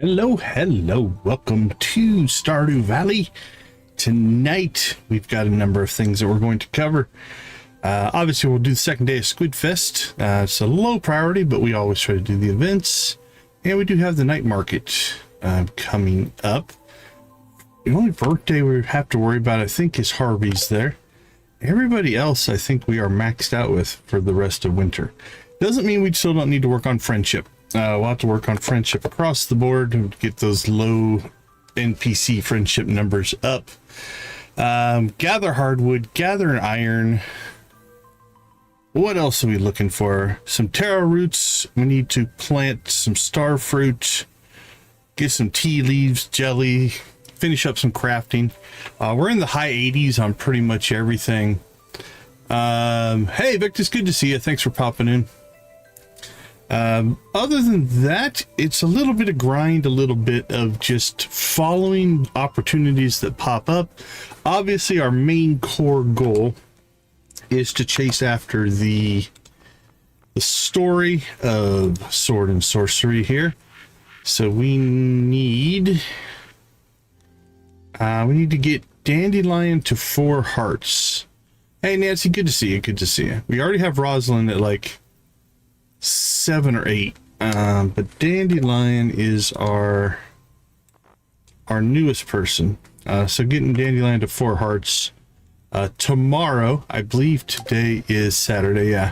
Hello, welcome to Stardew Valley. Tonight we've got a number of things that we're going to cover. Obviously we'll do the second day of Squidfest. It's a low priority, but we always try to do the events. And we do have the night market coming up. The only birthday we have to worry about, I think, is Harvey's there. Everybody else I think we are maxed out with for the rest of winter. Doesn't mean we still don't need to work on friendship. We'll have to work on friendship across the board to get those low NPC friendship numbers up. Gather hardwood, gather an iron. What else are we looking for? Some taro roots. We need to plant some star fruit. Get some tea leaves, jelly. Finish up some crafting. We're in the high 80s on pretty much everything. Hey, Victor, it's good to see you. Thanks for popping in. Other than that, it's a little bit of grind, a little bit of just following opportunities that pop up. Obviously, our main core goal is to chase after the story of Sword and Sorcery here. So we need to get Dandelion to 4 hearts. Hey, Nancy, good to see you. Good to see you. We already have Roslin at like 7 or 8, but Dandelion is our newest person. So getting Dandelion to 4 hearts tomorrow. I believe today is Saturday. Yeah,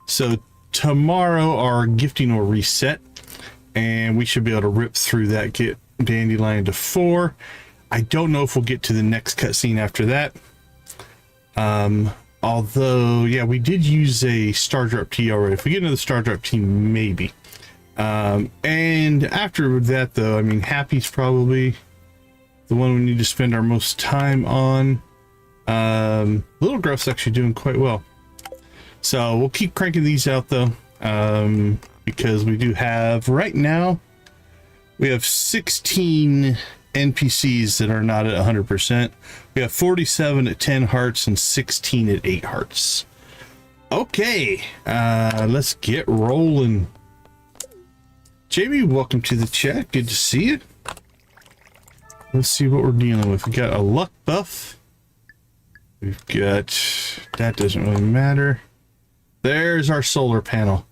so tomorrow our gifting will reset and we should be able to rip through that, get Dandelion to 4. I don't know if we'll get to the next cutscene after that. Although, yeah, we did use a star drop tea already. If we get another star drop tea, maybe. And after that, though, I mean, Happy's probably the one we need to spend our most time on. Little Gruff's actually doing quite well. So we'll keep cranking these out, though, because we do have, right now, we have 16 NPCs that are not at 100%. We have 47 at 10 hearts and 16 at 8 hearts. Okay, let's get rolling. Jamie, welcome to the chat. Good to see you. Let's see what we're dealing with. We got a luck buff. We've got, that doesn't really matter. There's our solar panel.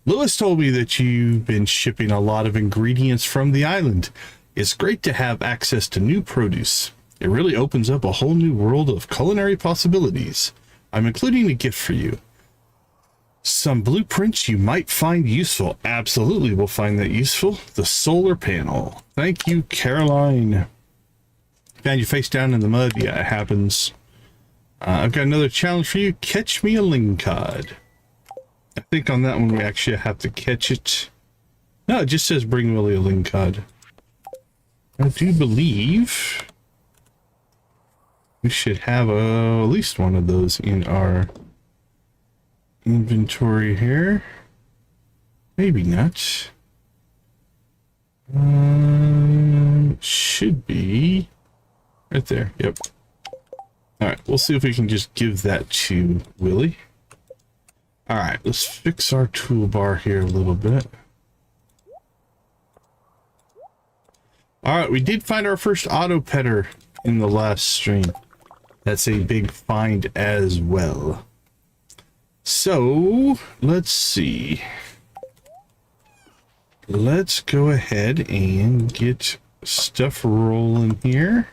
Lewis told me that you've been shipping a lot of ingredients from the island. It's great to have access to new produce. It really opens up a whole new world of culinary possibilities. I'm including a gift for you. Some blueprints you might find useful. Absolutely, we'll find that useful. The solar panel. Thank you, Caroline. Found your face down in the mud. Yeah, it happens. I've got another challenge for you. Catch me a lingcod. I think on that one we actually have to catch it. No, it just says bring Willie a lingcod. I do believe we should have at least one of those in our inventory here. Maybe not. Should be right there. Yep. All right, we'll see if we can just give that to Willie. All right, let's fix our toolbar here a little bit. All right, we did find our first auto petter in the last stream. That's a big find as well. So let's see. Let's go ahead and get stuff rolling here.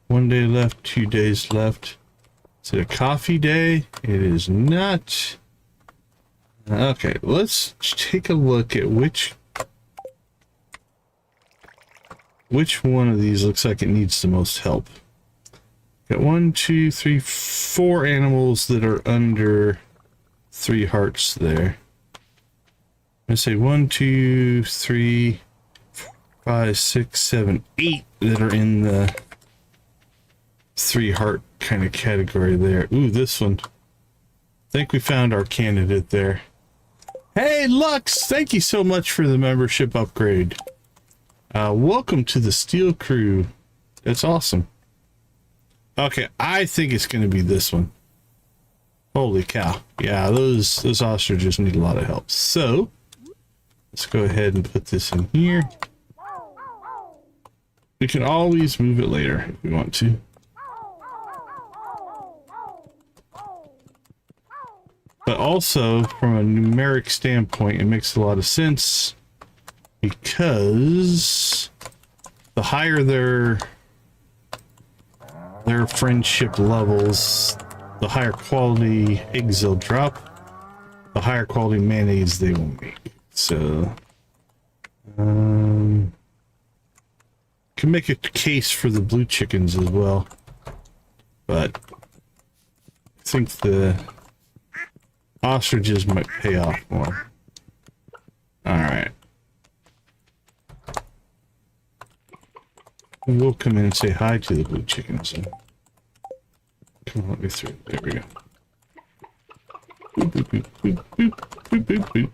1 day left, 2 days left. Is it a coffee day? It is not. Okay, let's take a look at which one of these looks like it needs the most help. Got 1, 2, 3, 4 animals that are under 3 hearts there. I'm gonna say 1, 2, 3, 5, 6, 7, 8 that are in the 3 heart kind of category there. Ooh, this one. I think we found our candidate there. Hey, Lux! Thank you so much for the membership upgrade. Welcome to the Steel Crew. That's awesome. Okay, I think it's going to be this one. Holy cow. Yeah, those ostriches need a lot of help. So, Let's go ahead and put this in here. We can always move it later if we want to. But also, from a numeric standpoint, it makes a lot of sense because the higher their friendship levels, the higher quality eggs they'll drop, the higher quality mayonnaise they will make. So, can make a case for the blue chickens as well, but I think the ostriches might pay off more. All right. We'll come in and say hi to the blue chickens. Come on, let me through. There we go. Boop, boop, boop, boop, boop, boop, boop, boop.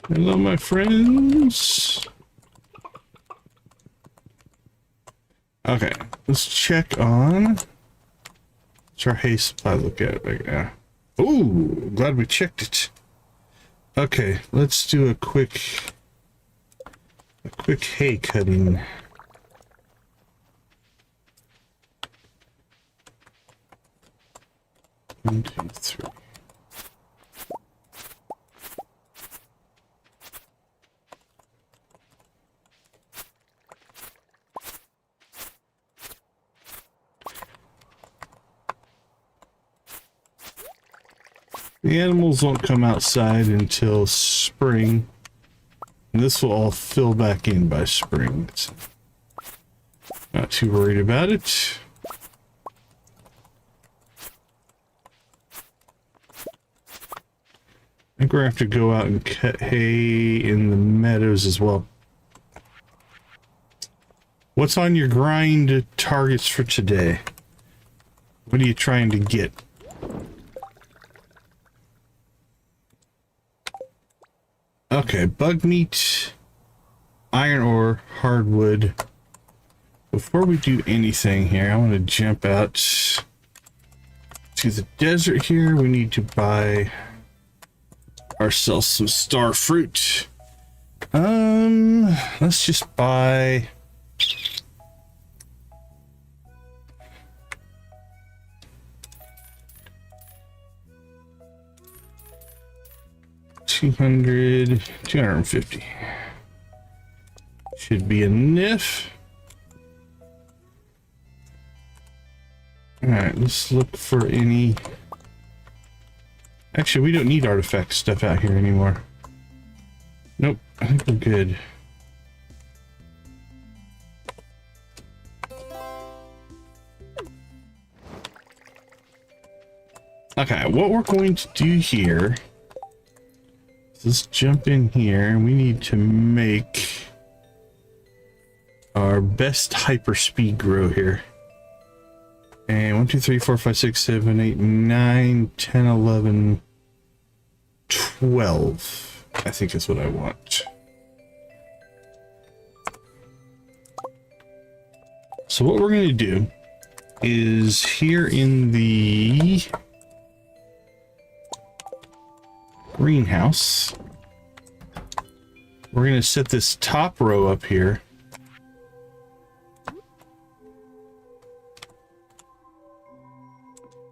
Hello, my friends. Okay, let's check on. What's our hay supply look at right now? Ooh, glad we checked it. Okay, let's do a quick hay cutting. 1, 2, 3. The animals won't come outside until spring, and this will all fill back in by spring. So not too worried about it. I think we're gonna have to go out and cut hay in the meadows as well. What's on your grind targets for today? What are you trying to get? Okay, bug meat, iron ore, hardwood. Before we do anything here, I want to jump out to the desert here. We need to buy ourselves some star fruit. Let's just buy $250. Should be enough. All right, let's look for any. Actually, we don't need artifact stuff out here anymore. Nope, I think we're good. Okay, what we're going to do here. Let's jump in here, and we need to make our best hyper speed grow here. And 1, 2, 3, 4, 5, 6, 7, 8, 9, 10, 11, 12. I think that's what I want. So what we're going to do is here in the greenhouse, we're going to set this top row up here.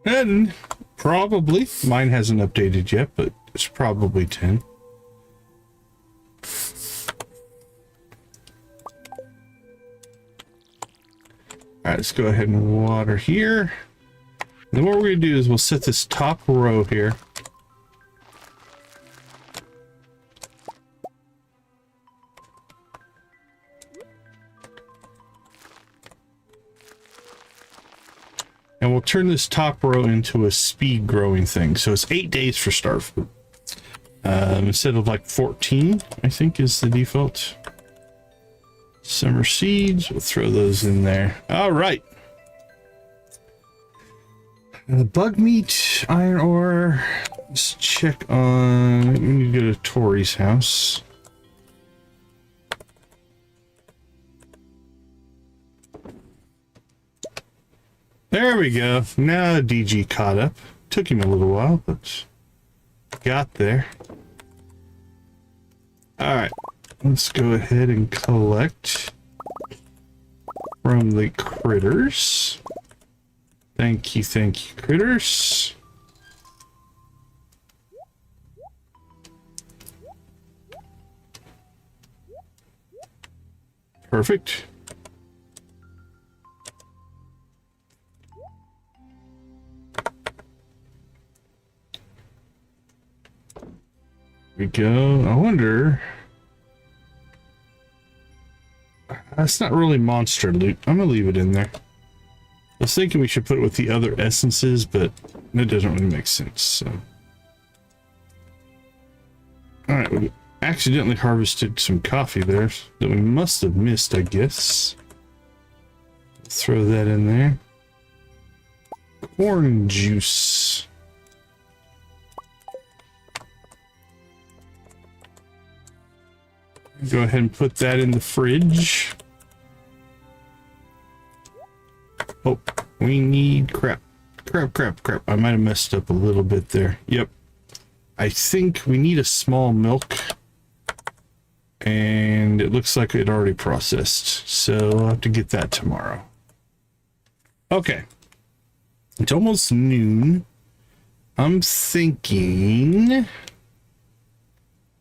And probably, mine hasn't updated yet, but it's probably 10. Alright, let's go ahead and water here. And then what we're going to do is we'll set this top row here. And we'll turn this top row into a speed growing thing. So it's 8 days for star fruit. Instead of like 14, I think is the default. Summer seeds, we'll throw those in there. All right. Bug meat, iron ore. Let's check on, we need to go to Tori's house. There we go. Now DG caught up. Took him a little while, but got there. Alright, let's go ahead and collect from the critters. Thank you, critters. Perfect. We go. I wonder. That's not really monster loot. I'm gonna leave it in there. I was thinking we should put it with the other essences, but that doesn't really make sense. So, all right, we accidentally harvested some coffee there that we must have missed, I guess. Throw that in there. Corn juice. Go ahead and put that in the fridge. Oh, we need crap. Crap. I might have messed up a little bit there. Yep. I think we need a small milk. And it looks like it already processed. So I'll have to get that tomorrow. Okay. It's almost noon. I'm thinking...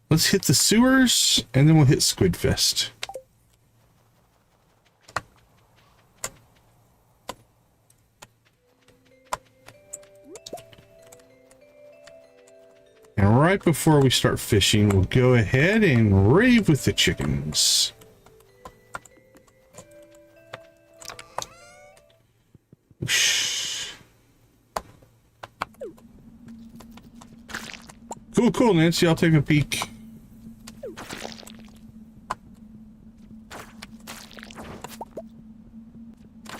let's hit the sewers, and then we'll hit Squidfest. And right before we start fishing, we'll go ahead and rave with the chickens. Cool, Nancy. I'll take a peek.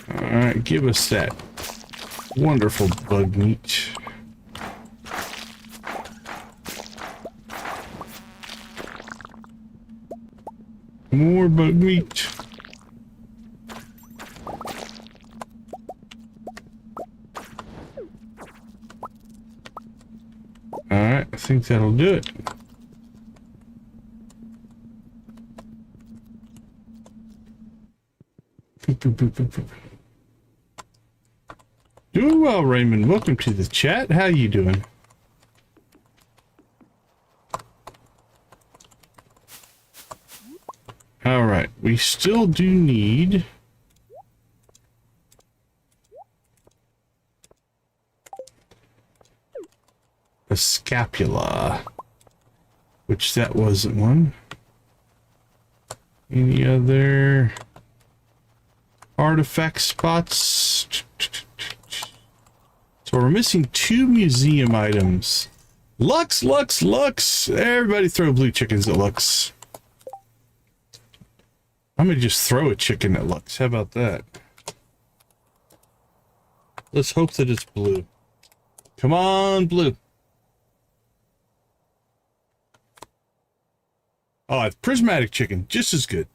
Alright, give us that wonderful bug meat. More bug meat. Alright, I think that'll do it. Doing well, Raymond. Welcome to the chat. How you doing? All right, we still do need a scapula, which that wasn't one. Any other artifact spots? So we're missing 2 museum items. Lux! Everybody throw blue chickens at Lux. I'm gonna just throw a chicken at Lux. How about that? Let's hope that it's blue. Come on, blue. Oh, it's prismatic chicken. Just as good.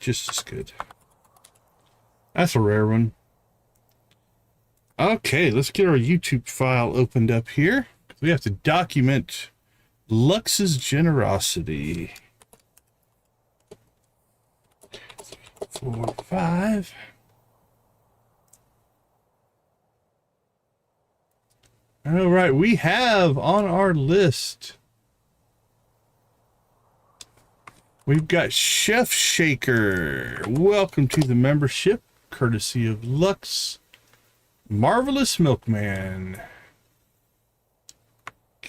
That's a rare one. Okay, let's get our YouTube file opened up here. We have to document Lux's generosity. 4, 5. All right, we have on our list, we've got Chef Shaker. Welcome to the membership, courtesy of Lux. Marvelous Milkman.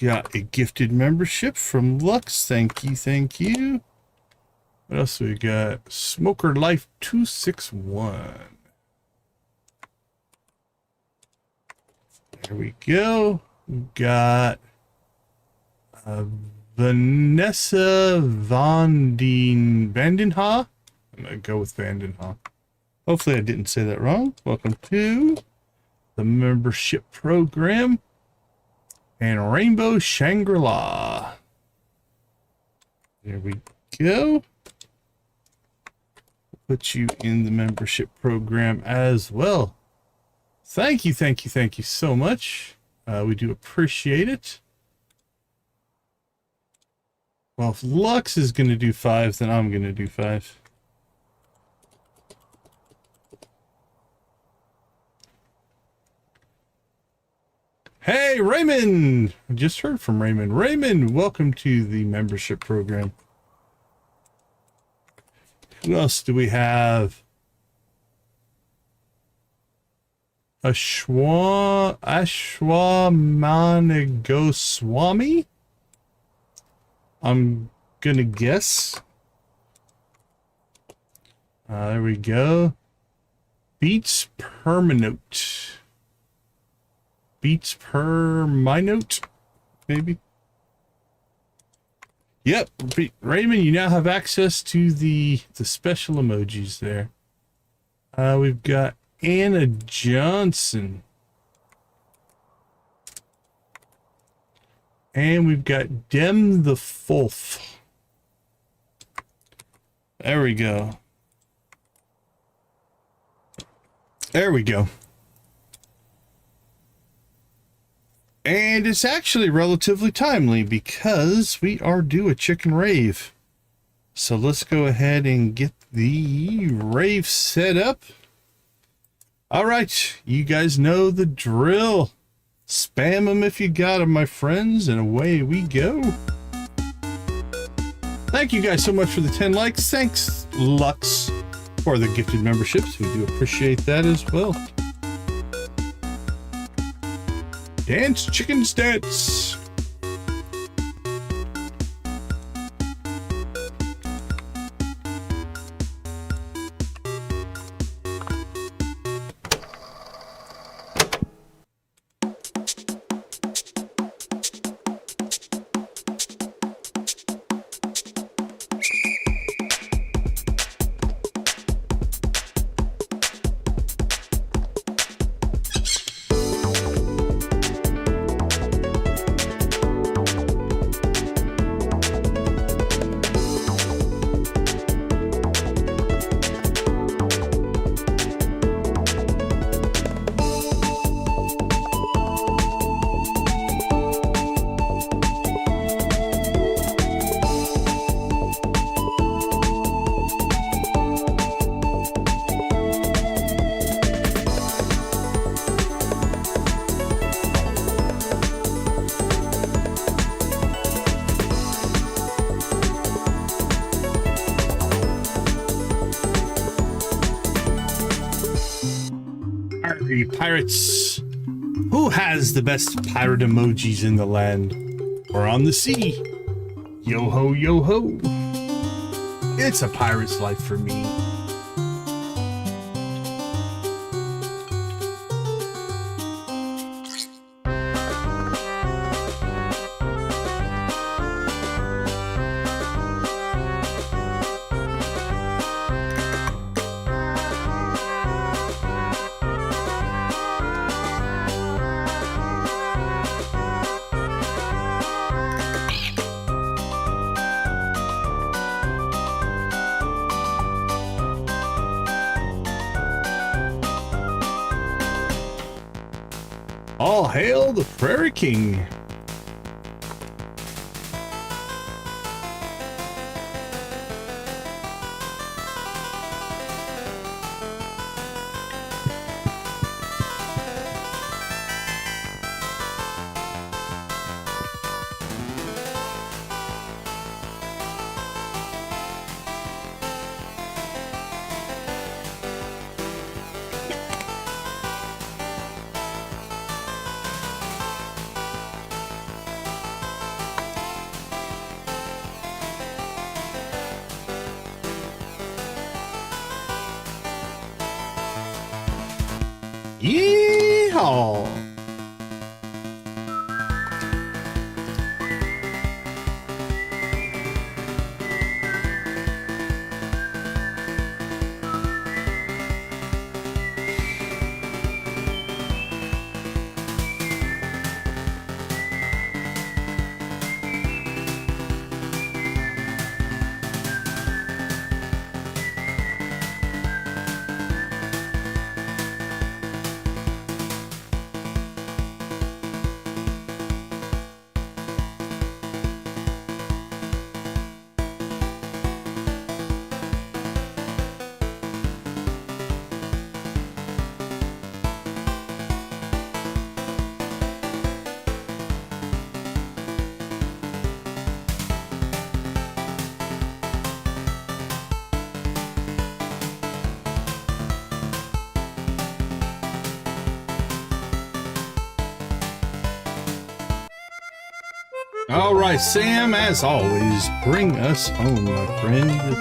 Got a gifted membership from Lux. Thank you. What else we got? Smoker Life 261. There we go. We got Vanessa Vandenha. I'm gonna go with Vandenha. Hopefully I didn't say that wrong. Welcome to the membership program. And Rainbow Shangri-La. There we go. Put you in the membership program as well. Thank you, thank you, thank you so much. We do appreciate it. Well, if Lux is going to do 5, then I'm going to do 5. Hey, Raymond! I just heard from Raymond. Raymond, welcome to the membership program. Who else do we have? Ashwamanagoswami? I'm gonna guess. There we go. Beats Permanote. Beats Perminote, maybe? Yep, Raymond, you now have access to the special emojis there. We've got Anna Johnson. And we've got Dem the Fulf. There we go. There we go. And it's actually relatively timely because we are due a chicken rave. So let's go ahead and get the rave set up. All right, you guys know the drill. Spam them if you got them, my friends, and away we go. Thank you guys so much for the 10 likes. Thanks, Lux, for the gifted memberships. We do appreciate that as well. Dance, chickens, dance. Pirates. Who has the best pirate emojis in the land or on the sea? Yo ho, yo ho. It's a pirate's life for me. All hail the Prairie King. Yeehaw! All right, Sam, as always, bring us home, my friend.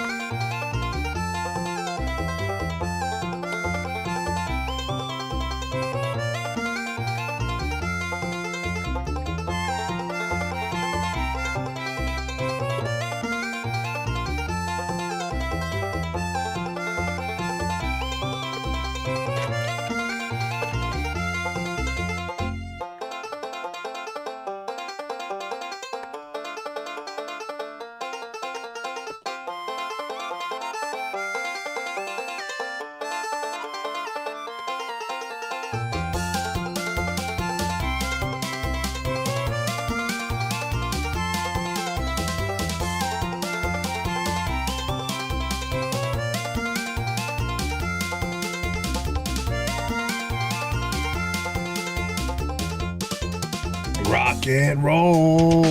Rock and roll.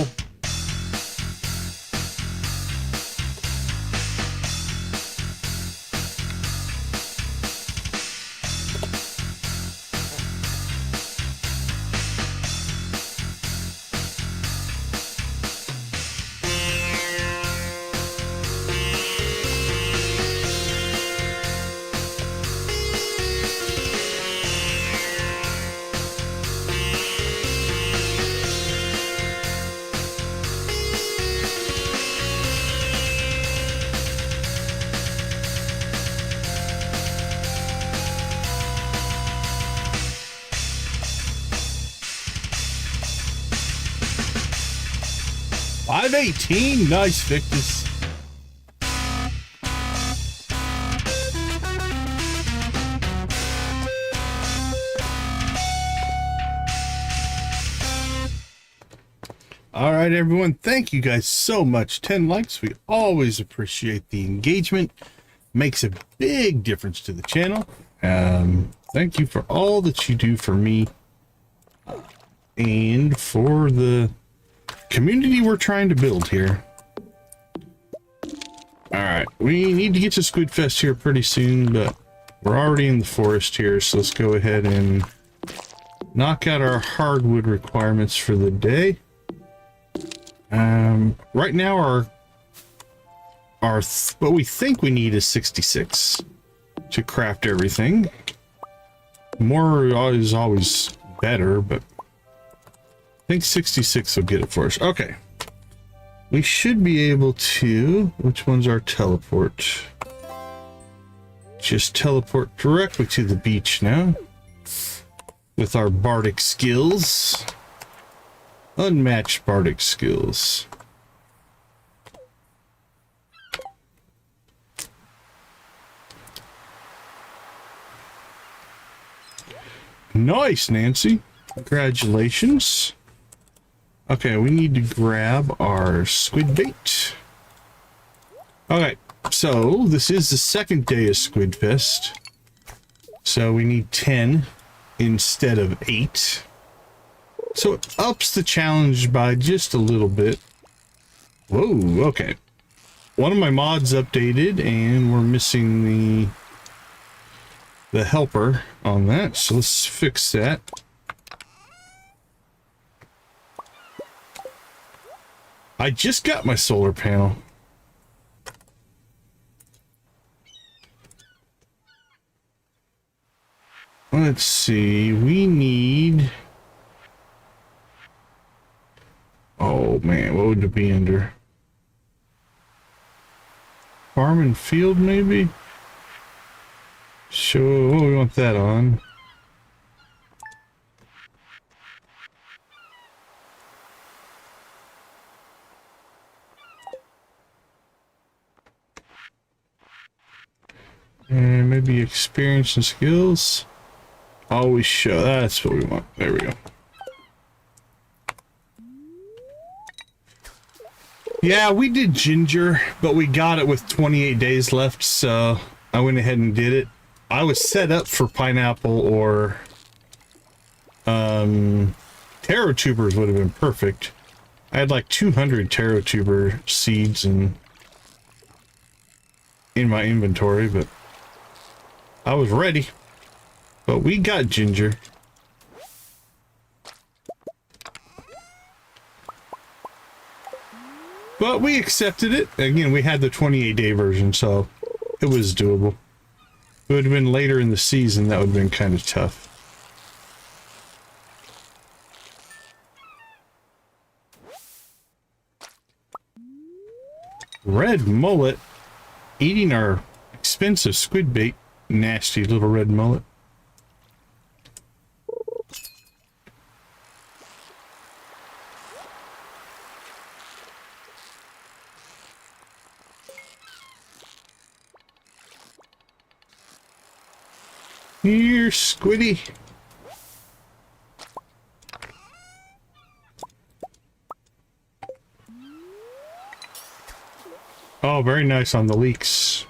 $5.18, nice, Victus. All right, everyone. Thank you guys so much. 10 likes. We always appreciate the engagement. Makes a big difference to the channel. Thank you for all that you do for me and for the community we're trying to build here. All right, we need to get to Squidfest here pretty soon, but we're already in the forest here, so let's go ahead and knock out our hardwood requirements for the day. Right now what we think we need is 66 to craft everything. More is always better, but I think 66 will get it for us. Okay. We should be able to... Which one's our teleport? Just teleport directly to the beach now. With our bardic skills. Unmatched bardic skills. Nice, Nancy. Congratulations. Okay, we need to grab our squid bait. Okay, so this is the second day of Squidfest. So we need 10 instead of 8. So it ups the challenge by just a little bit. Whoa, okay. One of my mods updated and we're missing the helper on that. So let's fix that. I just got my solar panel. Let's see, we need... Oh man, what would it be under? Farm and field, maybe? Sure, oh, we want that on. And maybe experience and skills. Always show. That's what we want. There we go. Yeah, we did ginger, but we got it with 28 days left, so I went ahead and did it. I was set up for pineapple or taro tubers would have been perfect. I had like 200 taro tuber seeds in my inventory, but I was ready. But we got ginger. But we accepted it. Again, we had the 28-day version, so it was doable. If it would have been later in the season, that would have been kind of tough. Red mullet eating our expensive squid bait. Nasty little red mullet. Here, Squiddy. Oh, very nice on the leeks.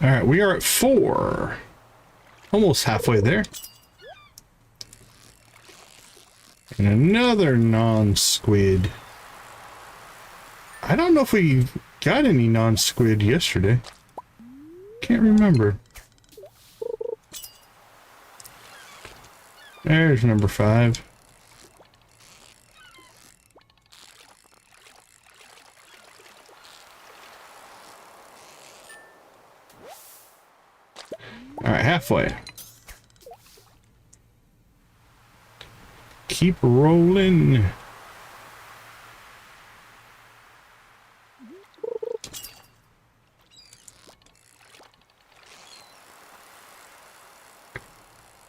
All right, we are at 4. Almost halfway there. And another non-squid. I don't know if we got any non-squid yesterday. Can't remember. There's number 5. All right, halfway. Keep rolling.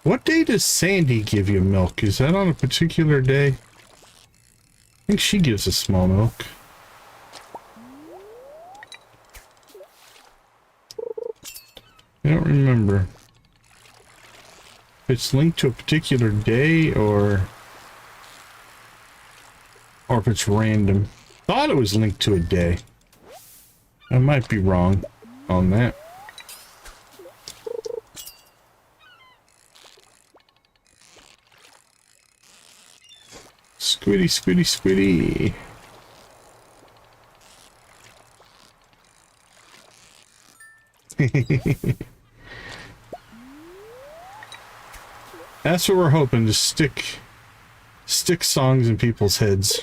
What day does Sandy give you milk? Is that on a particular day? I think she gives us small milk. I don't remember if it's linked to a particular day or if it's random. Thought it was linked to a day. I might be wrong on that. Squiddy, squiddy, squiddy. That's what we're hoping, to stick songs in people's heads.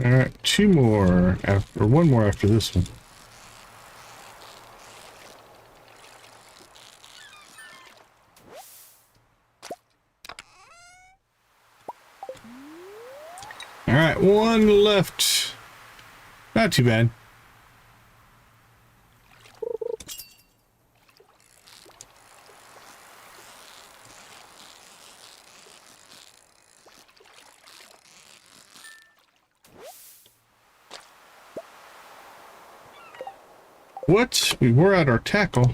All right, 2 more after, or 1 more after this one. All right, 1 left. Not too bad. What? We were at our tackle.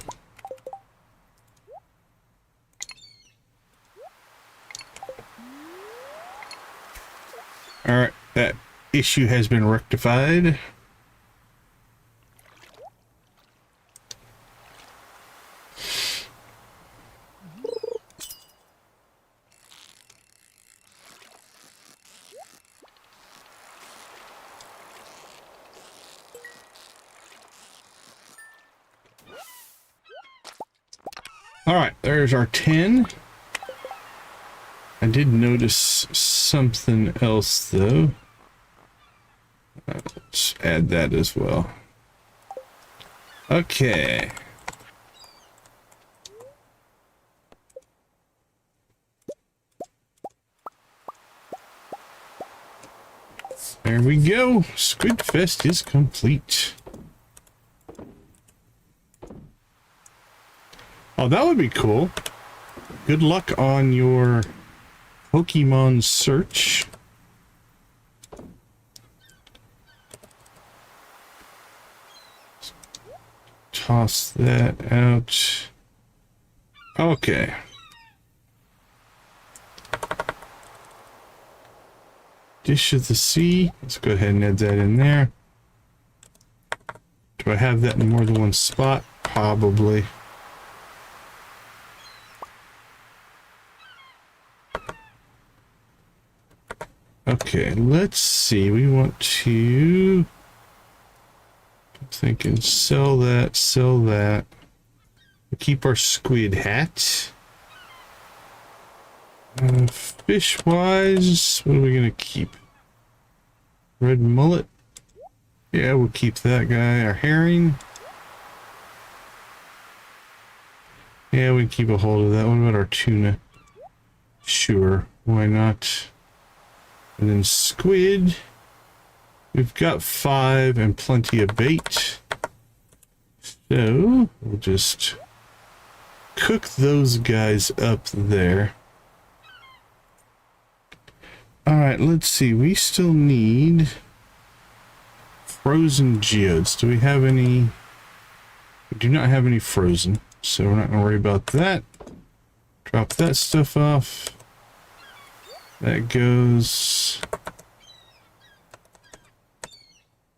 All right, that issue has been rectified. All right, there's our 10. I did notice something else though. Let's add that as well. Okay. There we go. Squidfest is complete. Oh, that would be cool. Good luck on your Pokemon search. Toss that out. Okay. Dish of the Sea. Let's go ahead and add that in there. Do I have that in more than one spot? Probably. Okay, let's see. We want to... I'm thinking sell that, sell that. We'll keep our squid hat. Fish-wise, what are we going to keep? Red mullet. Yeah, we'll keep that guy. Our herring. Yeah, we can keep a hold of that. What about our tuna? Sure, why not? And then squid. We've got 5 and plenty of bait. So, we'll just cook those guys up there. Alright, let's see. We still need frozen geodes. Do we have any? We do not have any frozen, so we're not going to worry about that. Drop that stuff off. That goes...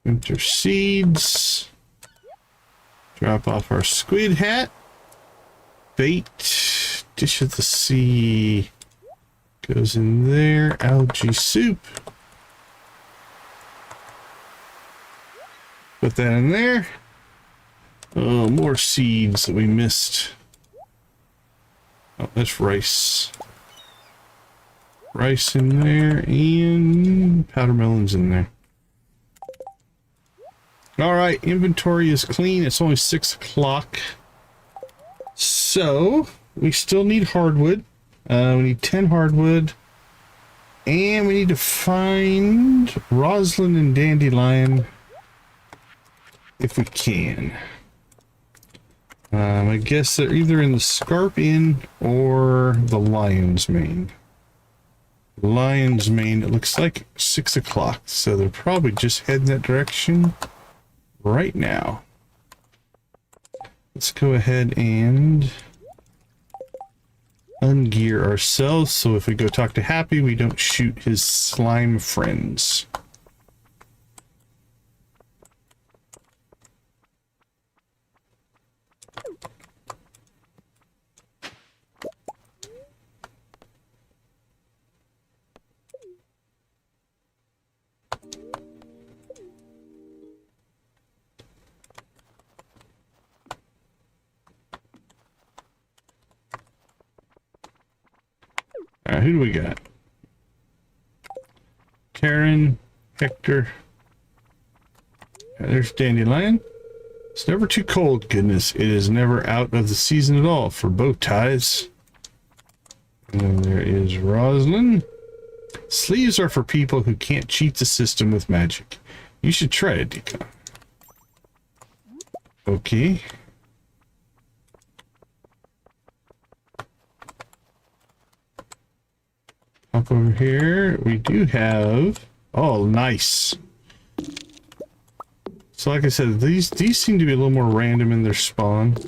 winter seeds. Drop off our squid hat. Bait. Dish of the Sea. Goes in there. Algae soup. Put that in there. Oh, more seeds that we missed. Oh, that's rice. Rice in there and powder melons in there. Alright, inventory is clean. It's only 6 o'clock. So, we still need hardwood. We need 10 hardwood. And we need to find Roslin and Dandelion. If we can. I guess they're either in the Scarp Inn or the Lion's Mane. Lion's Mane, it looks like 6 o'clock. So they're probably just heading that direction right now. Let's go ahead and ungear ourselves so if we go talk to Happy, we don't shoot his slime friends. Alright, who do we got? Karen, Hector. There's Dandelion. It's never too cold, goodness. It is never out of the season at all for bow ties. And then there is Roslin. Sleeves are for people who can't cheat the system with magic. You should try it, Decon. Okay. Up over here, we do have... Oh, nice. So like I said, these seem to be a little more random in their spawn.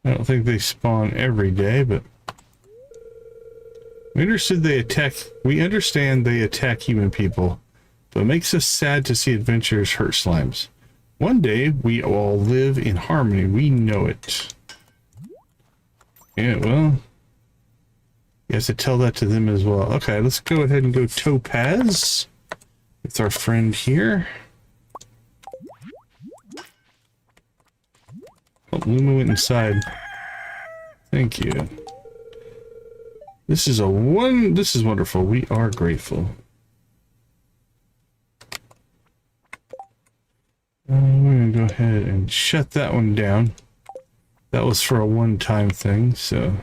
I don't think they spawn every day, but... We understand they attack human people, but it makes us sad to see adventurers hurt slimes. One day, we all live in harmony. We know it. Yeah, well... You have to tell that to them as well. Okay, let's go ahead and go Topaz. With our friend here. Oh, Luma went inside. Thank you. This is wonderful. We are grateful. We're gonna go ahead and shut that one down. That was for a one-time thing, so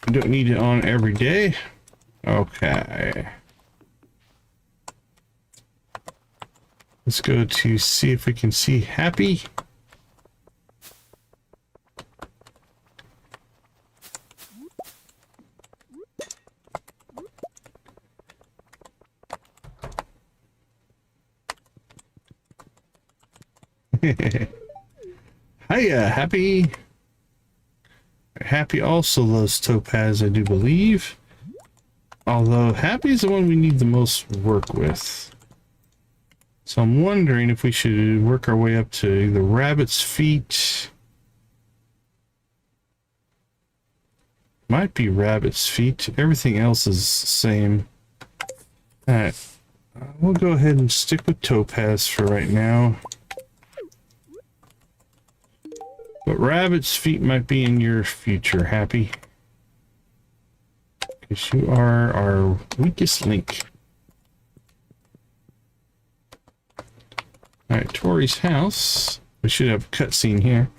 we don't need it on every day. Okay. Let's go to see if we can see Happy. Hiya, Happy. Happy also loves topaz, I do believe. Although Happy is the one we need the most work with. So I'm wondering if we should work our way up to the rabbit's feet. Might be rabbit's feet. Everything else is the same. Alright. We'll go ahead and stick with topaz for right now. But rabbit's feet might be in your future, Happy. Because you are our weakest link. Alright, Tori's house. We should have a cutscene here.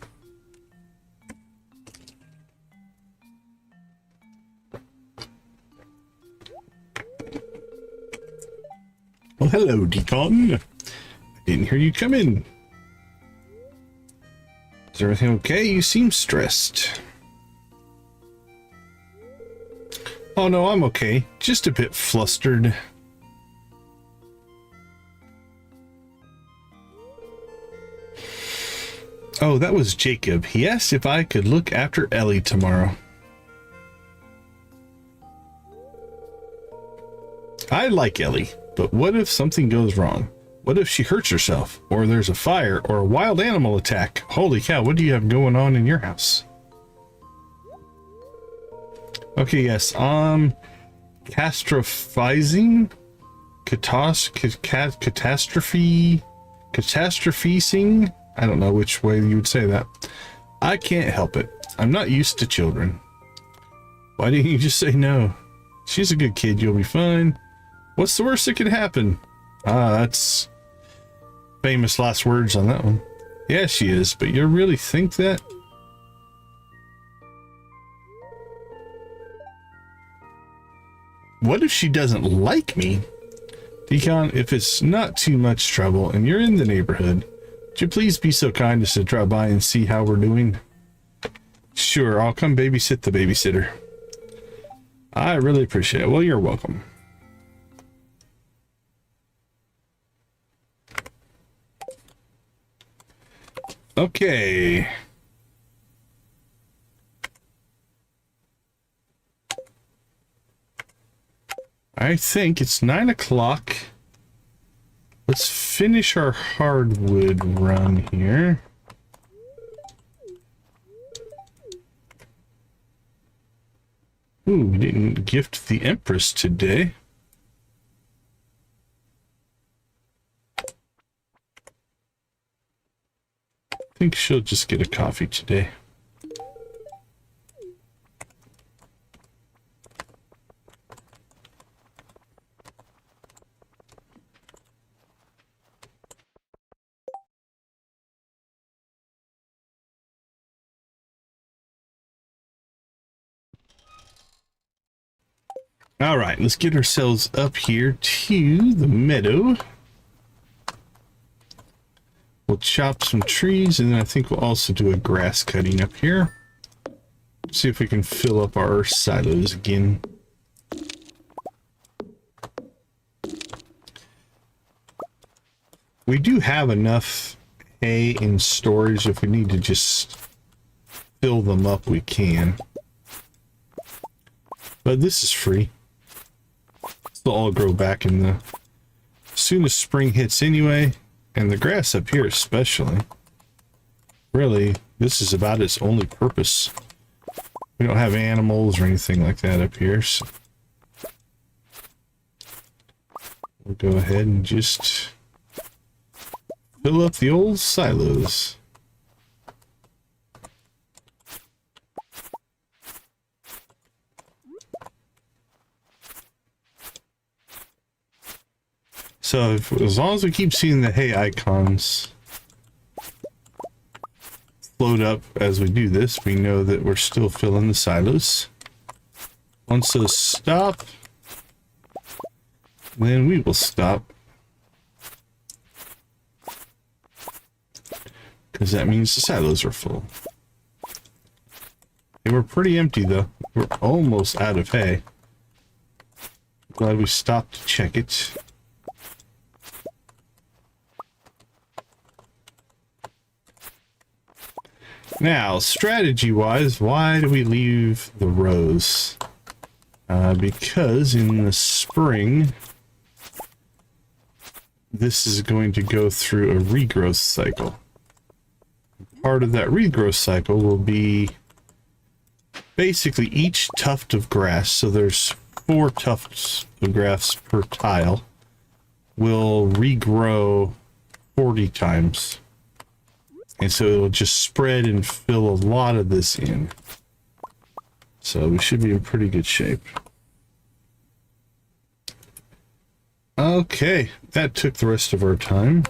Well, hello, Decon. I didn't hear you come in. Is everything okay? You seem stressed. Oh no, I'm okay. Just a bit flustered. Oh, that was Jacob. He asked if I could look after Ellie tomorrow. I like Ellie, but what if something goes wrong? What if she hurts herself, or there's a fire, or a wild animal attack? Holy cow, what do you have going on in your house? Okay, yes, catastrophizing? Catastrophizing? I don't know which way you would say that. I can't help it. I'm not used to children. Why didn't you just say no? She's a good kid, you'll be fine. What's the worst that could happen? That's famous last words on that one. Yeah, she is, but you really think that? What if she doesn't like me? Decon, if it's not too much trouble and you're in the neighborhood, would you please be so kind as to drop by and see how we're doing? Sure, I'll come babysit the babysitter. I really appreciate it. Well, you're welcome. Okay. I think it's 9 o'clock. Let's finish our hardwood run here. Ooh, we didn't gift the Empress today. I think she'll just get a coffee today. All right, let's get ourselves up here to the meadow. We'll chop some trees, and then I think we'll also do a grass cutting up here. See if we can fill up our silos again. We do have enough hay in storage. If we need to just fill them up, we can. But this is free. They'll all grow back in the as soon as spring hits anyway, and the grass up here especially. Really, this is about its only purpose. We don't have animals or anything like that up here, so we'll go ahead and just fill up the old silos. So as long as we keep seeing the hay icons float up as we do this, we know that we're still filling the silos. Once those stop, then we will stop. Because that means the silos are full. They were pretty empty though. We're almost out of hay. Glad we stopped to check it. Now, strategy-wise, why do we leave the rows? Because in the spring, this is going to go through a regrowth cycle. Part of that regrowth cycle will be basically each tuft of grass, so there's 4 tufts of grass per tile, will regrow 40 times. And so it'll just spread and fill a lot of this in. So we should be in pretty good shape. Okay, that took the rest of our time.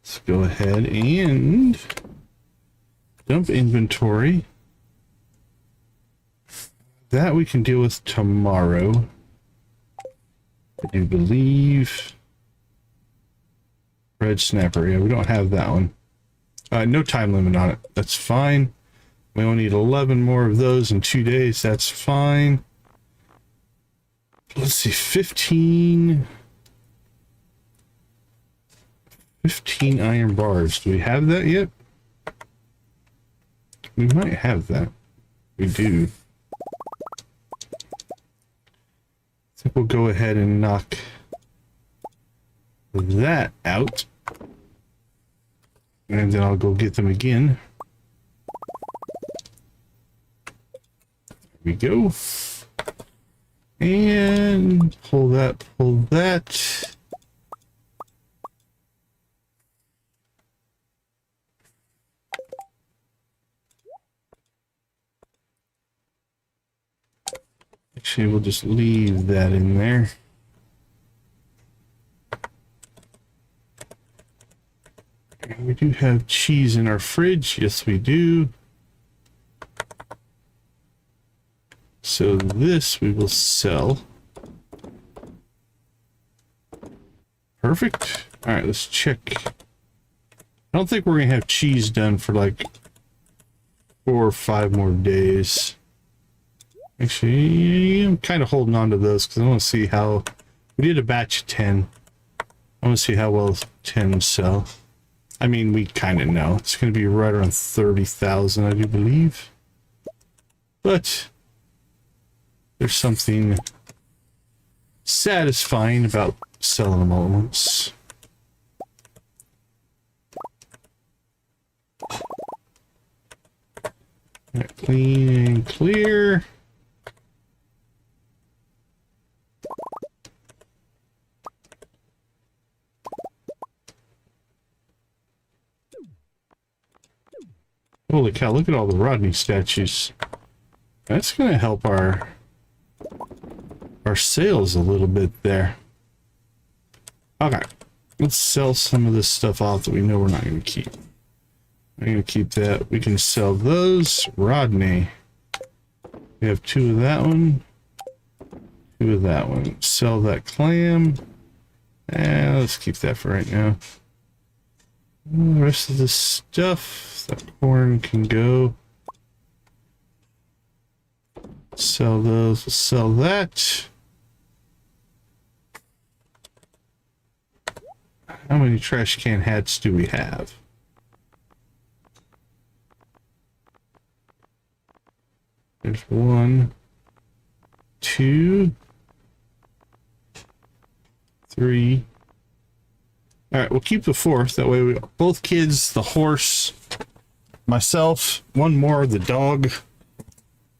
Let's go ahead and dump inventory. That we can deal with tomorrow. I do believe. Red snapper, yeah, we don't have that one. No time limit on it. That's fine. We only need 11 more of those in 2 days. That's fine. Let's see, 15 iron bars. Do we have that yet? We might have that. We do. I think we'll go ahead and knock that out. And then I'll go get them again. There we go. And pull that, pull that. Actually, we'll just leave that in there. And we do have cheese in our fridge. Yes, we do. So this we will sell. Perfect. All right, let's check. I don't think we're going to have cheese done for like 4 or 5 more days. Actually, I'm kind of holding on to those because I want to see how... We did a batch of 10. I want to see how well 10 sell. I mean, we kind of know. It's going to be right around 30,000, I do believe. But there's something satisfying about selling them all at once. Right, clean and clear. Holy cow, look at all the Rodney statues. That's going to help our sales a little bit there. Okay, let's sell some of this stuff off that we know we're not going to keep. I'm going to keep that. We can sell those. Rodney. We have 2 of that one. 2 of that one. Sell that clam. And let's keep that for right now. And the rest of this stuff, that corn can go. Sell those. We'll sell that. How many trash can hats do we have? There's 1, 2, 3. All right, we'll keep the 4th. That way, we both kids, the horse, myself, 1 more, the dog,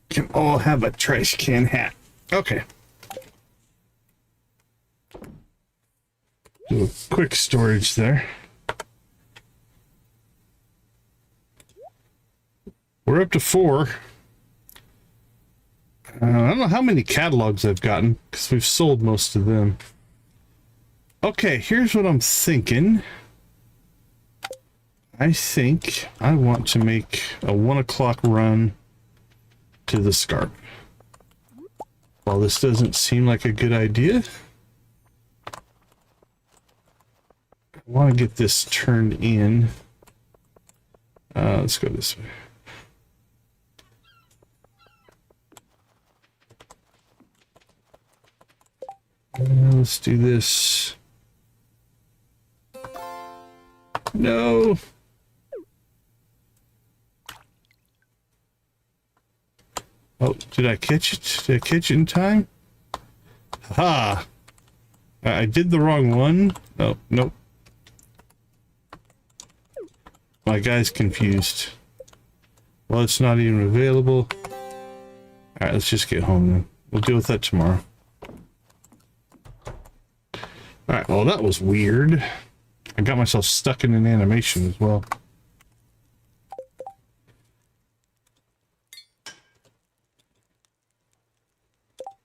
can all have a trash can hat. Okay. Do a quick storage there. We're up to 4. I don't know how many catalogs I've gotten because we've sold most of them. Okay, here's what I'm thinking. I think I want to make a 1 o'clock run to the Scarp. While this doesn't seem like a good idea, I want to get this turned in. Let's go this way. Let's do this. No. Oh, did I catch it? Did I catch it in time? Ha! I did the wrong one. Oh, nope. My guy's confused. Well, it's not even available. Alright, let's just get home then. We'll deal with that tomorrow. Alright, well that was weird. I got myself stuck in an animation as well.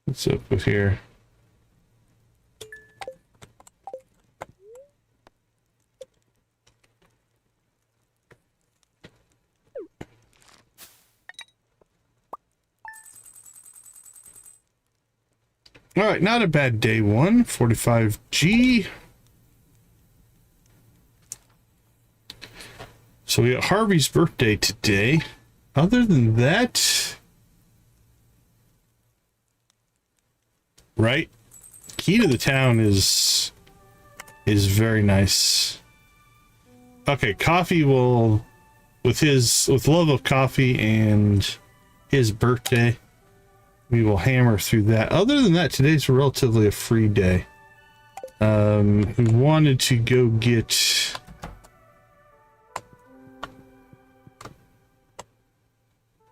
What's up with here? Alright, not a bad day one. 45G. So we got Harvey's birthday today. Other than that... Right? Key to the town is very nice. Okay, coffee will... With love of coffee and his birthday... We will hammer through that. Other than that, today's relatively a free day. We wanted to go get...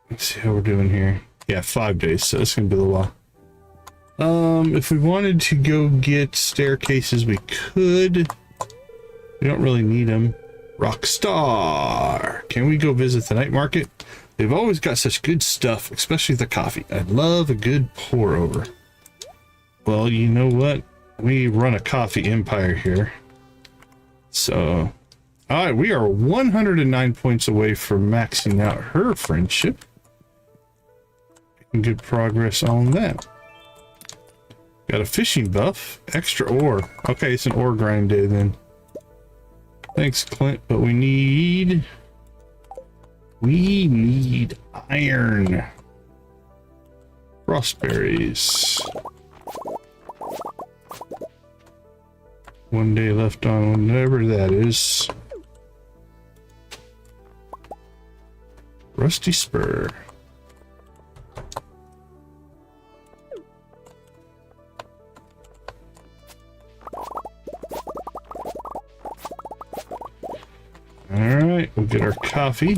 Let's see how we're doing here. Yeah, 5 days, so it's gonna be a little while. If we wanted to go get staircases, we could. We don't really need them. Rockstar! Can we go visit the night market? They've always got such good stuff, especially the coffee. I love a good pour over. Well, you know what? We run a coffee empire here. So, all right, we are 109 points away from maxing out her friendship. Making good progress on that. Got a fishing buff, extra ore. Okay, it's an ore grind day then. Thanks, Clint, but we need iron. Frostberries. 1 day left on whatever that is. Rusty spur. Alright, we'll get our coffee.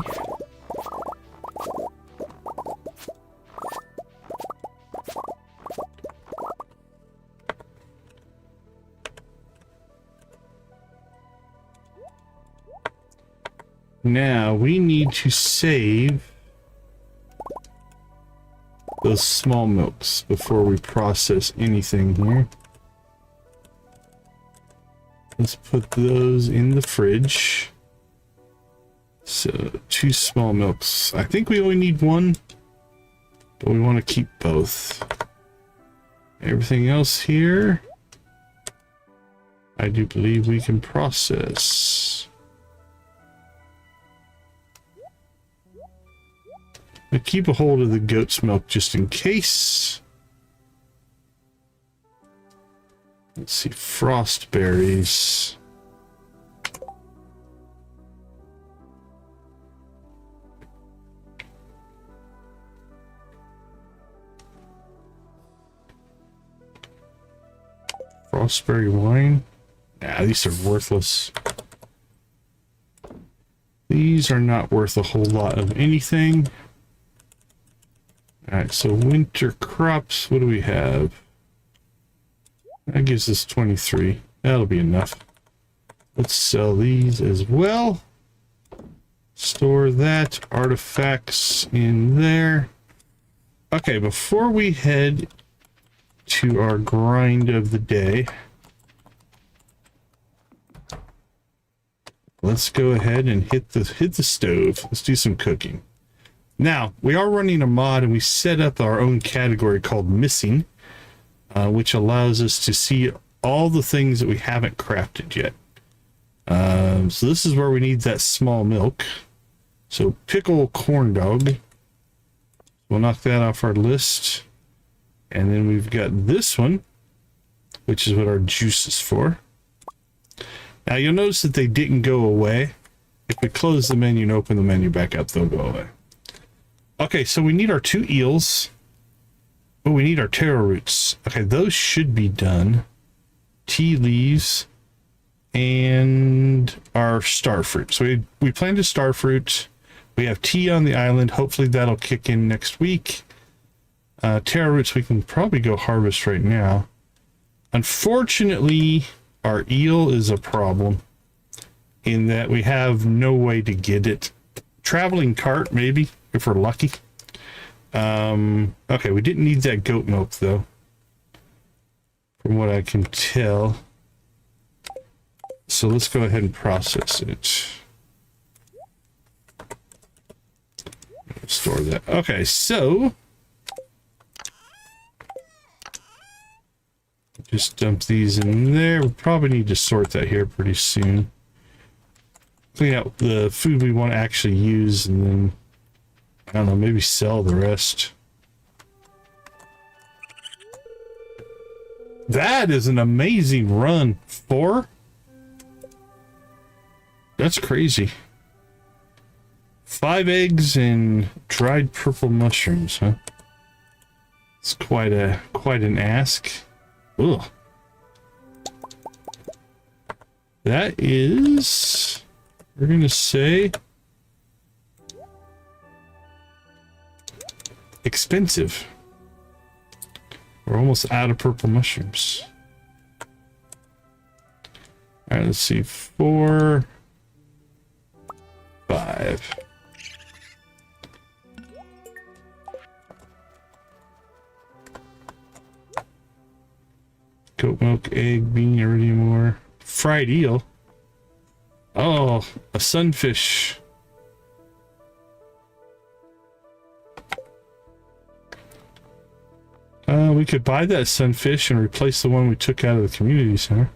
Now we need to save those small milks before we process anything here. Let's put those in the fridge. So 2 small milks. I think we only need 1, but we want to keep both. Everything else here, I do believe we can process. I keep a hold of the goat's milk just in case. Let's see, frost berries. Frostberry wine. Nah, these are worthless. These are not worth a whole lot of anything. Alright, so winter crops, what do we have? That gives us 23. That'll be enough. Let's sell these as well. Store that. Artifacts in there. Okay, before we head to our grind of the day, let's go ahead and hit the stove. Let's do some cooking. Now, we are running a mod and we set up our own category called Missing, which allows us to see all the things that we haven't crafted yet. So this is where we need that small milk. So pickle corn dog. We'll knock that off our list. And then we've got this one, which is what our juice is for. Now you'll notice that they didn't go away. If we close the menu and open the menu back up, they'll go away. Okay, so we need our 2 eels. Oh, we need our taro roots. Okay, those should be done. Tea leaves and our star fruit. So we planted star fruit. We have tea on the island. Hopefully that'll kick in next week. Taro roots we can probably go harvest right now. Unfortunately, our eel is a problem in that we have no way to get it. Traveling cart, maybe, if we're lucky. Okay, we didn't need that goat milk, though, from what I can tell. So let's go ahead and process it. Store that. Okay, so just dump these in there. We probably need to sort that here pretty soon. Clean out the food we want to actually use, and then, I don't know, maybe sell the rest. That is an amazing run. 4? That's crazy. 5 eggs and dried purple mushrooms, huh? It's quite an ask. Ugh. That is, we're gonna say, expensive. We're almost out of purple mushrooms. All right, let's see, 4, 5. Goat milk, egg, bean, iridium ore, fried eel. Oh, a sunfish. We could buy that sunfish and replace the one we took out of the community center.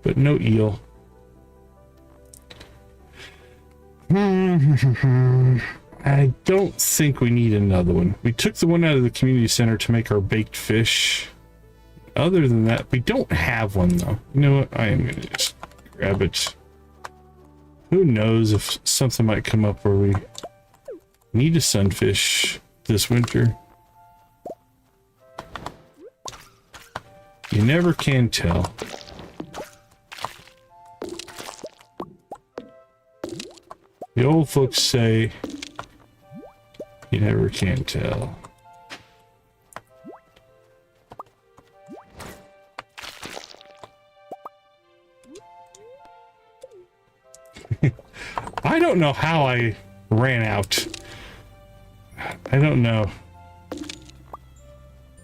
But no eel. I don't think we need another one. We took the one out of the community center to make our baked fish. Other than that, we don't have one, though. You know what? I am going to just grab it. Who knows if something might come up where we need a sunfish this winter. You never can tell. The old folks say, you never can tell. I don't know how I ran out. I don't know.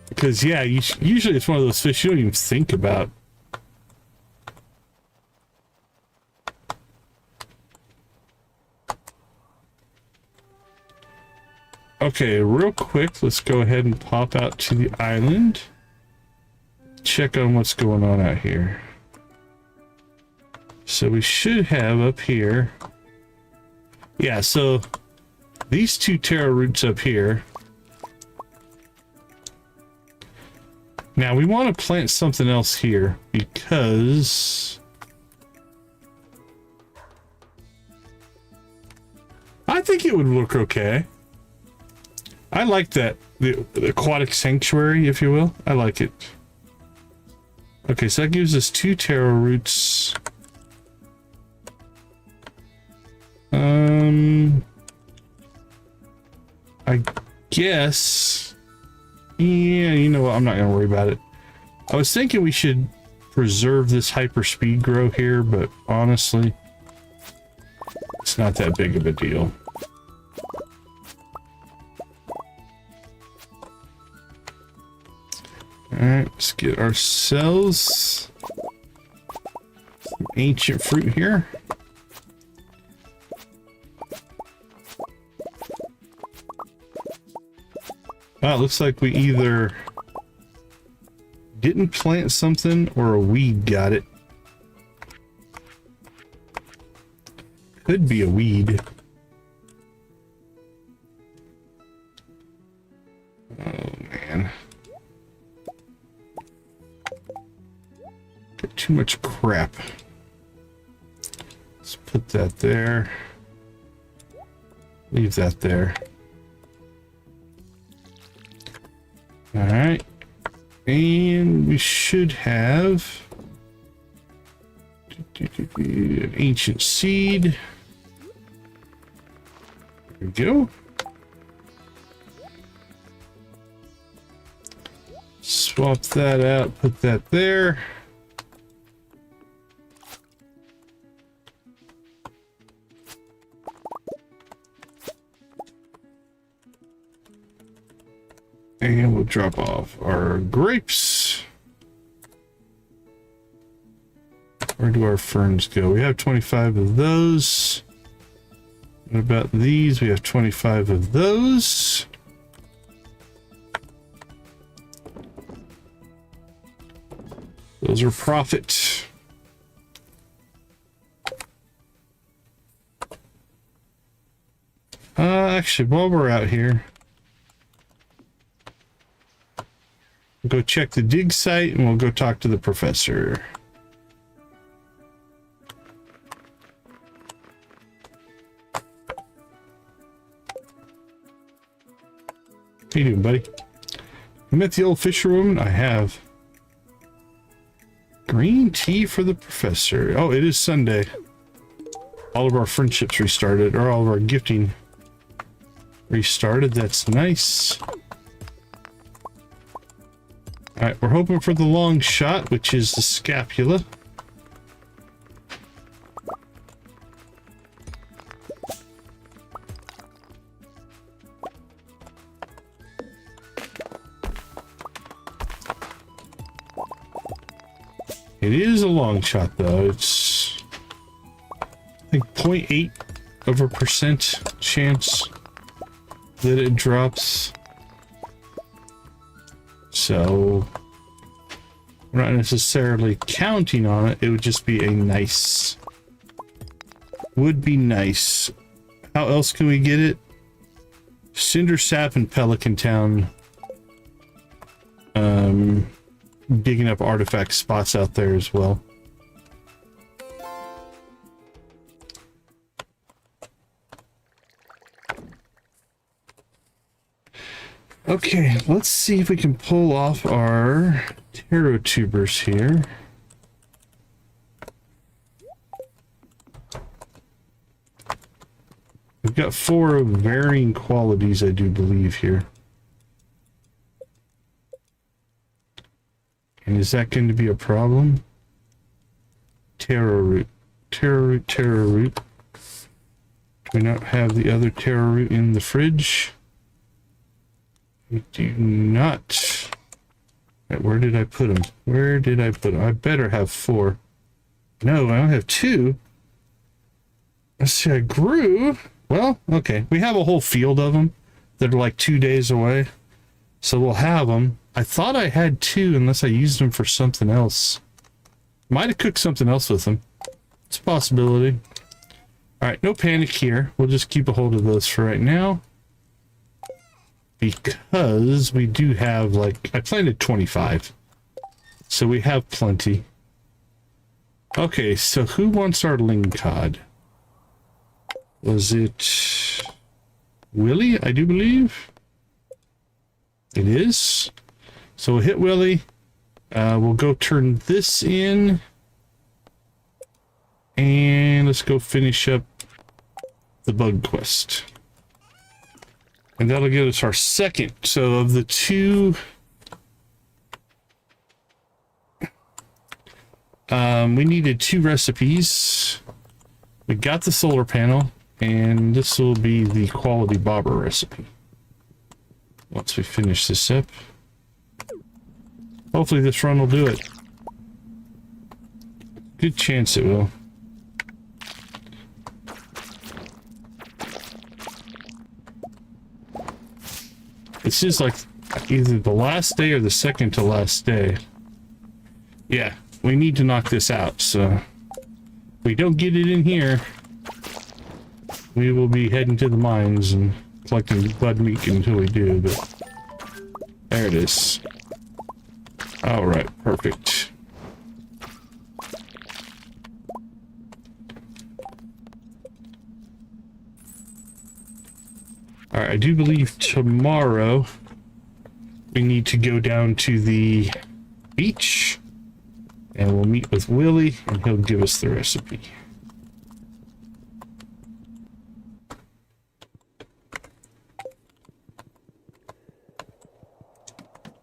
Because, yeah, usually it's one of those fish you don't even think about. Okay, real quick, let's go ahead and pop out to the island. Check on what's going on out here. So we should have up here. Yeah, so these 2 taro roots up here. Now we want to plant something else here because I think it would look okay. I like that, the aquatic sanctuary, if you will. I like it. Okay, so that gives us 2 taro roots. I guess. Yeah, you know what? I'm not gonna worry about it. I was thinking we should preserve this hyper speed grow here, but honestly, it's not that big of a deal. Alright, let's get ourselves some ancient fruit here. Wow, it looks like we either didn't plant something or a weed got it. Could be a weed. Oh man. Got too much crap. Let's put that there. Leave that there. All right. And we should have an ancient seed. There we go. Swap that out, put that there. And we'll drop off our grapes. Where do our ferns go? We have 25 of those. What about these? We have 25 of those. Those are profit. Actually, while we're out here, we'll go check the dig site and we'll go talk to the professor. How you doing, buddy? You met the old fisherwoman? I have. Green tea for the professor. Oh, it is Sunday. All of our friendships restarted, or all of our gifting restarted. That's nice. Alright, we're hoping for the long shot, which is the scapula. It is a long shot, though. It's, I think, 0.8% chance that it drops. So, we're not necessarily counting on it. It would just be a nice. Would be nice. How else can we get it? Cinder Sap and Pelican Town. Digging up artifact spots out there as well. Okay, let's see if we can pull off our taro tubers here. We've got 4 of varying qualities, I do believe, here. And is that going to be a problem? Taro root. Taro root, taro root. Do we not have the other taro root in the fridge? We do not. Right, where did I put them? Where did I put them? I better have 4. No, I don't have 2. Let's see, I grew. Well, okay. We have a whole field of them that are like 2 days away. So we'll have them. I thought I had 2 unless I used them for something else. Might have cooked something else with them. It's a possibility. Alright, no panic here. We'll just keep a hold of those for right now. Because we do have, like, I planted 25. So we have plenty. Okay, so who wants our lingcod? Was it Willie, I do believe? It is. So we'll hit Willie. We'll go turn this in. And let's go finish up the bug quest. And that'll give us our second. So of the 2... we needed 2 recipes. We got the solar panel. And this will be the quality bobber recipe. Once we finish this up. Hopefully this run will do it. Good chance it will. This is like either the last day or the second to last day. Yeah, we need to knock this out, so if we don't get it in here, we will be heading to the mines and collecting blood meat until we do, but there it is. Alright, perfect. All right, I do believe tomorrow we need to go down to the beach and we'll meet with Willie and he'll give us the recipe.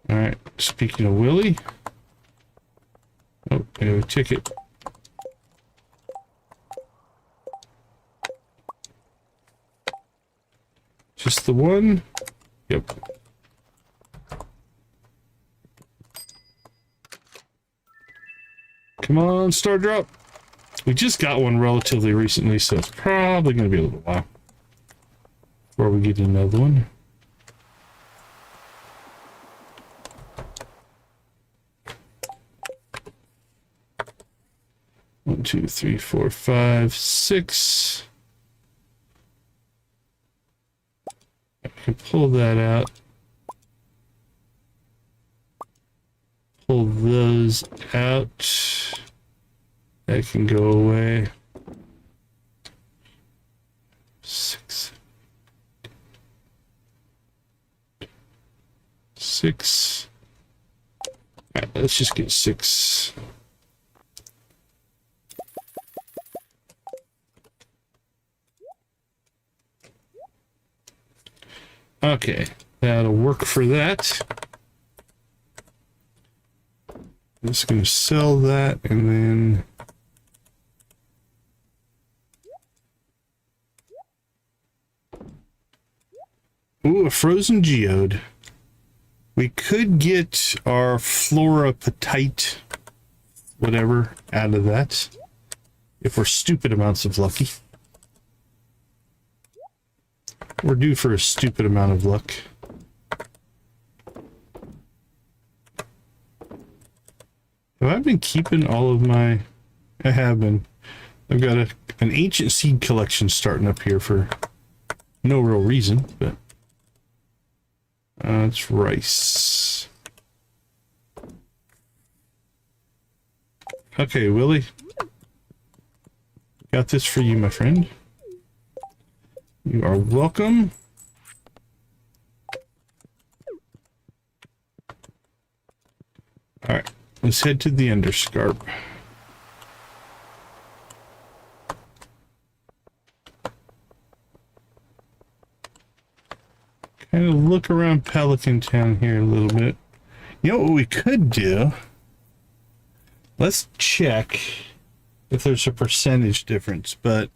All right, speaking of Willie. Oh, I have a ticket. Just the one? Yep. Come on, star drop. We just got one relatively recently, so it's probably going to be a little while before we get another one. One, two, three, four, five, six. I can pull that out. Pull those out. That can go away. 6. 6. All right, let's just get 6. Okay, that'll work for that. I'm just going to sell that and then ooh, a frozen geode. We could get our flora petite whatever out of that if we're stupid amounts of lucky. We're due for a stupid amount of luck. Have I been keeping all of my... I have been. I've got an ancient seed collection starting up here for no real reason, but... it's rice. Okay, Willie. Got this for you, my friend. You are welcome. All right, let's head to the Scarp. Kind of look around Pelican Town here a little bit. You know what we could do? Let's check if there's a percentage difference, but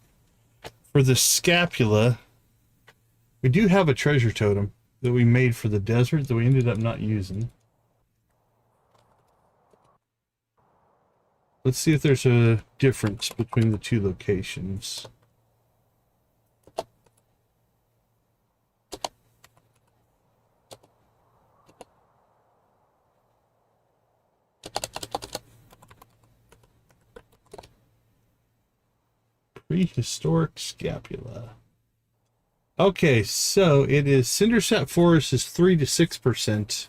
for the scapula, we do have a treasure totem that we made for the desert that we ended up not using. Let's see if there's a difference between the two locations. Prehistoric scapula. Okay, so it is Cindersap Forest is 3 to 6%.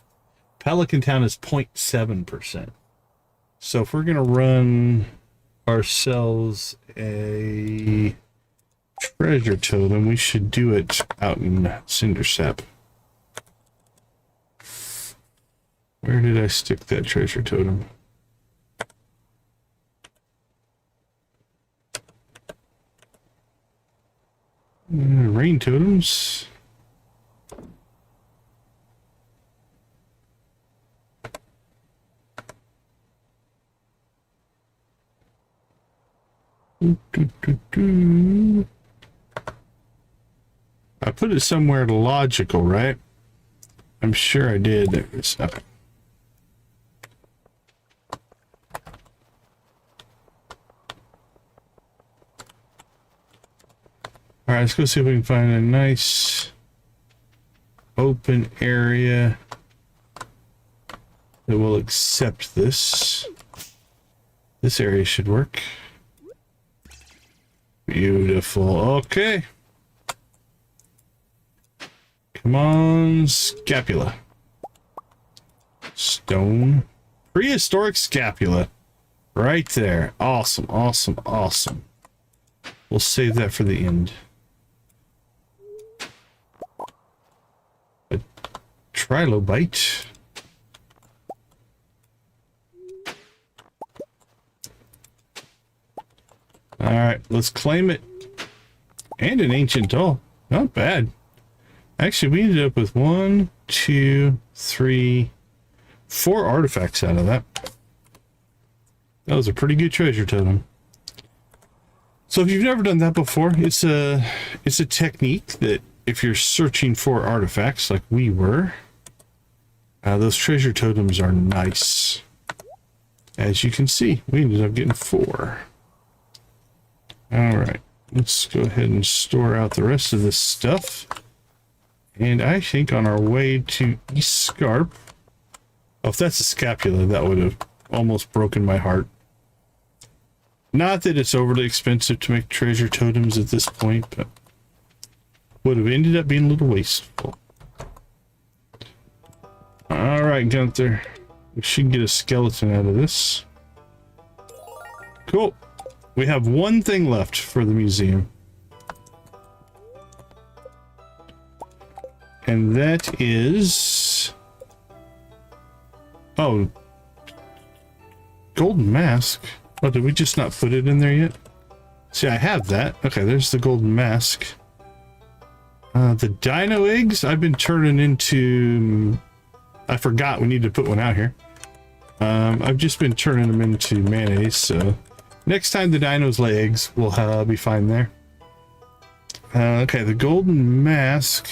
Pelican Town is 0.7%. So if we're gonna run ourselves a treasure totem, we should do it out in Cindersap. Where did I stick that treasure totem? Rain totems. I put it somewhere logical, right? I'm sure I did. There it is. Okay. All right, let's go see if we can find a nice open area that will accept this. This area should work. Beautiful. Okay. Come on, scapula. Stone. Prehistoric scapula. Right there. Awesome, awesome, awesome. We'll save that for the end. trilobite. All right, let's claim it. And an ancient doll. Not bad. Actually, we ended up with 1, 2, 3, 4 artifacts out of that. That was a pretty good treasure totem. So if you've never done that before, it's a technique that if you're searching for artifacts like we were, those treasure totems are nice. As you can see, we ended up getting 4. All right, let's go ahead and store out the rest of this stuff. And I think on our way to East Scarp, oh, if that's a scapula, that would have almost broken my heart. Not that it's overly expensive to make treasure totems at this point, but would have ended up being a little wasteful. All right, Gunther. We should get a skeleton out of this. Cool. We have one thing left for the museum. And that is... oh. Golden mask. Oh, did we just not put it in there yet? See, I have that. Okay, there's the golden mask. The dino eggs I've been turning into... I forgot we need to put one out here. I've just been turning them into mayonnaise, so... next time the dinos lay eggs, we'll be fine there. Okay, the golden mask...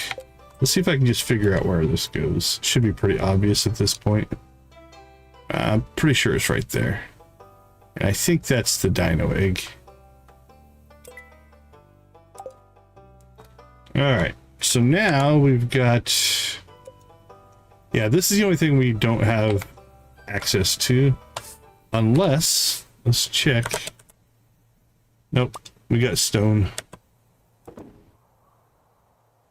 let's see if I can just figure out where this goes. Should be pretty obvious at this point. I'm pretty sure it's right there. And I think that's the dino egg. Alright, so now we've got... yeah, this is the only thing we don't have access to. Unless... let's check. Nope, we got stone.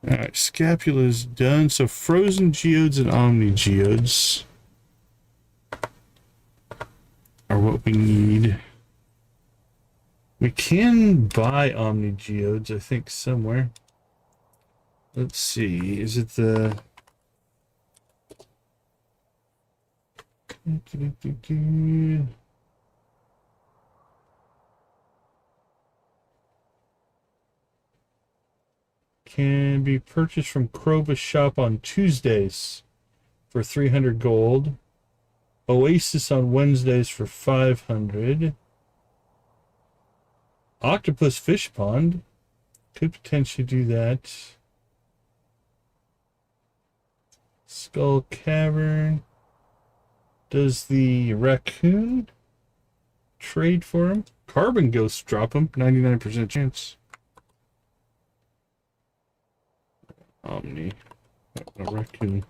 Alright, scapula's done. So frozen geodes and omni geodes are what we need. We can buy omni geodes, I think, somewhere. Let's see, is it the... can be purchased from Krobus shop on Tuesdays for 300 gold. Oasis on Wednesdays for 500. Octopus Fish Pond. Could potentially do that. Skull Cavern. Does the raccoon trade for him? Carbon Ghost drop him. 99% chance. Omni. A raccoon.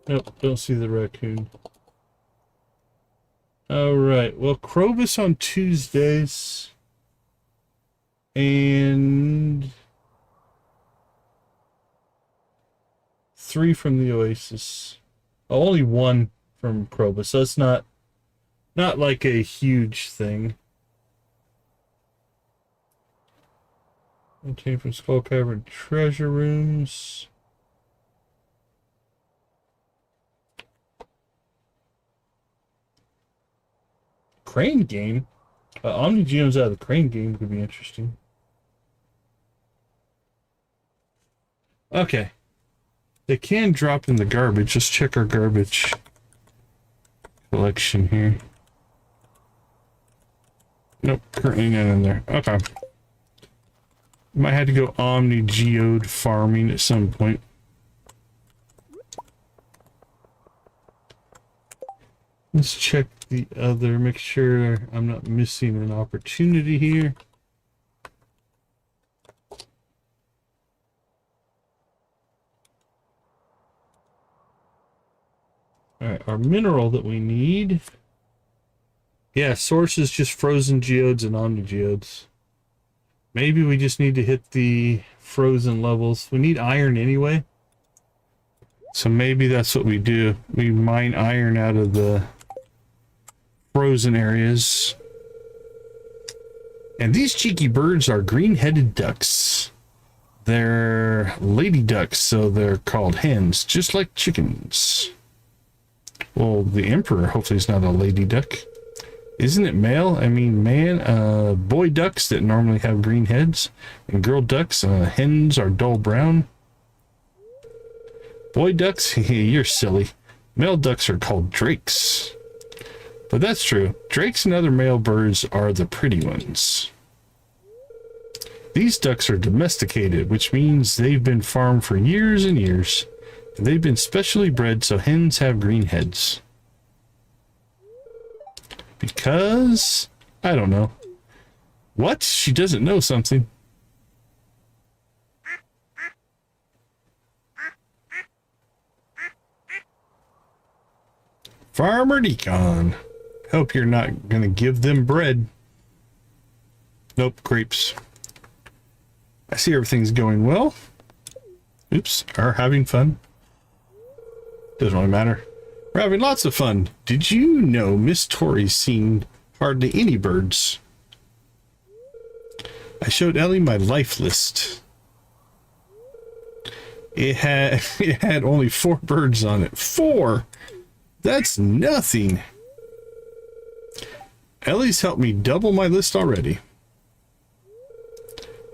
Nope, don't see the raccoon. Alright, well, Krobus on Tuesdays. And 3 from the Oasis. Oh, only 1 from Krobus, so it's not like a huge thing. Obtained from Skull Cavern treasure rooms. Crane game? Omni Geodes out of the crane game could be interesting. Okay. They can drop in the garbage. Just check our garbage collection here. Nope, currently none in there. Okay. Might have to go Omni Geode farming at some point. Let's check the other, make sure I'm not missing an opportunity here. Alright, our mineral that we need. Yeah, source is just frozen geodes and omni geodes. Maybe we just need to hit the frozen levels. We need iron anyway. So maybe that's what we do. We mine iron out of the frozen areas. And these cheeky birds are green-headed ducks. They're lady ducks, so they're called hens, just like chickens. Well, the emperor hopefully is not a lady duck. Isn't it male? I mean, man, boy ducks that normally have green heads, and girl ducks, hens are dull brown. Boy ducks, you're silly. Male ducks are called drakes. But that's true. Drakes and other male birds are the pretty ones. These ducks are domesticated, which means they've been farmed for years and years. And they've been specially bred so hens have green heads. Because, I don't know. What? She doesn't know something. Farmer Decon. Hope you're not going to give them bread. Nope, grapes. I see everything's going well. Oops, are having fun. Doesn't really matter. We're having lots of fun. Did you know Miss Tori's seen hardly any birds? I showed Ellie my life list. It had only 4 birds on it. 4! That's nothing. Ellie's helped me double my list already.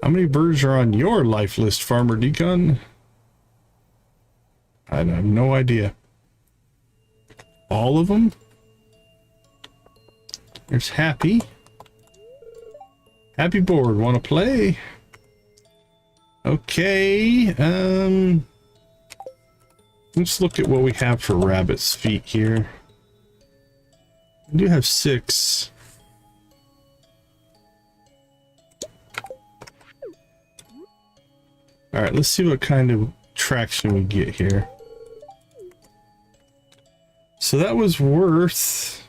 How many birds are on your life list, Farmer Decon? I have no idea. All of them? There's Happy. Happy board, want to play? Okay, let's look at what we have for rabbit's feet here. We do have 6. All right, let's see what kind of traction we get here. So that was worth,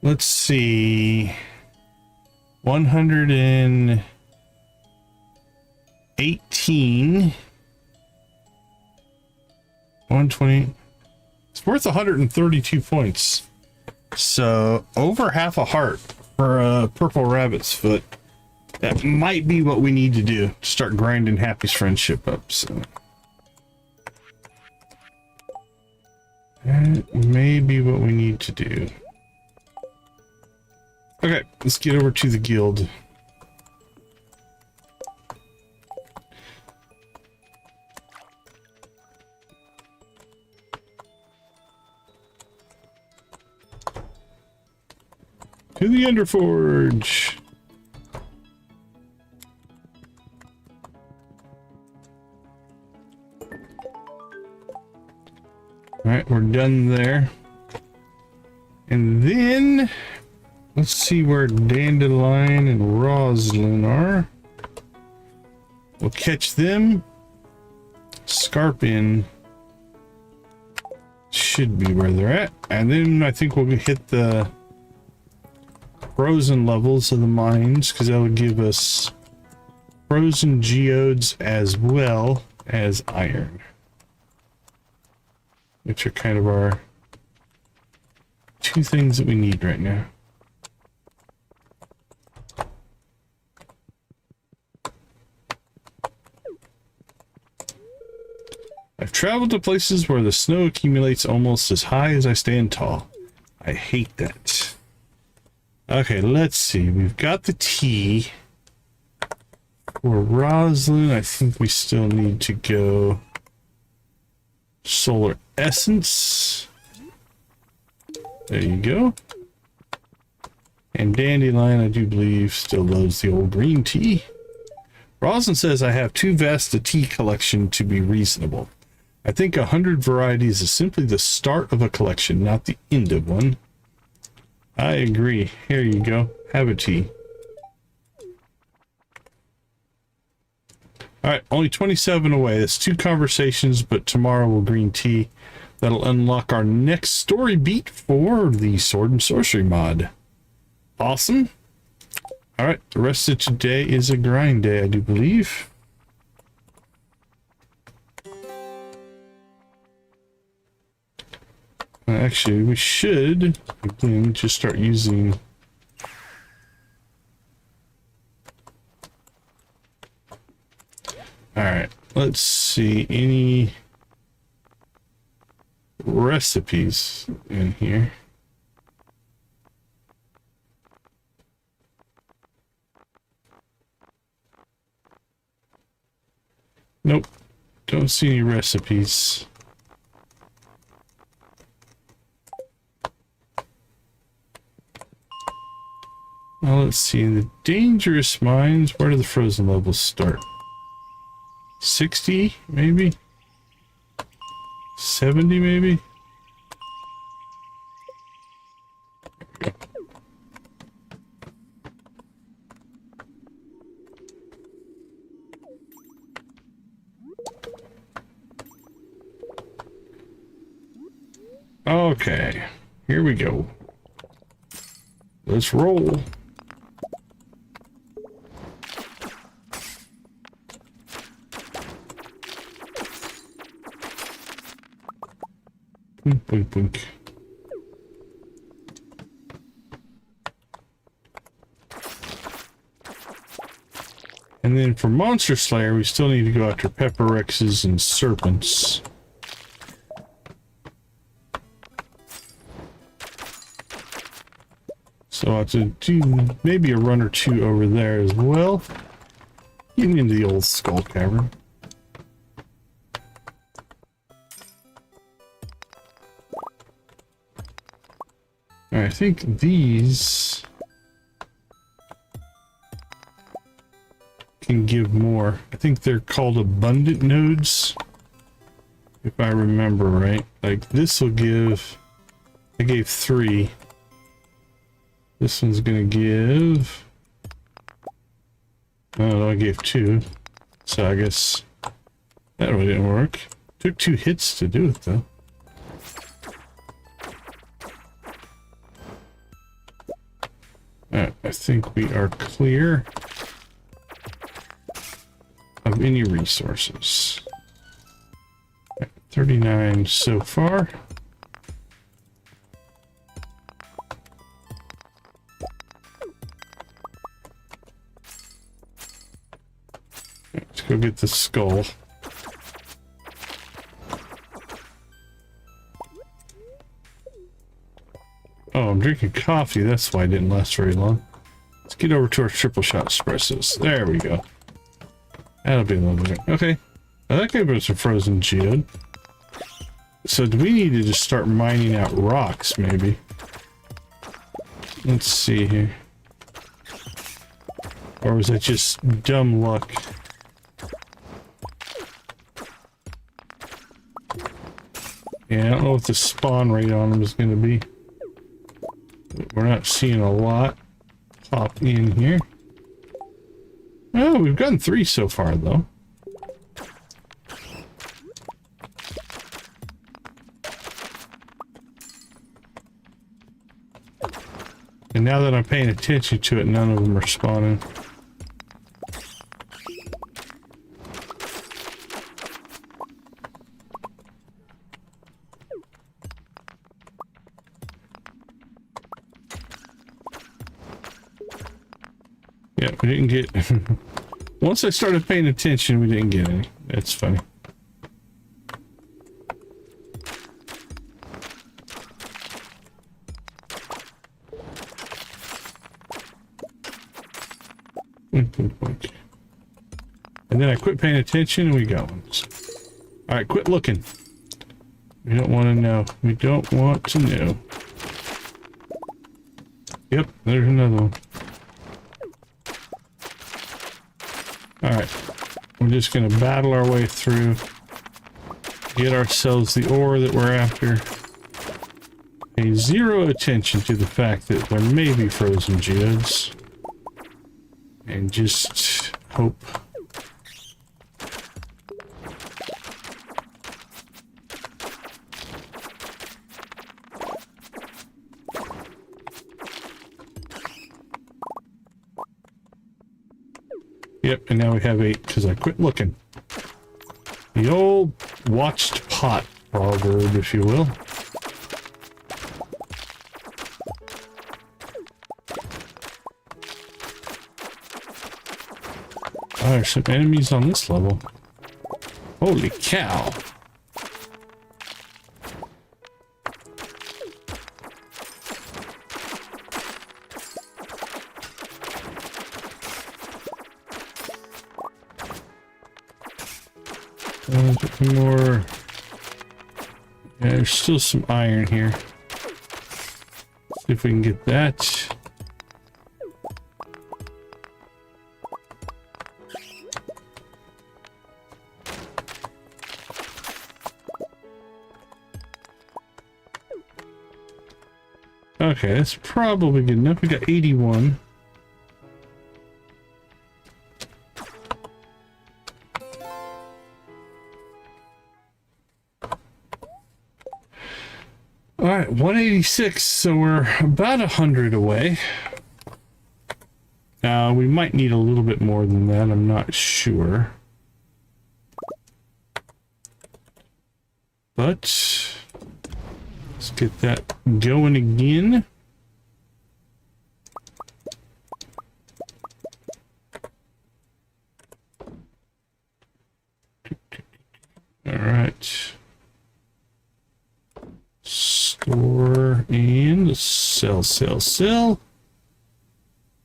let's see, 118. It's worth 132 points. So over half a heart for a purple rabbit's foot. That might be what we need to do to start grinding Happy's friendship up. So that may be what we need to do. Okay, let's get over to the guild. To the Underforge. All right, we're done there. And then let's see where Dandelion and Roslin are. We'll catch them. Scarp in should be where they're at. And then I think we'll hit the frozen levels of the mines, because that would give us frozen geodes as well as iron, which are kind of our 2 things that we need right now. I've traveled to places where the snow accumulates almost as high as I stand tall. I hate that. Okay, let's see. We've got the tea. For Roslin, I think we still need to go solar essence. There you go. And Dandelion, I do believe, still loves the old green tea. Roslin says I have too vast a tea collection to be reasonable. I think 100 varieties is simply the start of a collection, not the end of one. I agree. Here you go. Have a tea. Alright, only 27 away. That's 2 conversations, but tomorrow we'll green tea. That'll unlock our next story beat for the Sword and Sorcery mod. Awesome. Alright, the rest of today is a grind day, I do believe. Actually, we should, again, just start using Let's see, any recipes in here? Nope, don't see any recipes. Now let's see, the dangerous mines, where do the frozen levels start? 60 maybe? 70 maybe? Okay, here we go. Let's roll. Boink, boink. And then for Monster Slayer, we still need to go after Pepper Rexes and Serpents. So I'll have to do maybe a run or two over there as well. Getting into the old Skull Cavern. I think these can give more. I think they're called abundant nodes, if I remember right. Like this will give, I gave 3. This one's gonna give, oh, I gave 2. So I guess that really didn't work. Took 2 hits to do it though. I think we are clear of any resources. 39 so far. Let's go get the skull. Oh, I'm drinking coffee. That's why it didn't last very long. Let's get over to our triple shot espressos. There we go. That'll be a little bit. Okay. Now that gave us a frozen geode. So do we need to just start mining out rocks, maybe? Let's see here. Or was that just dumb luck? Yeah, I don't know what the spawn rate on them is going to be. We're not seeing a lot pop in here. Oh, we've gotten 3 so far, though. And now that I'm paying attention to it, none of them are spawning. Yeah, we didn't get... Once I started paying attention, we didn't get any. That's funny. And then I quit paying attention and we got one. Alright, quit looking. We don't want to know. We don't want to know. Yep, there's another one. Alright, we're just going to battle our way through, get ourselves the ore that we're after, pay 0 attention to the fact that there may be frozen geodes, and just hope. Yep, and now we have 8 because I quit looking. The old watched pot proverb, if you will. Oh, there's some enemies on this level. Holy cow. More. Yeah, there's still some iron here. See if we can get that. Okay, that's probably good enough. We got 81. All right, 186, so we're about 100 away. We might need a little bit more than that, I'm not sure. But let's get that going again. All right. Store and sell.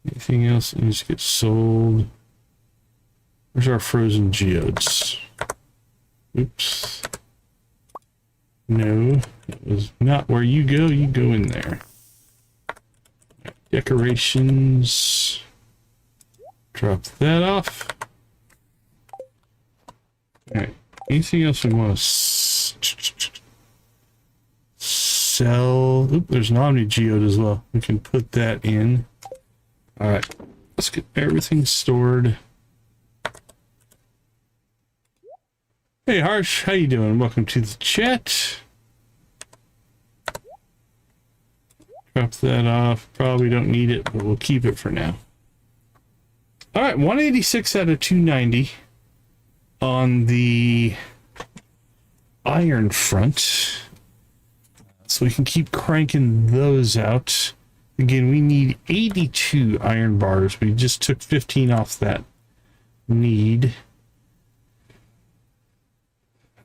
Anything else that needs to get sold? Where's our frozen geodes? Oops. No, that was not where you go. You go in there. Decorations. Drop that off. Alright. Anything else we want to sell? Oop, there's an Omni Geode as well. We can put that in. Alright. Let's get everything stored. Hey Harsh, how you doing? Welcome to the chat. Drop that off. Probably don't need it, but we'll keep it for now. Alright, 186 out of 290 on the iron front. So we can keep cranking those out. Again, we need 82 iron bars. We just took 15 off that need.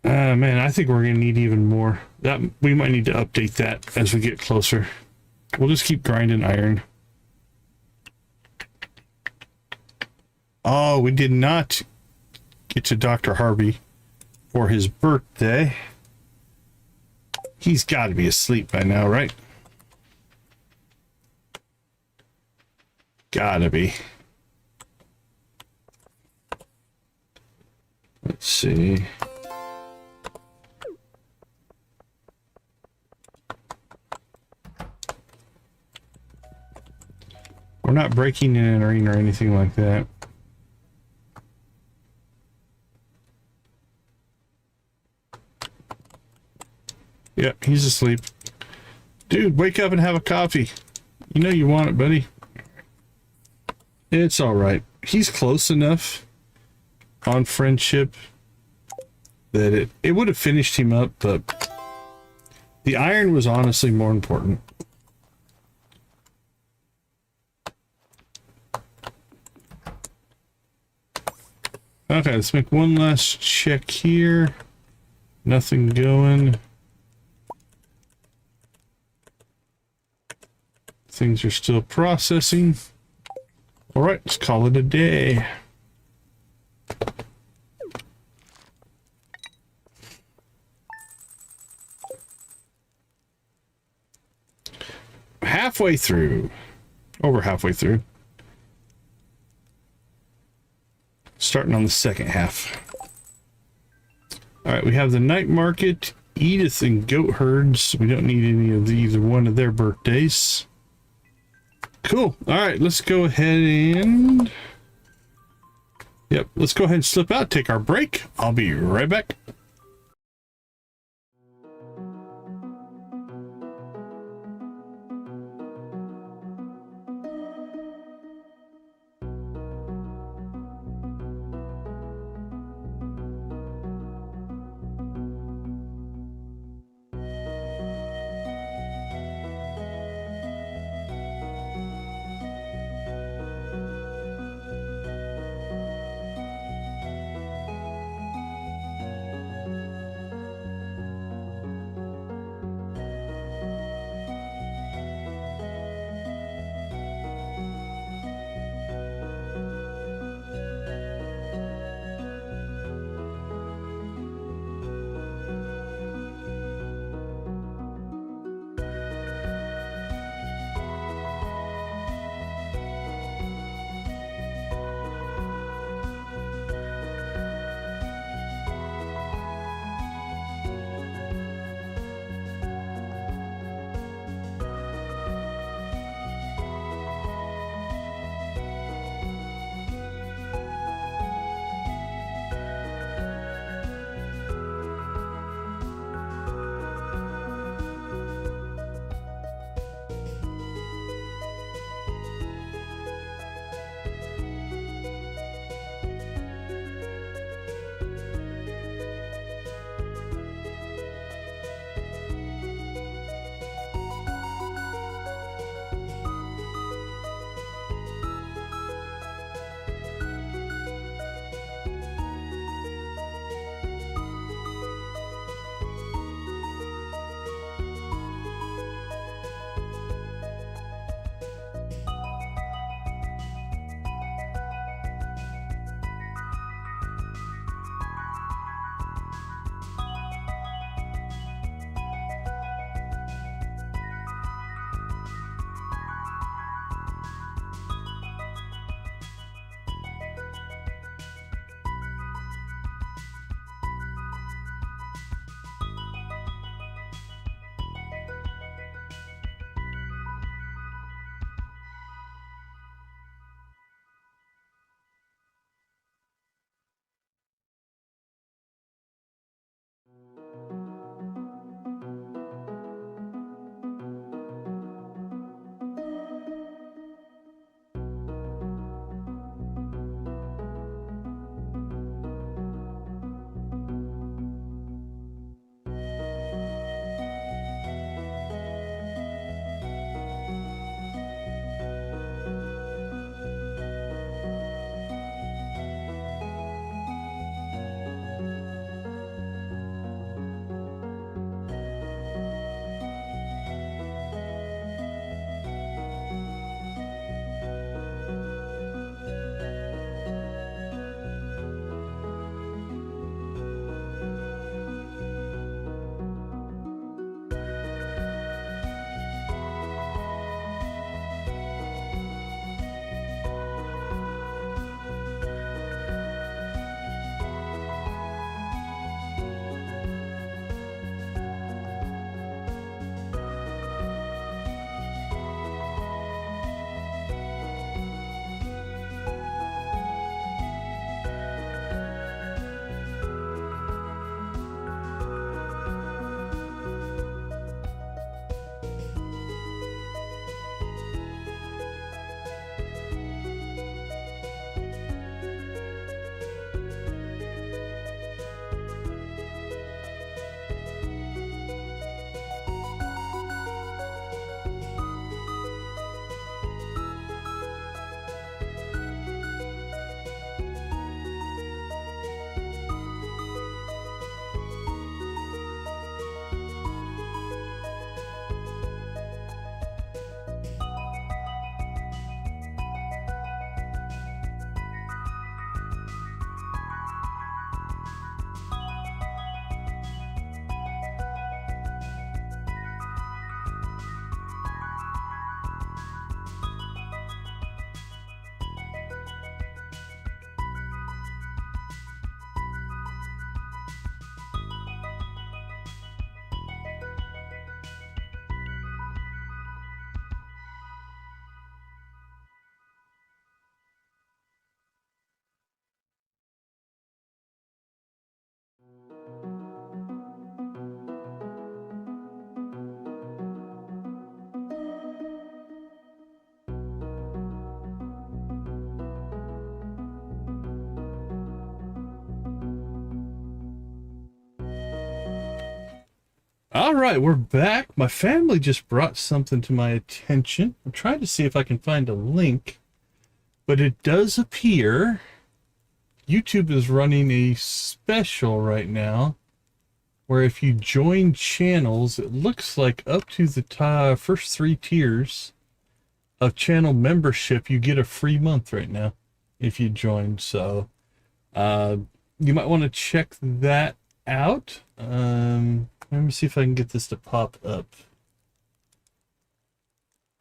Man, I think we're going to need even more. That we might need to update that as we get closer. We'll just keep grinding iron. Oh, we did not get to Dr. Harvey for his birthday. He's got to be asleep by now, right? Gotta be. Let's see. We're not breaking in an arena or anything like that. Yep, he's asleep. Dude, wake up and have a coffee. You know you want it, buddy. It's all right. He's close enough on friendship that it would have finished him up, but the iron was honestly more important. Okay, let's make one last check here. Nothing going. Things are still processing. All right, let's call it a day. Halfway through. Over halfway through. Starting on the second half. All right, we have the night market, Edith and goat herds. We don't need any of either one of their birthdays. Cool. All right, let's go ahead and... Yep, let's go ahead and slip out, take our break. I'll be right back. All right, we're back. My family just brought something to my attention. I'm trying to see if I can find a link, but it does appear YouTube is running a special right now where if you join channels, it looks like up to the first 3 tiers of channel membership, you get a free month right now if you join. So you might want to check that out. Let me see if I can get this to pop up.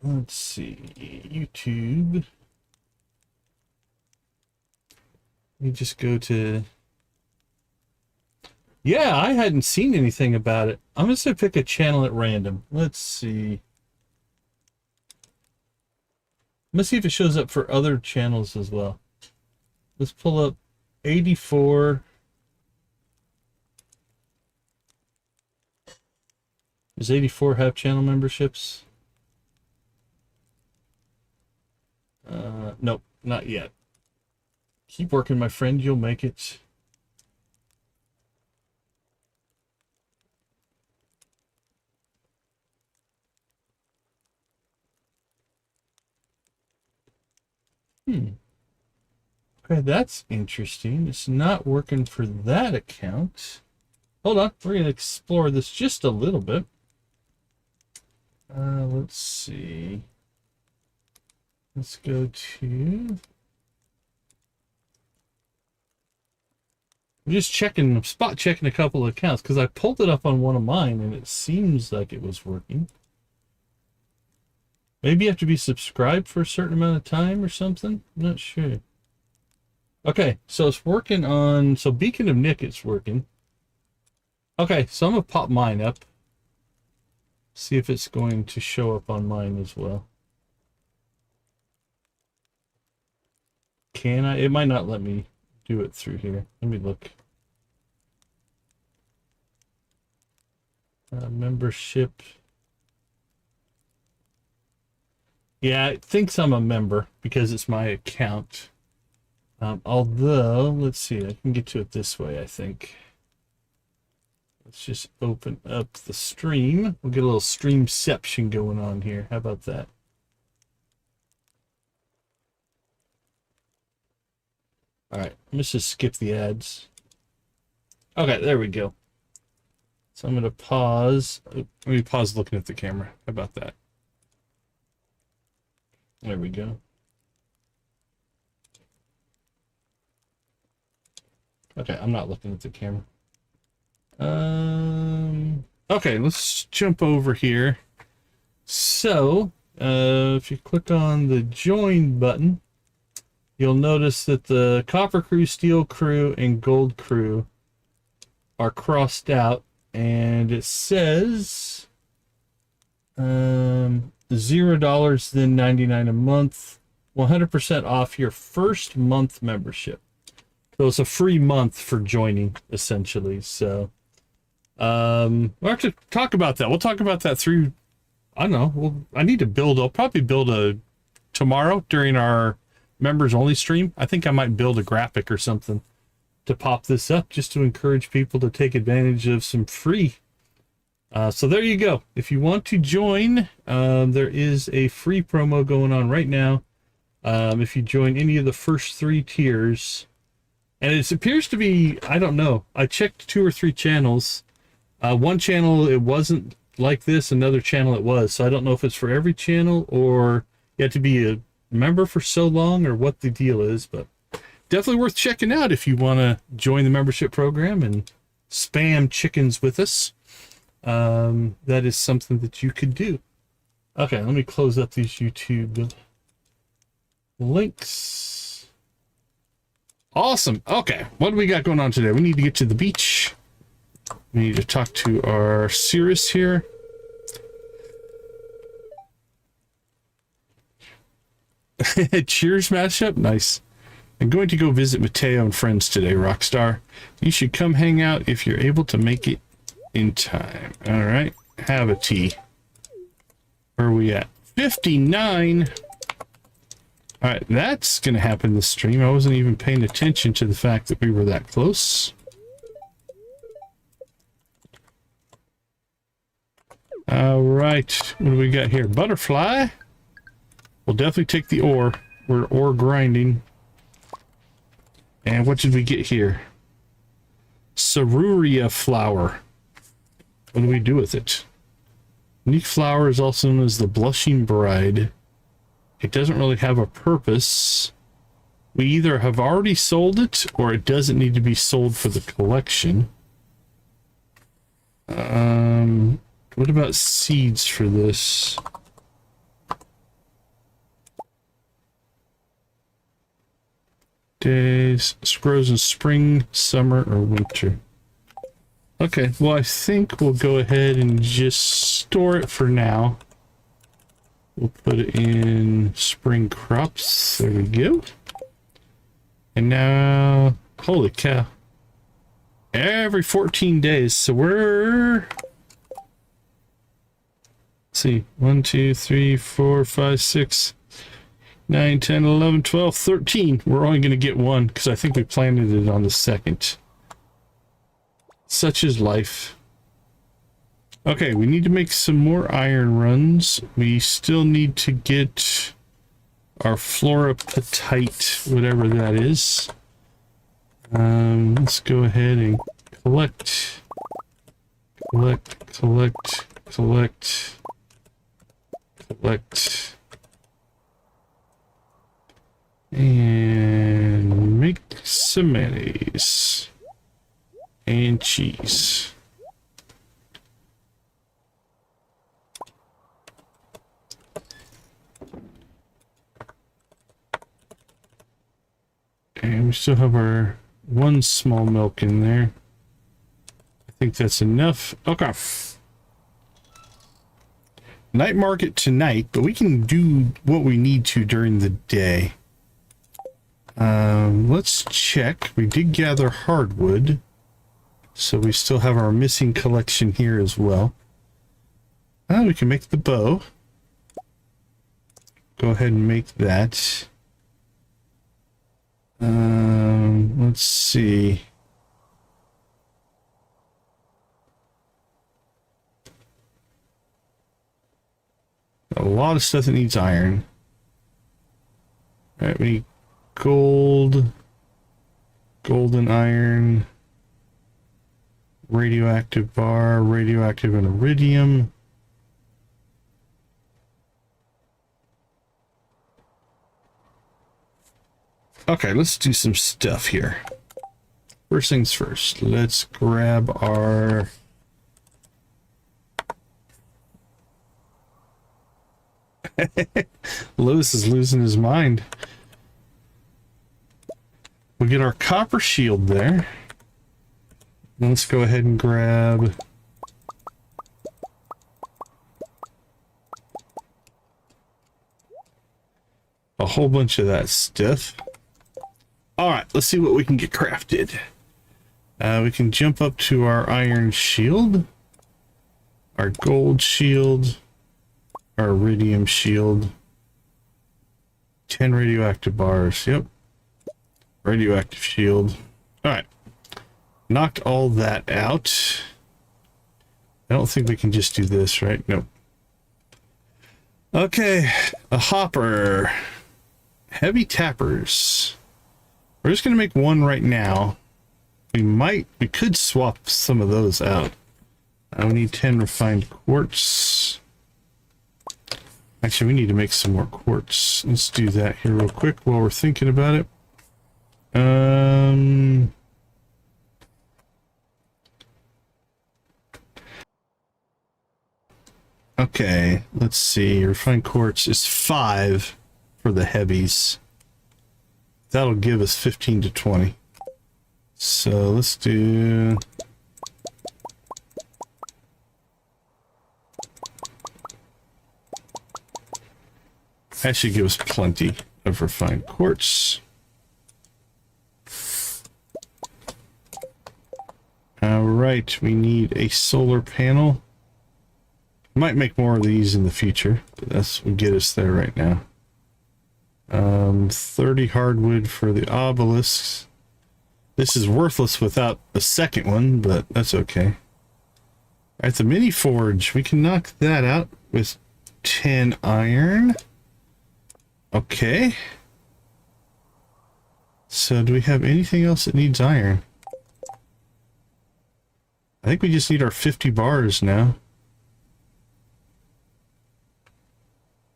Let's see, YouTube. Let me just go to... Yeah, I hadn't seen anything about it. I'm just going to pick a channel at random. Let's see. Let's see if it shows up for other channels as well. Let's pull up 84. Does 84 have channel memberships? Nope, not yet. Keep working, my friend. You'll make it. Okay, that's interesting. It's not working for that account. Hold on. We're going to explore this just a little bit. Let's see. Let's go to... I'm just checking, spot checking a couple of accounts because I pulled it up on one of mine and it seems like it was working. Maybe you have to be subscribed for a certain amount of time or something. I'm not sure. Okay, so it's working on... So Beacon of Nick, it's working. Okay, so I'm going to pop mine up. See if it's going to show up on mine as well. Can I? It might not let me do it through here. Let me look. Membership. Yeah, it thinks I'm a member because it's my account. Although, let's see, I can get to it this way, I think. Let's just open up the stream. We'll get a little streamception going on here. How about that? All right, let's just skip the ads. Okay, there we go. So I'm going to pause. Let me pause looking at the camera. How about that? There we go. Okay, I'm not looking at the camera. Okay, let's jump over here. So, if you click on the join button, you'll notice that the Copper Crew, Steel Crew, and Gold Crew are crossed out, and it says $0, then $99 a month, 100% off your first month membership. So it's a free month for joining, essentially. So we'll have to talk about that. We'll talk about that through, I don't know. Well, I need to build, I'll probably build a tomorrow during our members only stream. I think I might build a graphic or something to pop this up just to encourage people to take advantage of some free. So there you go. If you want to join, there is a free promo going on right now. If you join any of the first 3 tiers, and it appears to be, I don't know. I checked 2 or 3 channels. One channel, it wasn't like this. Another channel, it was. So I don't know if it's for every channel or you have to be a member for so long or what the deal is. But definitely worth checking out if you want to join the membership program and spam chickens with us. That is something that you could do. Okay, let me close up these YouTube links. Awesome. Okay, what do we got going on today? We need to get to the beach. We need to talk to our Cirrus here. Cheers mashup? Nice. I'm going to go visit Mateo and friends today, Rockstar. You should come hang out if you're able to make it in time. All right, have a tea. Where are we at? 59. All right, that's going to happen this stream. I wasn't even paying attention to the fact that we were that close. All right, what do we got here? Butterfly. We'll definitely take the ore. We're ore grinding. And what did we get here? Ceruria flower. What do we do with it? Unique flower is also known as the Blushing Bride. It doesn't really have a purpose. We either have already sold it or it doesn't need to be sold for the collection. What about seeds for this? Days, grows in spring, summer, or winter. Okay, well, I think we'll go ahead and just store it for now. We'll put it in spring crops. There we go. And now, holy cow. Every 14 days. So we're... Let's see. 1, 2, 3, 4, 5, 6, 9, 10, 11, 12, 13. We're only going to get one because I think we planted it on the 2nd. Such is life. Okay, we need to make some more iron runs. We still need to get our fluorapatite, whatever that is. Let's go ahead and collect, and make some mayonnaise and cheese. And we still have our one small milk in there. I think that's enough. Okay. Night market tonight, but we can do what we need to during the day. Let's check. We did gather hardwood, so we still have our missing collection here as well. We can make the bow. Go ahead and make that. Let's see. A lot of stuff that needs iron. All right, we need gold, golden iron, radioactive bar, radioactive and iridium. Okay, let's do some stuff here. First things first, let's grab our... Lewis is losing his mind. We'll get our copper shield there. Let's go ahead and grab... a whole bunch of that stuff. Alright, let's see what we can get crafted. We can jump up to our iron shield, our gold shield, our iridium shield, 10 radioactive bars. Yep, radioactive shield. Alright, knocked all that out. I don't think we can just do this, right? Nope. Okay, a hopper. Heavy tappers. We're just going to make one right now. We could swap some of those out. We need 10 refined quartz. Actually, we need to make some more quartz. Let's do that here real quick while we're thinking about it. Okay, let's see. Refined quartz is 5 for the heavies. That'll give us 15 to 20. So let's do... that should give us plenty of refined quartz. Alright, we need a solar panel. Might make more of these in the future, but that's what get us there right now. 30 hardwood for the obelisks. This is worthless without a second one, but that's okay. Alright, the mini forge. We can knock that out with 10 iron. Okay. So do we have anything else that needs iron? I think we just need our 50 bars now.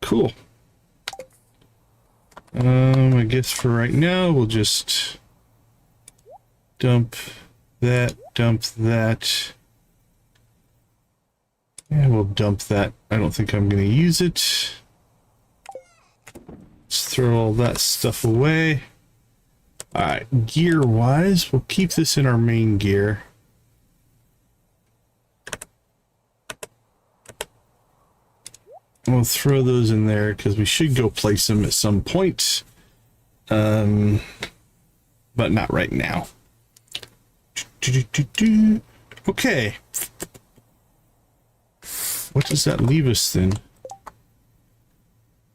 Cool. I guess for right now, we'll just dump that. Yeah, we'll dump that. I don't think I'm going to use it. Let's throw all that stuff away. Alright, gear-wise, we'll keep this in our main gear. We'll throw those in there because we should go place them at some point. But not right now. Okay. What does that leave us then?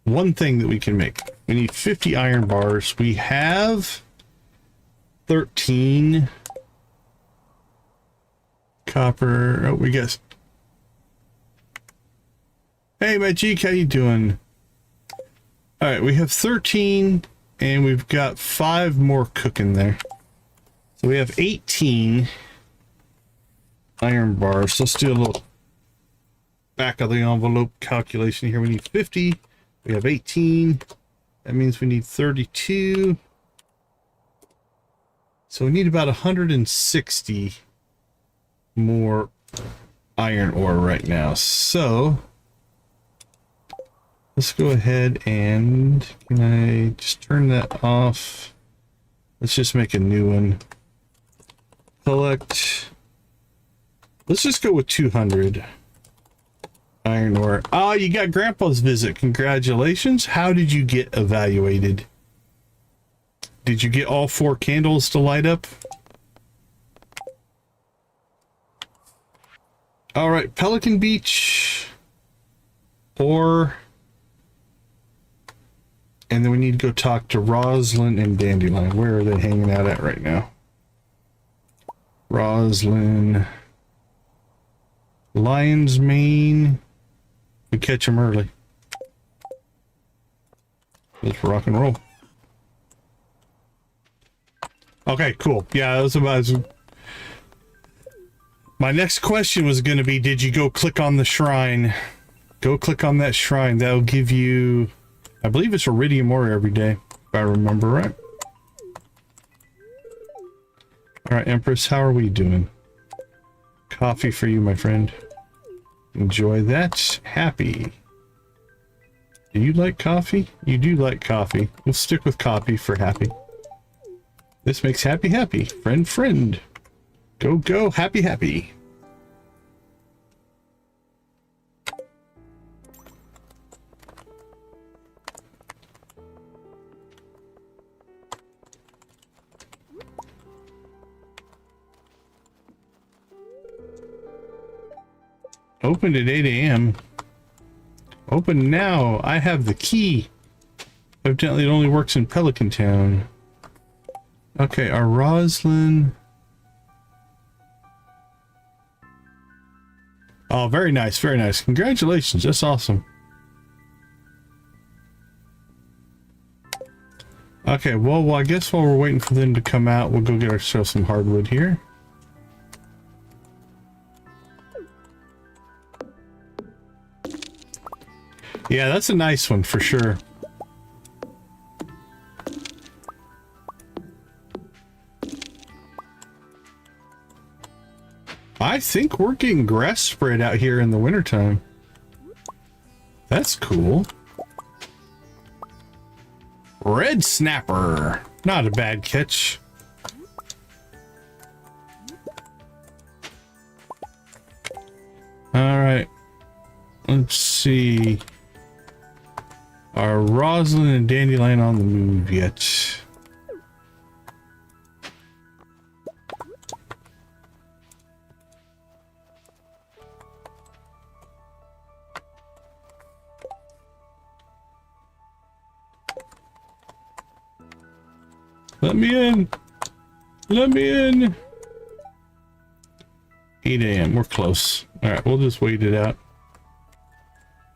One thing that we can make. We need 50 iron bars. We have 13 copper. Oh, we guess. Hey, Magic, how you doing? All right, we have 13, and we've got 5 more cooking there. So we have 18 iron bars. Let's do a little back of the envelope calculation here. We need 50. We have 18. That means we need 32. So we need about 160 more iron ore right now. So let's go ahead and can I just turn that off? Let's just make a new one. Collect. Let's just go with 200 iron ore. Oh, you got Grandpa's visit. Congratulations. How did you get evaluated? Did you get all 4 candles to light up? All right, Pelican Beach. Or... and then we need to go talk to Roslin and Dandelion. Where are they hanging out at right now? Roslin. Lion's Mane. We catch them early. Let's rock and roll. Okay, cool. Yeah, that was about... my next question was going to be, did you go click on the shrine? Go click on that shrine. That'll give you... I believe it's iridium ore every day, if I remember right. Alright, Empress, how are we doing? Coffee for you, my friend. Enjoy that. Happy. Do you like coffee? You do like coffee. We'll stick with coffee for happy. This makes happy happy. Friend, friend. Go, go, happy, happy. Open at 8 a.m. Open now. I have the key. Evidently it only works in Pelican Town. Okay, our Roslin. Oh, very nice, very nice. Congratulations, that's awesome. Okay, well, I guess while we're waiting for them to come out, we'll go get ourselves some hardwood here. Yeah, that's a nice one for sure. I think we're getting grass spread out here in the wintertime. That's cool. Red snapper. Not a bad catch. Alright. Let's see. Are Roslin and Dandelion on the move yet? Let me in! Let me in! 8 a.m. We're close. All right, we'll just wait it out.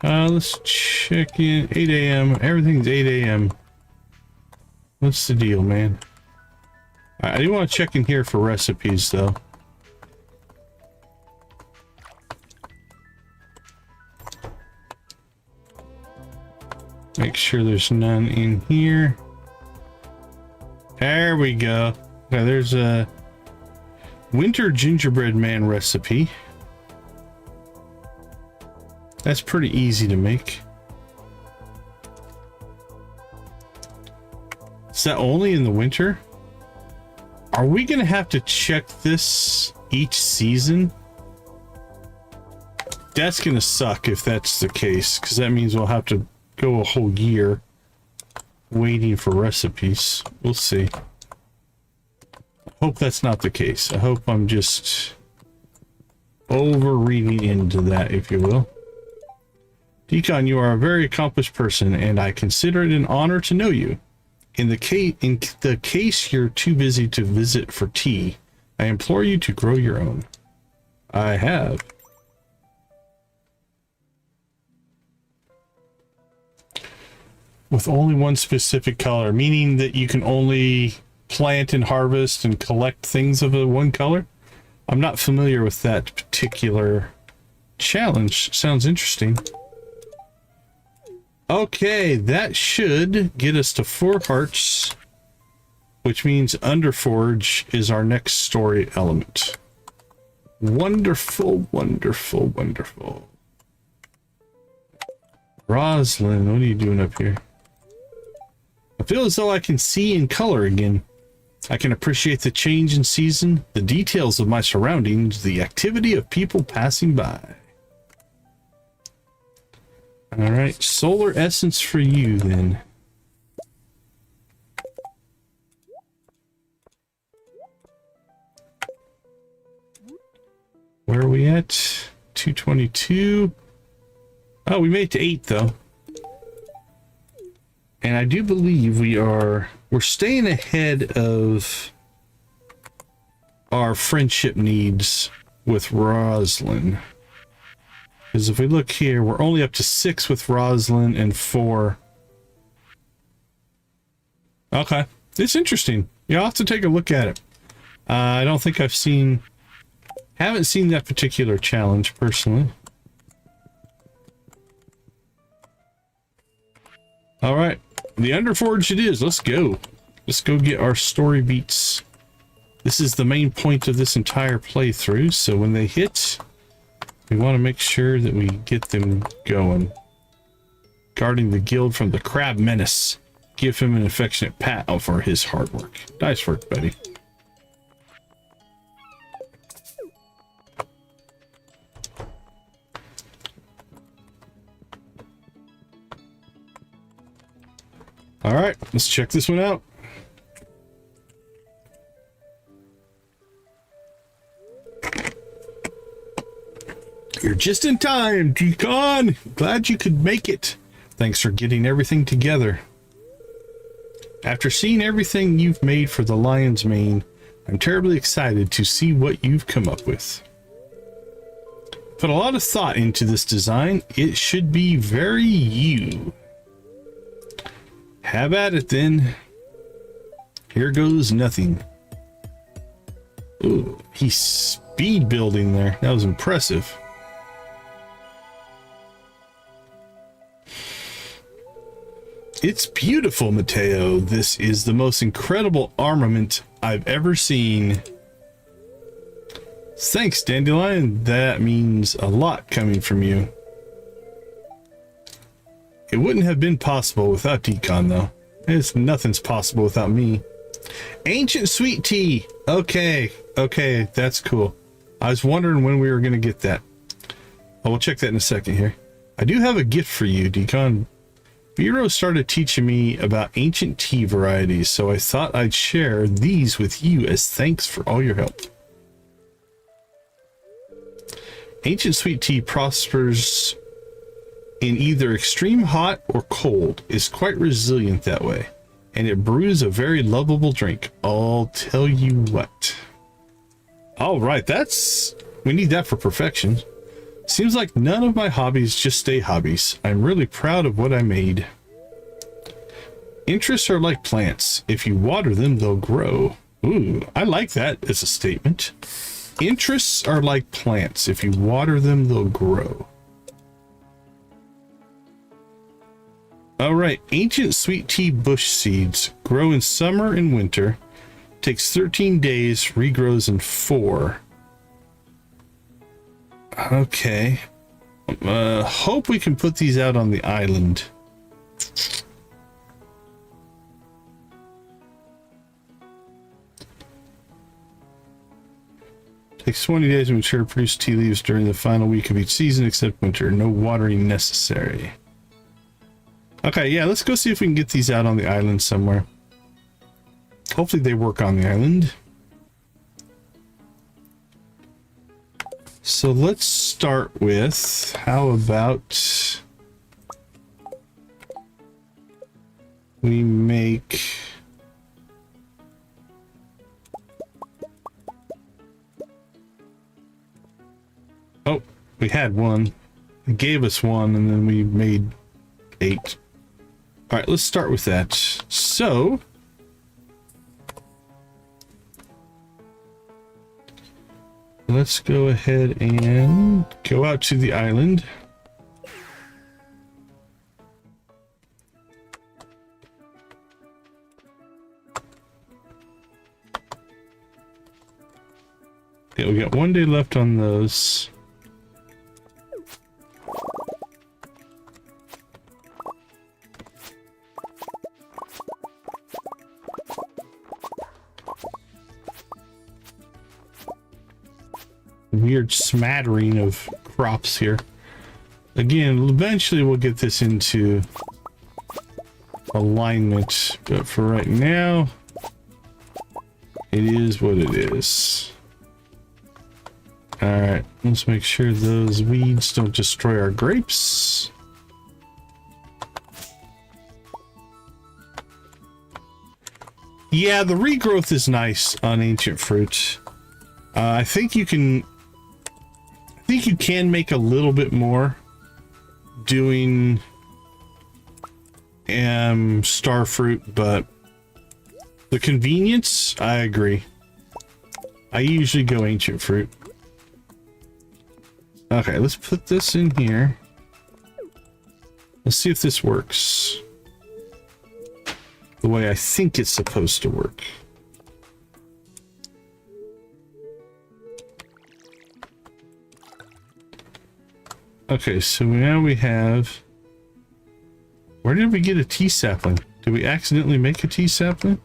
Let's check in. 8 a.m. Everything's 8 a.m. What's the deal, man? All right, I do want to check in here for recipes, though. Make sure there's none in here. There we go. Okay, there's a winter gingerbread man recipe. That's pretty easy to make. Is that only in the winter? Are we gonna have to check this each season? That's gonna suck if that's the case, because that means we'll have to go a whole year waiting for recipes. We'll see. I hope that's not the case. I hope I'm just over reading into that, if you will. Decon, you are a very accomplished person, and I consider it an honor to know you. In the case you're too busy to visit for tea, I implore you to grow your own. I have. With only one specific color, meaning that you can only plant and harvest and collect things of a one color? I'm not familiar with that particular challenge. Sounds interesting. Okay, that should get us to 4 hearts, which means Underforge is our next story element. Wonderful, wonderful, wonderful. Roslin, what are you doing up here? I feel as though I can see in color again. I can appreciate the change in season, the details of my surroundings, the activity of people passing by. All right, solar essence for you then. Where are we at? 222. Oh, we made it to 8 though. And I do believe we're staying ahead of our friendship needs with Roslin. Because if we look here, we're only up to 6 with Roslin and 4. Okay, it's interesting. You'll have to take a look at it. I don't think haven't seen that particular challenge personally. All right, the Underforged it is. Let's go. Let's go get our story beats. This is the main point of this entire playthrough, so when they hit, we want to make sure that we get them going. Guarding the guild from the crab menace. Give him an affectionate pat for his hard work. Nice work, buddy. All right, let's check this one out. You're just in time, Decon. Glad you could make it. Thanks for getting everything together. After seeing everything you've made for the lion's mane, I'm terribly excited to see what you've come up with. Put a lot of thought into this design. It should be very you. Have at it then. Here goes nothing. Ooh, he's speed building there. That was impressive. It's beautiful, Mateo. This is the most incredible armament I've ever seen. Thanks, Dandelion. That means a lot coming from you. It wouldn't have been possible without Decon, though. Nothing's possible without me. Ancient sweet tea. Okay, that's cool. I was wondering when we were going to get that. Oh, we'll check that in a second here. I do have a gift for you, Decon. Vero started teaching me about ancient tea varieties, so I thought I'd share these with you as thanks for all your help. Ancient sweet tea prospers in either extreme hot or cold, is quite resilient that way, and it brews a very lovable drink. I'll tell you what. All right, that's we need that for perfection. Seems like none of my hobbies just stay hobbies. I'm really proud of what I made. Interests are like plants. If you water them, they'll grow. Ooh, I like that as a statement. Interests are like plants. If you water them, they'll grow. All right, ancient sweet tea bush seeds grow in summer and winter. Takes 13 days, regrows in 4. Okay. Hope we can put these out on the island. Takes 20 days to mature, produce tea leaves during the final week of each season except winter. No watering necessary. Okay, yeah, let's go see if we can get these out on the island somewhere. Hopefully they work on the island. So let's start with, how about we make... Oh, we had one. It gave us one and then we made 8. All right, let's start with that. So... let's go ahead and go out to the island. Yeah, we got 1 day left on those. Weird smattering of crops here. Again, eventually we'll get this into alignment, but for right now, it is what it is. All right, let's make sure those weeds don't destroy our grapes. Yeah, the regrowth is nice on ancient fruit. I think you can make a little bit more doing star fruit, but the convenience, I agree. I usually go ancient fruit. Okay, let's put this in here. Let's see if this works the way I think it's supposed to work. Okay, so now we have... where did we get a tea sapling? Did we accidentally make a tea sapling?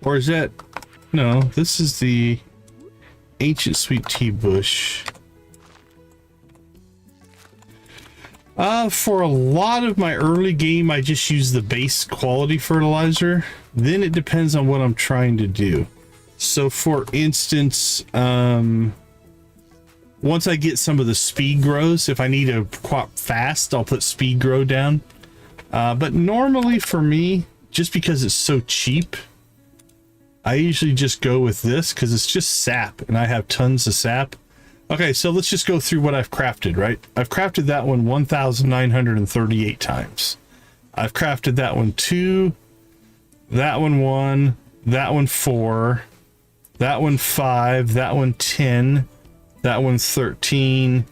Or is that... no, this is the ancient sweet tea bush. For a lot of my early game, I just use the base quality fertilizer. Then it depends on what I'm trying to do. So for instance, once I get some of the speed grows, if I need to crop fast, I'll put speed grow down. But normally for me, just because it's so cheap, I usually just go with this because it's just sap and I have tons of sap. Okay, so let's just go through what I've crafted, right? I've crafted that one 1,938 times. I've crafted that one 2, that one 1, that one 4, that one 5, that one 10, that one 13,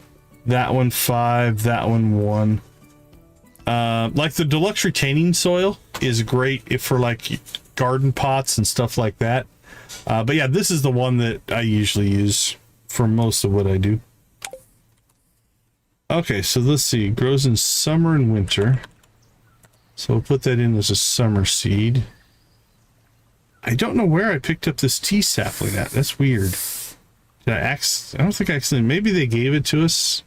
that one 5, that one 1. Like the deluxe retaining soil is great if for like garden pots and stuff like that. But yeah, this is the one that I usually use for most of what I do. Okay, so let's see. It grows in summer and winter. So we'll put that in as a summer seed. I don't know where I picked up this tea sapling at. That's weird. Did I don't think I accidentally... maybe they gave it to us.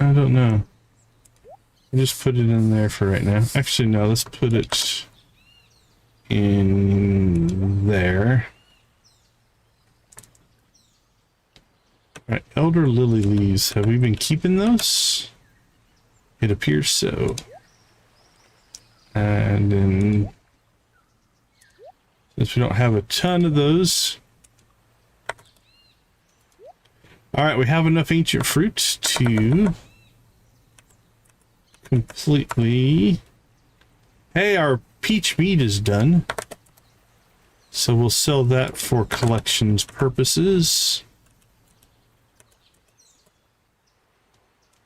I don't know. I'll just put it in there for right now. Actually, no, let's put it in there. All right, elder lily leaves. Have we been keeping those? It appears so. And then, since we don't have a ton of those, All right, we have enough ancient fruits to completely... Hey, our peach mead is done. So we'll sell that for collections purposes.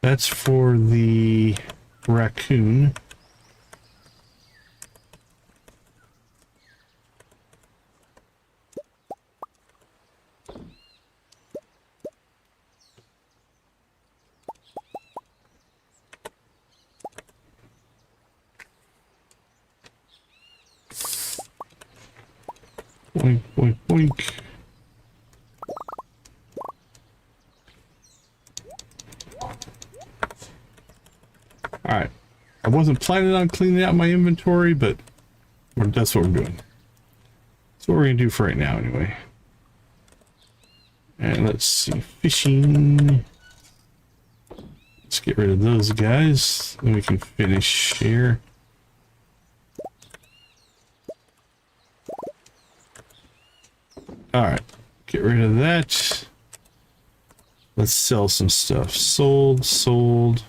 That's for the raccoon. Boink, boink, boink. Alright. I wasn't planning on cleaning out my inventory, but that's what we're doing. That's what we're going to do for right now, anyway. And let's see. Fishing. Let's get rid of those guys. Then we can finish here. Alright. Get rid of that. Let's sell some stuff. Sold, sold.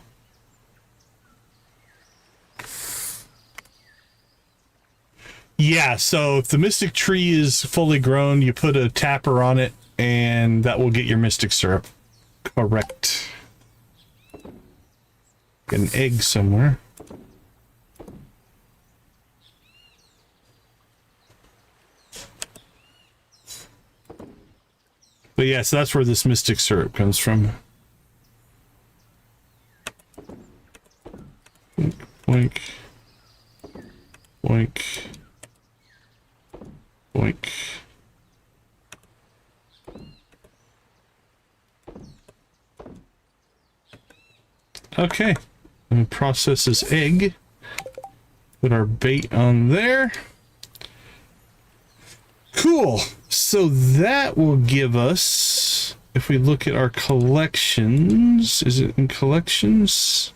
Yeah, so if the mystic tree is fully grown, you put a tapper on it, and that will get your mystic syrup. Correct. Get an egg somewhere. But yeah, so that's where this mystic syrup comes from. Boink, boink. Boink. Boink. Okay. Let me process this egg. Put our bait on there. Cool. So that will give us, if we look at our collections, is it in collections?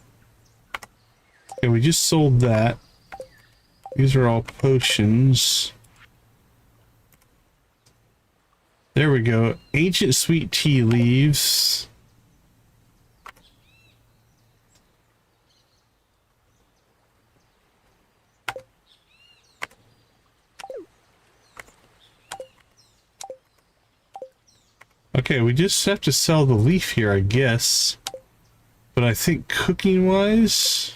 Okay, we just sold that. These are all potions. There we go. Ancient sweet tea leaves. Okay, we just have to sell the leaf here, I guess. But I think cooking-wise...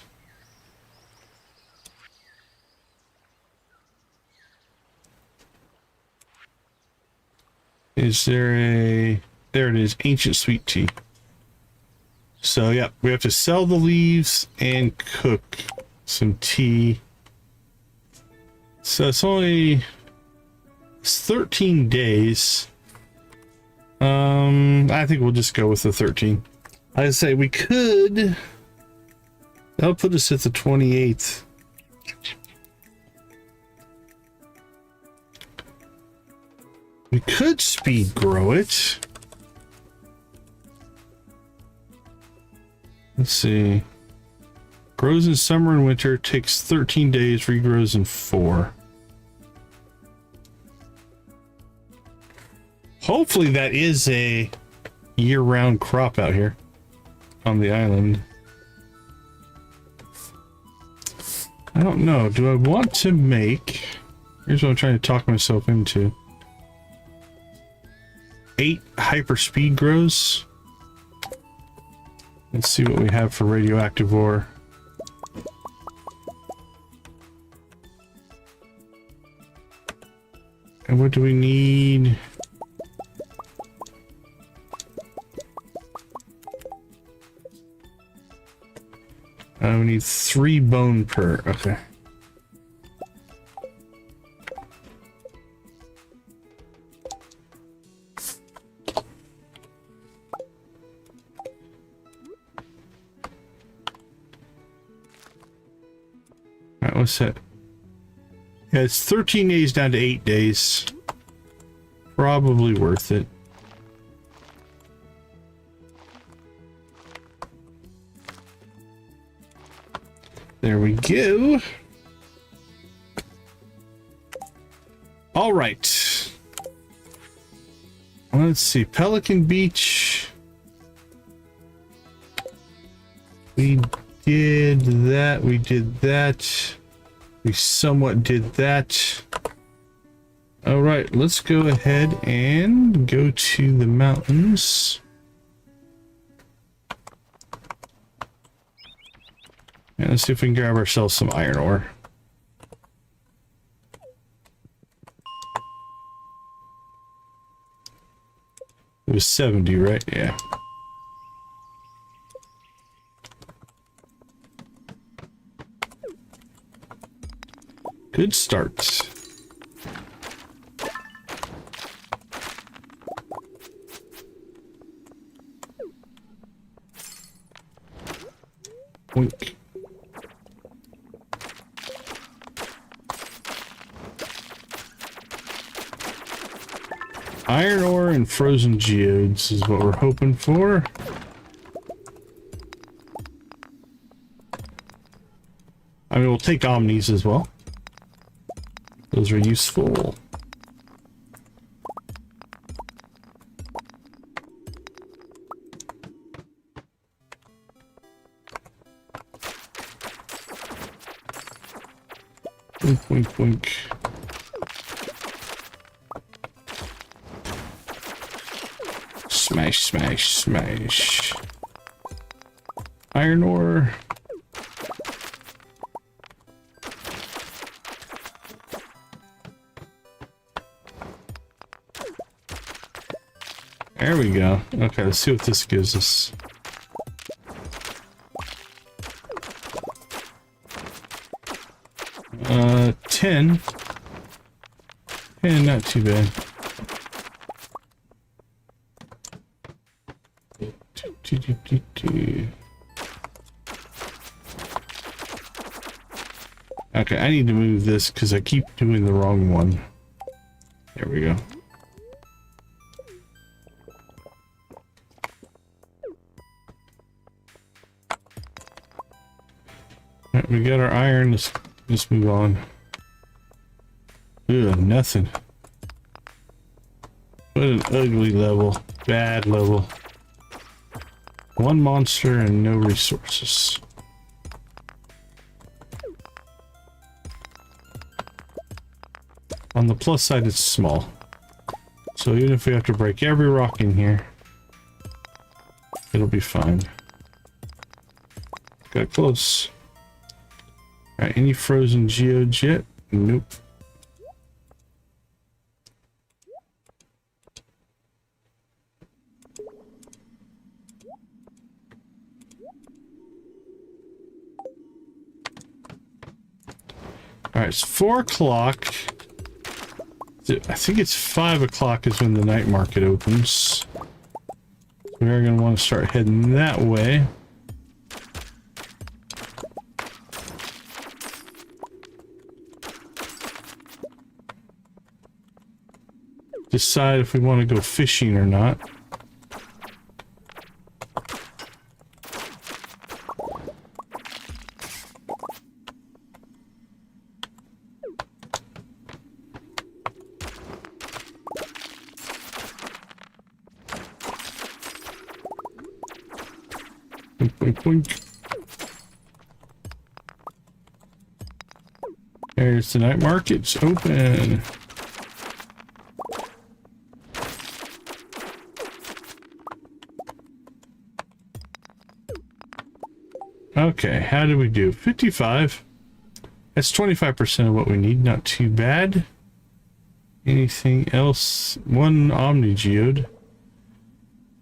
Is there a... There it is, ancient sweet tea. So, yeah, we have to sell the leaves and cook some tea. So it's only... It's 13 days. I think we'll just go with the 13. I say we could... That'll put us at the 28th. We could speed grow it. Let's see. Grows in summer and winter, takes 13 days, regrows in 4. Hopefully that is a year-round crop out here on the island. I don't know. Do I want to make... Here's what I'm trying to talk myself into. 8 hyper speed grows. Let's see what we have for radioactive ore. And what do we need? We need 3 bone per. Okay. Alright, what's that? Yeah, it's 13 days down to 8 days. Probably worth it. There we go. All right. Let's see. Pelican Beach. We did that. We did that. We somewhat did that. All right, let's go ahead and go to the mountains. And let's see if we can grab ourselves some iron ore. It was 70, right? Yeah. Good start. Boink. Iron ore and frozen geodes is what we're hoping for. I mean, we'll take omnis as well. Those are useful. Wink, wink, wink. Smash, smash, smash. Iron ore. There we go. Okay, let's see what this gives us. Uh, 10. 10, not too bad. Okay, I need to move this because I keep doing the wrong one. There we go. Alright, we got our iron. Let's move on. Ugh, nothing. What an ugly level. Bad level. One monster and no resources. On the plus side, it's small. So even if we have to break every rock in here, it'll be fine. Got close. Alright, any frozen geodes yet? Nope. Alright, it's 4 o'clock. I think it's 5 o'clock is when the night market opens. We're going to want to start heading that way. Decide if we want to go fishing or not. Boink. There's the night market. It's open. Okay, how did we do? 55. That's 25% of what we need. Not too bad. Anything else? One Omni Geode.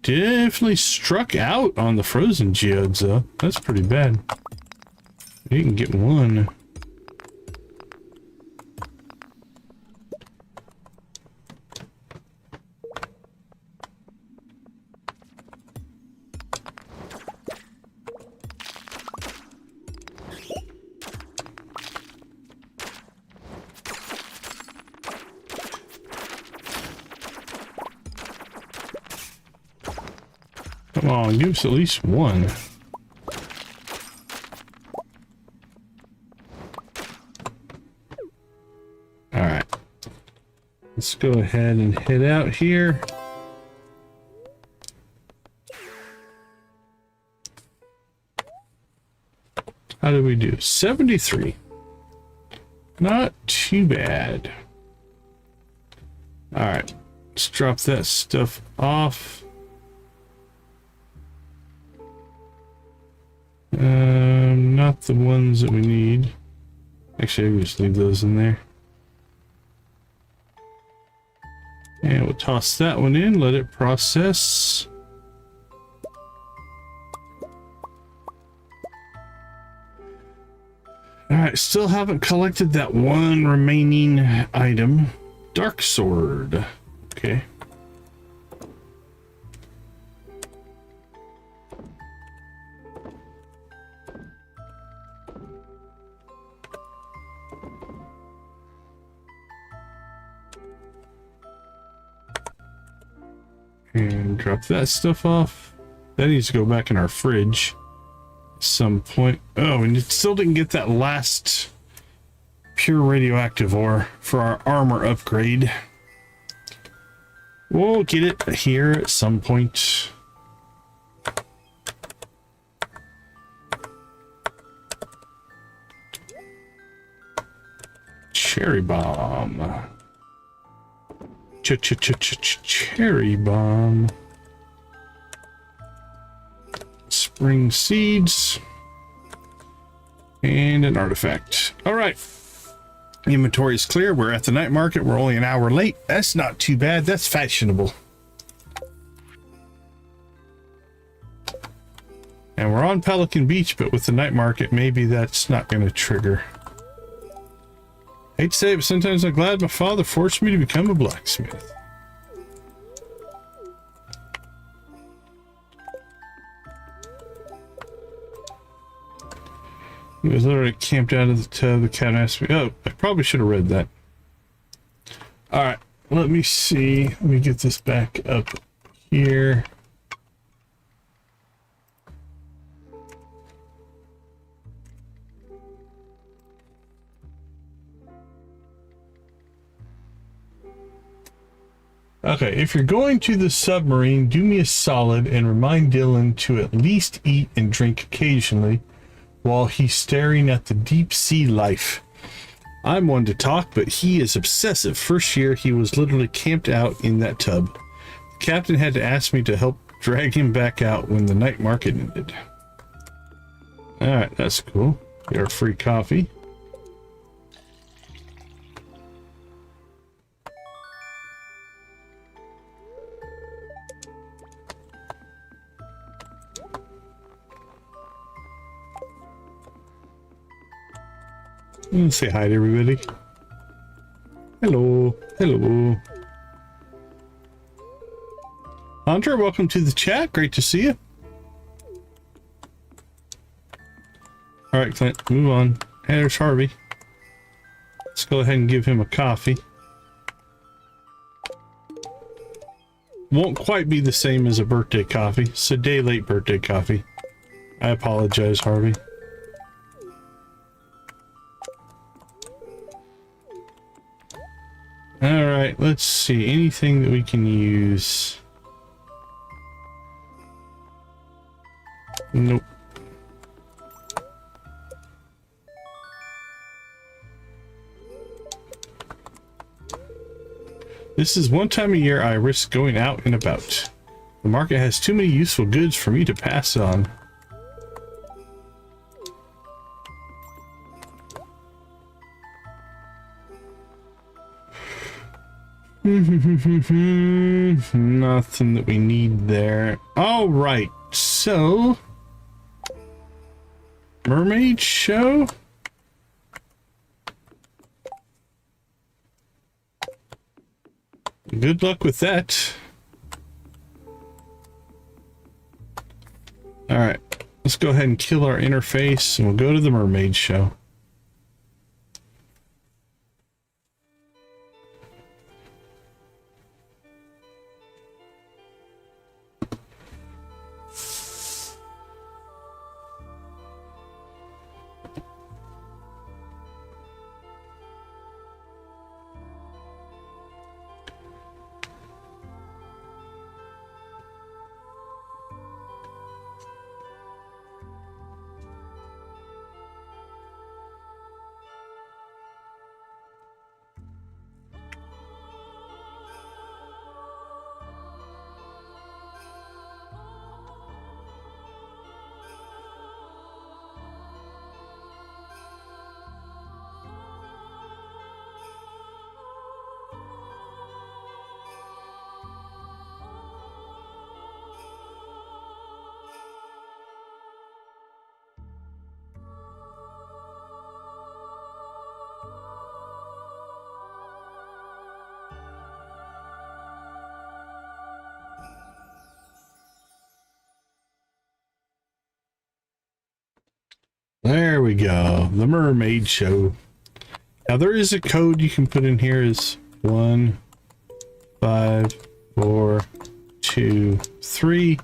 Definitely struck out on the frozen geodes, though. That's pretty bad. You can get one. Come on, give us at least one. Alright. Let's go ahead and head out here. How did we do? 73. Not too bad. All right, let's drop that stuff off. Not the ones that we need. Actually, I'll just leave those in there. And we'll toss that one in, let it process. Alright, still haven't collected that one remaining item. Dark Sword. Okay. And drop that stuff off. That needs to go back in our fridge at some point. Oh, and it still didn't get that last pure radioactive ore for our armor upgrade. We'll get it here at some point. Cherry bomb. Cherry bomb. Spring seeds. And an artifact. All right. Inventory is clear. We're at the night market. We're only an hour late. That's not too bad. That's fashionable. And we're on Pelican Beach, but with the night market, maybe that's not going to trigger. Hate to say it, but sometimes I'm glad my father forced me to become a blacksmith. He was literally camped out of the tub. The cat asked me, oh, I probably should have read that. Alright, let me see. Let me get this back up here. Okay, if you're going to the submarine, do me a solid and remind Dylan to at least eat and drink occasionally while he's staring at the deep sea life. I'm one to talk, but he is obsessive. First year, he was literally camped out in that tub. The captain had to ask me to help drag him back out when the night market ended. Alright, that's cool. Get our free coffee. Say hi to everybody. Hello. Hello. Hunter, welcome to the chat. Great to see you. Alright, Clint, move on. Hey, there's Harvey. Let's go ahead and give him a coffee. Won't quite be the same as a birthday coffee. It's a day late birthday coffee. I apologize, Harvey. Alright, let's see. Anything that we can use? Nope. This is one time a year I risk going out and about. The market has too many useful goods for me to pass on. Nothing that we need there. All right, so mermaid show. Good luck with that. All right, let's go ahead and kill our interface and we'll go to the mermaid show. There we go. The mermaid show. Now there is a code you can put in here is 1 5 4 2 3,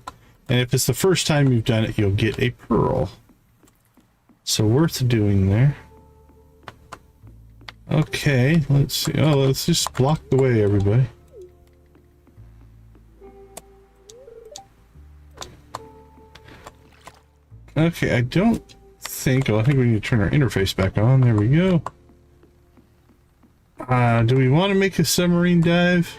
and if it's the first time you've done it, you'll get a pearl. So worth doing there. Okay, let's see. Oh, let's just block the way, everybody. Okay, I don't think. Oh, I think we need to turn our interface back on. There we go. Do we want to make a submarine dive?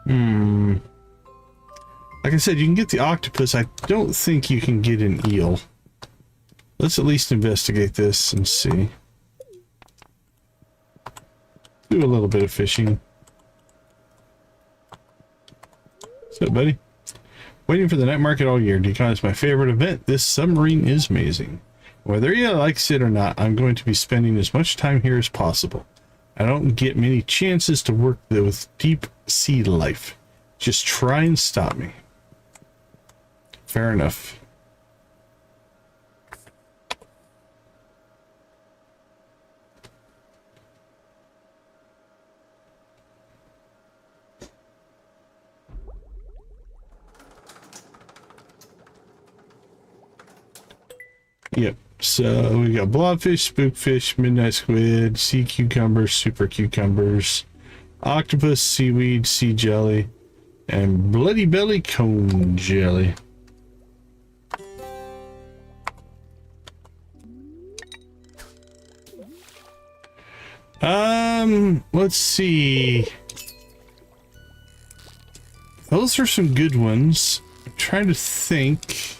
Like I said, you can get the octopus. I don't think you can get an eel. Let's at least investigate this and see. Do a little bit of fishing. What's up, buddy? Waiting for the night market all year. Decon is my favorite event. This submarine is amazing. Whether you like it or not, I'm going to be spending as much time here as possible. I don't get many chances to work with deep sea life. Just try and stop me. Fair enough. Yep. So we got blobfish, spookfish, midnight squid, sea cucumbers, super cucumbers, octopus, seaweed, sea jelly, and bloody belly cone jelly. Let's see. Those are some good ones. I'm trying to think.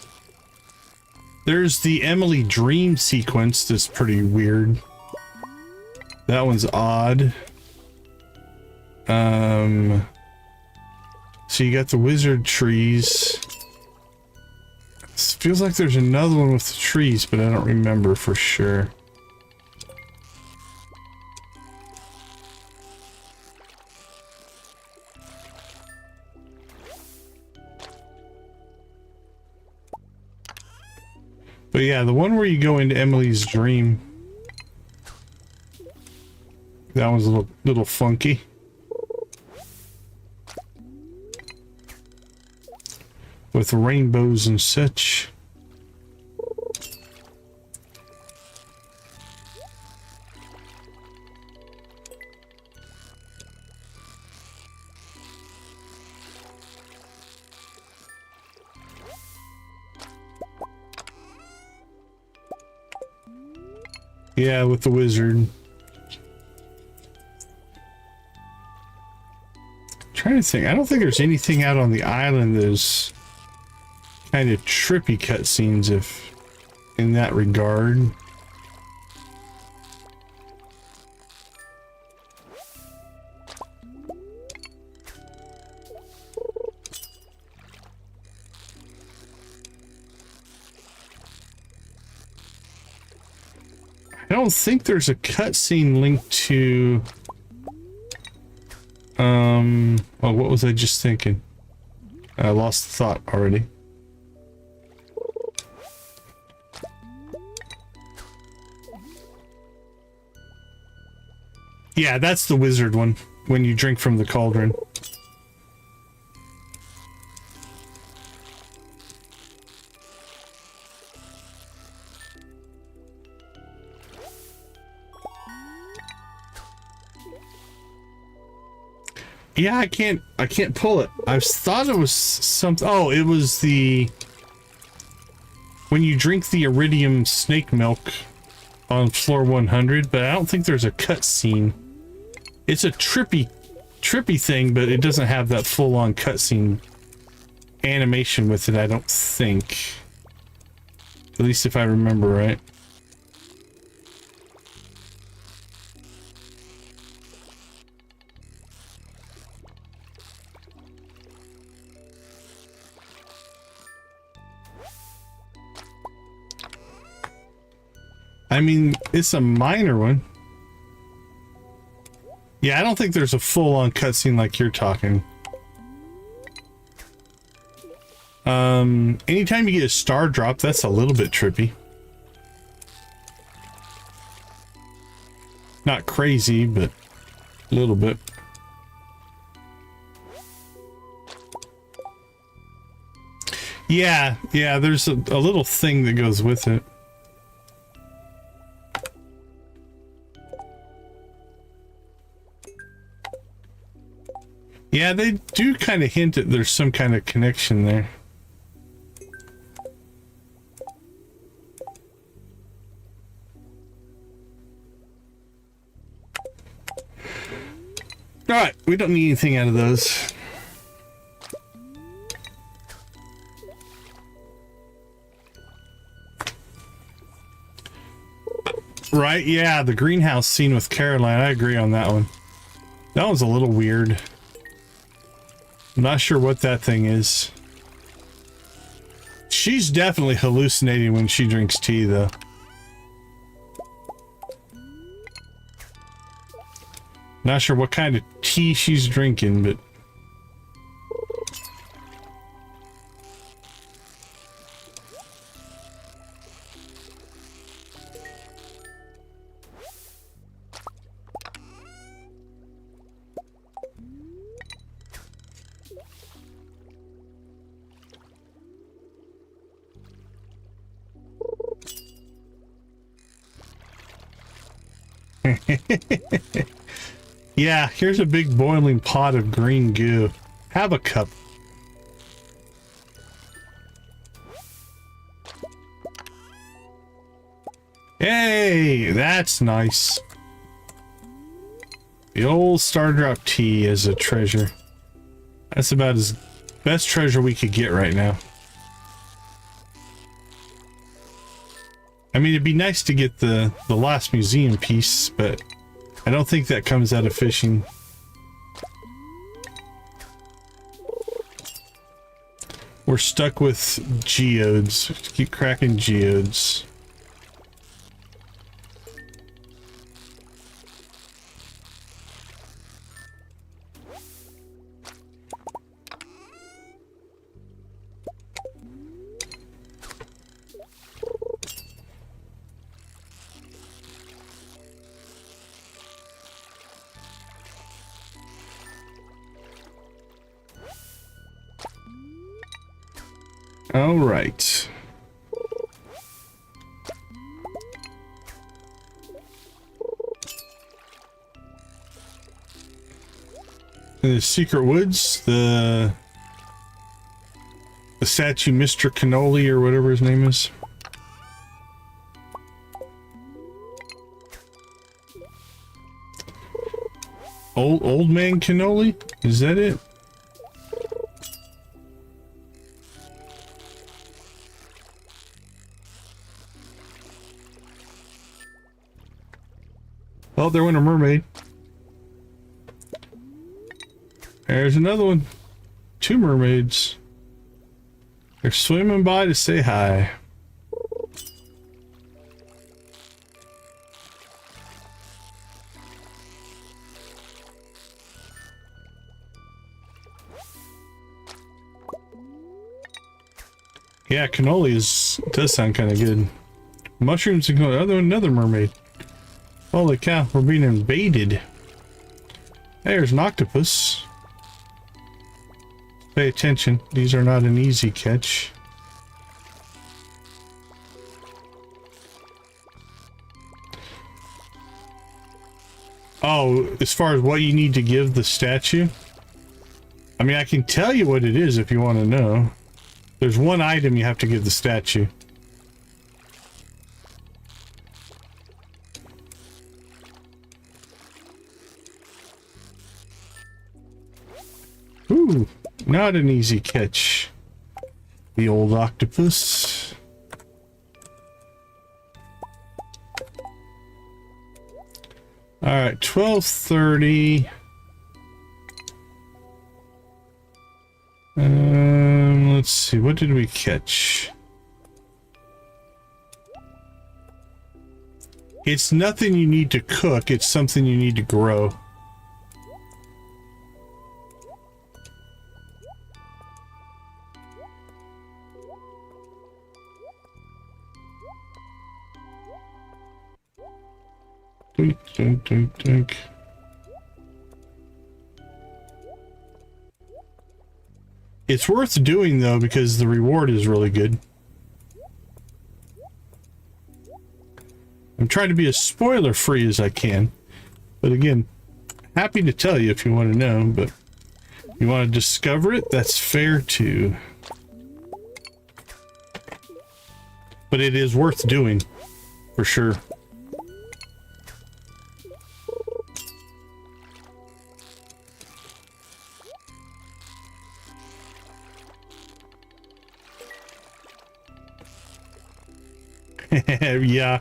There's the Emily dream sequence that's pretty weird. That one's odd. So you got the wizard trees. It feels like there's another one with the trees, but I don't remember for sure. But yeah, the one where you go into Emily's dream, that one's a little funky. With rainbows and such. Yeah, with the wizard. Trying to think. I don't think there's anything out on the island that's kind of trippy cutscenes if in that regard. I don't think there's a cutscene linked to oh, what was I just thinking? I lost the thought already. Yeah, that's the wizard one, when you drink from the cauldron. Yeah, I can't pull it. I thought it was something. Oh, it was the when you drink the iridium snake milk on floor 100, but I don't think there's a cutscene. It's a trippy thing, but it doesn't have that full-on cutscene animation with it, I don't think. At least if I remember right. I mean, it's a minor one. Yeah, I don't think there's a full-on cutscene like you're talking. Anytime you get a star drop, that's a little bit trippy. Not crazy, but a little bit. Yeah, there's a little thing that goes with it. Yeah, they do kind of hint that there's some kind of connection there. Alright, we don't need anything out of those. Right, yeah, the greenhouse scene with Caroline, I agree on that one. That was a little weird. I'm not sure what that thing is. She's definitely hallucinating when she drinks tea, though. Not sure what kind of tea she's drinking, but... Yeah, here's a big boiling pot of green goo. Have a cup. Hey, that's nice. The old Stardrop tea as a treasure. That's about as best treasure we could get right now. I mean, it'd be nice to get the last museum piece, but I don't think that comes out of fishing. We're stuck with geodes. Keep cracking geodes. All right. The secret woods, the statue, Mr. Cannoli or whatever his name is. Old man Cannoli? Is that it? Oh, there went a mermaid. There's another one. 2 mermaids. They're swimming by to say hi. Yeah, cannoli does sound kind of good. Mushrooms and cannoli. Oh, another mermaid. Holy cow, we're being invaded. Hey, there's an octopus. Pay attention, these are not an easy catch. Oh, as far as what you need to give the statue? I mean, I can tell you what it is if you want to know. There's one item you have to give the statue. Ooh, not an easy catch. The old octopus. All right, 12:30. Let's see, what did we catch? It's nothing you need to cook, it's something you need to grow. Doink, doink, doink, doink. It's worth doing though because the reward is really good. I'm trying to be as spoiler free as I can, but again, happy to tell you if you want to know, but if you want to discover it, that's fair too. But it is worth doing for sure. Yeah.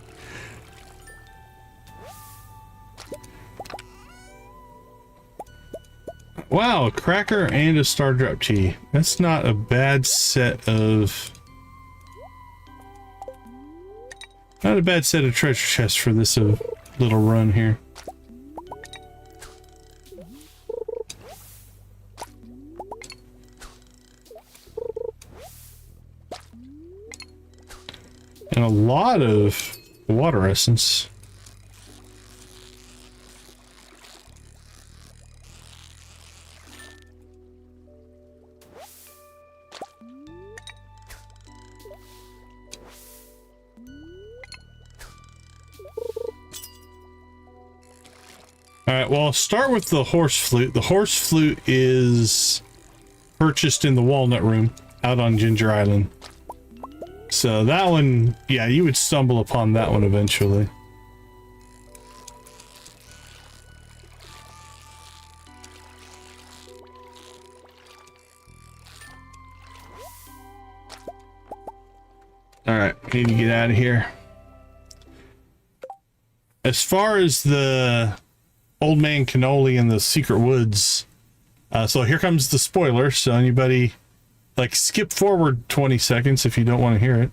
Wow, a cracker and a Stardrop tea. That's not a bad set of... Not a bad set of treasure chests for this little run here. And a lot of water essence. Alright, well, I'll start with the horse flute. The horse flute is purchased in the Walnut Room out on Ginger Island. So that one, yeah, you would stumble upon that one eventually. Alright, need to get out of here. As far as the Old Man Cannoli in the Secret Woods, so here comes the spoiler, so anybody, like, skip forward 20 seconds if you don't want to hear it.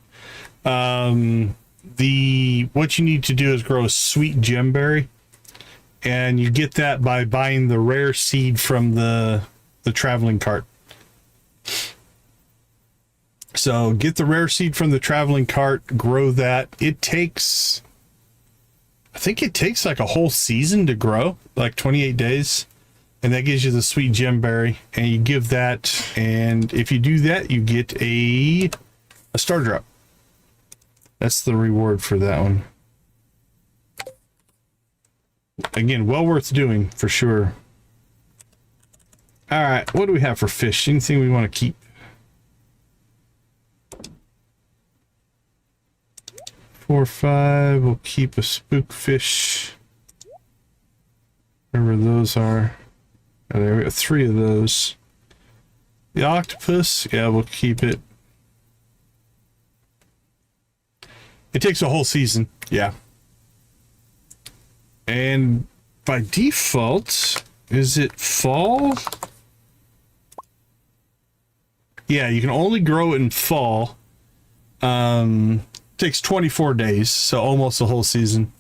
What you need to do is grow a sweet gemberry, and you get that by buying the rare seed from the traveling cart. So get the rare seed from the traveling cart, grow that. It takes, I think it takes like a whole season to grow, like 28 days. And that gives you the sweet gemberry, and you give that, and if you do that, you get a star drop. That's the reward for that one. Again, well worth doing for sure. All right, what do we have for fish? Anything we want to keep? 4 or 5. We'll keep a spookfish. Whatever those are. Oh, there we go. 3 of those. The octopus, yeah, we'll keep it. It takes a whole season, yeah. And by default, is it fall? Yeah, you can only grow it in fall. Takes 24 days, so almost a whole season.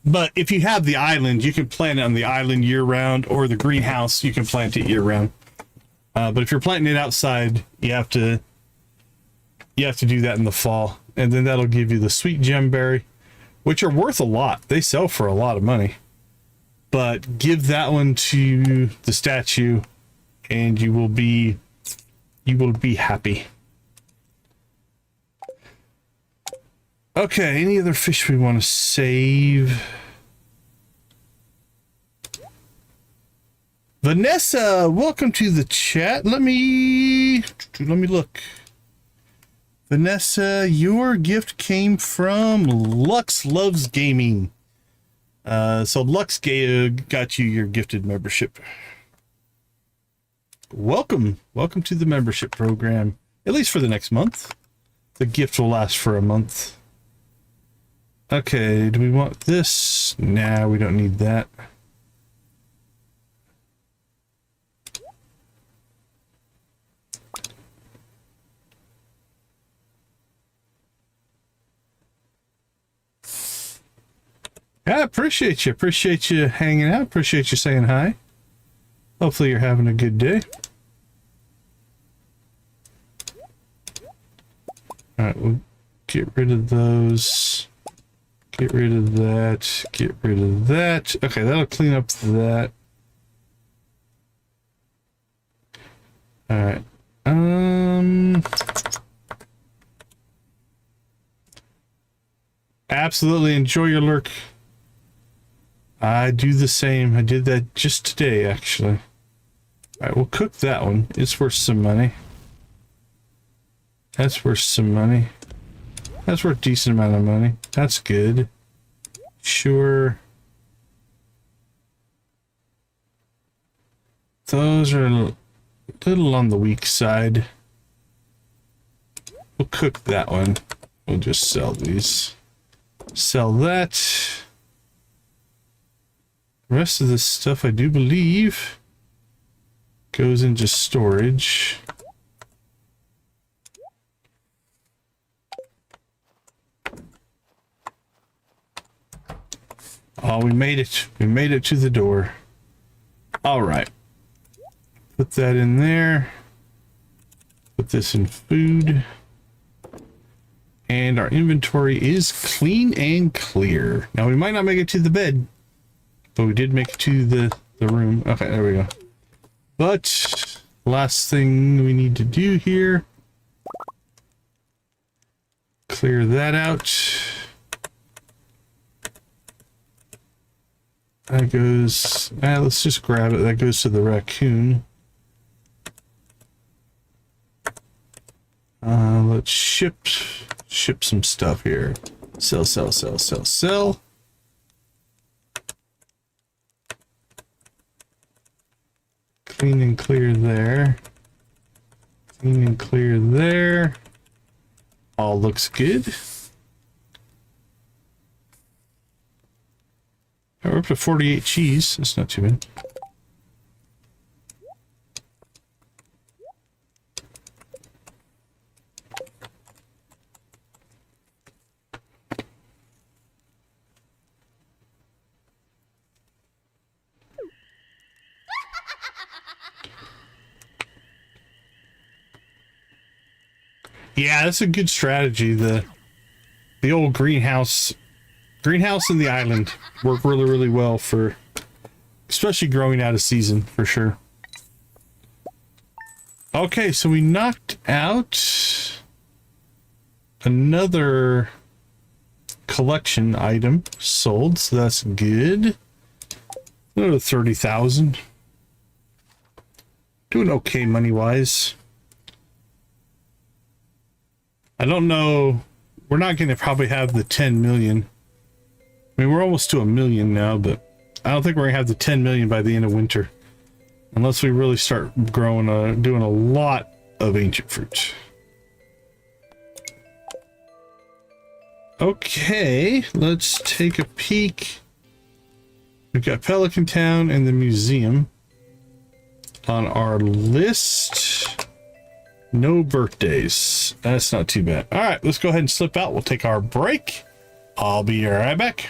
But if you have the island, you can plant it on the island year-round, or the greenhouse, you can plant it year-round. But if you're planting it outside, you have to do that in the fall, and then that'll give you the sweet gemberry, which are worth a lot. They sell for a lot of money. But give that one to the statue, and you will be happy. Okay, any other fish we want to save? Vanessa, welcome to the chat. Let me look. Vanessa, your gift came from Lux Loves Gaming. So Lux got you your gifted membership. Welcome to the membership program, at least for the next month. The gift will last for a month. Okay, do we want this? Nah, we don't need that. I appreciate you hanging out. Appreciate you saying hi. Hopefully you're having a good day. All right, we'll get rid of those. Get rid of that. Get rid of that. Okay, that'll clean up that. All right. Absolutely enjoy your lurk. I do the same. I did that just today, actually. All right, we'll cook that one. It's worth some money. That's worth some money. That's worth a decent amount of money. That's good. Sure. Those are a little on the weak side. We'll cook that one. We'll just sell these. Sell that. The rest of this stuff, I do believe, goes into storage. Oh, we made it. We made it to the door. All right. Put that in there. Put this in food. And our inventory is clean and clear. Now, we might not make it to the bed, but we did make it to the room. Okay, there we go. But last thing we need to do here, clear that out. That goes, let's just grab it. That goes to the raccoon. Let's ship some stuff here. Sell. Clean and clear there. Clean and clear there. All looks good. We're up to 48 cheese. That's not too bad. Yeah, that's a good strategy. The old greenhouse in the island work really well for, especially growing out of season for sure. Okay, so we knocked out another collection item sold, so that's good. Another 30,000. Doing okay money wise. I don't know. We're not going to probably have the 10 million. I mean, we're almost to 1 million now, but I don't think we're going to have the 10 million by the end of winter. Unless we really start growing, doing a lot of ancient fruit. Okay, let's take a peek. We've got Pelican Town and the museum on our list. No birthdays. That's not too bad. All right, let's go ahead and slip out. We'll take our break. I'll be right back.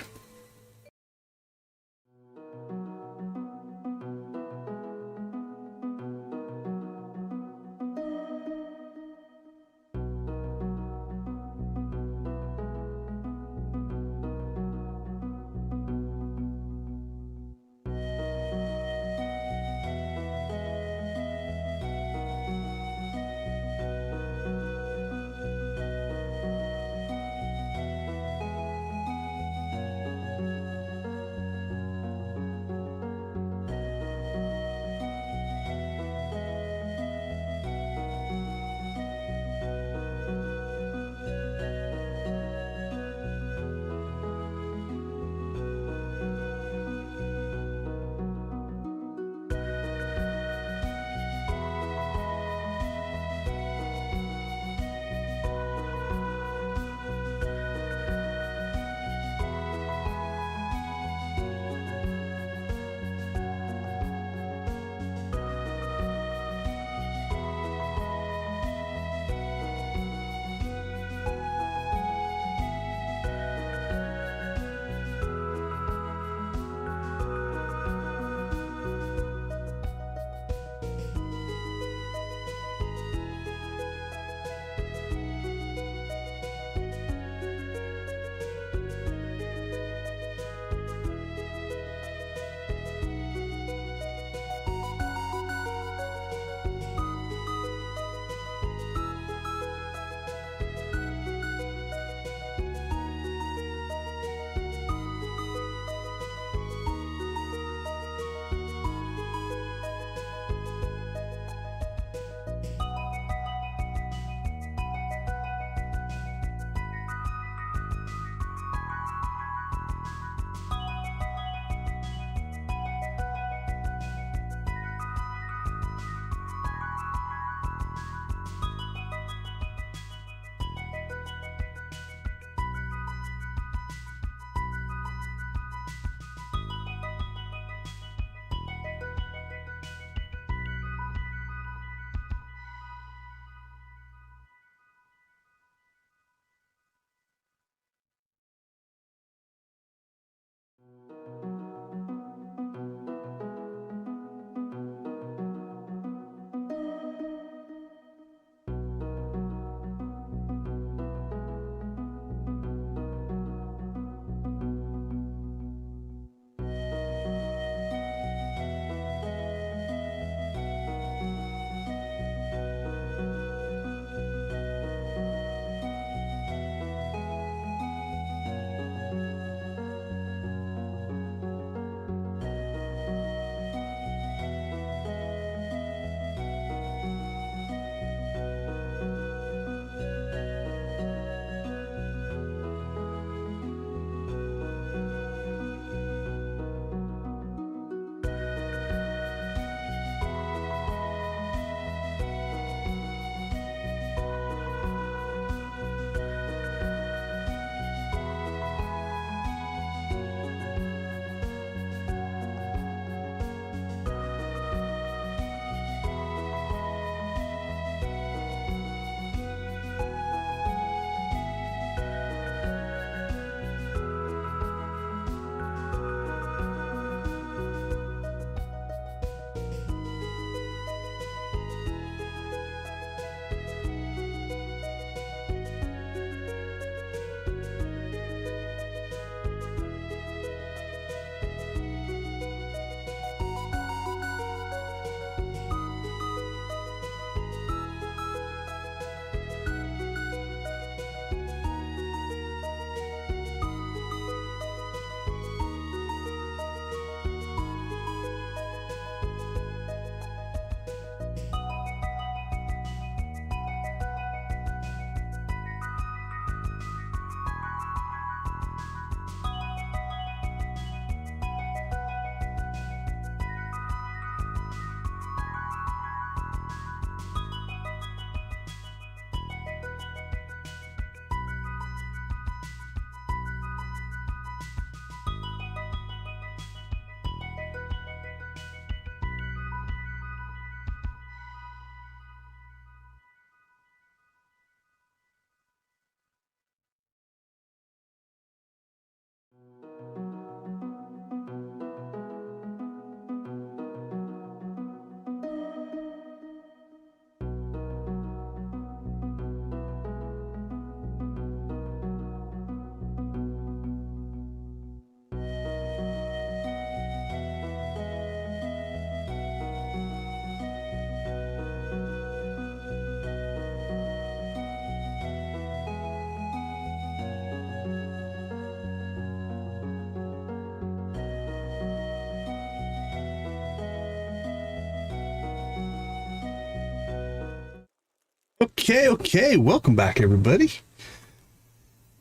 Okay. Welcome back, everybody.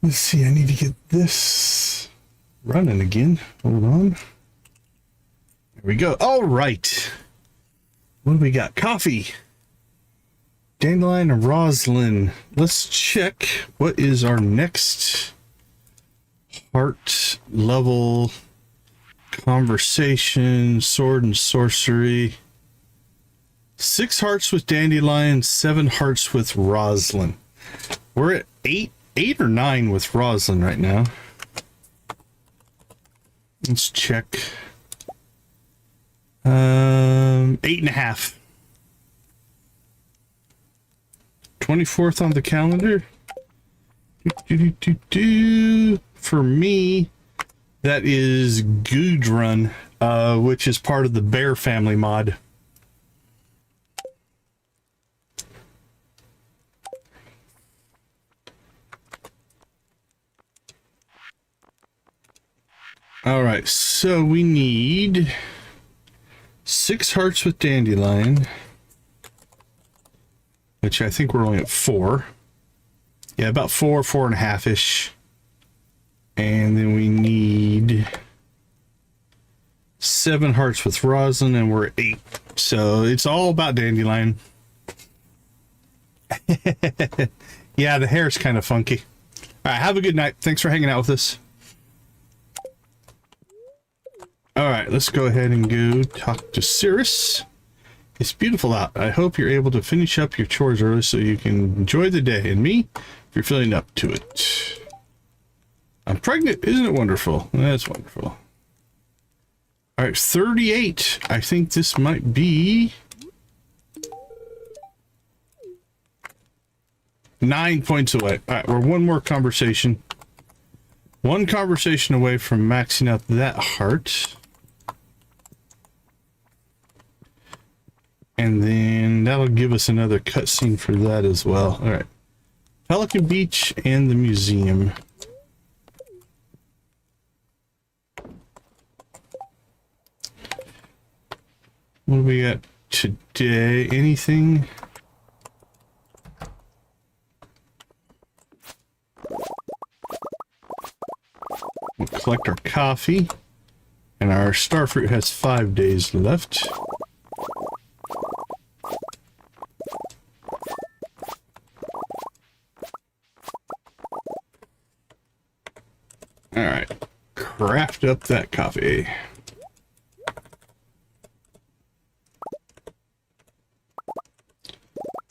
Let's see. I need to get this running again. Hold on. There we go. All right. What do we got? Coffee. Dandelion and Roslin. Let's check what is our next heart level conversation. Sword and sorcery. 6 hearts with Dandelion, 7 hearts with Roslin. We're at 8 or 9 with Roslin right now. Let's check. 8.5. 24th on the calendar. For me, that is Goodrun, which is part of the Bear family mod. All right, so we need 6 hearts with Dandelion, which I think we're only at 4. Yeah, about 4.5-ish. And then we need 7 hearts with Roslin, and we're at 8. So it's all about Dandelion. Yeah, the hair's kind of funky. All right, have a good night. Thanks for hanging out with us. All right, let's go ahead and go talk to Cirrus. It's beautiful out. I hope you're able to finish up your chores early so you can enjoy the day. And me, if you're feeling up to it. I'm pregnant. Isn't it wonderful? That's wonderful. All right, 38. I think this might be 9 points away. All right, we're one more conversation. One conversation away from maxing out that heart. And then that'll give us another cutscene for that as well. All right. Pelican Beach and the museum. What do we got today? Anything? We'll collect our coffee. And our starfruit has 5 days left. Alright, craft up that coffee.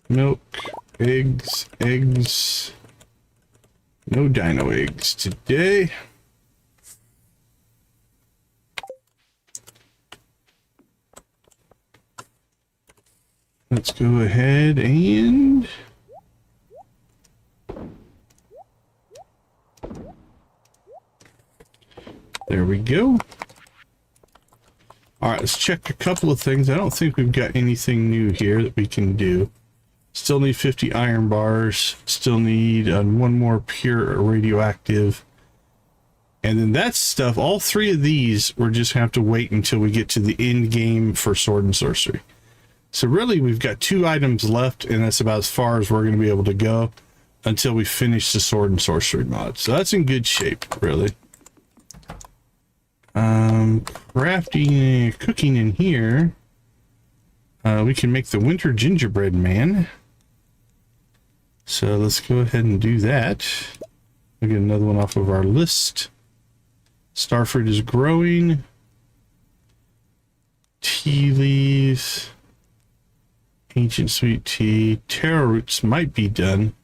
Milk, eggs. No dino eggs today. Let's go ahead and there we go. All right, let's check a couple of things. I don't think we've got anything new here that we can do. Still need 50 iron bars. Still need one more pure radioactive. And then that stuff, all 3 of these, we're just have to wait until we get to the end game for Sword and Sorcery. So really, we've got 2 items left, and that's about as far as we're going to be able to go until we finish the Sword and Sorcery mod. So that's in good shape, really. Crafting, cooking in here. We can make the winter gingerbread man. So let's go ahead and do that. We'll get another one off of our list. Starfruit is growing. Tea leaves. Ancient sweet tea. Taro roots might be done.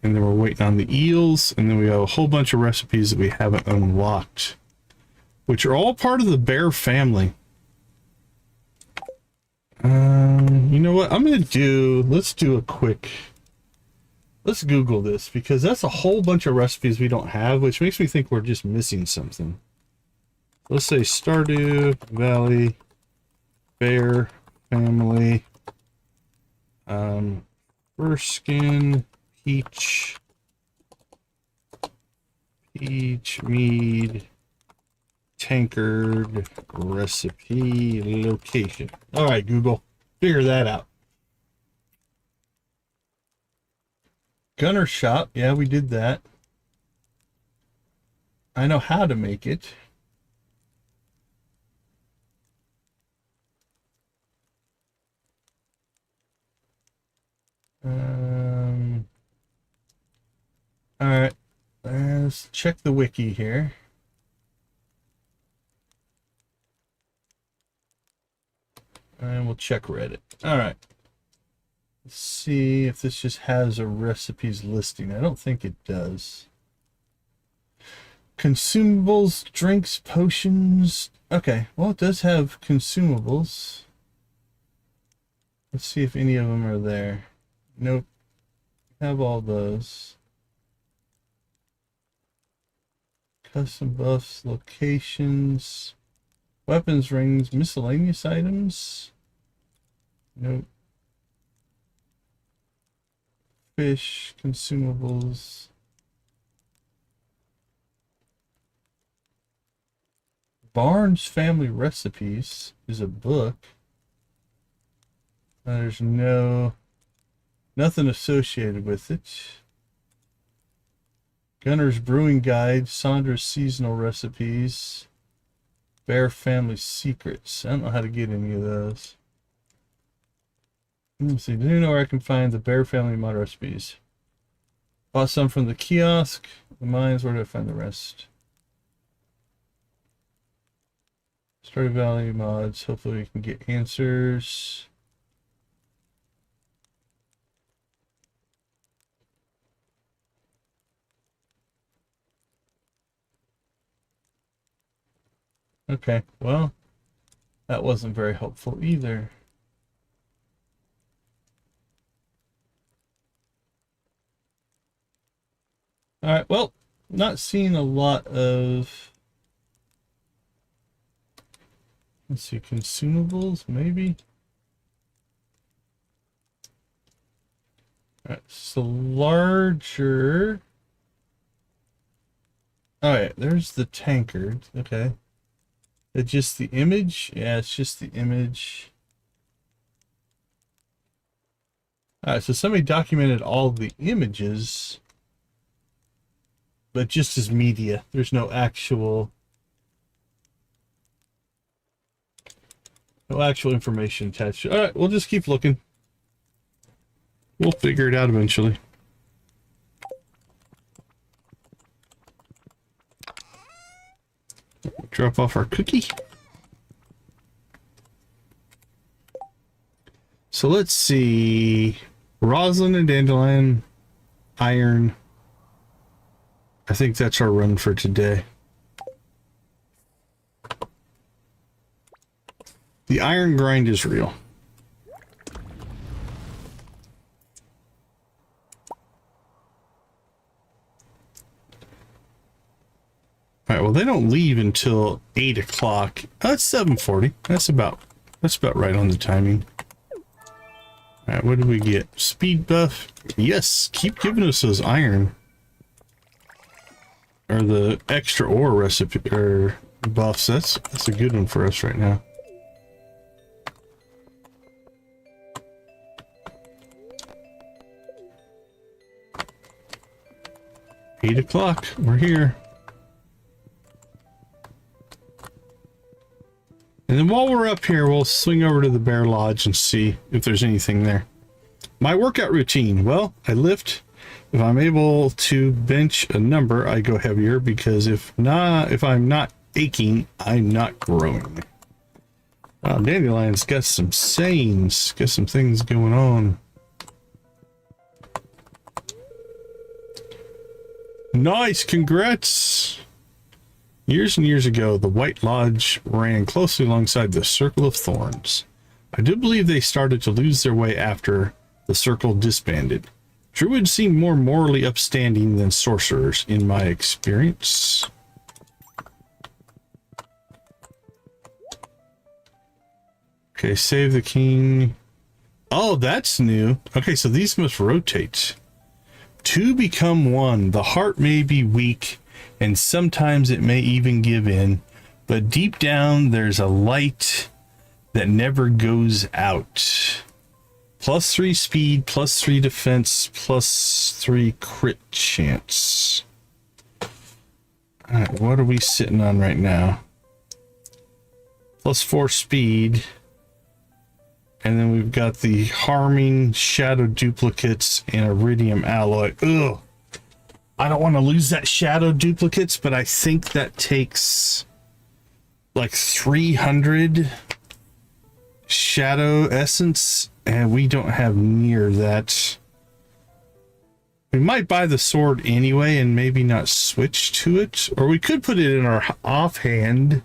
And then we're waiting on the eels. And then we have a whole bunch of recipes that we haven't unlocked, which are all part of the bear family. You know what? Let's Google this, because that's a whole bunch of recipes we don't have, which makes me think we're just missing something. Let's say Stardew Valley Bear Family. Furskin, peach mead, tankard, recipe, location. All right, Google, figure that out. Gunner shop. Yeah, we did that. I know how to make it. All right. Let's check the wiki here. And we'll check Reddit. All right. Let's see if this just has a recipes listing. I don't think it does. Consumables, drinks, potions. Okay, well, it does have consumables. Let's see if any of them are there. Nope. Have all those. Custom buffs, locations, weapons, rings, miscellaneous items. Nope. Fish, consumables. Barnes Family Recipes is a book. There's nothing associated with it. Gunner's Brewing Guide, Sandra's Seasonal Recipes, Bear Family Secrets. I don't know how to get any of those. Let's see. Do you know where I can find the Bear Family mod recipes? Bought some from the kiosk. The mines. Where do I find the rest? Stardew Valley mods. Hopefully we can get answers. Okay, well, that wasn't very helpful either. All right, well, not seeing a lot of, let's see, consumables, maybe. All right, so larger. All right, there's the tankard. Okay. It's just the image? Yeah, it's just the image. All right, so somebody documented all the images, but just as media. There's no actual information attached. All right, we'll just keep looking. We'll figure it out eventually. Drop off our cookie. So let's see. Roslin and Dandelion, iron. I think that's our run for today. The iron grind is real. All right, well, they don't leave until 8 o'clock. Oh, it's 7:40. That's about right on the timing. All right, what did we get? Speed buff. Yes, keep giving us those iron. Or the extra ore recipe or buffs. That's a good one for us right now. Eight o'clock. We're here. And then while we're up here, we'll swing over to the Bear Lodge and see if there's anything there. My workout routine. Well, I lift. If I'm able to bench a number, I go heavier, because if I'm not aching, I'm not growing. Dandelion's got some sayings, got some things going on. Nice, congrats! Years and years ago, the White Lodge ran closely alongside the Circle of Thorns. I do believe they started to lose their way after the circle disbanded. Druids seem more morally upstanding than sorcerers, in my experience. Okay, save the king. Oh, that's new. Okay, so these must rotate. Two become one. The heart may be weak, and sometimes it may even give in, but deep down there's a light that never goes out. +3 speed, +3 defense, +3 crit chance. Alright, what are we sitting on right now? +4 speed. And then we've got the harming, shadow duplicates, and iridium alloy. Ugh! I don't want to lose that shadow duplicates, but I think that takes like 300 shadow essence, and we don't have near that. We might buy the sword anyway and maybe not switch to it, or we could put it in our offhand.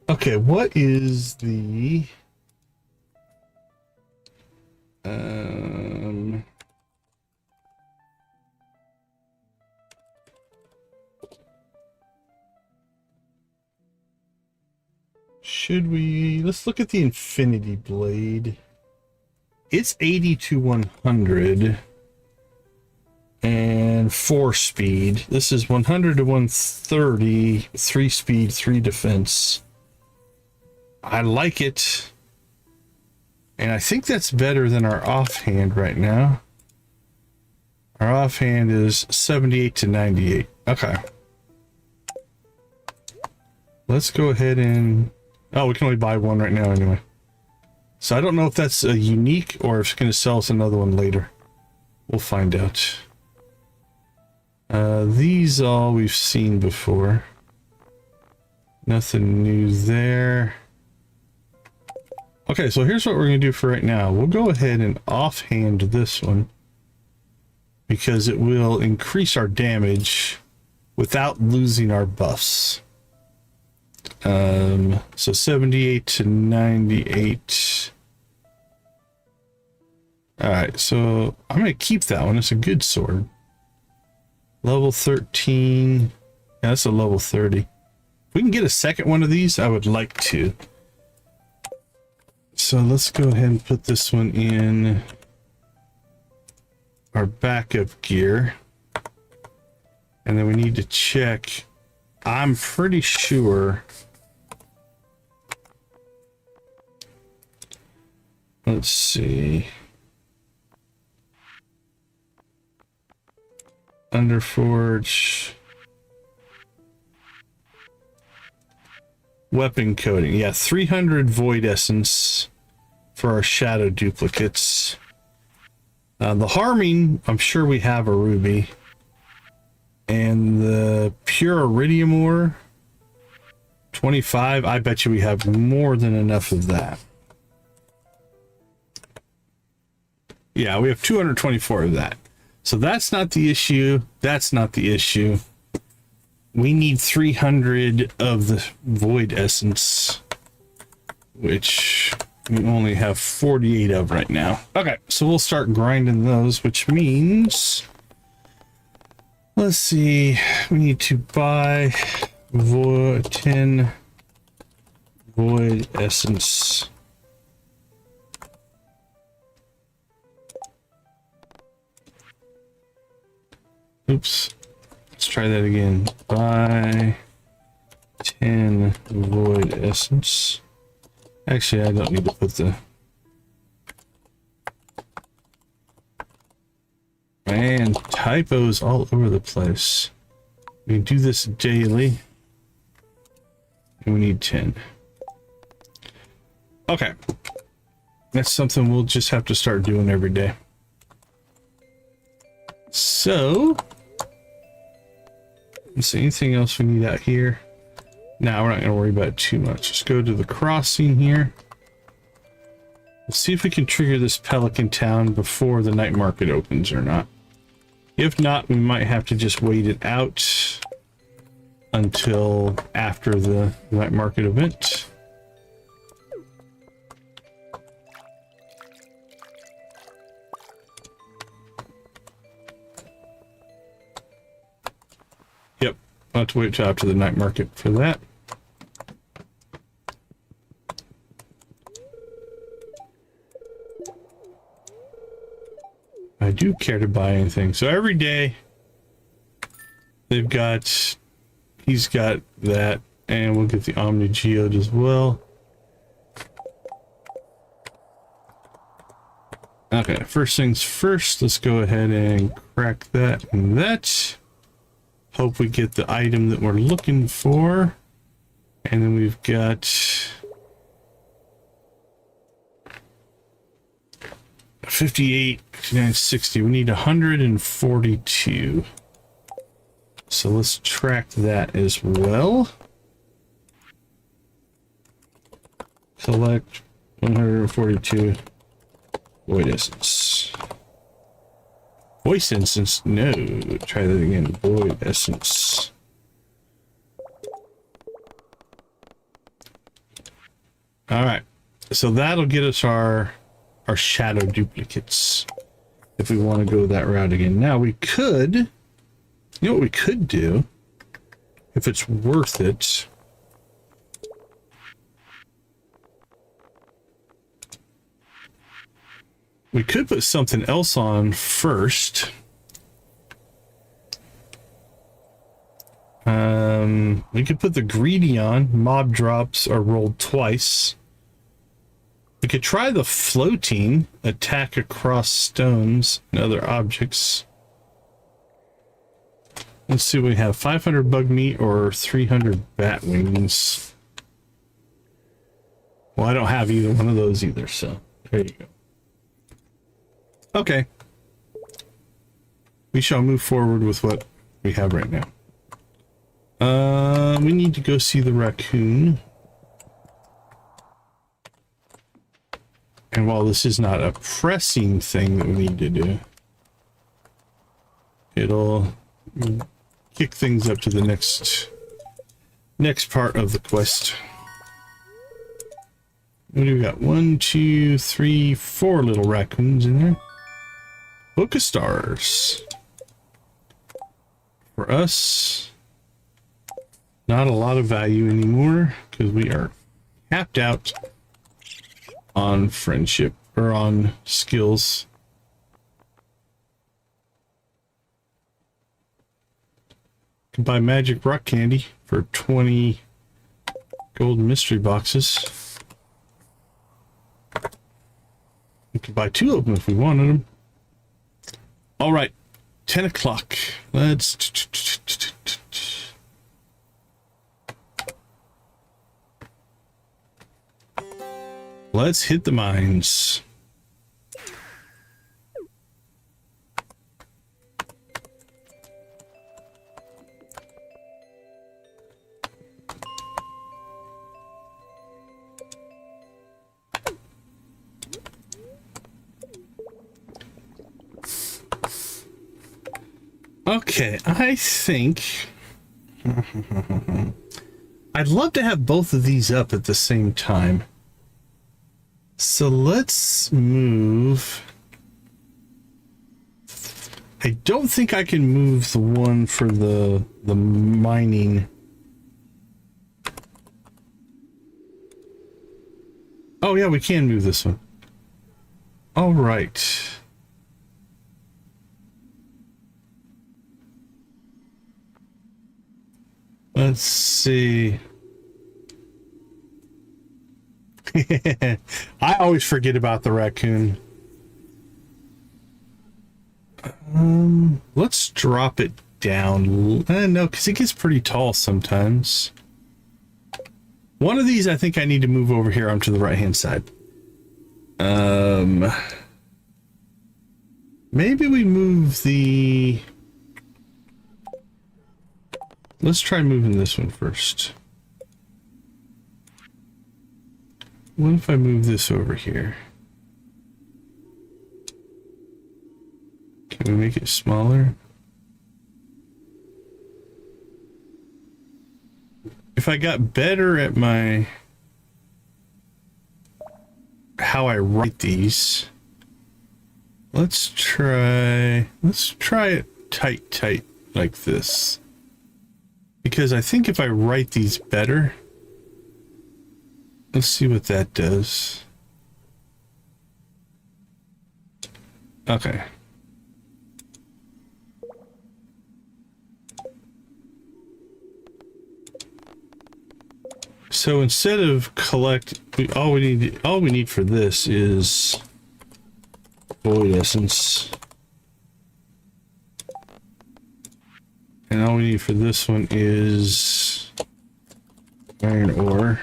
Okay, what is the should we, let's look at the Infinity Blade. It's 80 to 100 and 4 speed. This is 100 to 130, 3 speed, 3 defense. I like it. And I think that's better than our offhand right now. Our offhand is 78 to 98. Okay. Let's go ahead and... Oh, we can only buy one right now anyway. So I don't know if that's a unique or if it's going to sell us another one later. We'll find out. These all we've seen before. Nothing new there. Okay, so here's what we're going to do for right now. We'll go ahead and offhand this one, because it will increase our damage without losing our buffs. So 78 to 98. Alright, so I'm going to keep that one. It's a good sword. Level 13. Yeah, that's a level 30. If we can get a second one of these, I would like to. So let's go ahead and put this one in our backup gear. And then we need to check. I'm pretty sure. Let's see. Underforge. Weapon coating. Yeah, 300 void essence for our shadow duplicates. The harming, I'm sure we have a ruby. And the pure iridium ore, 25. I bet you we have more than enough of that. Yeah, we have 224 of that. So that's not the issue. That's not the issue. We need 300 of the void essence, which we only have 48 of right now. Okay, so we'll start grinding those, which means, let's see, we need to buy 10 void essence. Oops. Let's try that again. Buy 10 void essence. Actually, I don't need to put the... Man, typos all over the place. We can do this daily. And we need 10. Okay. That's something we'll just have to start doing every day. So... Let's see, anything else we need out here? No, we're not going to worry about it too much. Just go to the crossing here. Let's see if we can trigger this Pelican Town before the night market opens or not. If not, we might have to just wait it out until after the night market event. Yep, I'll have to wait till after the night market for that. I do care to buy anything. So every day they've got, he's got that, And we'll get the Omni Geode as well. Okay, first things first, let's go ahead and crack that and that. Hope we get the item that we're looking for. And then we've got 58, 59, 60. We need 142. So let's track that as well. Select 142. Void essence. Voice essence? No. Try that again. Void essence. Alright. So that'll get us our shadow duplicates. If we want to go that route again. Now we could... You know what we could do? If it's worth it... We could put something else on first. We could put the greedy on. Mob drops are rolled twice. We could try the floating. Attack across stones and other objects. Let's see what we have. 500 bug meat or 300 bat wings. Well, I don't have either one of those either, so there you go. Okay. We shall move forward with what we have right now. We need to go see the raccoon. And while this is not a pressing thing that we need to do, it'll kick things up to the next part of the quest. What do we got? 1, 2, 3, 4 little raccoons in there. Book of Stars. For us, not a lot of value anymore because we are capped out on friendship or on skills. Can buy magic rock candy for 20 gold mystery boxes. We could buy 2 of them if we wanted them. All right, 10 o'clock. Let's hit the mines. Okay, I think I'd love to have both of these up at the same time. So let's move. I don't think I can move the one for the mining. Oh yeah, we can move this one. All right. Let's see. I always forget about the raccoon. Let's drop it down. No, because it gets pretty tall sometimes. One of these I think I need to move over here onto the right-hand side. Maybe we move the... Let's try moving this one first. What if I move this over here? Can we make it smaller? If I got better at my... how I write these. Let's try it tight like this. Because I think if I write these better, let's see what that does. Okay. So instead of all we need for this is void essence. And all we need for this one is iron ore.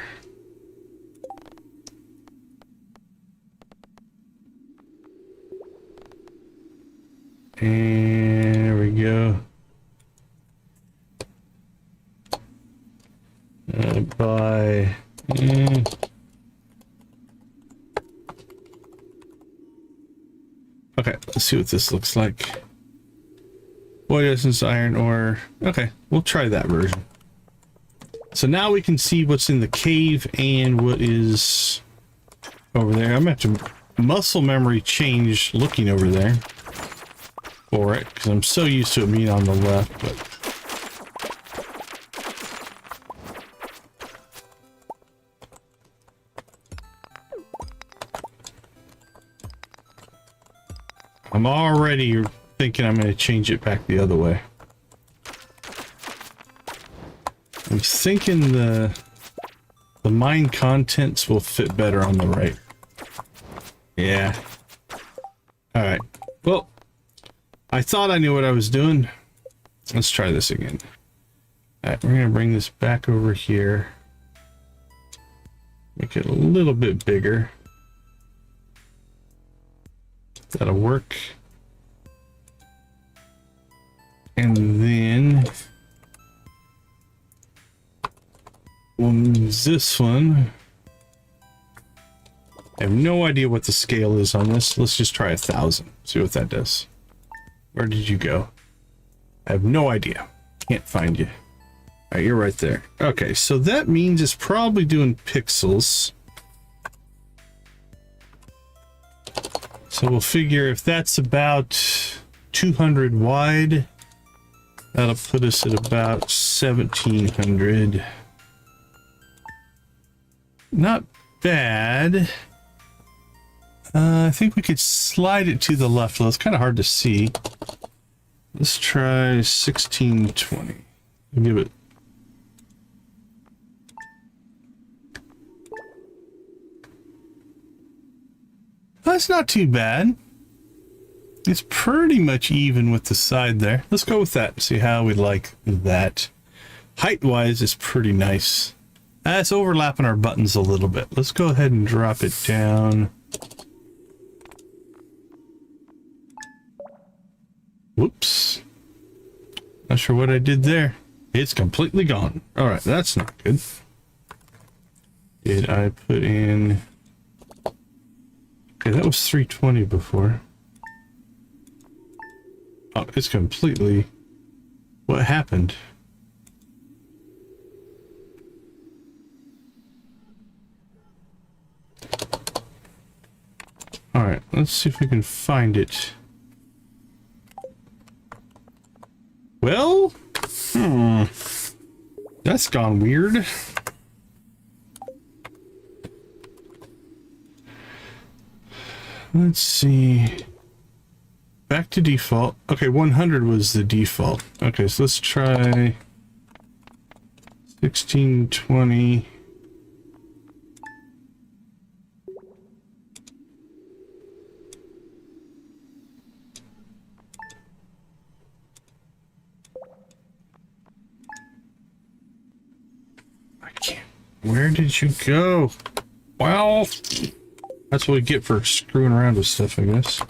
And there we go. Buy. Okay, let's see what this looks like. Void essence, iron ore. Okay, we'll try that version. So now we can see what's in the cave and what is over there. I'm gonna have to muscle memory change looking over there for it because I'm so used to it being on the left. But I'm already thinking I'm going to change it back the other way. I'm thinking the mine contents will fit better on the right. Yeah. All right. Well, I thought I knew what I was doing. Let's try this again. All right, we're going to bring this back over here. Make it a little bit bigger. That'll work. And then we'll use this one. I have no idea what the scale is on this. Let's just try 1,000. See what that does. Where did you go? I have no idea. Can't find you. All right, you're right there. Okay, so that means it's probably doing pixels. So we'll figure if that's about 200 wide, that'll put us at about 1,700. Not bad. I think we could slide it to the left. Well, it's kind of hard to see. Let's try 1620. I'll give it. That's not too bad. It's pretty much even with the side there. Let's go with that and see how we like that. Height-wise, it's pretty nice. That's overlapping our buttons a little bit. Let's go ahead and drop it down. Whoops. Not sure what I did there. It's completely gone. All right, that's not good. Did I put in... Okay, that was 320 before. Oh, it's completely... What happened? Alright, let's see if we can find it. Well... That's gone weird. Let's see. Back to default. Okay, 100 was the default. Okay, so let's try 1620. I can't. Where did you go? Well, that's what we get for screwing around with stuff, I guess.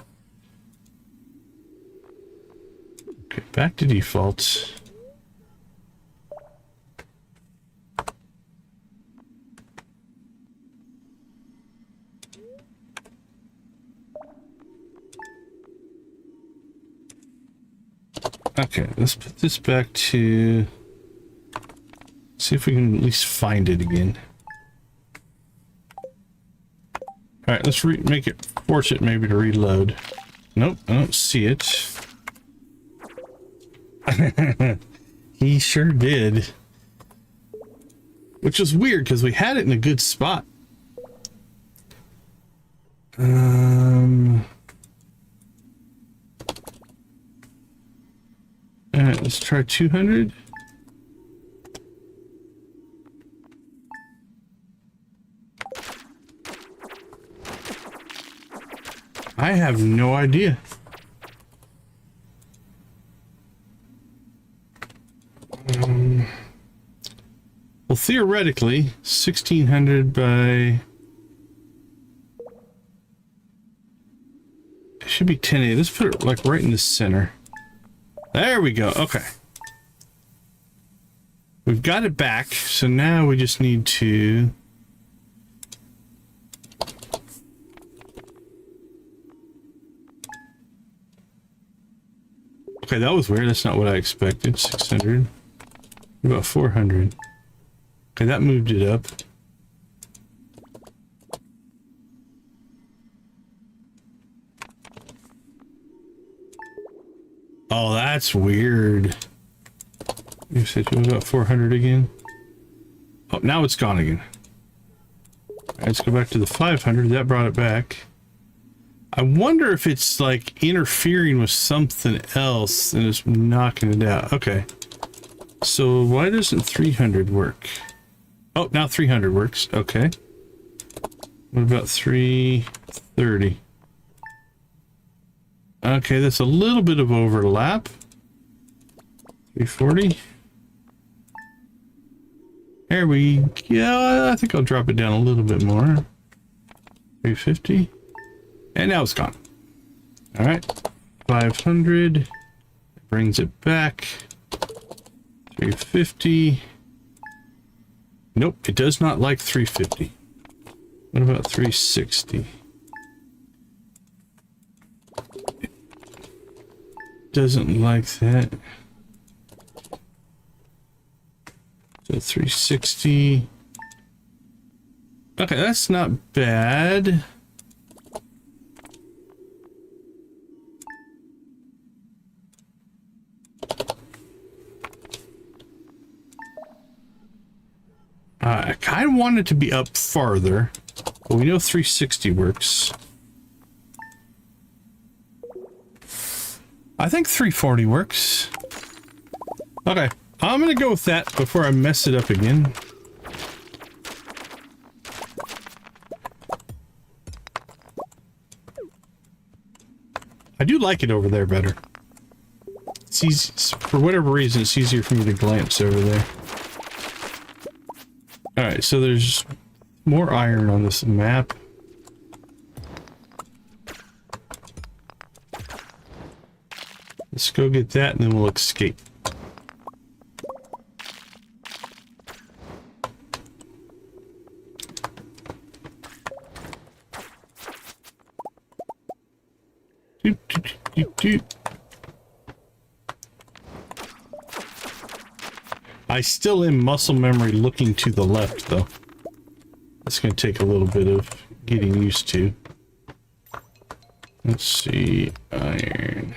Okay, back to default. Okay, let's put this back to... See if we can at least find it again. Alright, let's make it, force it maybe to reload. Nope, I don't see it. He sure did. Which was weird, because we had it in a good spot. Alright, let's try 200. I have no idea. Well, theoretically, 1600 by... It should be 1080. Let's put it like right in the center. There we go. Okay. We've got it back. So now we just need to... Okay, that was weird. That's not what I expected. 600. About 400. Okay, that moved it up. Oh, that's weird. You said you was about 400 again. Oh, now it's gone again. All right, let's go back to the 500. That brought it back. I wonder if it's like interfering with something else and it's knocking it out. Okay. So why doesn't 300 work? Oh, now 300 works. Okay. What about 330? Okay, that's a little bit of overlap. 340. There we go. I think I'll drop it down a little bit more. 350. And now it's gone. All right. 500. Brings it back. 350. Nope, it does not like 350. What about 360? It doesn't like that. So 360. Okay, that's not bad. I kind of want it to be up farther, but we know 360 works. I think 340 works. Okay, I'm gonna go with that before I mess it up again. I do like it over there better. It's easy, for whatever reason, it's easier for me to glance over there. Alright, so there's more iron on this map. Let's go get that and then we'll escape. Doot, doot, doot, doot. I still am muscle memory looking to the left, though. That's going to take a little bit of getting used to. Let's see. Iron.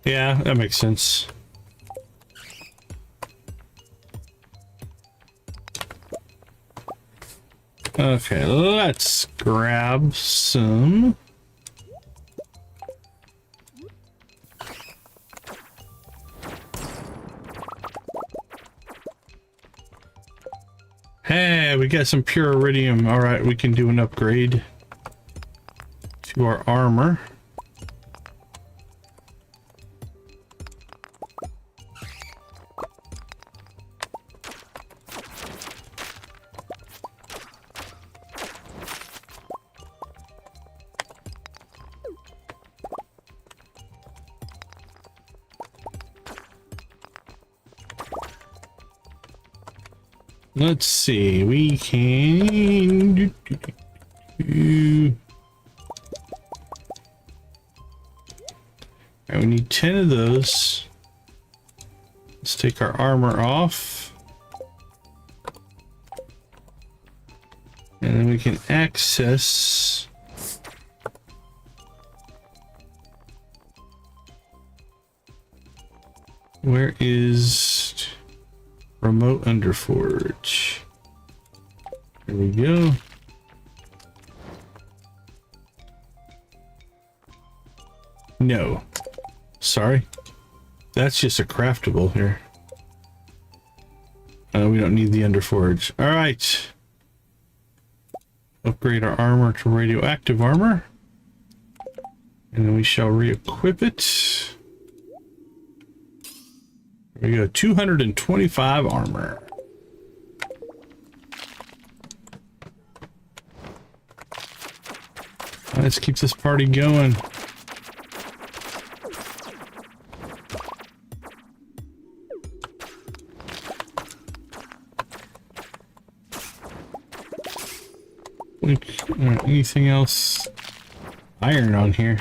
Yeah, that makes sense. Okay, let's grab some. Hey, we got some pure iridium. All right, we can do an upgrade to our armor. Let's see, we can Alright, we need 10 of those. Let's take our armor off. And then we can access where is remote underforge? There we go. No. sorry. That's just a craftable here. We don't need the Underforge. All right. Upgrade our armor to radioactive armor. And then we shall re-equip it. There we go. 225 armor. Let's keep this party going. Anything else? Iron on here.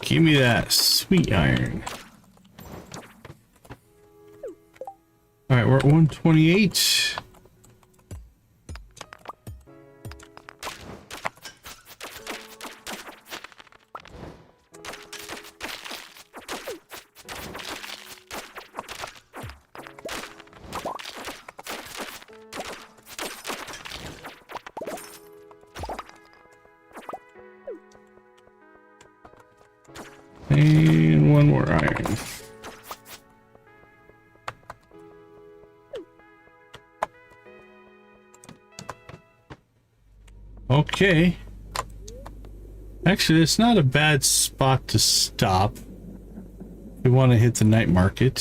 Give me that sweet iron. All right, we're at 128. And one more iron. Okay. Actually, it's not a bad spot to stop. We want to hit the night market.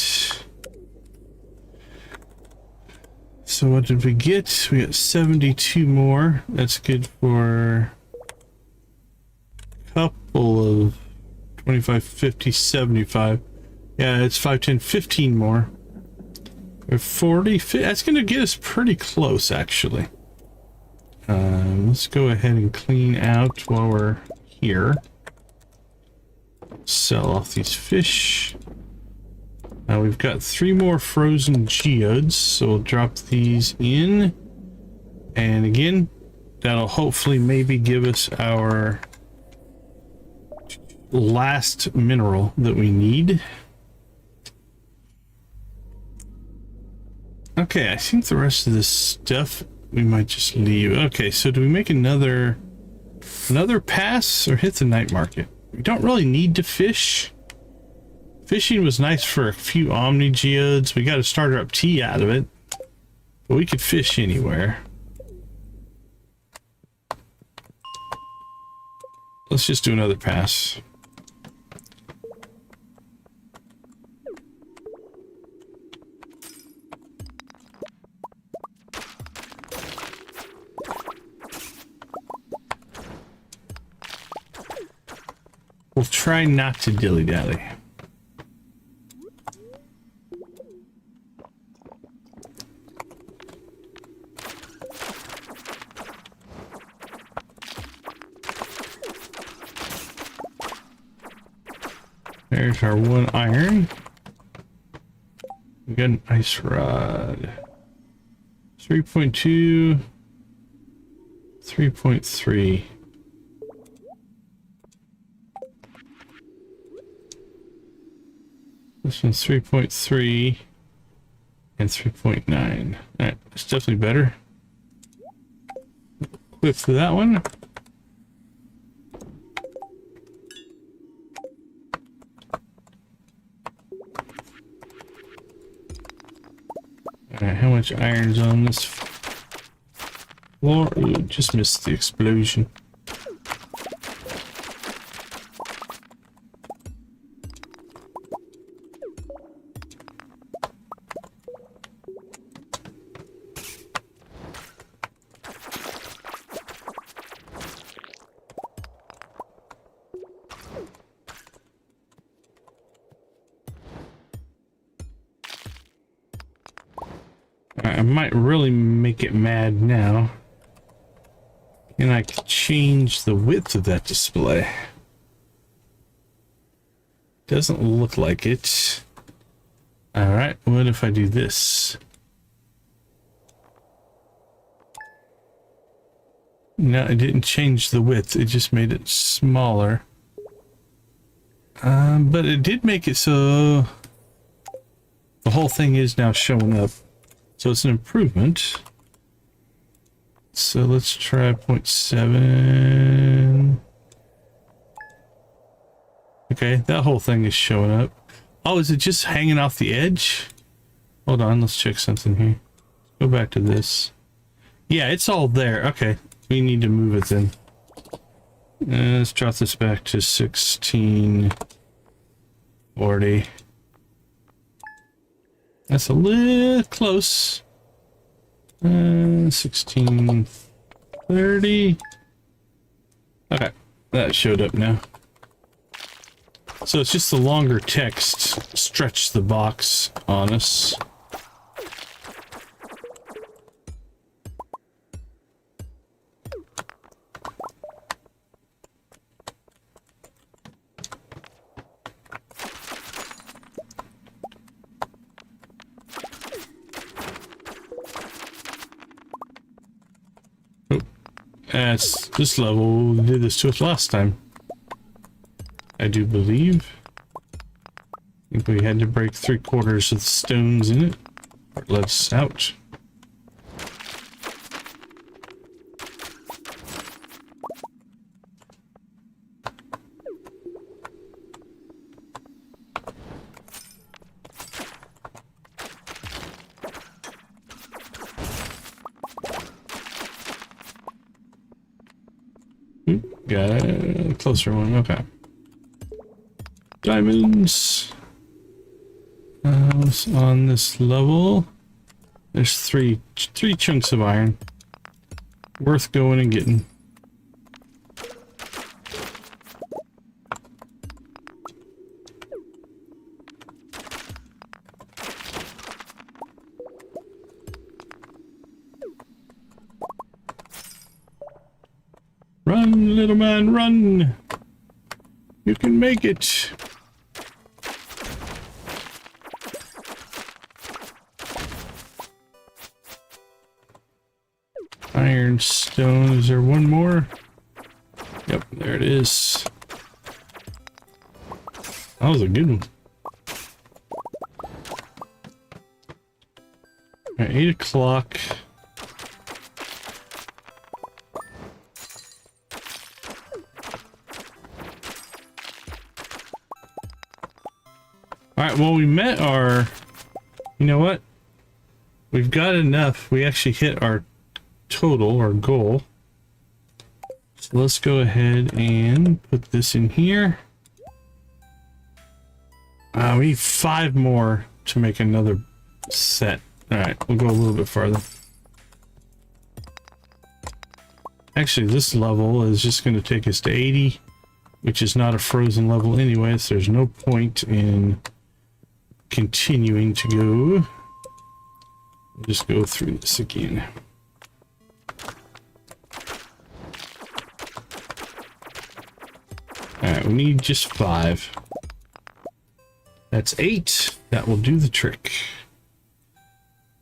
So what did we get? We got 72 more. That's good for a couple of 25, 50, 75. Yeah, it's 5, 10, 15 more. We're 40, 50. That's going to get us pretty close, actually. Let's go ahead and clean out while we're here. Sell off these fish. Now we've got 3 more frozen geodes, so we'll drop these in. And again, that'll hopefully maybe give us our last mineral that we need. Okay, I think the rest of this stuff we might just leave. Okay, so do we make another pass or hit the night market? We don't really need to fish. Fishing was nice for a few Omni Geodes. We got a starter up tea out of it, but we could fish anywhere. Let's just do another pass. We'll try not to dilly-dally. There's our 1 iron. We got an ice rod. 3.2, 3.3. This one's 3.3 and 3.9. Alright, it's definitely better. Equip for that one. Alright, how much iron's on this floor? Ooh, just missed the explosion. I might really make it mad now. And I could change the width of that display. Doesn't look like it. Alright, what if I do this? No, it didn't change the width, it just made it smaller. But it did make it so the whole thing is now showing up. So it's an improvement. So let's try 0.7. Okay, that whole thing is showing up. Oh, is it just hanging off the edge? Hold on, let's check something here. Go back to this. Yeah, it's all there. Okay, we need to move it then. Let's drop this back to 1640. That's a little close. 1630. Okay, that showed up now. So it's just the longer text stretch the box on us. That's this level did this to us last time. I do believe. I think we had to break 3/4 of the stones in it. Or let us out. Got a closer one, okay. Diamonds. On this level, there's three chunks of iron. Worth going and getting. Run, little man, run! You can make it! Ironstone, is there one more? Yep, there it is. That was a good one. At 8 o'clock. Alright, well, we met our... You know what? We've got enough. We actually hit our total, our goal. So let's go ahead and put this in here. We need 5 more to make another set. Alright, we'll go a little bit farther. Actually, this level is just going to take us to 80, which is not a frozen level anyway, so there's no point in continuing to go. We'll just go through this again. Alright, we need just 5. That's 8. That will do the trick.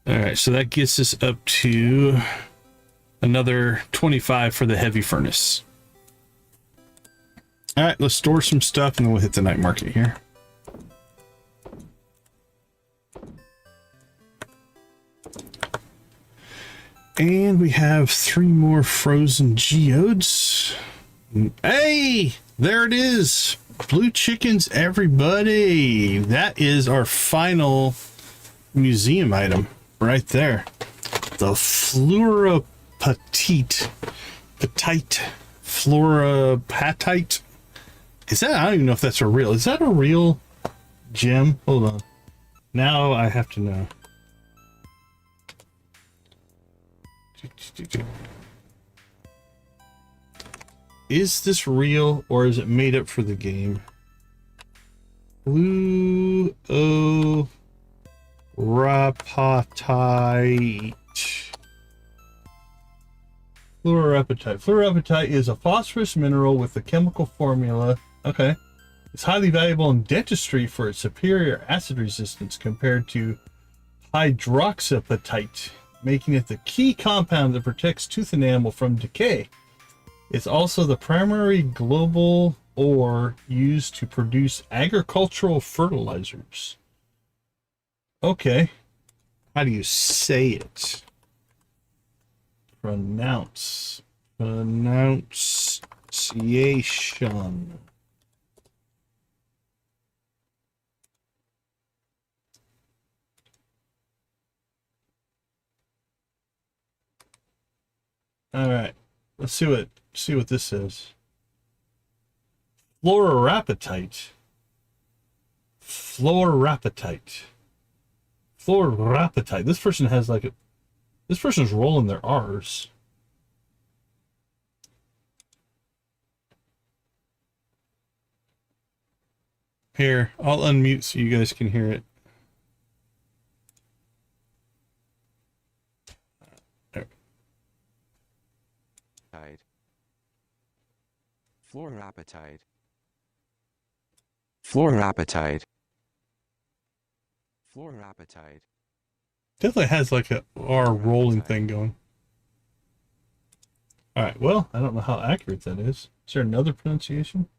Alright, so that gets us up to another 25 for the heavy furnace. Alright, let's store some stuff and then we'll hit the night market here. And we have 3 more frozen geodes. Hey! There it is! Blue chickens, everybody! That is our final museum item right there. The Floropatite. Is that, I don't even know if that's a real, is that a real gem? Hold on. Now I have to know. Is this real or is it made up for the game? Fluorapatite. Fluorapatite. Fluorapatite is a phosphorus mineral with the chemical formula. Okay. It's highly valuable in dentistry for its superior acid resistance compared to hydroxyapatite, making it the key compound that protects tooth enamel from decay. It's also the primary global ore used to produce agricultural fertilizers. Okay. How do you say it? Pronunciation. All right, let's see what this is. Fluorapatite. Fluorapatite. This person has like a. This person's rolling their R's. Here, I'll unmute so you guys can hear it. Fluorapatite. Fluorapatite. Fluorapatite. Definitely has like a R rolling thing going. All right, well, I don't know how accurate that is. Is there another pronunciation?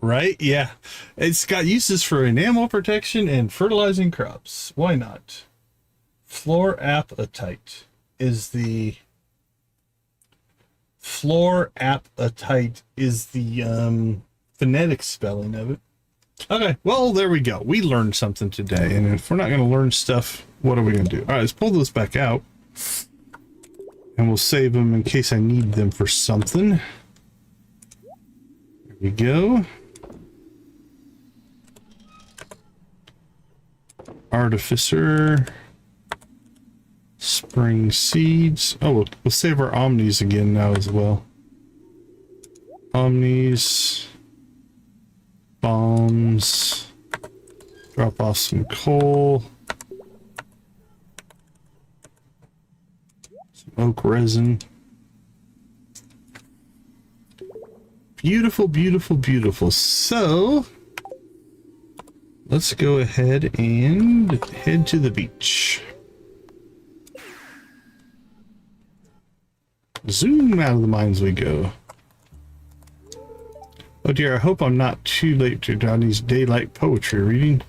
Right? Yeah. It's got uses for enamel protection and fertilizing crops. Why not? Fluorapatite is the phonetic spelling of it. Okay, well, there we go. We learned something today, and if we're not going to learn stuff, what are we going to do? All right, let's pull those back out, and we'll save them in case I need them for something. There we go. Artificer. Spring seeds. Oh, we'll save our omnis again now as well. Omnis. Bombs. Drop off some coal. Some oak resin. Beautiful, beautiful, beautiful. So, let's go ahead and head to the beach. Zoom out of the mines we go. Oh dear, I hope I'm not too late to Donnie's daylight poetry reading.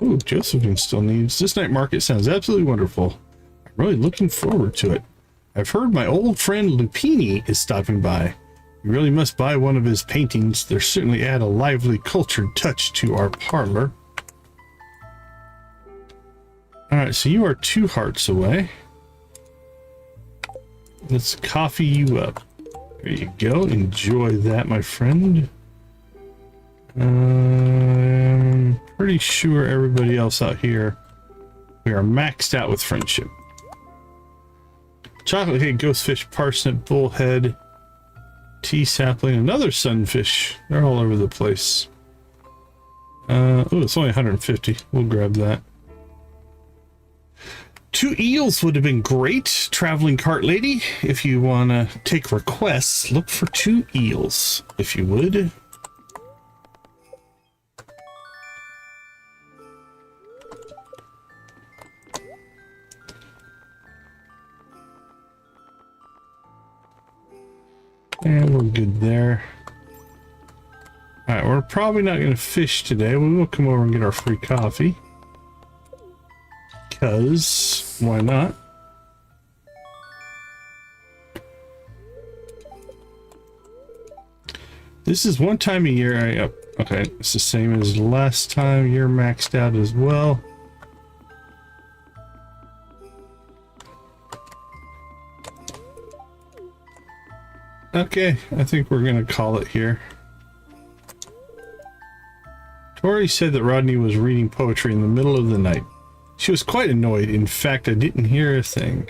Ooh, Josephine still needs. This night market sounds absolutely wonderful. I'm really looking forward to it. I've heard my old friend Lupini is stopping by. You really must buy one of his paintings. They certainly add a lively, cultured touch to our parlor. Alright, so you are 2 hearts away. Let's coffee you up. There you go. Enjoy that, my friend. I'm pretty sure everybody else out here, we are maxed out with friendship. Chocolate cake, ghostfish, parsnip, bullhead, tea sapling, another sunfish. They're all over the place. Oh, it's only 150. We'll grab that. 2 eels would have been great, traveling cart lady. If you want to take requests, look for 2 eels, if you would. And we're good there. Alright, we're probably not going to fish today. We will come over and get our free coffee. Because, why not? This is one time a year. Okay, it's the same as last time. You're maxed out as well. Okay, I think we're gonna call it here. Tori said that Rodney was reading poetry in the middle of the night. She was quite annoyed. In fact, I didn't hear a thing.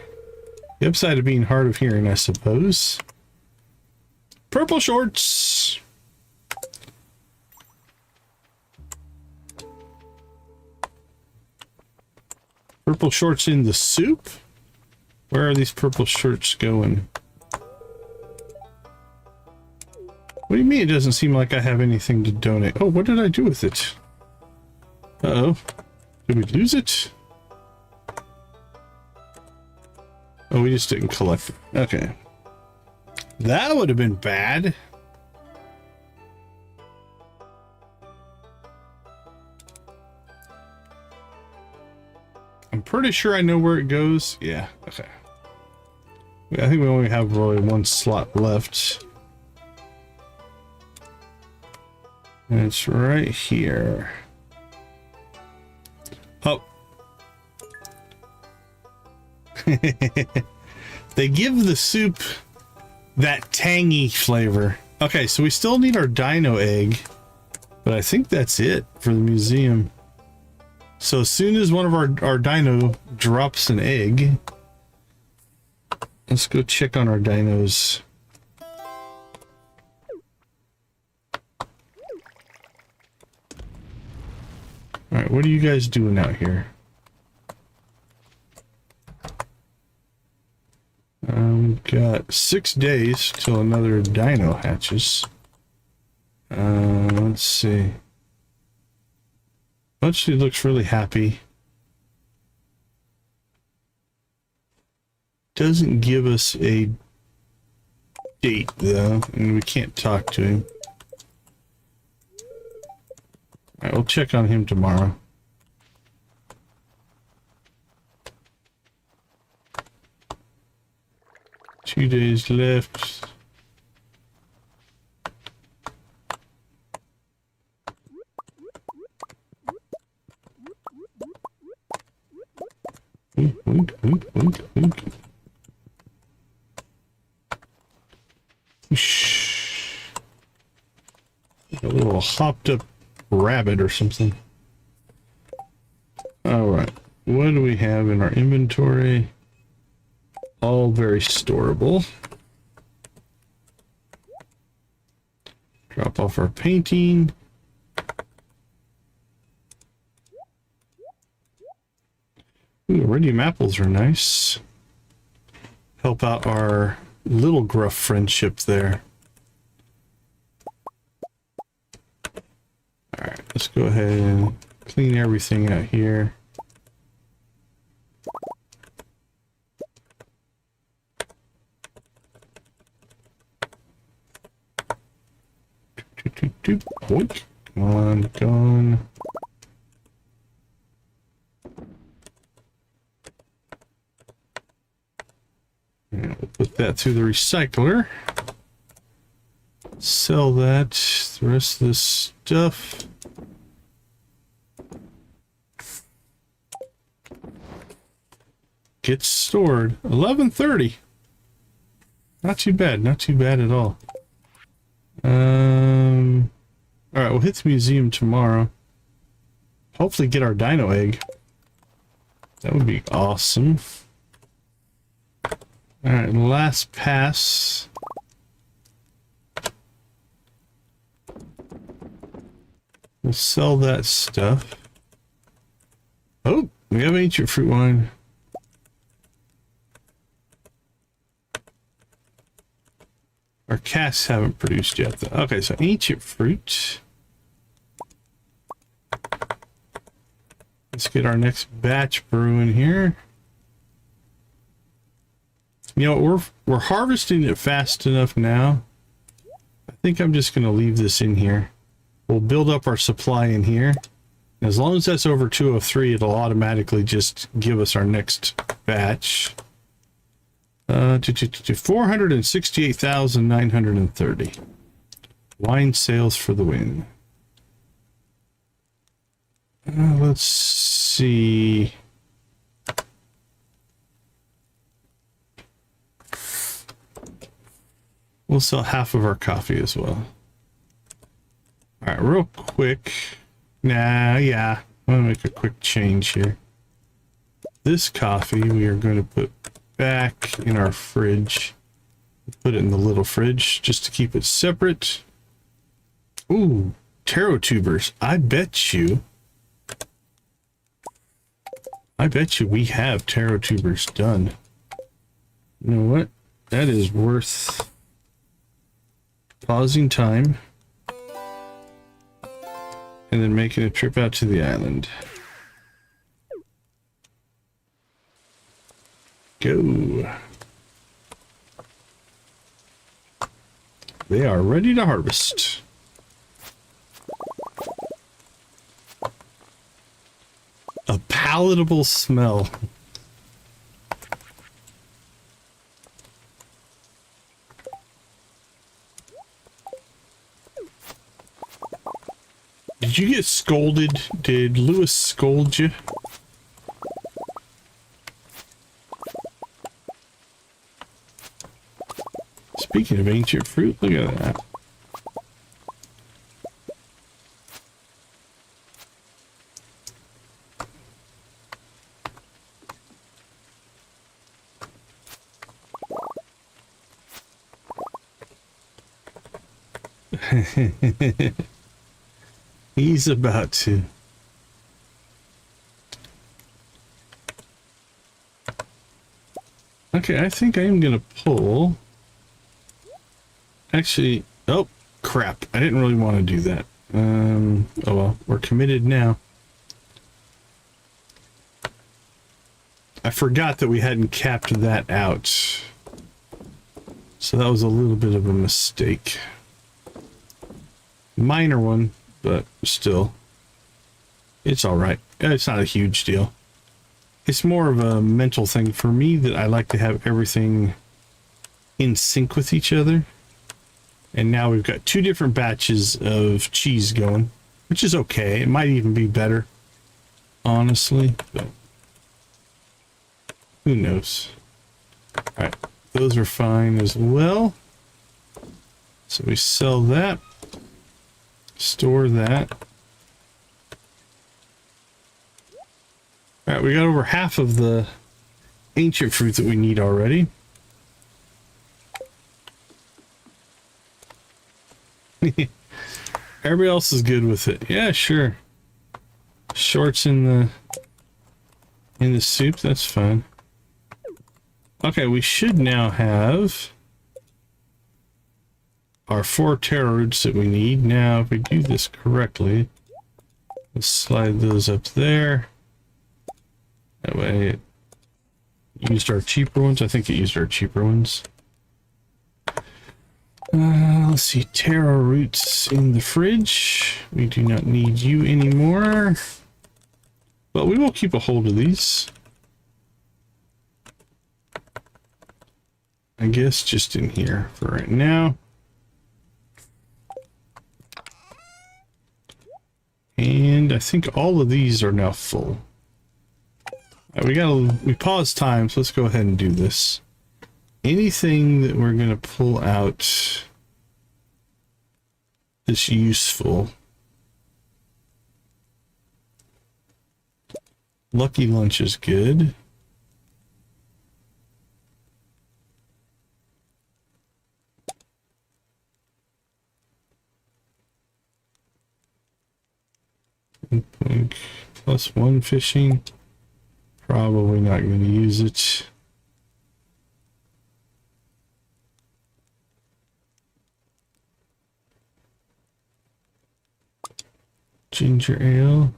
The upside of being hard of hearing, I suppose. Purple shorts! Purple shorts in the soup? Where are these purple shorts going? What do you mean it doesn't seem like I have anything to donate? Oh, what did I do with it? Uh-oh. Did we lose it? Oh, we just didn't collect it. Okay. That would have been bad. I'm pretty sure I know where it goes. Yeah, okay. I think we only have really one slot left. And it's right here. Oh. They give the soup that tangy flavor. Okay, so we still need our dino egg, but I think that's it for the museum. So as soon as one of our dino drops an egg, let's go check on our dinos. All right, what are you guys doing out here? We've got 6 days till another dino hatches. Let's see. Actually looks really happy. Doesn't give us a date though, and we can't talk to him. Alright, we'll check on him tomorrow. Two days left. Shh. A little hopped up rabbit or something. All right, what do we have in our inventory? All very storable. Drop off our painting. Ooh, iridium apples are nice. Help out our little gruff friendship there. Alright, let's go ahead and clean everything out here. Boink. Come on, gone. And we'll put that through the recycler. Sell that. The rest of this stuff. Gets stored. 11:30. Not too bad. Not too bad at all. All right, we'll hit the museum tomorrow. Hopefully get our dino egg. That would be awesome. All right, last pass. We'll sell that stuff. Oh, we have ancient fruit wine. Our casks haven't produced yet, though. Okay, so ancient fruit. Let's get our next batch brewing here. You know, we're harvesting it fast enough now. I think I'm just going to leave this in here. We'll build up our supply in here. And as long as that's over 203, it'll automatically just give us our next batch. 468,930. Wine sales for the win. Let's see. We'll sell half of our coffee as well. All right, real quick. Yeah. I'm gonna make a quick change here. This coffee we are going to put back in our fridge. Put it in the little fridge just to keep it separate. Ooh, taro tubers. I bet you we have taro tubers done. You know what? That is worth pausing time and then making a trip out to the island. Go. They are ready to harvest. A power palatable smell. Did you get scolded? Did Lewis scold you? Speaking of ancient fruit, look at that. He's about to. Okay, I think I am gonna pull. Actually, oh crap! I didn't really want to do that. Oh well, we're committed now. I forgot that we hadn't capped that out, so that was a little bit of a mistake. Minor one, but still, it's all right. It's not a huge deal. It's more of a mental thing for me that I like to have everything in sync with each other. And now we've got two different batches of cheese going, which is okay. It might even be better, honestly, but who knows? All right, those are fine as well. So we sell that. Store that. All right, we got over half of the ancient fruit that we need already. Everybody else is good with it. Yeah, sure. Shorts in the soup, that's fine. Okay, we should now have our 4 taro roots that we need. Now, if we do this correctly, let's slide those up there. That way it used our cheaper ones. I think it used our cheaper ones. Let's see, taro roots in the fridge. We do not need you anymore. But we will keep a hold of these. I guess just in here for right now. And I think all of these are now full. We paused time, so let's go ahead and do this. Anything that we're gonna pull out that's useful. Lucky Lunch is good. +1 fishing. Probably not going to use it. Ginger ale.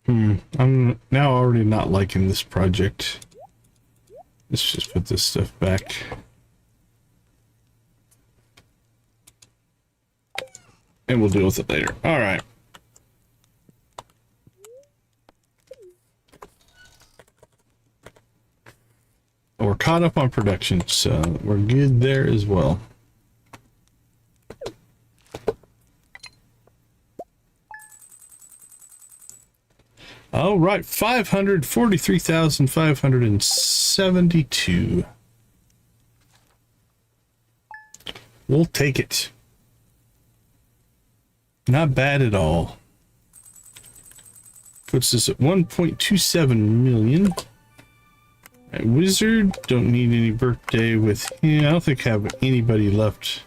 I'm now already not liking this project. Let's just put this stuff back. And we'll deal with it later. All right. We're caught up on production, so we're good there as well. All right, 543,572. We'll take it. Not bad at all. Puts us at 1.27 million. Right, Wizard, don't need any birthday with him. I don't think I have anybody left.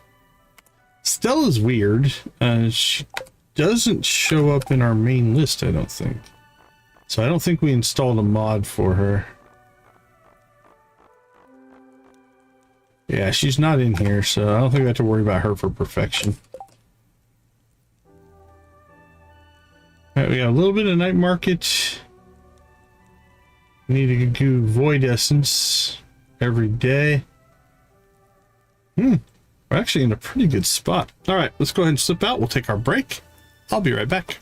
Stella's weird. She doesn't show up in our main list, I don't think. So I don't think we installed a mod for her. Yeah, she's not in here, so I don't think we have to worry about her for perfection. Alright, we got a little bit of night market. We need to do void essence every day. We're actually in a pretty good spot. All right, let's go ahead and slip out. We'll take our break. I'll be right back.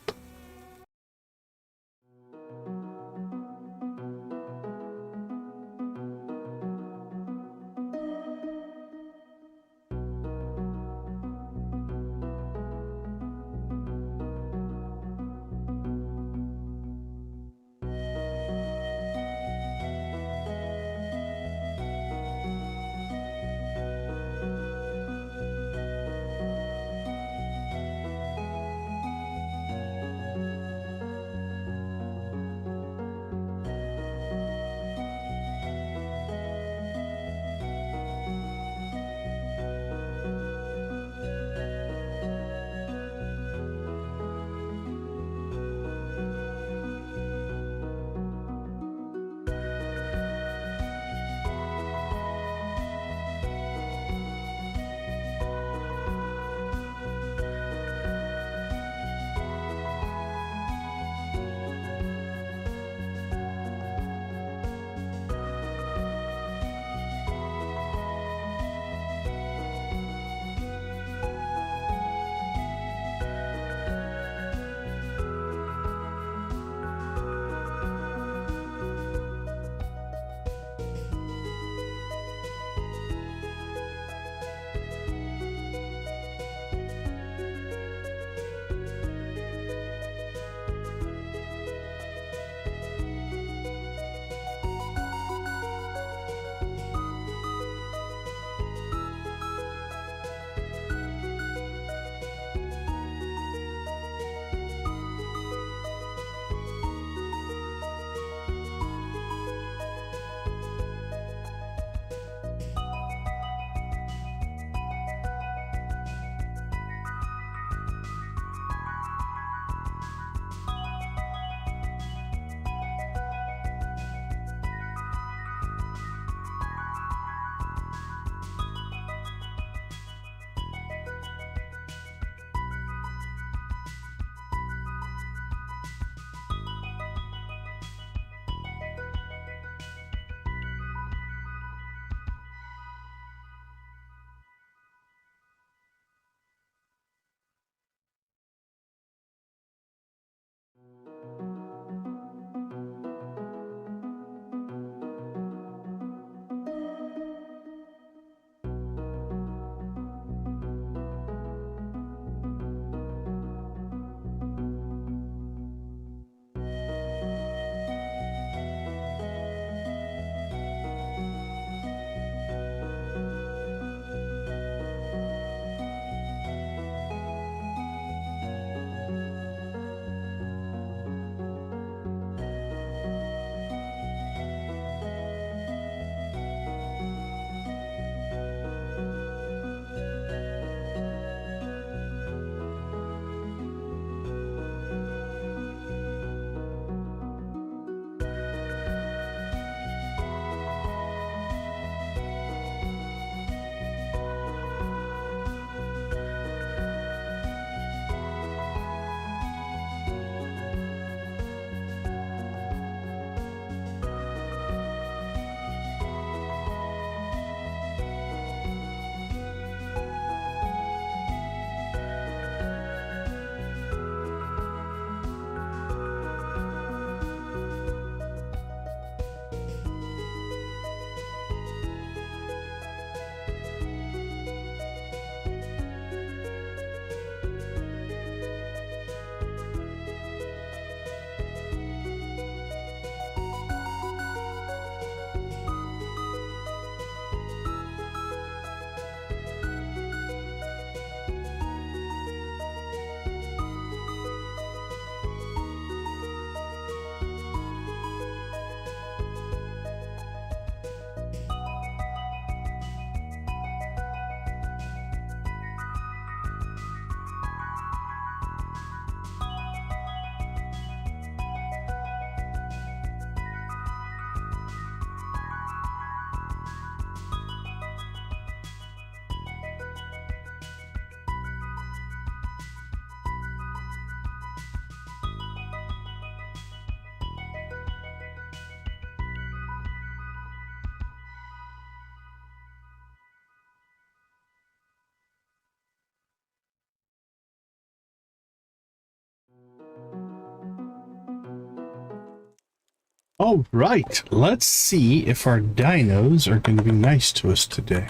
All right, let's see if our dinos are going to be nice to us today.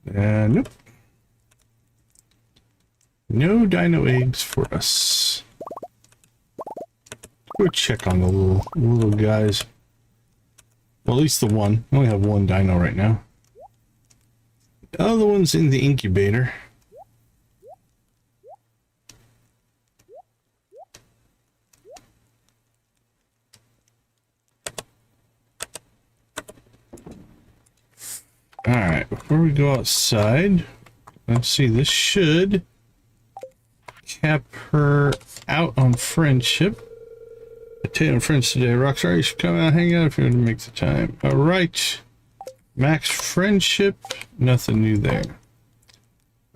Nope. No dino eggs for us. Go check on the little guys. Well, at least the one. I only have one dino right now. The other one's in the incubator. Alright, before we go outside, let's see, this should cap her out on friendship. Potato friends today. Rockstar, you should come out and hang out if you want to make the time. Alright. Max friendship. Nothing new there.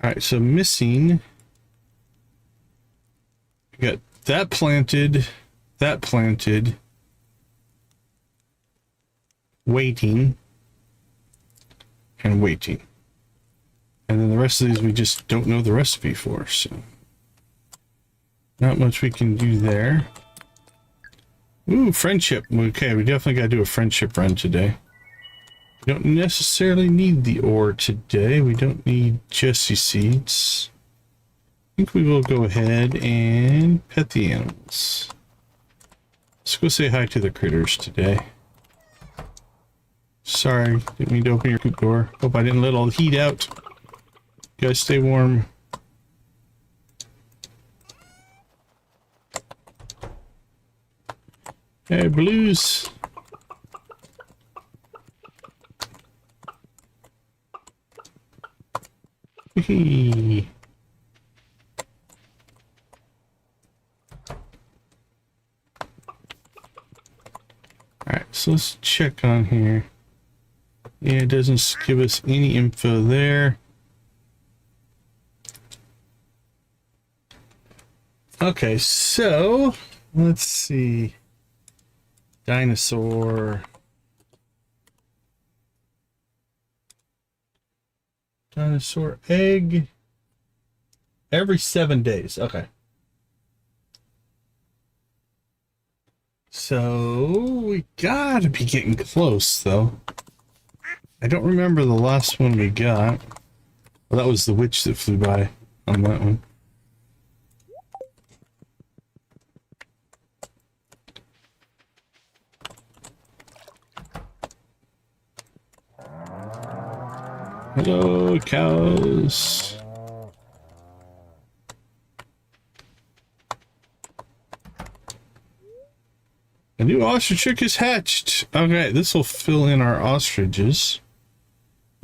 Alright, so missing. We got that planted. That planted. Waiting. And waiting. And then the rest of these we just don't know the recipe for, so not much we can do there. Ooh, friendship. Okay, we definitely gotta do a friendship run today. We don't necessarily need the ore today. We don't need Jesse seeds. I think we will go ahead and pet the animals. Let's go say hi to the critters today. Sorry, didn't mean to open your coop door. Hope I didn't let all the heat out. You guys stay warm. Hey, Blues. Hee. Alright, so let's check on here. Yeah, it doesn't give us any info there. Okay, so let's see. Dinosaur egg every 7 days. Okay. So we gotta be getting close though. I don't remember the last one we got. Well, that was the witch that flew by on that one. Hello, cows. A new ostrich chick is hatched. Okay, this will fill in our ostriches.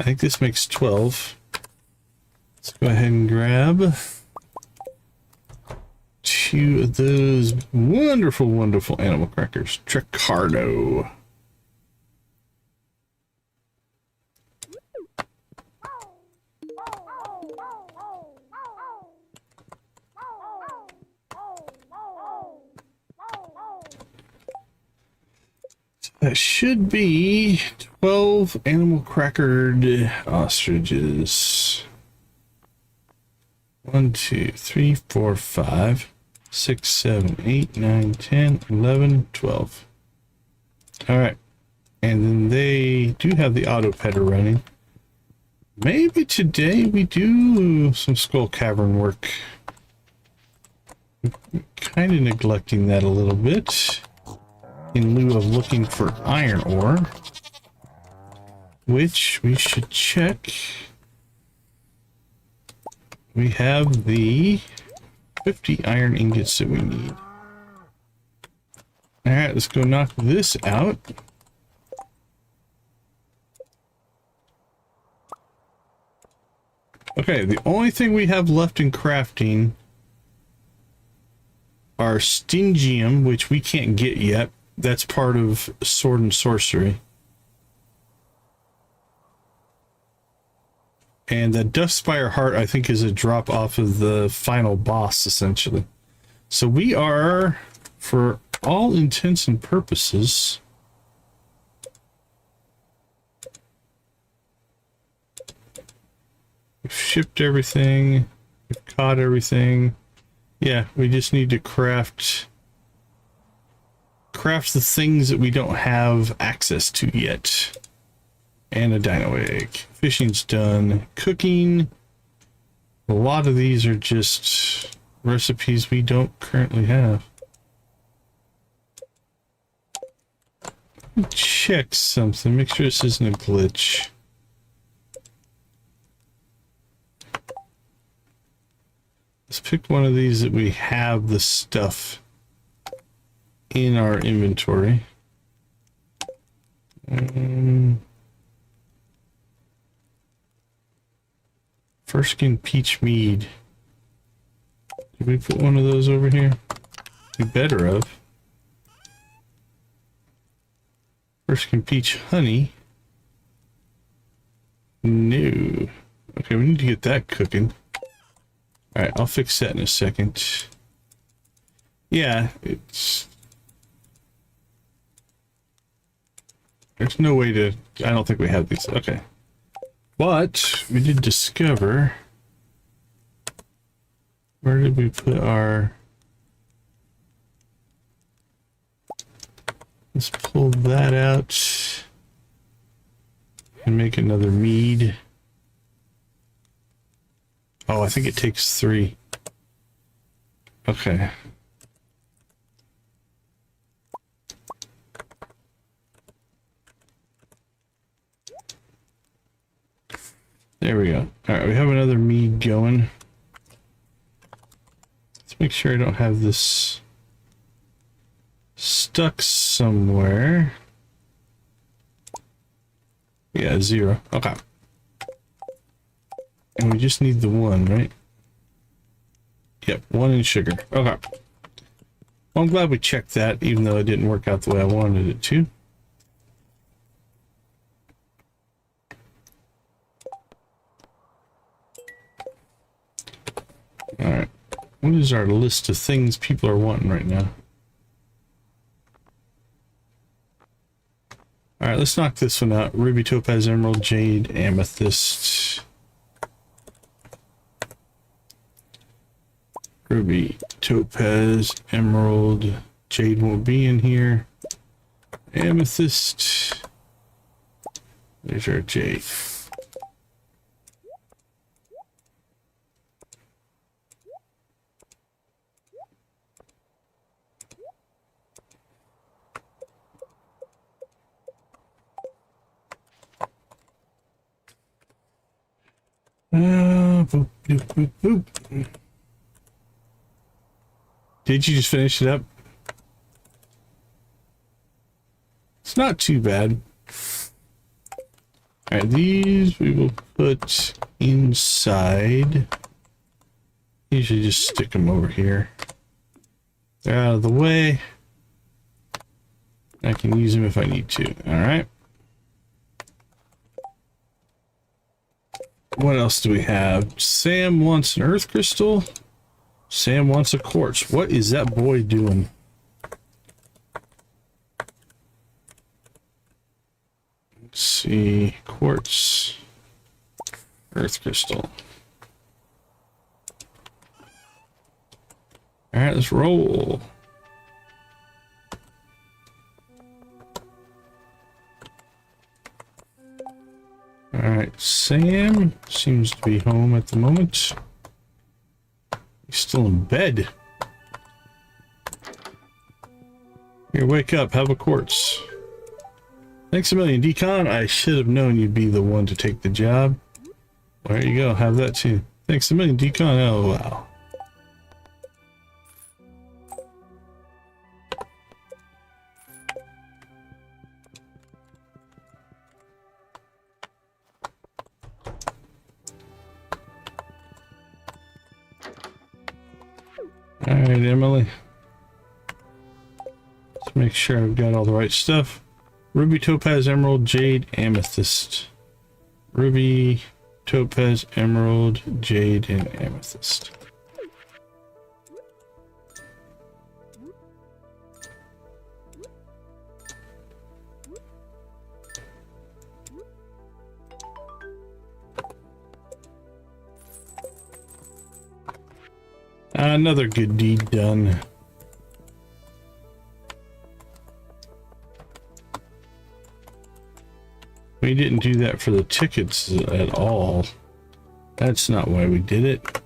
I think this makes 12. Let's go ahead and grab 2 of those wonderful, wonderful animal crackers. Tricardo. That should be 12 animal crackered ostriches. 1, 2, 3, 4, 5, 6, 7, 8, 9, 10, 11, 12. Alright. And then they do have the auto petter running. Maybe today we do some skull cavern work. Kind of neglecting that a little bit. In lieu of looking for iron ore, which we should check. We have the 50 iron ingots that we need. Alright, let's go knock this out. Okay, the only thing we have left in crafting are stingium, which we can't get yet. That's part of sword and sorcery. And the Duskspire heart, I think, is a drop off of the final boss, essentially. So we are, for all intents and purposes, we've shipped everything, we've caught everything. Yeah, we just need to craft craft the things that we don't have access to yet. And a dino egg. Fishing's done. Cooking. A lot of these are just recipes we don't currently have. Check something. Make sure this isn't a glitch. Let's pick one of these that we have the stuff in our inventory. First skin peach mead. Did we put one of those over here? We better have. First skin peach honey. No. Okay, we need to get that cooking. Alright, I'll fix that in a second. Yeah, it's... There's no way to... I don't think we have these. Okay. But we did discover... Where did we put our... Let's pull that out and make another mead. Oh, I think it takes 3. Okay. There we go. All right, we have another mead going. Let's make sure I don't have this stuck somewhere. Yeah, 0. Okay. And we just need the 1, right? Yep, 1 in sugar. Okay. Well, I'm glad we checked that, even though it didn't work out the way I wanted it to. Alright. What is our list of things people are wanting right now? Alright, let's knock this one out. Ruby, topaz, emerald, jade, amethyst. Ruby, topaz, emerald, jade won't be in here. Amethyst. There's our jade. Boop, boop, boop, boop. Did you just finish it up? It's not too bad. Alright, these we will put inside. Usually just stick them over here. They're out of the way. I can use them if I need to. Alright. What else do we have? Sam wants an earth crystal. Sam wants a quartz. What is that boy doing? Let's see. Quartz. Earth crystal. Alright, let's roll. Alright, Sam seems to be home at the moment. He's still in bed. Here, wake up, have a quartz. Thanks a million, Decon. I should have known you'd be the one to take the job. There you go, have that too. Thanks a million, Decon. Oh, wow. Alright, Emily. Let's make sure I've got all the right stuff. Ruby, topaz, emerald, jade, amethyst. Ruby, topaz, emerald, jade, and amethyst. Another good deed done. We didn't do that for the tickets at all. That's not why we did it.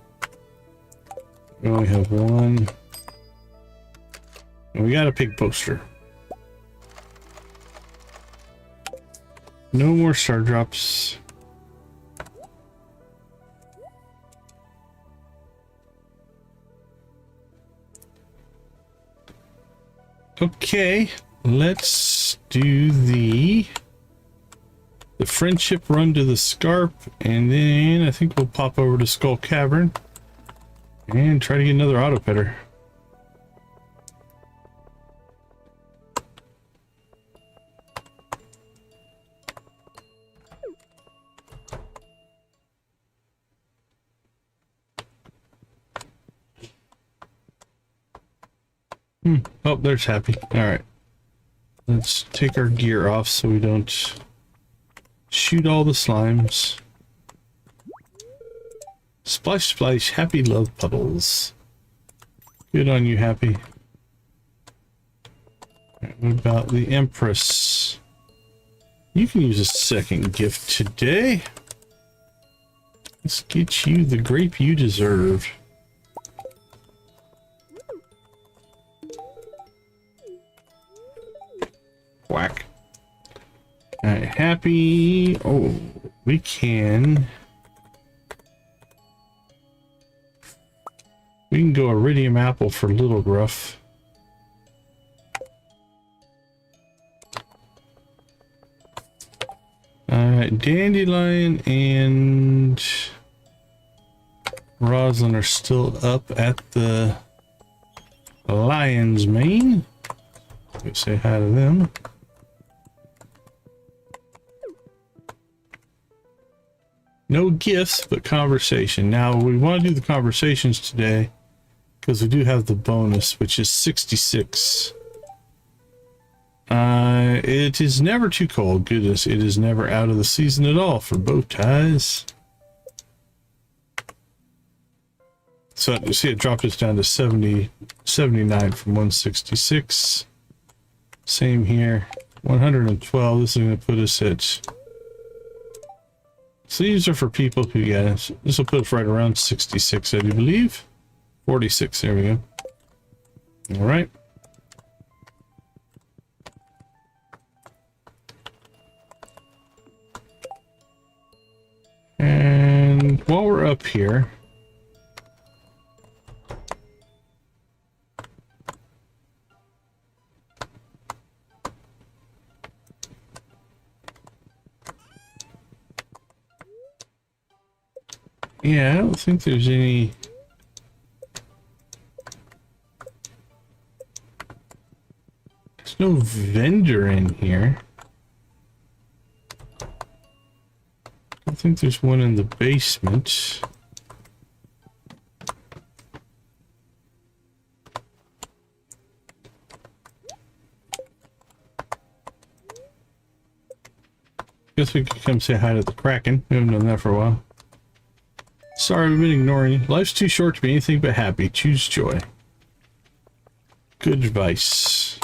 We only have one. And we got a pig poster. No more star drops. Okay, let's do the friendship run to the Scarp, and then I think we'll pop over to Skull Cavern and try to get another auto petter. Oh, there's Happy. All right. Let's take our gear off so we don't shoot all the slimes. Splash, splash, Happy love puddles. Good on you, Happy. Right, what about the Empress? You can use a second gift today. Let's get you the grape you deserve. Whack. Alright, Happy. Oh, we can go Iridium Apple for Little Gruff. Dandelion and Roslin are still up at the Lion's Mane. Let's say hi to them. No gifts, but conversation. Now, we want to do the conversations today because we do have the bonus, which is 66. It is never too cold. Goodness, it is never out of the season at all for bow ties. So, you see, it dropped us down to 79 from 166. Same here. 112. This is going to put us at... So these are for people who get us. This will put us right around 66, I do believe. 46, there we go. All right. And while we're up here, yeah, I don't think there's any... There's no vendor in here. I think there's one in the basement. Guess we could come say hi to the Kraken. We haven't done that for a while. Sorry, we've been ignoring you. Life's too short to be anything but happy. Choose joy. Good advice.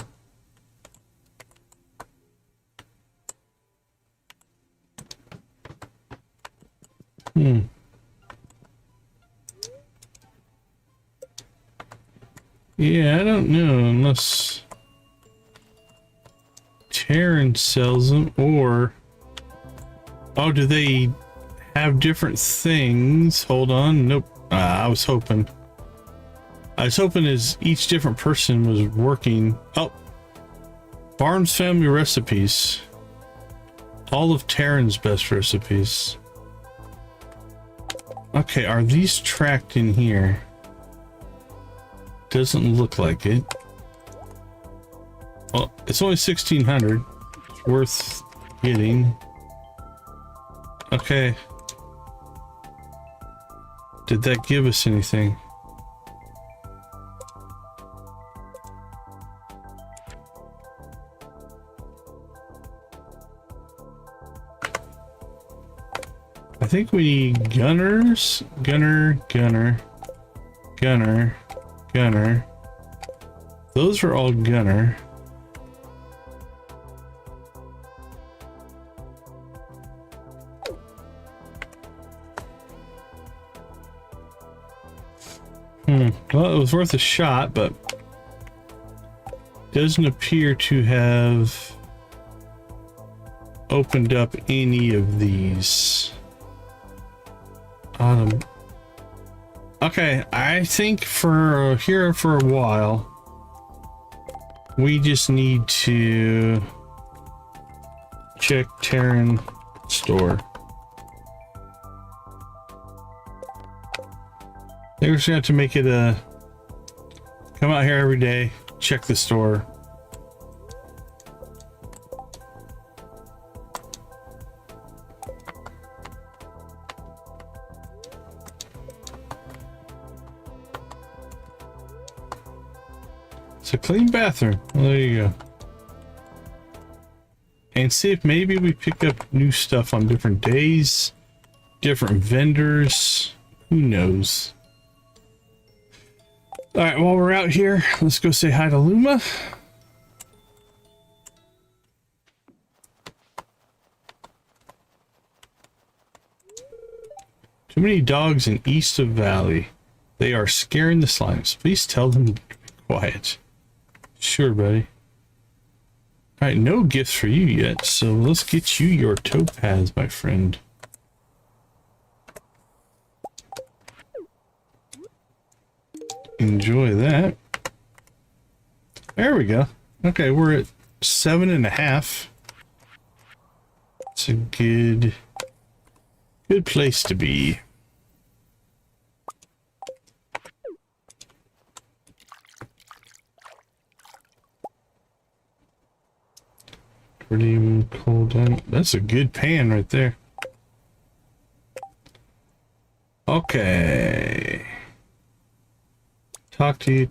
Yeah, I don't know unless Terran sells them, or... Oh, do they have different things? Hold on. Nope. I was hoping as each different person was working. Oh, Barnes family recipes. All of Terran's best recipes. Okay, are these tracked in here? Doesn't look like it. Well, it's only 1600. It's worth getting. Okay. Did that give us anything? I think we need gunners. Gunner. Those are all gunner. Well, it was worth a shot, but doesn't appear to have opened up any of these. Okay, I think for here for a while, we just need to check Terran store. They're just gonna have to make it a come out here every day, check the store. It's a clean bathroom. Well, there you go. And see if maybe we pick up new stuff on different days, different vendors. Who knows? All right, while we're out here, let's go say hi to Luma. Too many dogs in East of Valley. They are scaring the slimes. Please tell them to be quiet. Sure, buddy. All right, no gifts for you yet, so let's get you your topaz, my friend. Enjoy that. There we go. Okay, we're at 7.5. It's a good place to be. Pretty cold down. That's a good pan right there. Okay. Talk to you.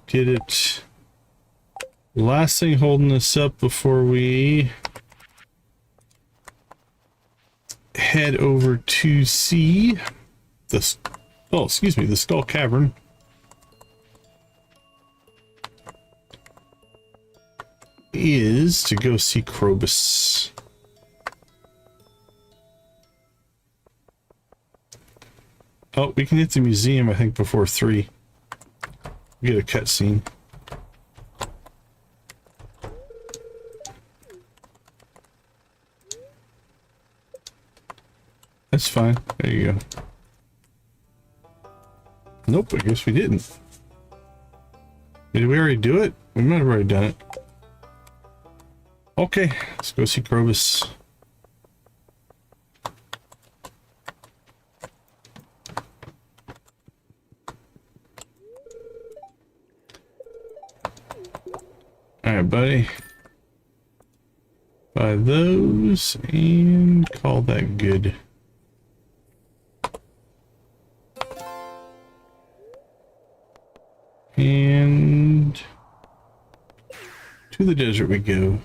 Get it. Last thing holding us up before we head over to see the Skull Cavern. Is to go see Krobus. Oh, we can hit the museum, I think, before 3. We get a cutscene. That's fine. There you go. Nope, I guess we didn't. Did we already do it? We might have already done it. Okay, let's go see Krobus. Alright, buddy. Buy those and call that good. And to the desert we go.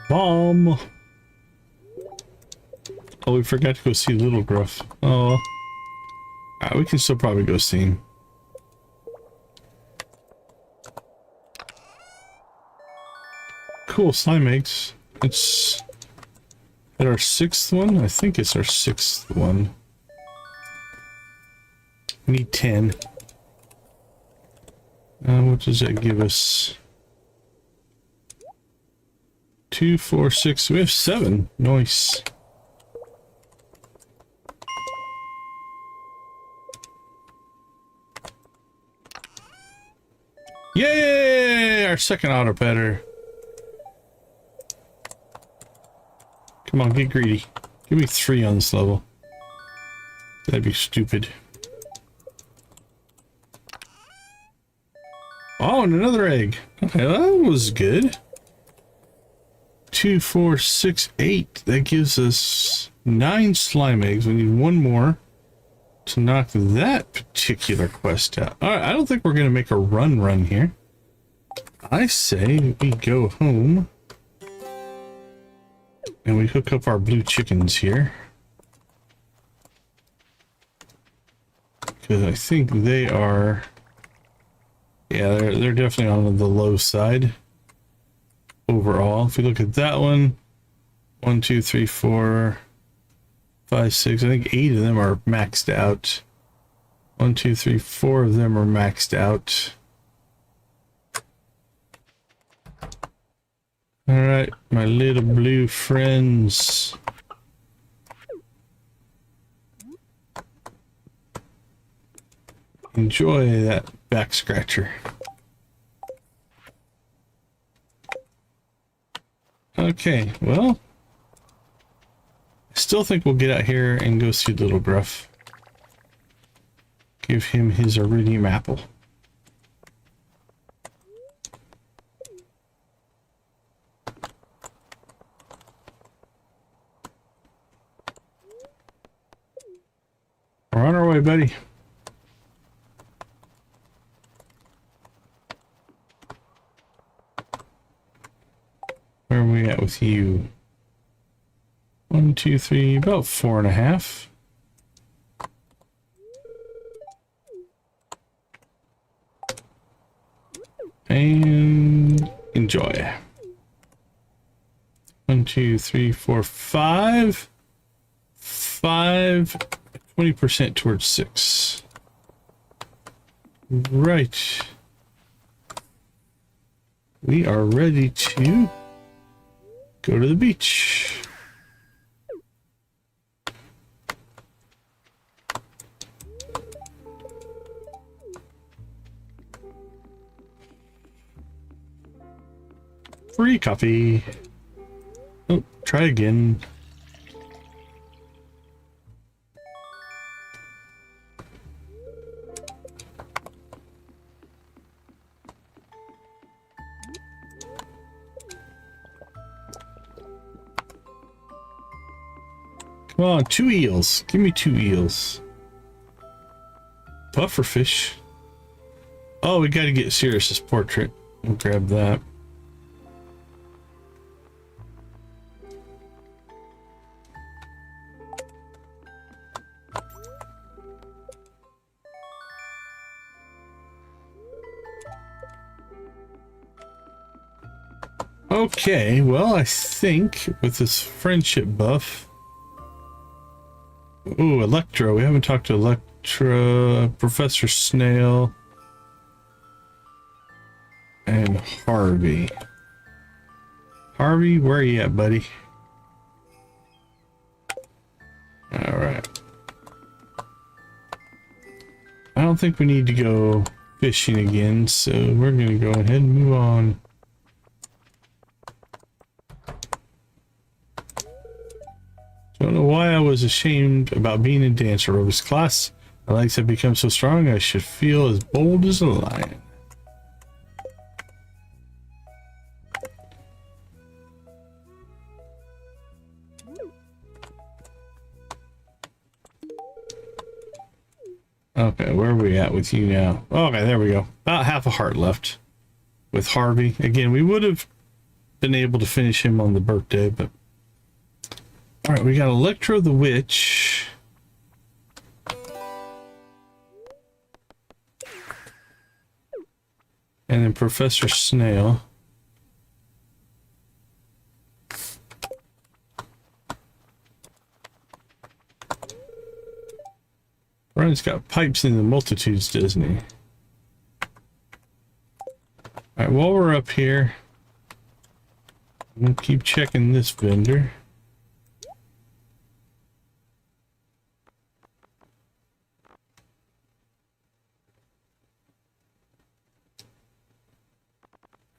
Bomb. Oh, we forgot to go see Little Gruff. Oh. We can still probably go see him. Cool, slime eggs. It's at our 6th one? I think it's our 6th one. We need 10. What does that give us? 2, 4, 6. We have 7. Nice. Yay! Our second auto petter. Come on, get greedy. Give me 3 on this level. That'd be stupid. Oh, and another egg. Okay, that was good. 2, 4, 6, 8. That gives us 9 slime eggs. We need 1 more to knock that particular quest out. Alright, I don't think we're going to make a run here. I say we go home and we hook up our blue chickens here. because I think they are, yeah, they're definitely on the low side overall. If we look at that one, 1, 2, 3, 4, 5, 6, I think 8 of them are maxed out. 1, 2, 3, 4 of them are maxed out. All right, my little blue friends. Enjoy that back scratcher. Okay, well, I still think we'll get out here and go see Little Gruff. Give him his iridium apple. We're on our way, buddy. Where are we at with you? 1, 2, 3, about 4.5. And enjoy. 1, 2, 3, 4, 5. 5. 20% towards 6. Right. We are ready to go to the beach. Free coffee. Oh, try again. Come on, 2 eels. Give me 2 eels. Pufferfish. Oh, we gotta get Sirius's portrait. We'll grab that. Okay, well, I think with this friendship buff. Ooh, Electro. We haven't talked to Electra, Professor Snail, and Harvey. Harvey, where are you at, buddy? Alright. I don't think we need to go fishing again, so we're going to go ahead and move on. Don't know why I was ashamed about being in dance aerobics class. My legs have become so strong I should feel as bold as a lion. Okay, where are we at with you now? Okay, there we go. About half a heart left with Harvey. Again, we would have been able to finish him on the birthday, but... Alright, we got Electro the Witch. And then Professor Snail. Brian's got pipes in the multitudes, doesn't he? Alright, while we're up here, we'll keep checking this vendor.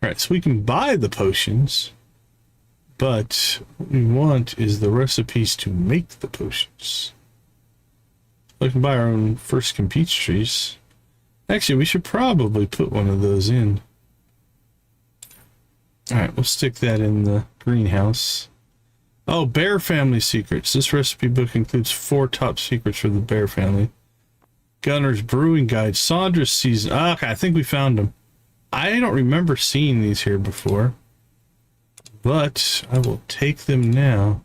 Alright, so we can buy the potions, but what we want is the recipes to make the potions. We can buy our own first compete trees. Actually, we should probably put one of those in. Alright, we'll stick that in the greenhouse. Oh, bear family secrets. This recipe book includes 4 top secrets for the bear family. Gunner's Brewing Guide, Sandra's Season. Ah, okay, I think we found them. I don't remember seeing these here before, but I will take them now.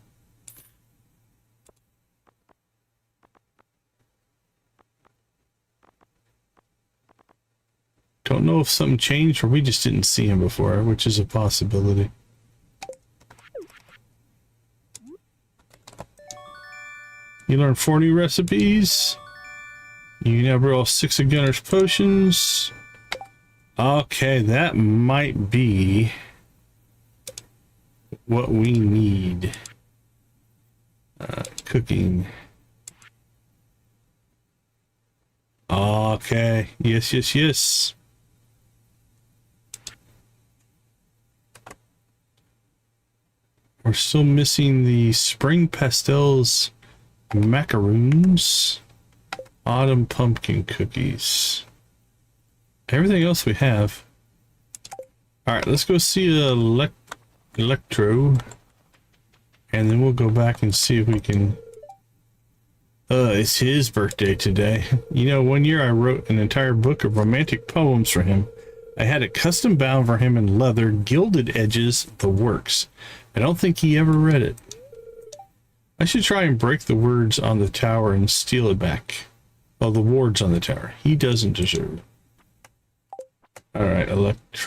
Don't know if something changed or we just didn't see him before, which is a possibility. You learn 4 new recipes. You can now brew all 6 of Gunner's potions. Okay, that might be what we need. Cooking. Okay, yes, yes, yes. We're still missing the spring pastels, macaroons, autumn pumpkin cookies. Everything else we have. All right, let's go see Electro, and then we'll go back and see if we can. It's his birthday today. You know, one year I wrote an entire book of romantic poems for him. I had it custom bound for him in leather, gilded edges, the works. I don't think he ever read it. I should try and break the words on the tower and steal it back. Well, the wards on the tower. He doesn't deserve it. Alright, Electo.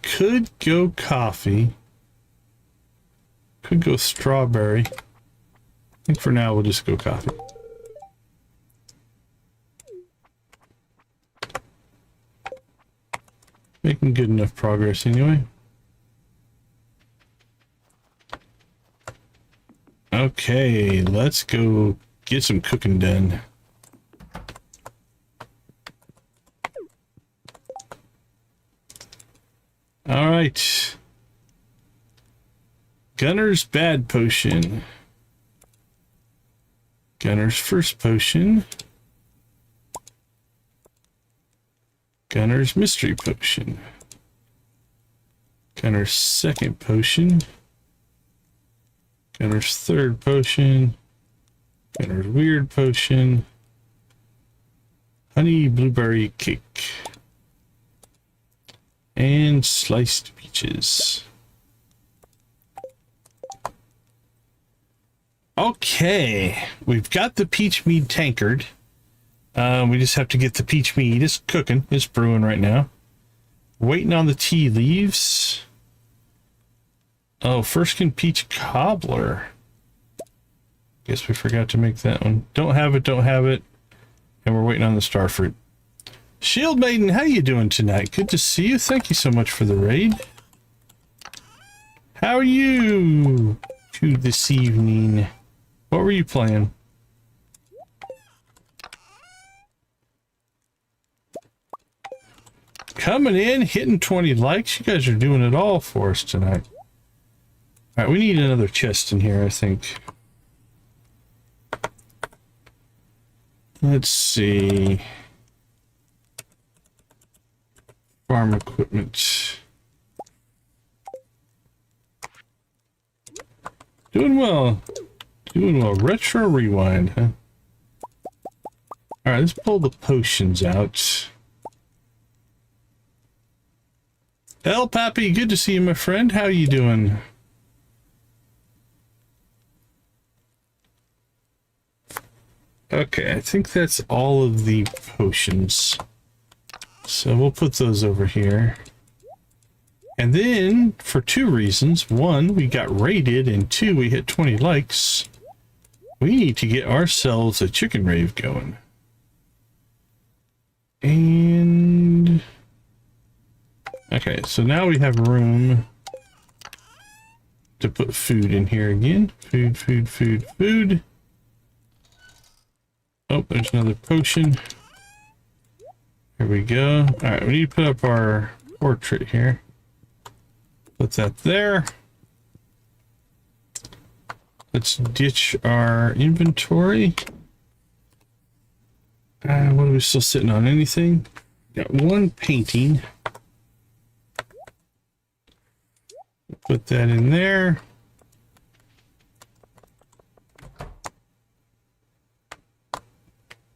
Could go coffee. Could go strawberry. I think for now we'll just go coffee. Making good enough progress anyway. Okay, let's go get some cooking done. All right. Gunner's bad potion. Gunner's first potion. Gunner's mystery potion. Gunner's second potion. Gunner's third potion. Gunner's weird potion. Honey blueberry cake. And sliced peaches. Okay, we've got the peach mead tankard. We just have to get the peach mead. It's cooking. It's brewing right now. Waiting on the tea leaves. Oh, Firstkin peach cobbler. Guess we forgot to make that one. Don't have it, don't have it. And we're waiting on the starfruit. Shield Maiden, how you doing tonight? Good to see you. Thank you so much for the raid. How are you this evening? What were you playing? Coming in, hitting 20 likes. You guys are doing it all for us tonight. All right, we need another chest in here, I think. Let's see. Farm equipment. Doing well. Doing well. Retro rewind, huh? Alright, let's pull the potions out. El Pappy, good to see you, my friend. How you doing? Okay, I think that's all of the potions. So we'll put those over here. And then, for 2 reasons. 1, we got raided, and 2, we hit 20 likes. We need to get ourselves a chicken rave going. And... okay, so now we have room to put food in here again. Food, food, food, food. Oh, there's another potion. Here we go. Alright, we need to put up our portrait here. Put that there. Let's ditch our inventory. What are we still sitting on? Anything? Got 1 painting. Put that in there.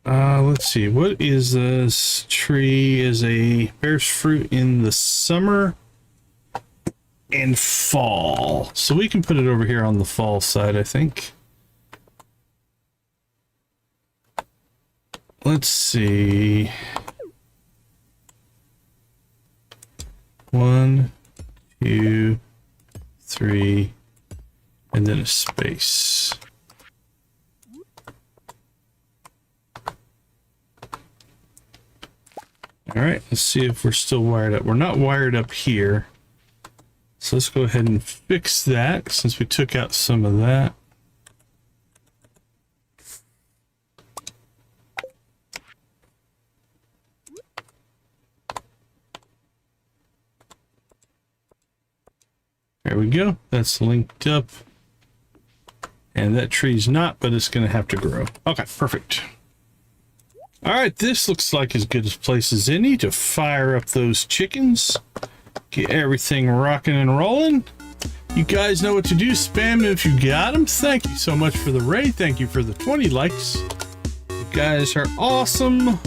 Let's see. What is this tree? Is a bears fruit in the summer. and fall. So we can put it over here on the fall side, I think. Let's see. 1, 2, 3, and then a space. All right, let's see if we're still wired up. We're not wired up here. So let's go ahead and fix that since we took out some of that. There we go. That's linked up. And that tree's not, but it's going to have to grow. Okay, perfect. All right, this looks like as good a place as any to fire up those chickens. Get everything rocking and rolling. You guys know what to do. Spam them if you got them. Thank you so much for the raid. Thank you for the 20 likes. You guys are awesome.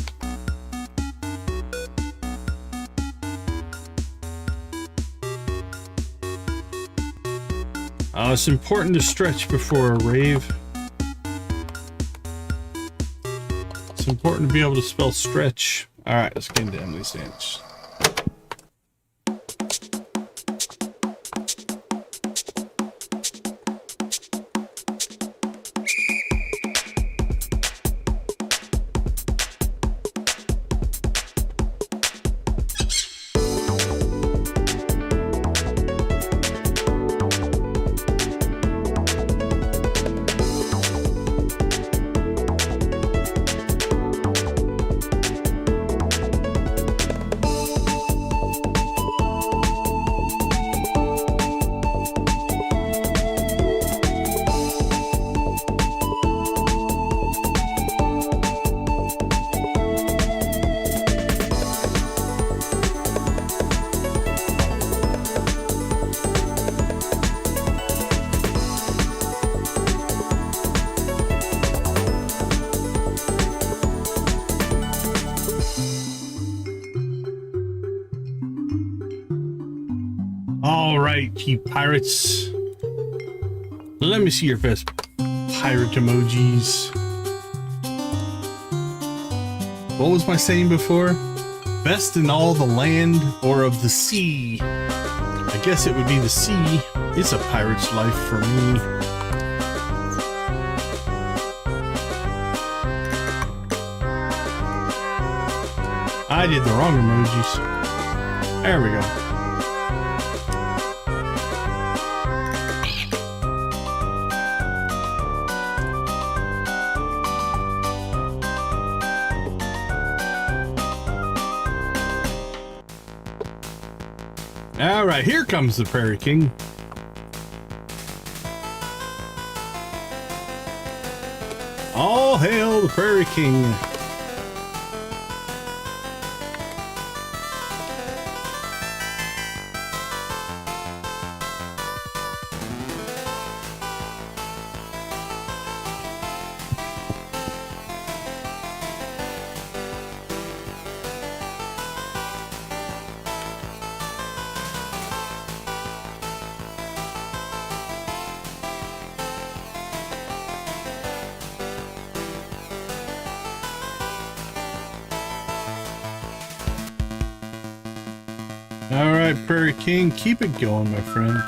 It's important to stretch before a rave. It's important to be able to spell stretch. All right, let's get into Emily's dance. All right, you pirates. Let me see your best pirate emojis. What was my saying before? Best in all the land or of the sea. I guess it would be the sea. It's a pirate's life for me. I did the wrong emojis. There we go. All right, here comes the Prairie King. All hail the Prairie King. All right, Prairie King, keep it going, my friend.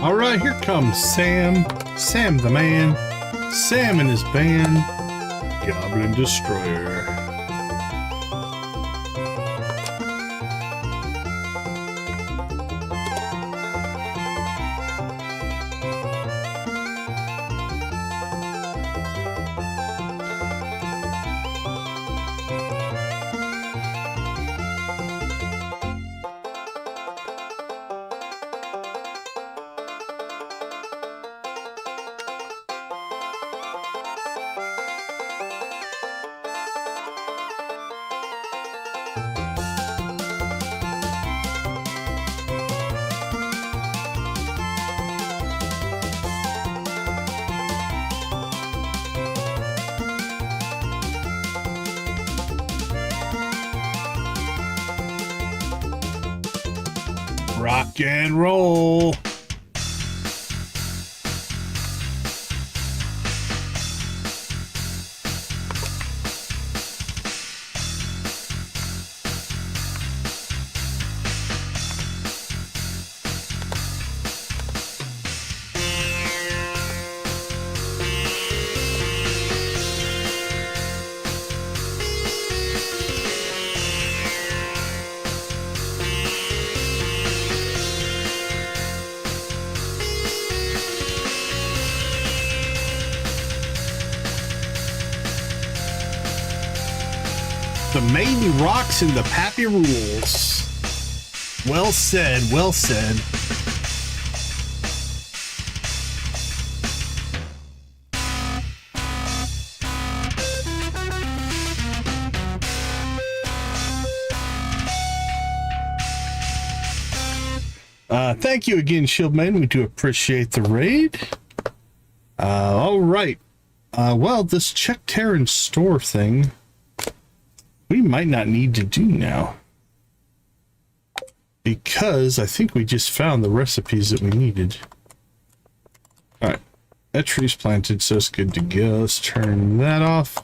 All right, here comes Sam. Sam the man. Sam and his band. Goblin Destroyer. Rock and roll. The maiden rocks and the pappy rules. Well said, well said. Thank you again, Shieldman. We do appreciate the raid. All right. Well, this check Terran store thing, we might not need to do now, because I think we just found the recipes that we needed. All right, that tree's planted, so it's good to go. Let's turn that off.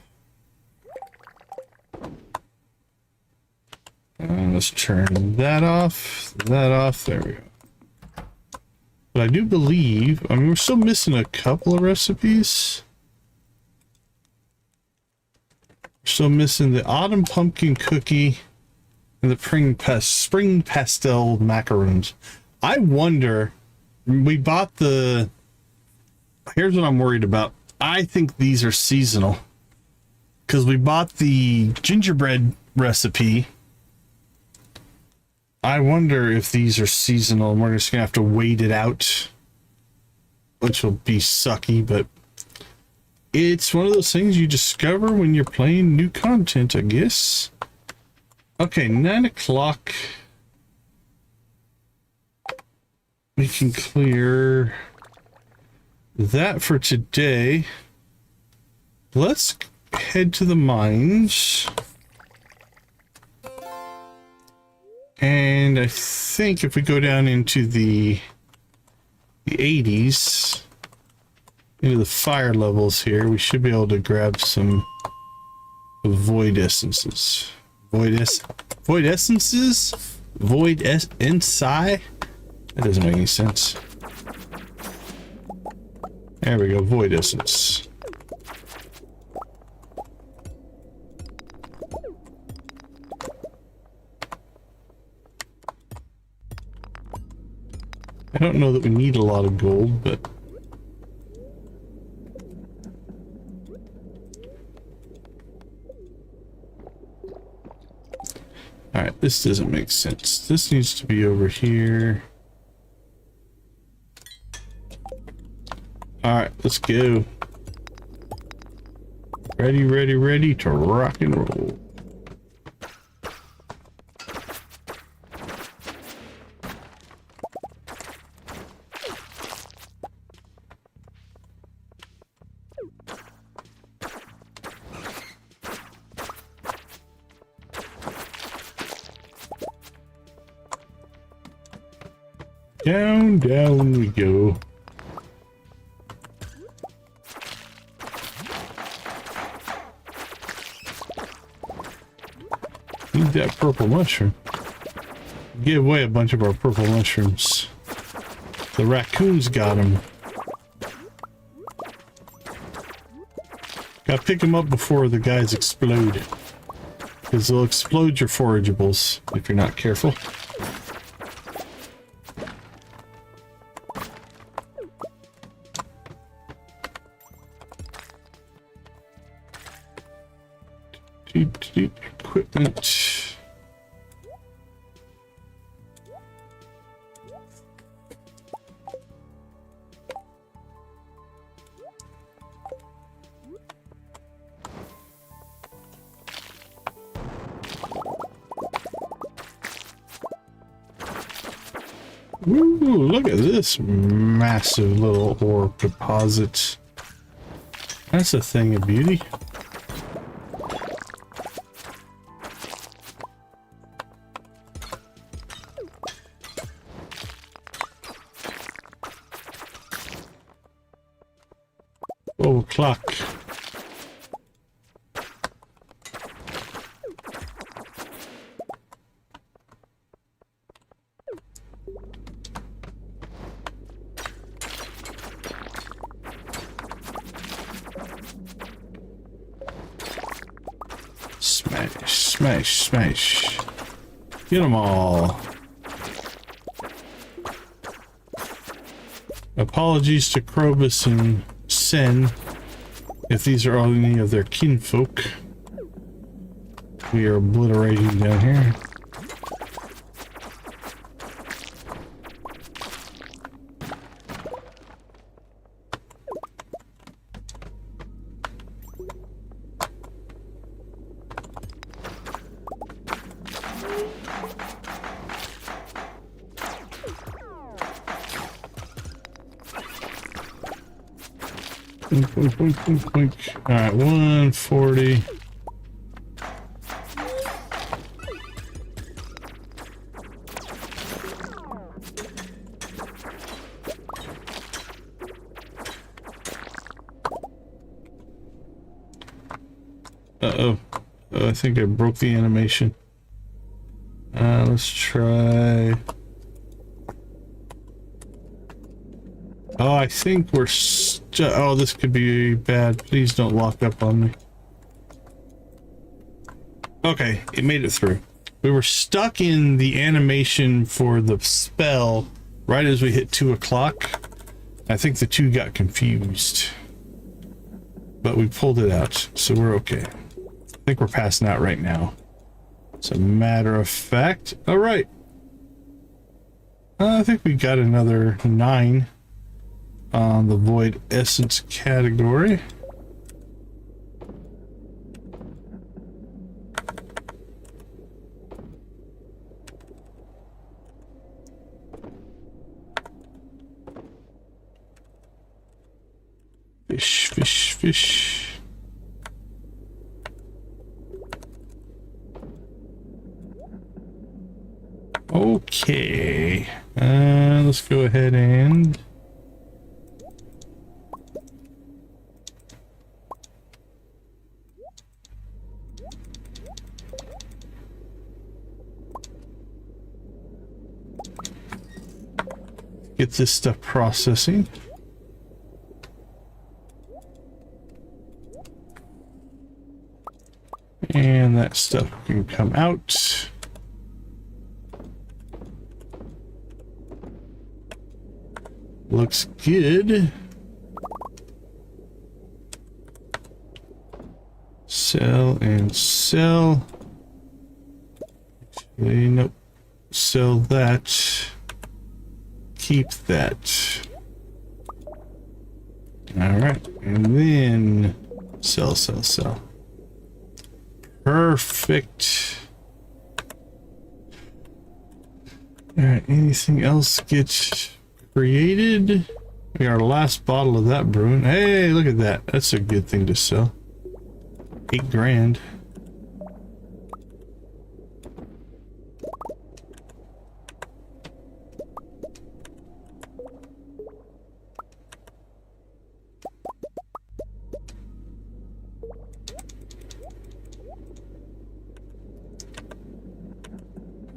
And let's turn that off, that off. There we go. But I do believe, I mean, we're still missing a couple of recipes. We're still missing the autumn pumpkin cookie and the spring pastel macaroons. I wonder, we bought the, here's what I'm worried about. I think these are seasonal, because we bought the gingerbread recipe. I wonder if these are seasonal and we're just gonna have to wait it out, which will be sucky, but it's one of those things you discover when you're playing new content, I guess. Okay, 9 o'clock. We can clear that for today. Let's head to the mines. And I think if we go down into the 80s, into the fire levels here, we should be able to grab some void essences. Void essences? That doesn't make any sense. There we go, void essence. I don't know that we need a lot of gold, but alright, this doesn't make sense. This needs to be over here. Alright, let's go. Ready to rock and roll. Down we go. Need that purple mushroom. Give away a bunch of our purple mushrooms. The raccoons got him. Gotta pick them up before the guys explode. Because they'll explode your forageables if you're not careful. Equipment. Ooh, look at this massive little ore deposit. That's a thing of beauty. O'clock. Smash, smash, smash. Get them all. Apologies to Krobus and Sen if these are any of their kinfolk. We are obliterating down here. Alright, 140. Uh-oh. I think I broke the animation. Let's try... Oh, I think we're... Oh, this could be bad. Please don't lock up on me. Okay, it made it through. We were stuck in the animation for the spell right as we hit 2 o'clock. I think the two got confused. But we pulled it out, so we're okay. I think we're passing out right now. As a matter of fact. Alright. I think we got another 9 on the Void Essence category. Fish, fish, fish. Okay. Let's go ahead and... get this stuff processing. And that stuff can come out. Looks good. Sell and sell. Actually, nope. Sell that. Keep that. Alright. And then sell, sell, sell. Perfect. Alright, anything else gets created? We got our last bottle of that brewing. Hey, look at that. That's a good thing to sell. 8 grand.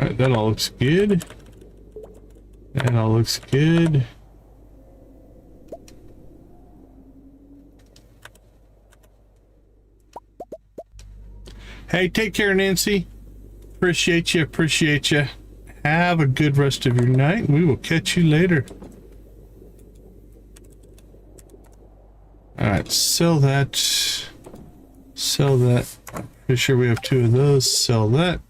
Alright, that all looks good. That all looks good. Hey, take care, Nancy. Appreciate you. Appreciate you. Have a good rest of your night. We will catch you later. All right, sell that. Sell that. Pretty sure we have 2 of those. Sell that.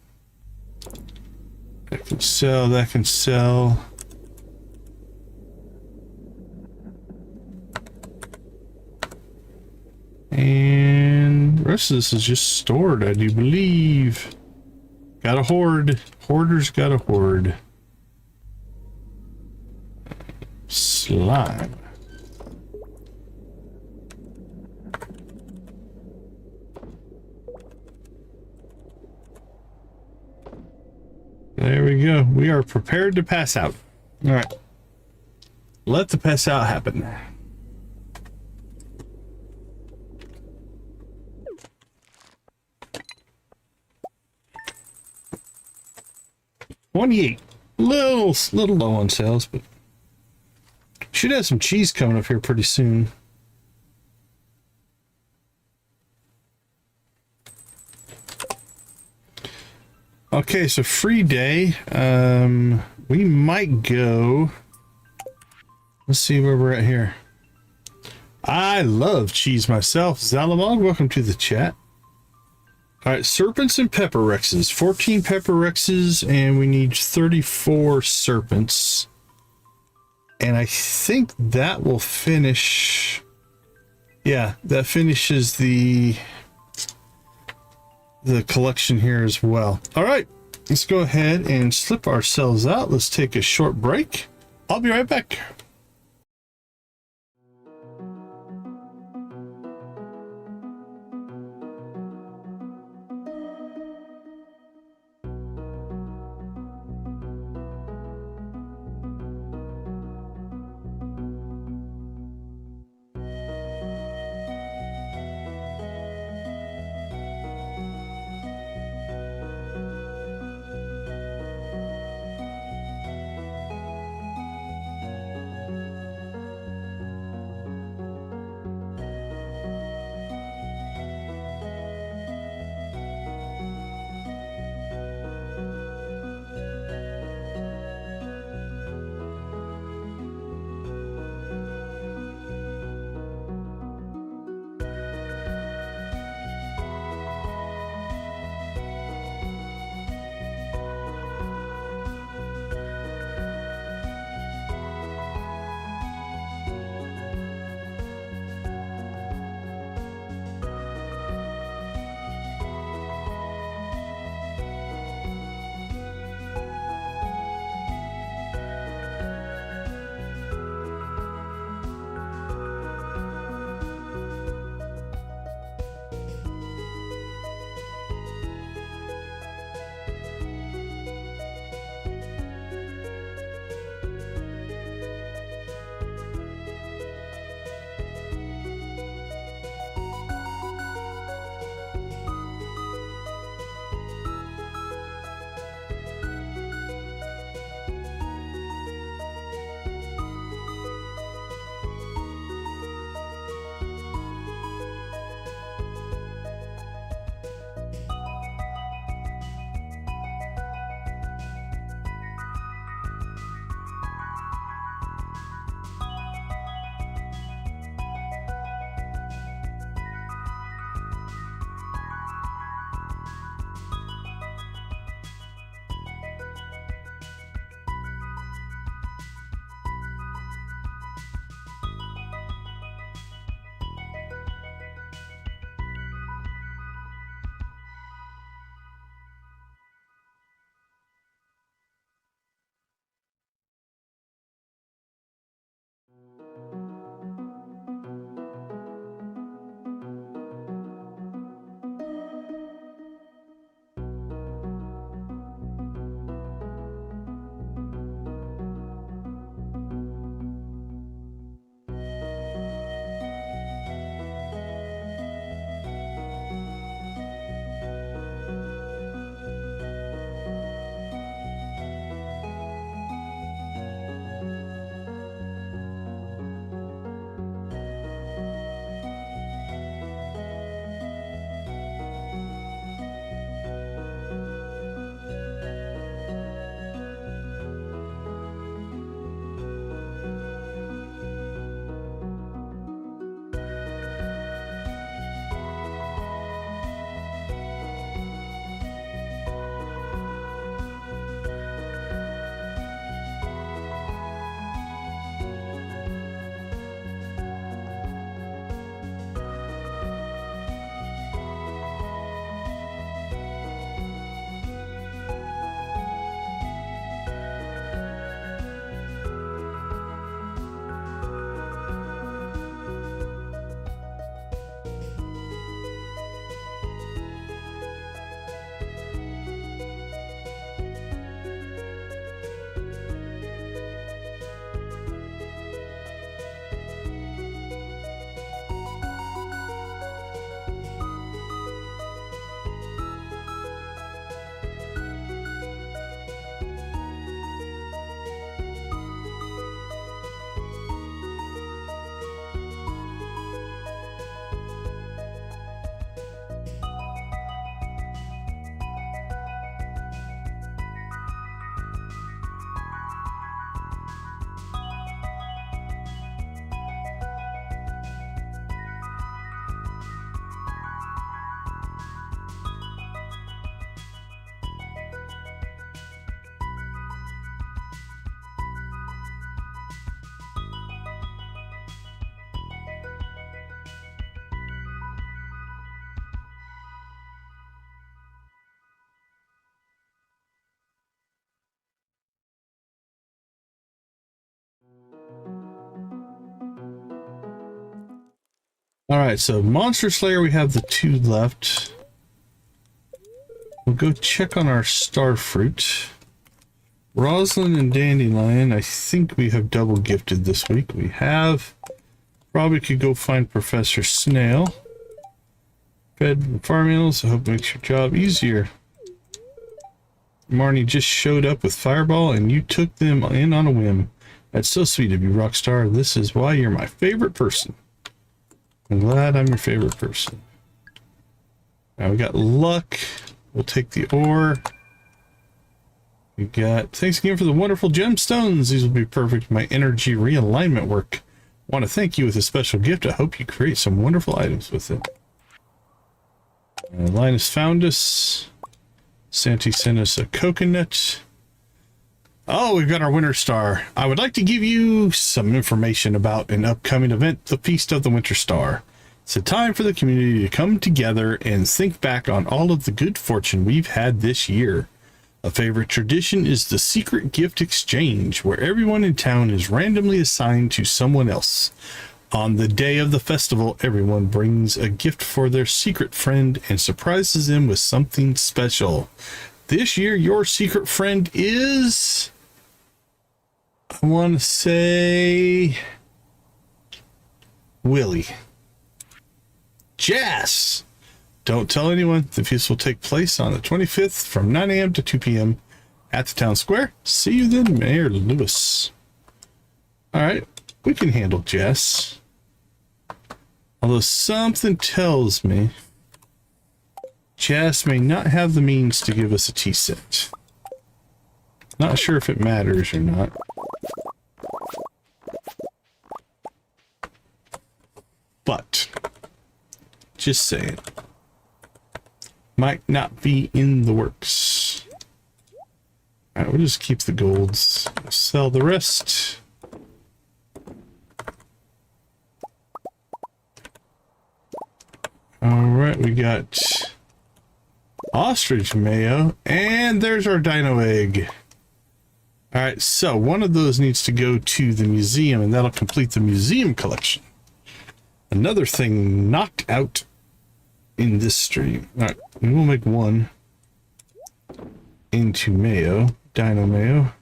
That can sell. That can sell. And the rest of this is just stored, I do believe. Got a hoard. Hoarders got a hoard. Slime. There we go. We are prepared to pass out. All right. Let the pass out happen. 28. Little low on sales, but should have some cheese coming up here pretty soon. Okay, so free day. We might go. Let's see where we're at here. I love cheese myself. Zalamog, welcome to the chat. All right, serpents and pepper rexes. 14 pepper rexes, and we need 34 serpents. And I think that will finish. Yeah, that finishes the collection here as well. All right, let's go ahead and slip ourselves out. Let's take a short break. I'll be right back. All right, so Monster Slayer, we have the 2 left. We'll go check on our star fruit. Roslin and Dandelion, I think we have double gifted this week. We have. Probably could go find Professor Snail. Fed farm animals, I hope it makes your job easier. Marnie just showed up with Fireball and you took them in on a whim. That's so sweet of you, Rockstar. This is why you're my favorite person. I'm glad I'm your favorite person. Now we got luck. We'll take the ore. We got, thanks again for the wonderful gemstones. These will be perfect for my energy realignment work. I want to thank you with a special gift. I hope you create some wonderful items with it. Linus found us. Santi sent us a coconut. Oh, we've got our winter star. I would like to give you some information about an upcoming event, the Feast of the Winter Star. It's a time for the community to come together and think back on all of the good fortune we've had this year. A favorite tradition is the secret gift exchange, where everyone in town is randomly assigned to someone else. On the day of the festival, everyone brings a gift for their secret friend and surprises them with something special. This year, your secret friend is... I want to say... Willie. Jazz! Don't tell anyone. The feast will take place on the 25th from 9 a.m. to 2 p.m. at the town square. See you then, Mayor Lewis. Alright, we can handle Jess. Although something tells me Jess may not have the means to give us a tea set. Not sure if it matters or not. But, just saying. Might not be in the works. Alright, we'll just keep the golds. Sell the rest. Alright, we got ostrich mayo, and there's our dino egg. Alright, so one of those needs to go to the museum, and that'll complete the museum collection. Another thing knocked out in this stream. Alright, we will make one into mayo, dino mayo.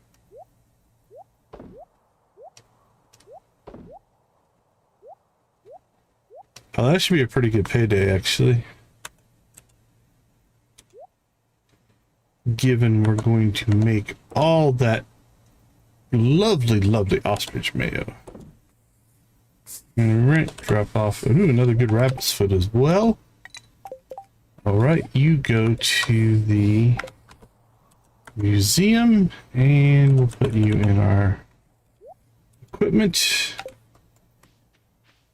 Oh, that should be a pretty good payday, actually. Given we're going to make all that lovely, lovely ostrich mayo. Alright, drop off. Ooh, another good rabbit's foot as well. Alright, you go to the museum, and we'll put you in our equipment.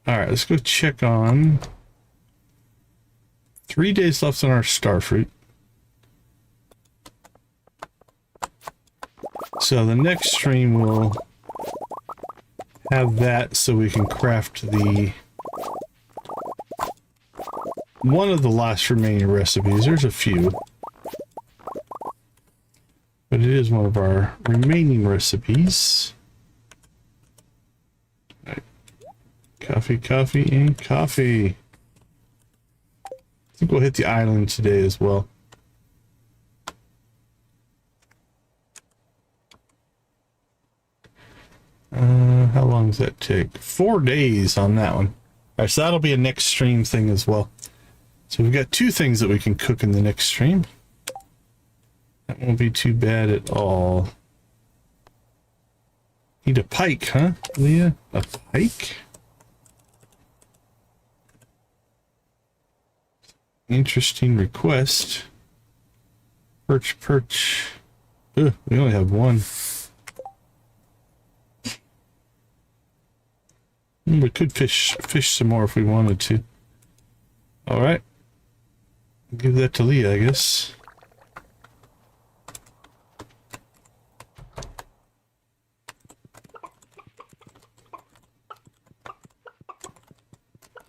Alright, let's go check on 3 days left on our starfruit. So the next stream will have that so we can craft the one of the last remaining recipes. There's a few, but it is one of our remaining recipes. Right. Coffee, coffee, and coffee. I think we'll hit the island today as well. How long does that take? 4 days on that one. Alright, so that'll be a next stream thing as well. So we've got 2 things that we can cook in the next stream. That won't be too bad at all. Need a pike, huh, Leah? A pike? Interesting request. Perch, perch. Ugh, we only have one. We could fish some more if we wanted to. Alright. Give that to Leah, I guess.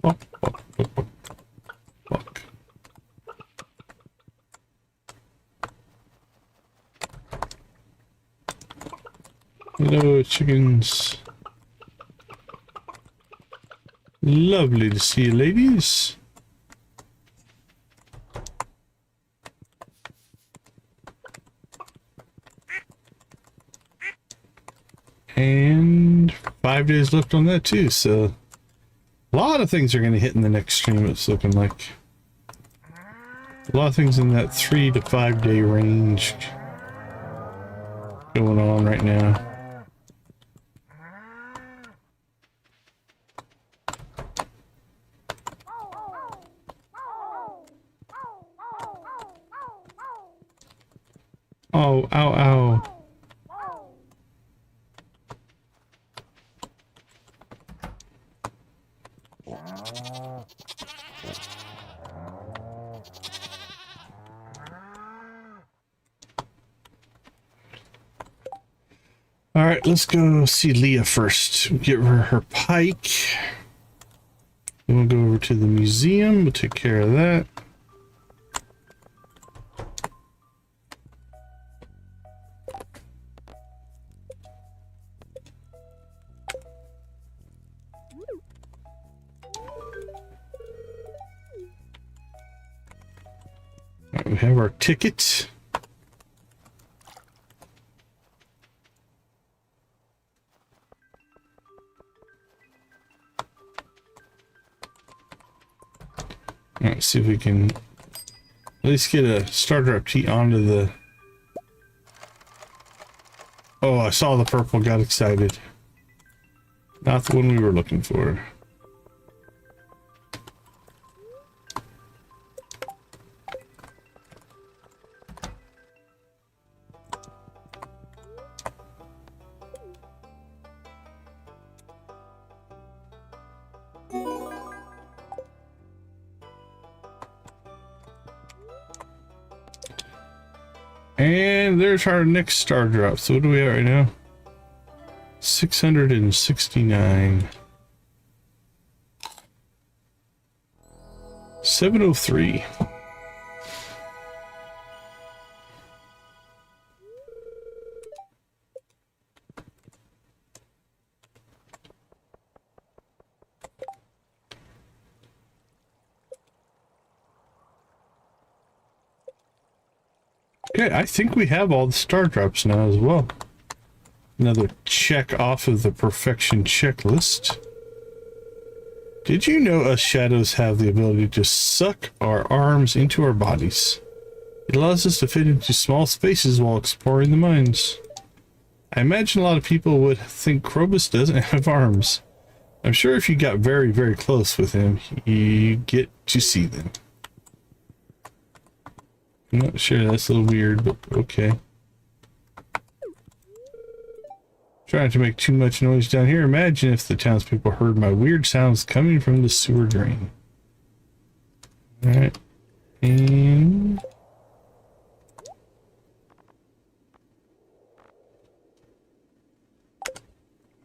Walk, walk, walk, walk, walk. Hello, chickens. Lovely to see you, ladies. And 5 days left on that too, so a lot of things are going to hit in the next stream, it's looking like. A lot of things in that 3 to 5 day range going on right now. Oh, ow, ow. All right, let's go see Leah first. Get her pike. We'll go over to the museum. We'll take care of that. All right, we have our ticket. Let's see if we can at least get a starter up tea onto the... Oh, I saw the purple, got excited. Not the one we were looking for. And there's our next star drop. So what do we have right now? 669. 703. Okay, I think we have all the star drops now as well. Another check off of the perfection checklist. Did you know us shadows have the ability to suck our arms into our bodies? It allows us to fit into small spaces while exploring the mines. I imagine a lot of people would think Krobus doesn't have arms. I'm sure if you got very, very close with him, you get to see them. I'm not sure, that's a little weird, but okay. Trying to make too much noise down here. Imagine if the townspeople heard my weird sounds coming from the sewer drain. Alright. And...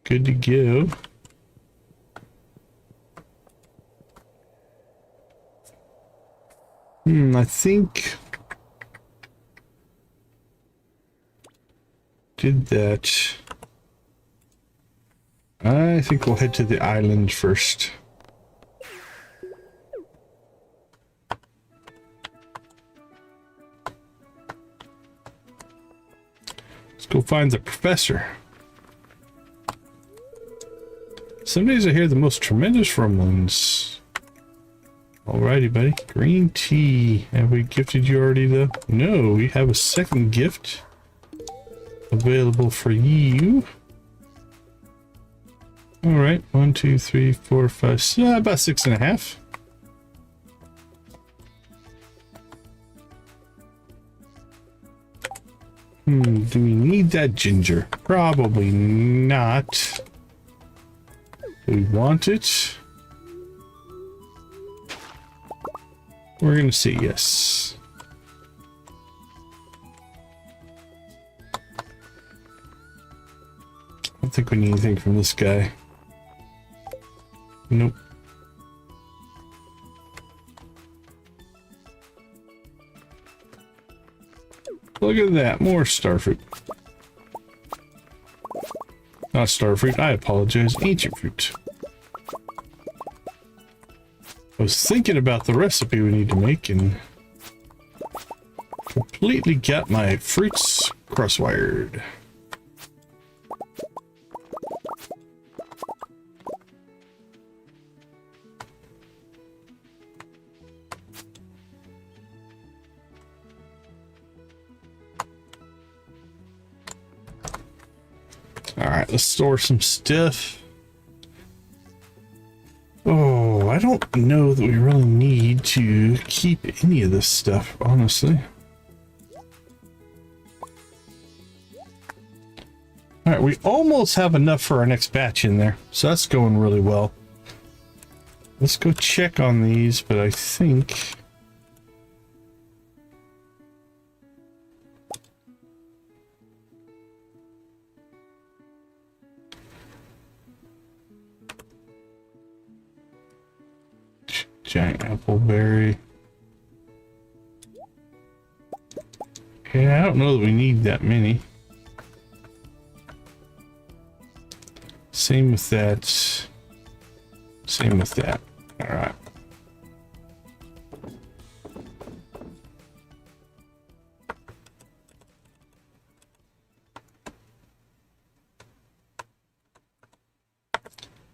good to go. I think... did that. I think we'll head to the island first. Let's go find the professor. Some days I hear the most tremendous rumblings. Alrighty, buddy. Green tea. Have we gifted you already, though? No, we have a second gift available for you. All right, 1, 2, 3, 4, 5, about 6.5. Do we need that ginger? Probably not. Do we want it? We're gonna say yes. I don't think we need anything from this guy. Nope. Look at that, more starfruit. Not starfruit, I apologize, ancient fruit. was thinking about the recipe we need to make and completely got my fruits cross-wired. Alright, let's store some stuff. Oh, I don't know that we really need to keep any of this stuff, honestly. Alright, we almost have enough for our next batch in there, so that's going really well. Let's go check on these, but I think... Giant appleberry. Yeah, I don't know that we need that many. Same with that. Same with that. All right.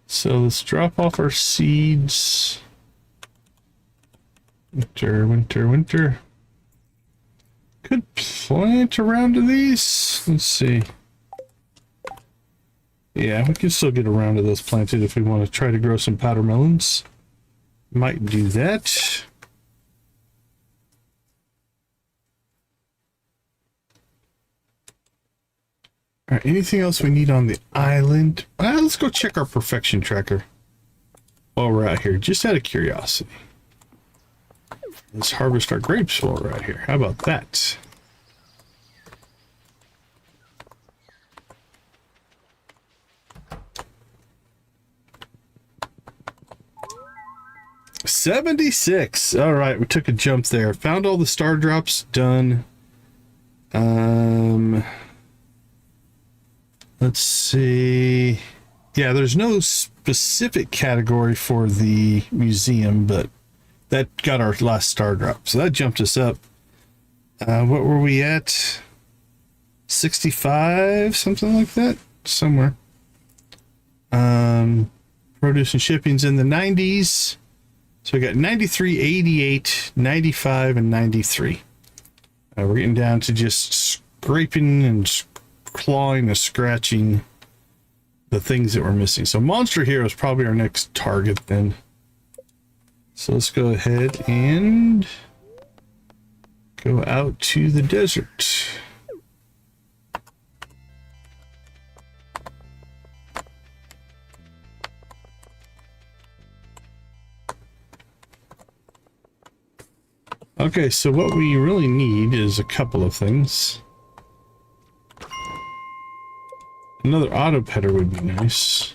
So let's drop off our seeds. Winter, winter, winter. Could plant around to these. Let's see. Yeah, we can still get around to those planted if we want to try to grow some powder melons. Might do that. All right, anything else we need on the island? Let's go check our perfection tracker while we're out here, just out of curiosity. Let's harvest our grapes while we're out here. How about that? $76. All right, we took a jump there. Found all the star drops. Done. Let's see. Yeah, there's no specific category for the museum, but that got our last star drop, so that jumped us up. What were we at? 65, something like that, somewhere. Produce and shipping's in the 90s, so we got 93, 88, 95, and 93. We're getting down to just scraping and clawing and scratching the things that we're missing. So Monster Hero is probably our next target then. So let's go ahead and go out to the desert. Okay, so what we really need is a couple of things. Another auto petter would be nice.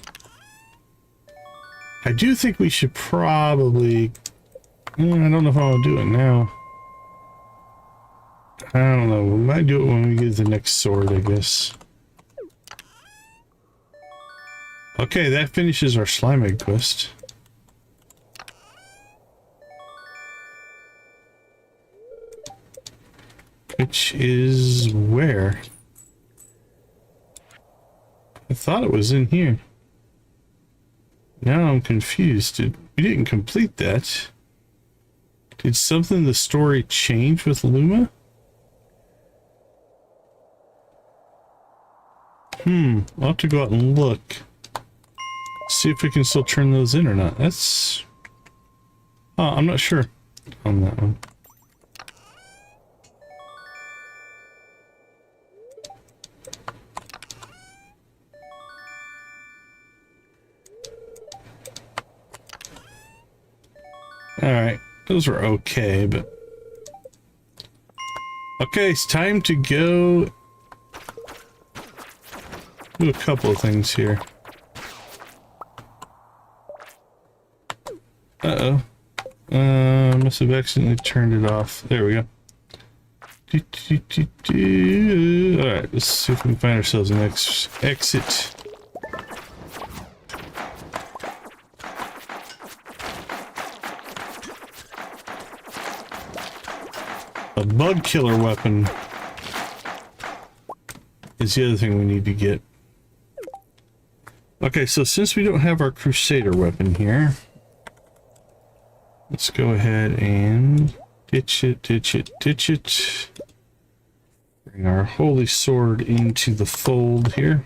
I do think we should probably... I don't know if I want to do it now. I don't know. We might do it when we get the next sword, I guess. Okay, that finishes our slime egg quest. Which is where? I thought it was in here. Now I'm confused. We didn't complete that. Did something in the story change with Luma? I'll have to go out and look. See if we can still turn those in or not. That's... Oh, I'm not sure on that one. Alright, those were okay, but... Okay, it's time to go... do a couple of things here. Uh-oh. Must have accidentally turned it off. There we go. Alright, let's see if we can find ourselves an exit. A bug killer weapon is the other thing we need to get. Okay, so since we don't have our Crusader weapon here, let's go ahead and ditch it, ditch it, ditch it. Bring our holy sword into the fold here.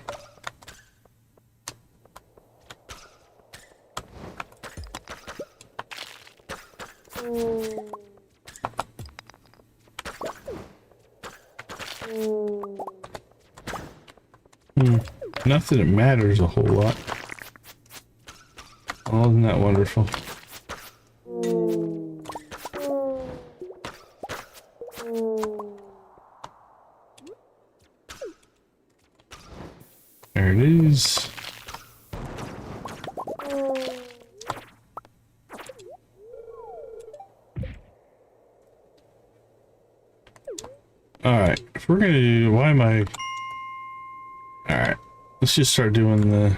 Not that it matters a whole lot. Oh, isn't that wonderful? There it is. Alright, if we're gonna do, why am I... Alright, let's just start doing the...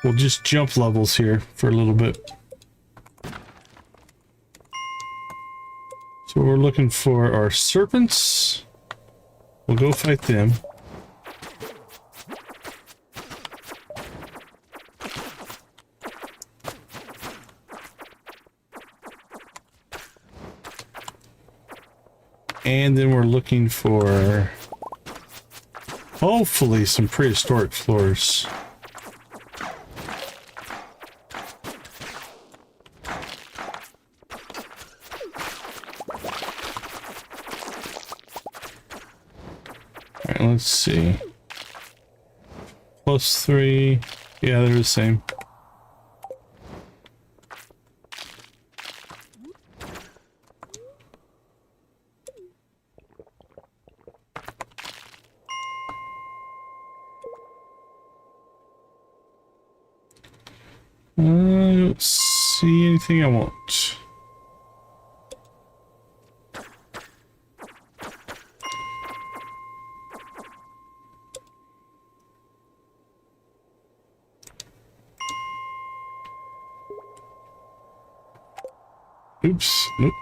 We'll just jump levels here for a little bit. So we're looking for our serpents. We'll go fight them. And then we're looking for hopefully some prehistoric floors. Alright, let's see. +3. Yeah, they're the same. I don't see anything I want. Oops, nope.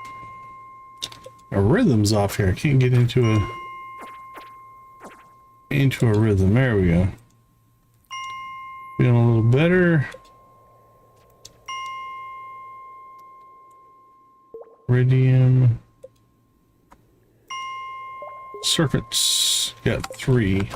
Our rhythm's off here. I can't get into a rhythm. There we go. Feeling a little better. Iridium. Serpents. Got 3.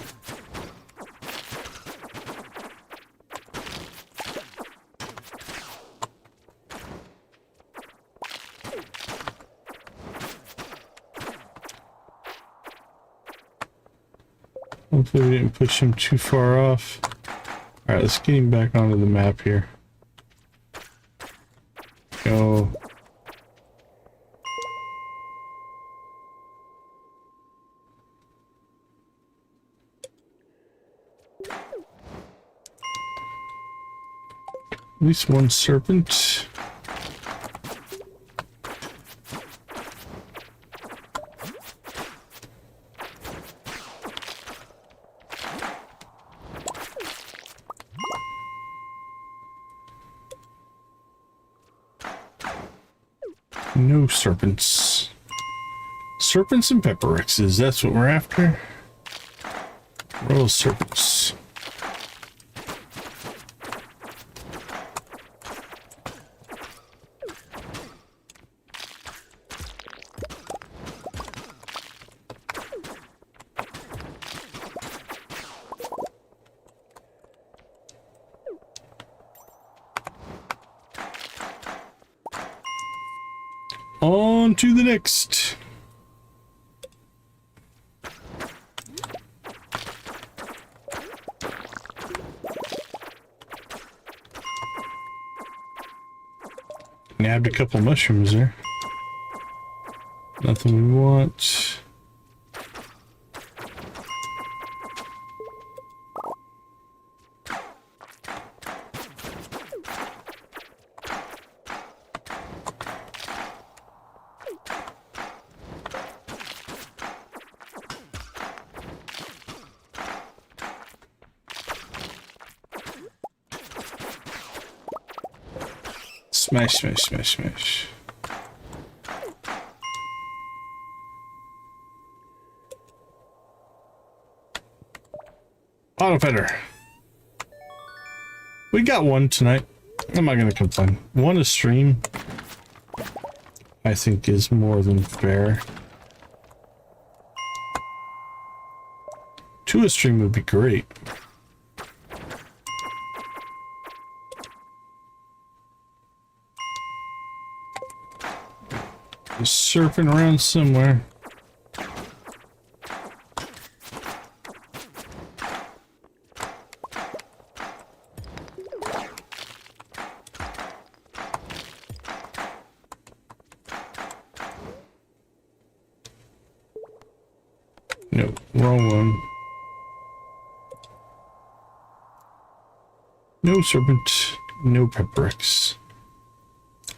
Hopefully we didn't push him too far off. Alright, let's get him back onto the map here. Go. At least one serpent. No serpents. Serpents and pepperexes, that's what we're after. Royal serpents. On to the next. Nabbed a couple mushrooms there. Nothing we want. Smash, smash, smash, smash. Auto petter. We got one tonight. I'm not gonna complain. One a stream, I think, is more than fair. Two a stream would be great. Just surfing around somewhere. No, wrong one. No serpent, no pepperex.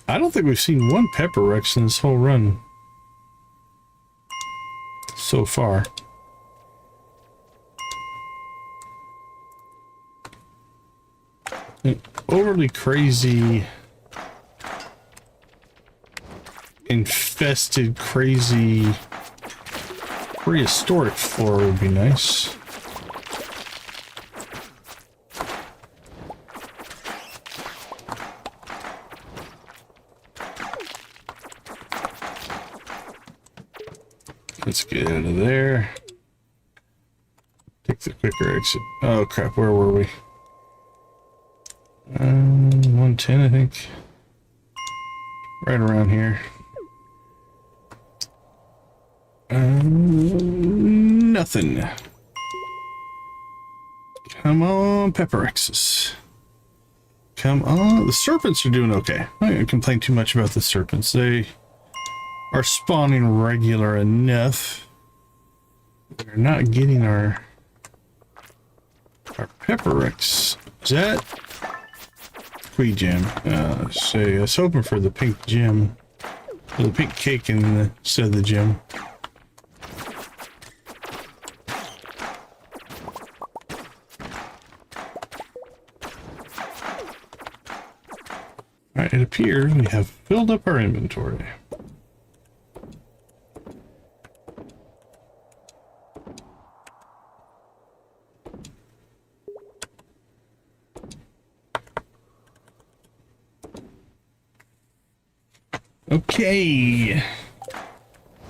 I don't think we've seen one pepperex in this whole run so far. An overly crazy, infested, crazy prehistoric floor would be nice. Let's get out of there. Take the quicker exit. Oh crap, where were we? 110, I think. Right around here. Nothing. Come on, pepperexes. Come on. The serpents are doing okay. I'm not gonna complain too much about the serpents. They are spawning regular enough. We're not getting our pepperex. Is that Quee gem? Say, I was hoping for the pink gem, or the pink cake instead of the gem. All right, it appears we have filled up our inventory. Okay,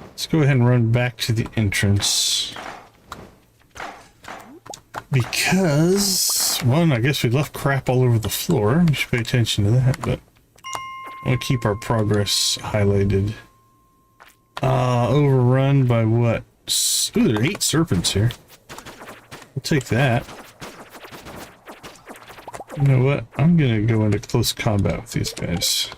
let's go ahead and run back to the entrance, because, one, I guess we left crap all over the floor. We should pay attention to that, but I want to keep our progress highlighted. Overrun by what? Ooh, there are 8 serpents here. We'll take that. You know what? I'm gonna go into close combat with these guys.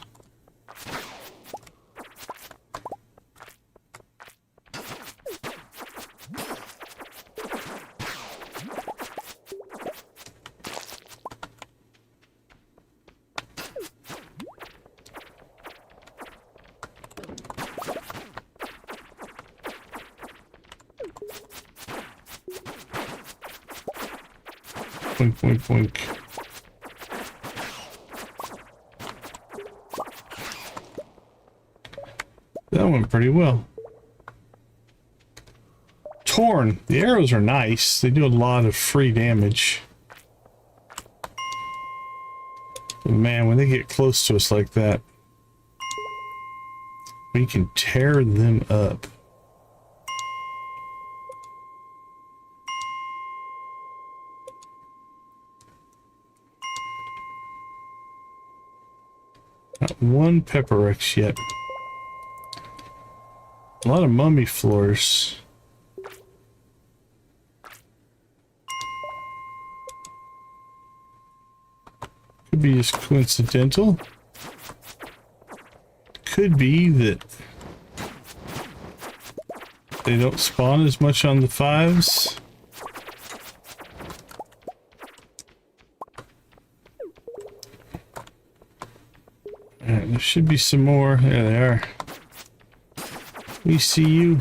Boink, boink, boink. That went pretty well. Torn. The arrows are nice. They do a lot of free damage. But man, when they get close to us like that, we can tear them up. Not one pepperex yet. A lot of mummy floors. Could be just coincidental. Could be that they don't spawn as much on the 5s. Alright, there should be some more. There they are. We see you.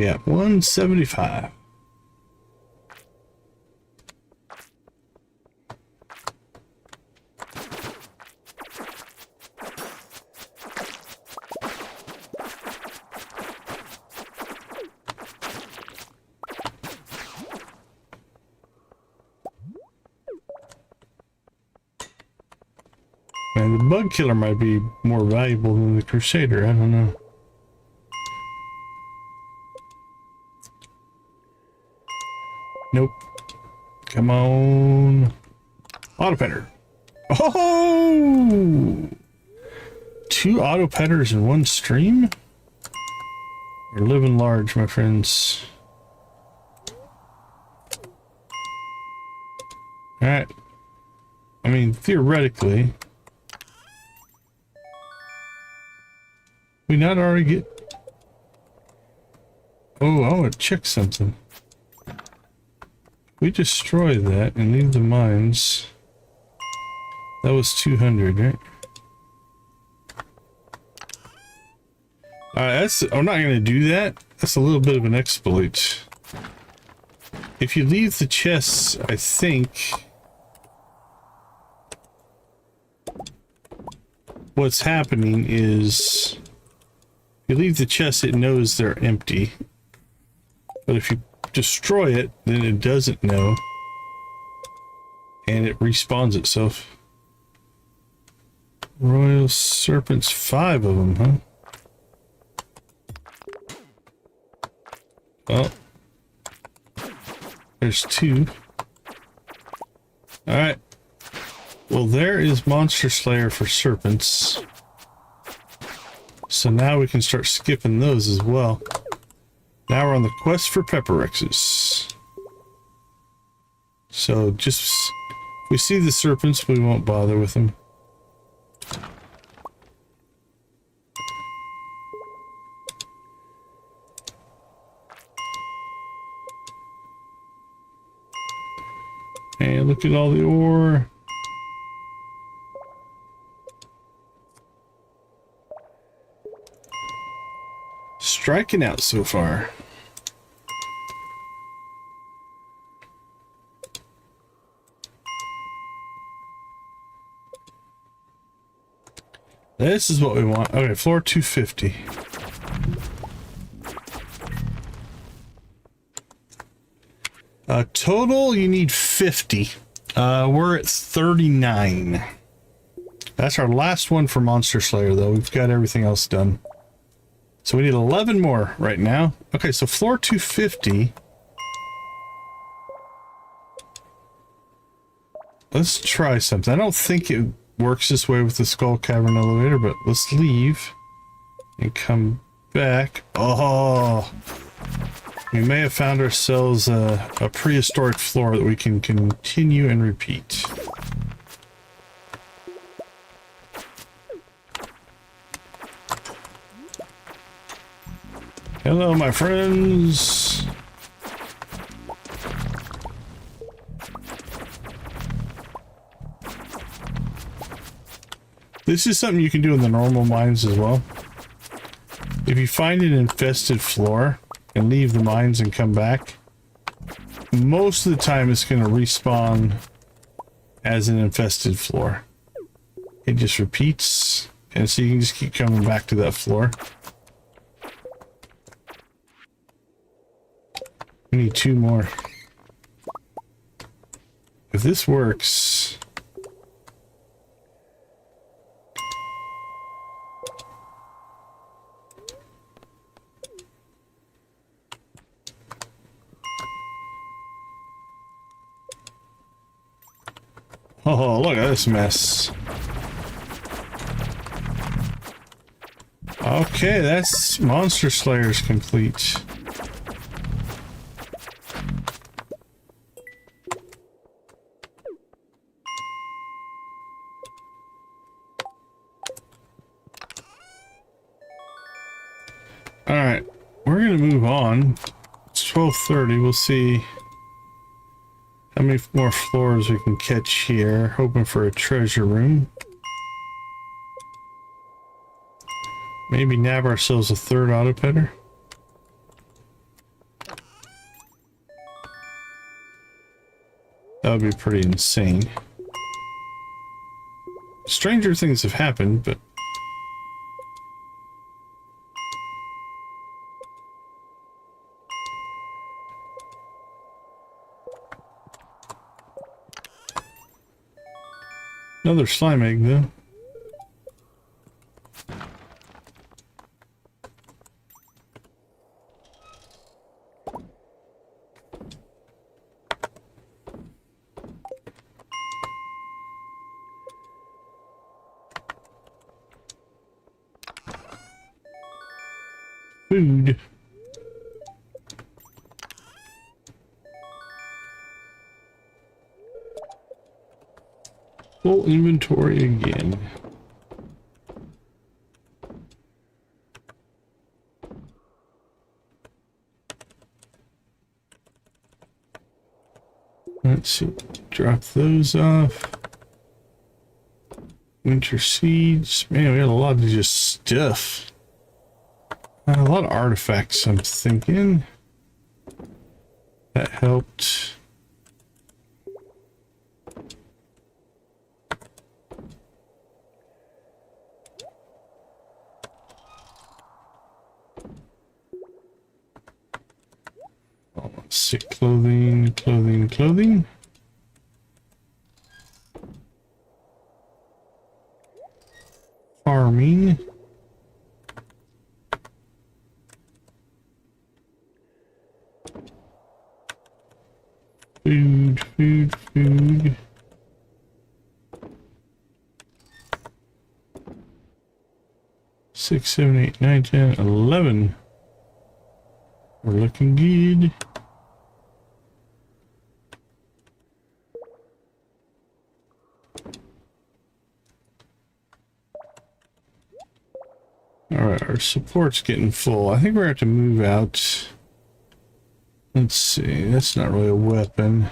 we at? 175. Man, the bug killer might be more valuable than the crusader. I don't know. Nope. Come on. Auto petter. Oh! 2 auto petters in one stream? You're living large, my friends. Alright. I mean, theoretically, we not already get... Oh, I want to check something. We destroy that and leave the mines. That was 200, right? Alright, I'm not going to do that. That's a little bit of an exploit. If you leave the chests, I think... what's happening is... if you leave the chest, it knows they're empty. But if you destroy it, then it doesn't know. And it respawns itself. Royal Serpents, 5 of them, huh? Well, there's 2. Alright. Well, there is Monster Slayer for serpents. So now we can start skipping those as well. Now we're on the quest for Pepperexes. So just... if we see the serpents, we won't bother with them. And look at all the ore. Striking out so far. This is what we want. Okay, floor 250. Total, you need 50. We're at 39. That's our last one for Monster Slayer, though. We've got everything else done. So we need 11 more right now. Okay, so floor 250. Let's try something. I don't think it works this way with the Skull Cavern elevator, but let's leave and come back. Oh, we may have found ourselves a prehistoric floor that we can continue and repeat. Hello, my friends. This is something you can do in the normal mines as well. If you find an infested floor and leave the mines and come back, most of the time it's going to respawn as an infested floor. It just repeats, and so you can just keep coming back to that floor. We need 2 more. If this works... oh, look at this mess. Okay, that's Monster Slayers complete. Alright, we're gonna move on. It's 12:30, we'll see how many more floors we can catch here. Hoping for a treasure room. Maybe nab ourselves a 3rd auto petter. That would be pretty insane. Stranger things have happened, but... Another slime egg, though. Food. Full inventory again. Let's see. Drop those off. Winter seeds. Man, we had a lot of just stuff. A lot of artifacts, I'm thinking. That helped. Oh, let's see. Clothing. Farming. Food. 6, 7, 8, 9, 10, 11. We're looking good. Alright, our support's getting full. I think we're going to have to move out. Let's see, that's not really a weapon.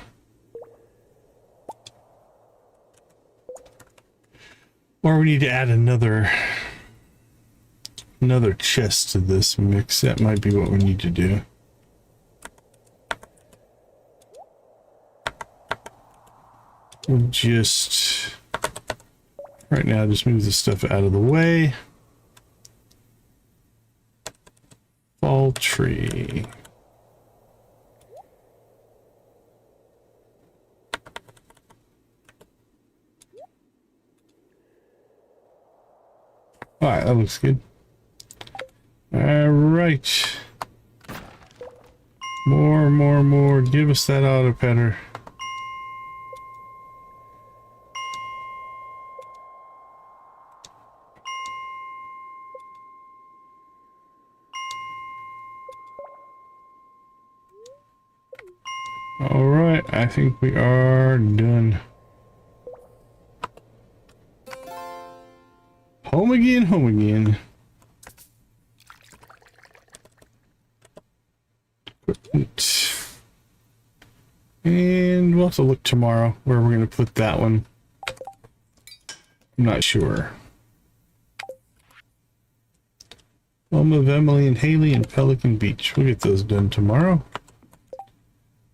Or we need to add another chest to this mix. That might be what we need to do. We'll just, right now, just move this stuff out of the way. Fall tree. Alright, that looks good. Alright. More. Give us that auto petter. Alright, I think we are done. Home again. Equipment. And we'll have to look tomorrow where we're going to put that one. I'm not sure. Home of Emily and Haley and Pelican Beach. We'll get those done tomorrow.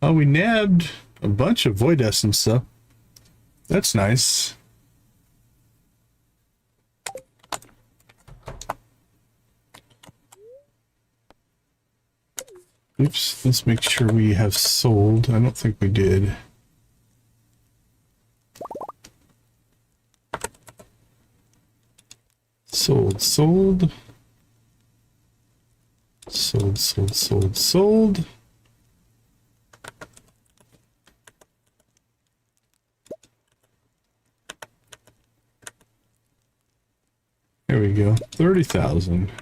Oh, we nabbed a bunch of void essence stuff. That's nice. Oops, let's make sure we have sold. I don't think we did. Sold. There we go. 30,000.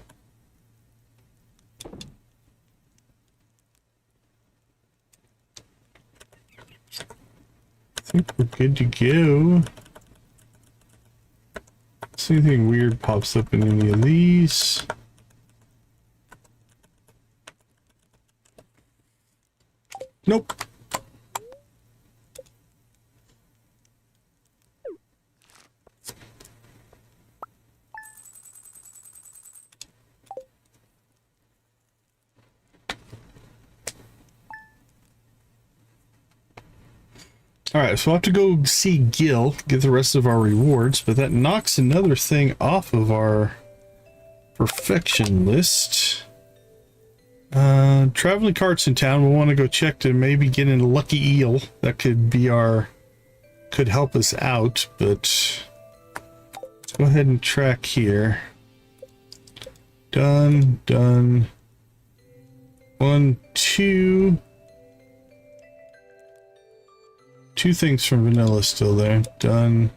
I think we're good to go. See anything weird pops up in any of these? Nope. All right, so I'll have to go see Gil, get the rest of our rewards, but that knocks another thing off of our perfection list. Traveling carts in town. We'll want to go check to maybe get in a lucky eel. That could be could help us out, but let's go ahead and track here. Done. 1, 2. 2 things from vanilla still there. Done.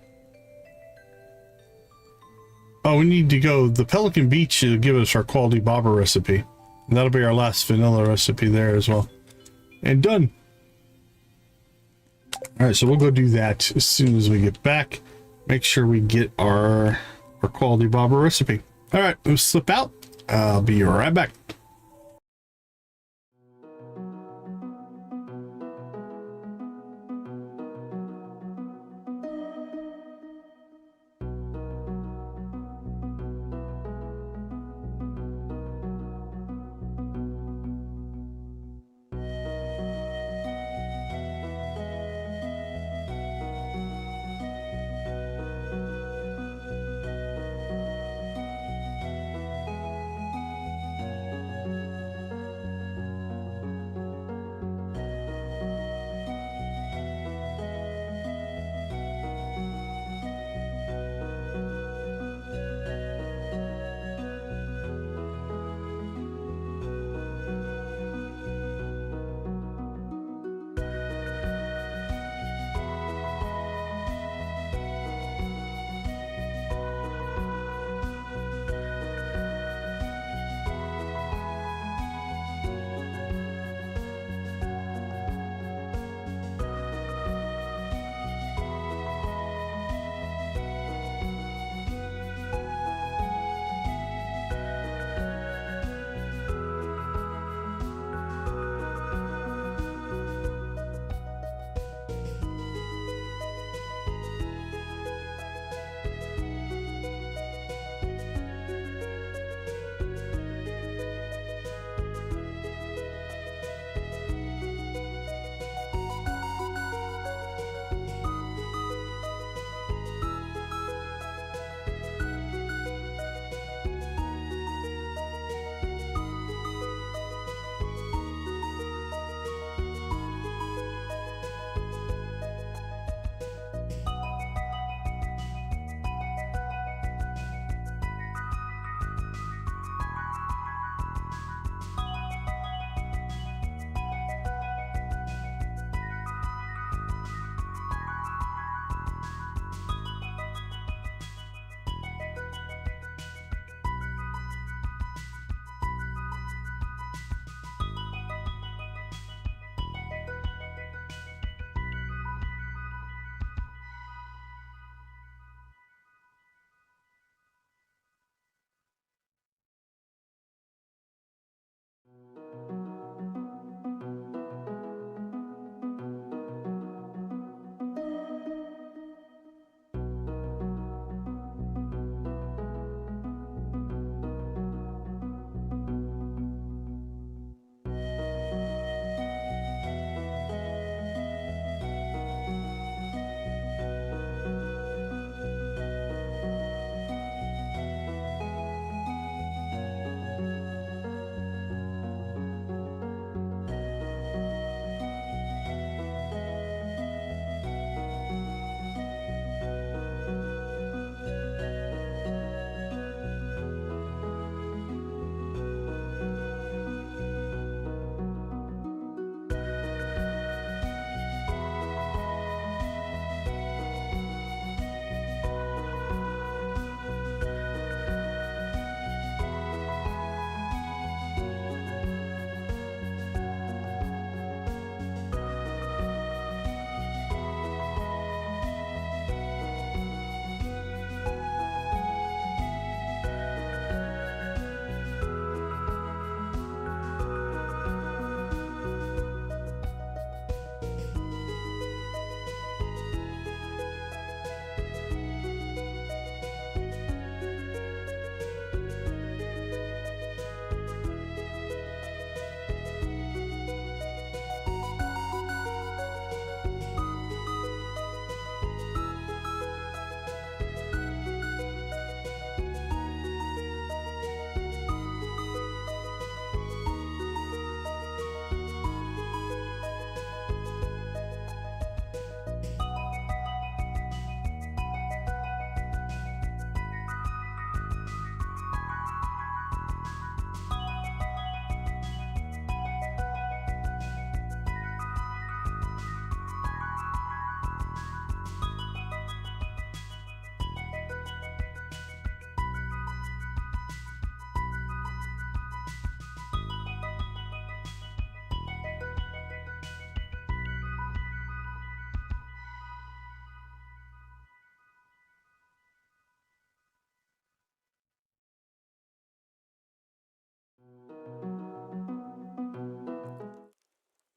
Oh, we need to go. The Pelican Beach to give us our quality bobber recipe. And that'll be our last vanilla recipe there as well. And done. Alright, so we'll go do that as soon as we get back. Make sure we get our quality bobber recipe. Alright, we'll slip out. I'll be right back.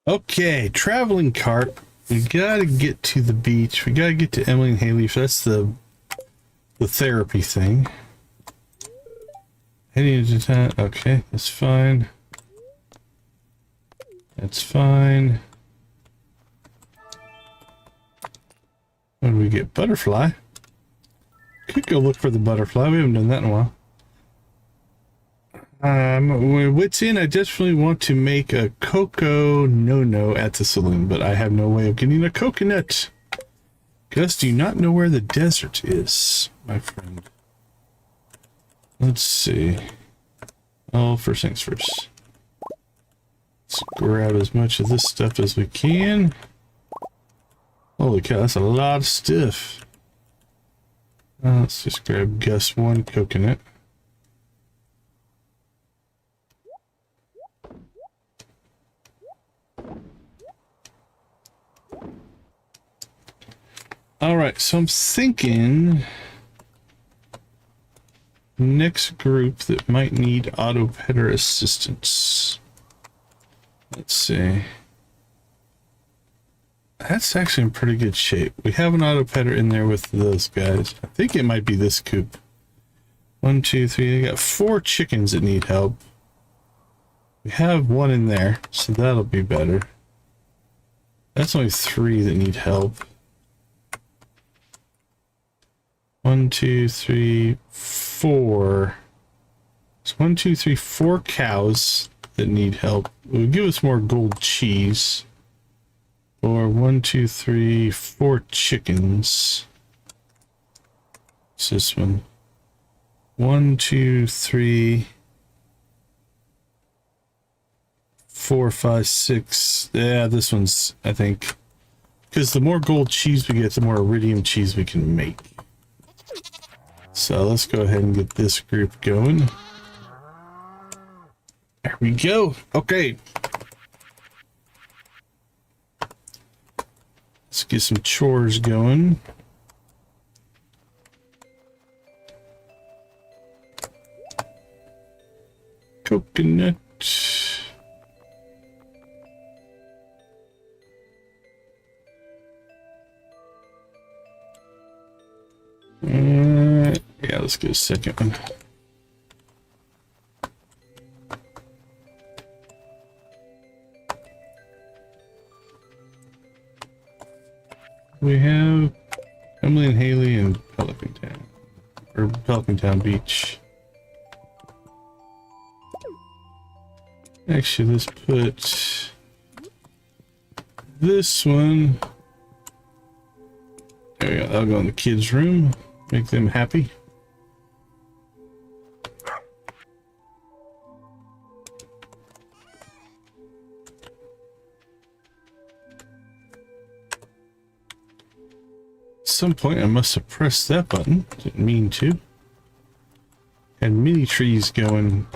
Okay, traveling cart. We gotta get to the beach. We gotta get to Emily and Haley. That's the therapy thing. Heading into town. Okay, that's fine. That's fine. When do we get butterfly? Could go look for the butterfly. We haven't done that in a while. With wits in, I definitely want to make a cocoa no at the saloon, but I have no way of getting a coconut. Gus, do you not know where the desert is, my friend? Let's see. Oh, first things first. Let's grab as much of this stuff as we can. Holy cow, that's a lot of stuff. Let's just grab Gus one coconut. Alright, so I'm thinking next group that might need auto petter assistance. Let's see. That's actually in pretty good shape. We have an auto petter in there with those guys. I think it might be this coop. 1, 2, 3. I got 4 chickens that need help. We have one in there, so that'll be better. That's only 3 that need help. 1, 2, 3, 4. It's 1, 2, 3, 4 cows that need help. It would give us more gold cheese. Or 1, 2, 3, 4 chickens. What's this one? 1, 2, 3, 4, 5, 6. Yeah, this one's, I think. Because the more gold cheese we get, the more iridium cheese we can make. So let's go ahead and get this group going. There we go. Okay. Let's get some chores going. Coconut. Yeah, let's get a second one. We have Emily and Haley and Pelican Town, or Pelican Town Beach. Actually, let's put this one. There we go. That'll go in the kids' room. Make them happy. At some point I must have pressed that button. Didn't mean to. And mini trees going.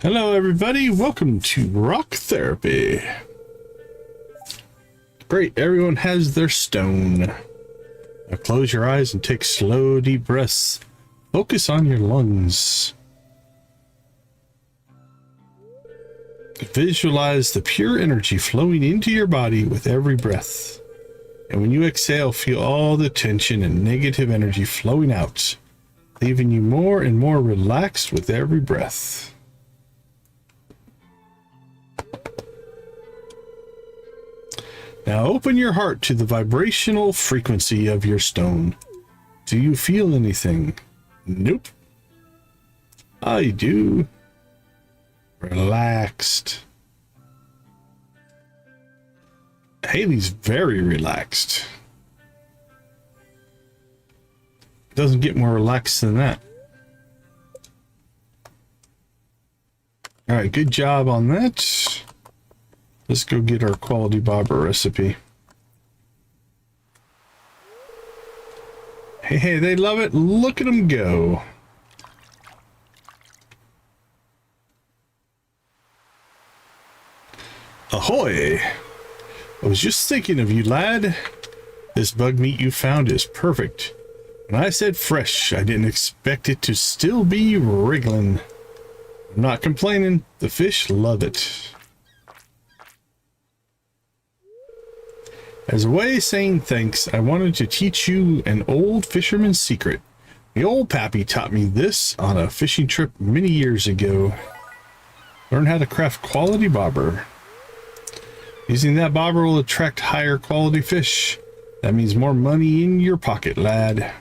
Hello everybody, welcome to Rock Therapy. Great, everyone has their stone. Now close your eyes and take slow deep breaths. Focus on your lungs. Visualize the pure energy flowing into your body with every breath. And when you exhale, feel all the tension and negative energy flowing out, leaving you more and more relaxed with every breath. Now open your heart to the vibrational frequency of your stone. Do you feel anything? Nope. I do. Relaxed. Haley's very relaxed. Doesn't get more relaxed than that. All right, good job on that. Let's go get our quality bobber recipe. Hey, they love it. Look at them go. Ahoy! I was just thinking of you, lad. This bug meat you found is perfect. When I said fresh, I didn't expect it to still be wriggling. I'm not complaining. The fish love it. As a way of saying thanks, I wanted to teach you an old fisherman's secret. The old pappy taught me this on a fishing trip many years ago. Learn how to craft quality bobber. Using that bobber will attract higher quality fish. That means more money in your pocket, lad.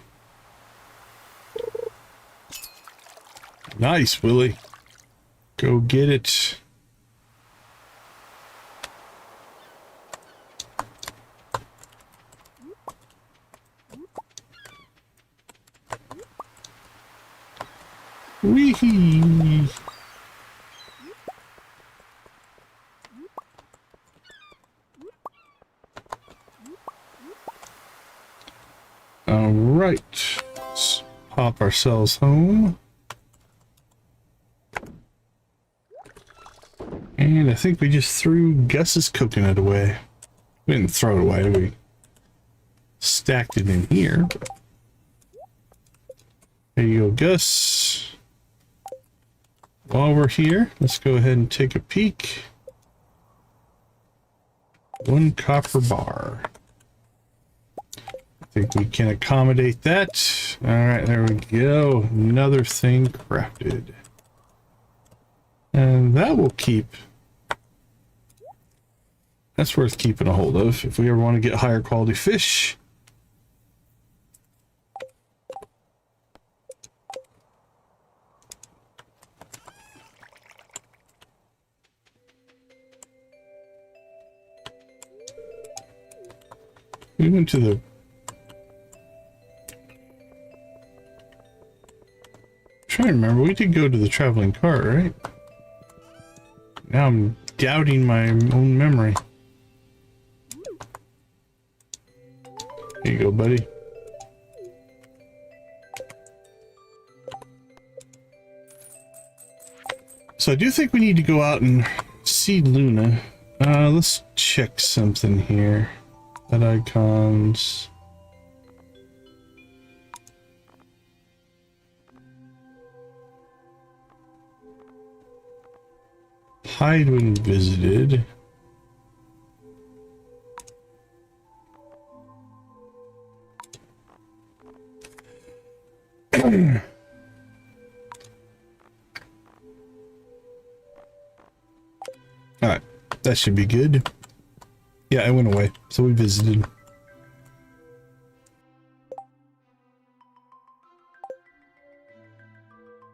Nice, Willie. Go get it. Wee-hee. All right, let's pop ourselves home. And I think we just threw Gus's coconut away. We didn't throw it away, we stacked it in here. There you go, Gus. While we're here, let's go ahead and take a peek. 1 copper bar. I think we can accommodate that. All right, there we go. Another thing crafted. And that will keep. That's worth keeping a hold of if we ever want to get higher quality fish. We went to the... I'm trying to remember, we did go to the traveling cart, right? Now I'm doubting my own memory. Here you go, buddy. So I do think we need to go out and see Luna. Let's check something here. That icons. Hide when visited. Alright, that should be good. Yeah, I went away, so we visited.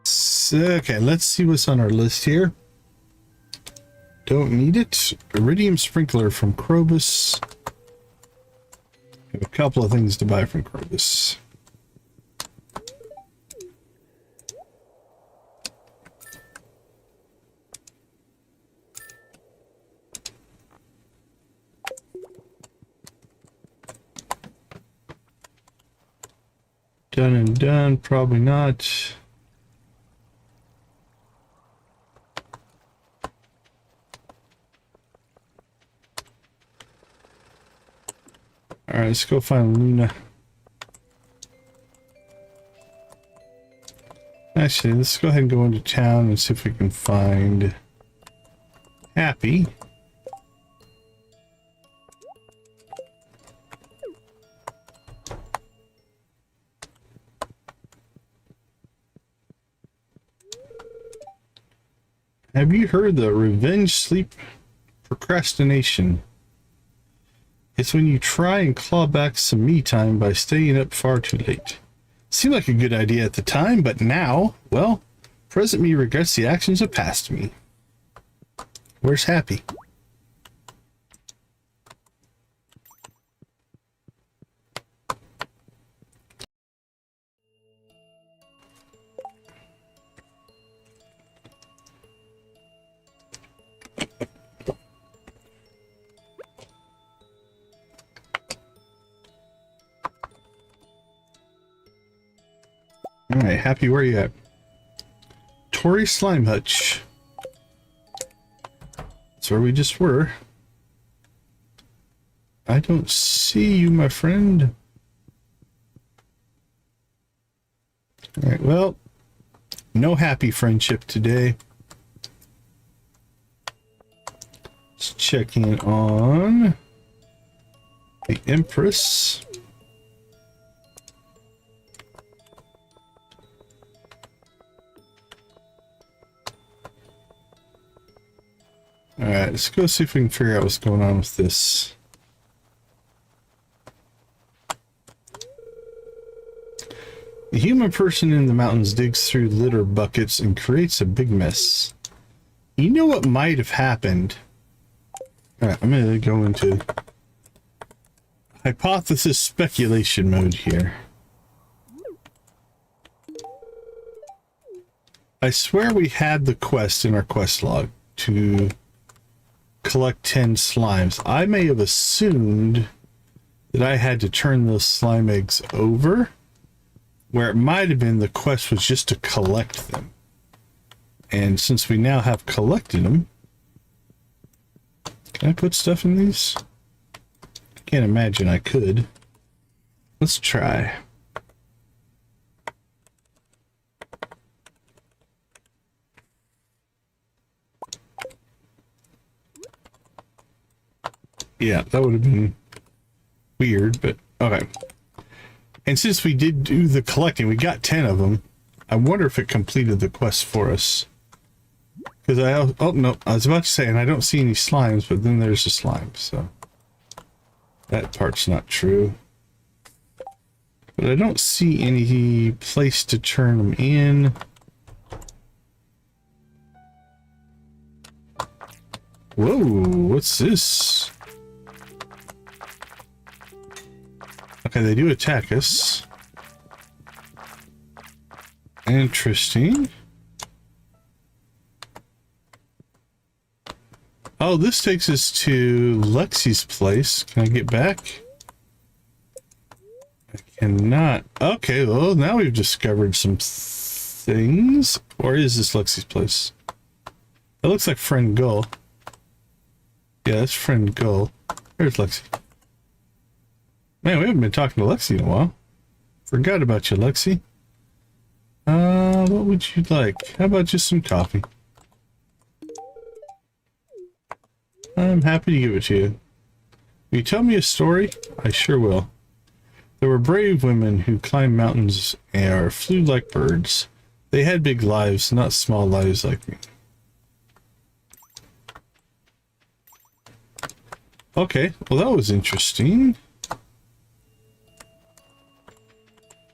So, okay, let's see what's on our list here. Don't need it. Iridium sprinkler from Krobus. Have a couple of things to buy from Krobus. Done and done, probably not. All right, let's go find Luna. Actually, let's go ahead and go into town and see if we can find Happy. Have you heard the revenge sleep procrastination? It's when you try and claw back some me time by staying up far too late. Seemed like a good idea at the time, but now, well, present me regrets the actions of past me. Where's Happy? Alright, Happy, where are you at? Tory Slime Hutch. That's where we just were. I don't see you, my friend. Alright, well, no Happy friendship today. Let's check in on The Empress. Alright, let's go see if we can figure out what's going on with this. The human person in the mountains digs through litter buckets and creates a big mess. You know what might have happened? Alright, I'm going to go into hypothesis speculation mode here. I swear we had the quest in our quest log to collect 10 slimes. I may have assumed that I had to turn those slime eggs over, where it might have been the quest was just to collect them. And since we now have collected them, can I put stuff in these? I can't imagine I could. Let's try. Yeah, that would have been weird, but okay. And since we did do the collecting, we got 10 of them. I wonder if it completed the quest for us. Because oh no, I was about to say, and I don't see any slimes, but then there's a slime, so that part's not true. But I don't see any place to turn them in. Whoa, what's this? Okay, they do attack us. Interesting. Oh, this takes us to Lexi's place. Can I get back? I cannot. Okay, well, now we've discovered some things. Or is this Lexi's place? That looks like Friend Gull. Yeah, that's Friend Gull. There's Lexi. Man, we haven't been talking to Lexi in a while. Forgot about you, Lexi. What would you like? How about just some coffee? I'm happy to give it to you. Will you tell me a story? I sure will. There were brave women who climbed mountains or flew like birds. They had big lives, not small lives like me. Okay, well that was interesting.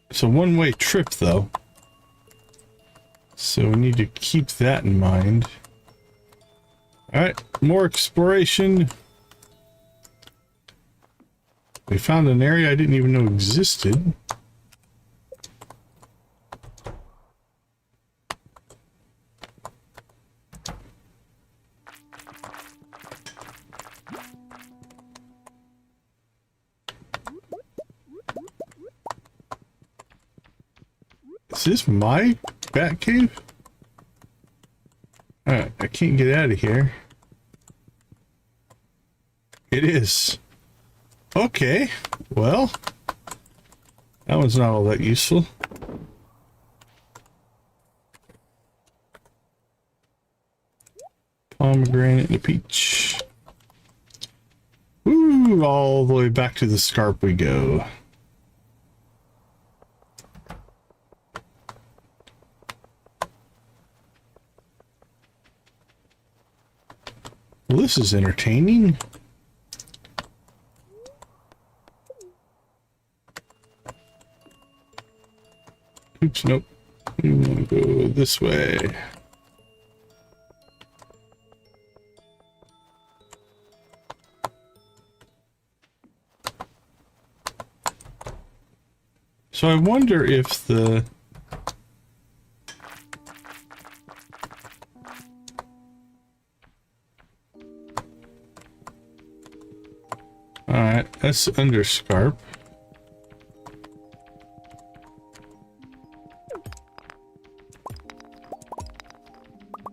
It's a one-way trip, though. So we need to keep that in mind. Alright, more exploration. We found an area I didn't even know existed. Is this my bat cave? Alright, I can't get out of here. It is. Okay, well, that one's not all that useful. Pomegranate and a peach. Woo, all the way back to the Scarp we go. Well, this is entertaining. Oops, nope. We want to go this way. So I wonder if the... Alright, that's under Scarp.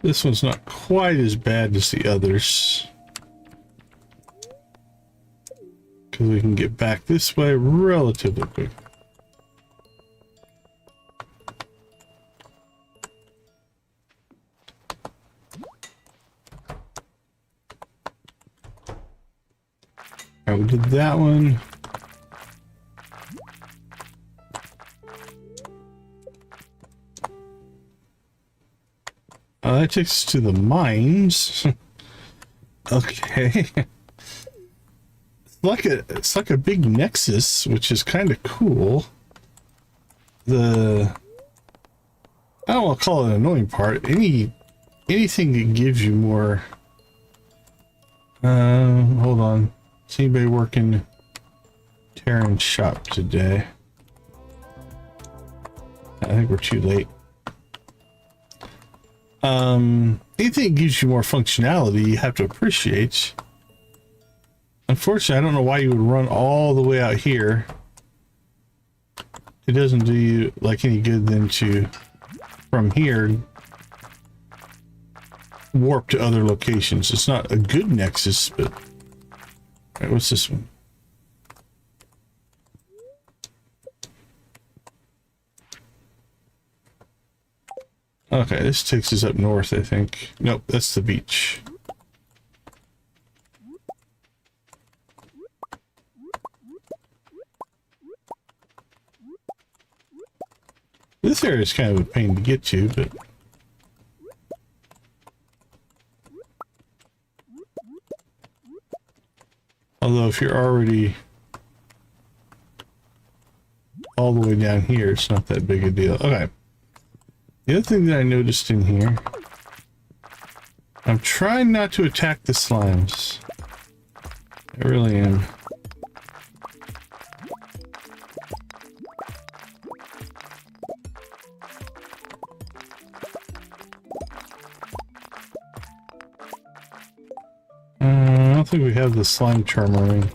This one's not quite as bad as the others. Because we can get back this way relatively quick. Alright, we did that one. That takes us to the mines. Okay. It's like a big nexus, which is kind of cool. I don't want to call it an annoying part. Anything that gives you more. Hold on. Is anybody working Terran's shop today? I think we're too late. Anything that gives you more functionality, you have to appreciate. Unfortunately, I don't know why you would run all the way out here. It doesn't do you like any good then to, from here, warp to other locations. It's not a good nexus, but... Alright, what's this one? Okay, this takes us up north, I think. Nope, that's the beach. This area is kind of a pain to get to, but... Although if you're already all the way down here, it's not that big a deal. Okay. The other thing that I noticed in here, I'm trying not to attack the slimes. I really am. I don't think we have the slime charmer ring.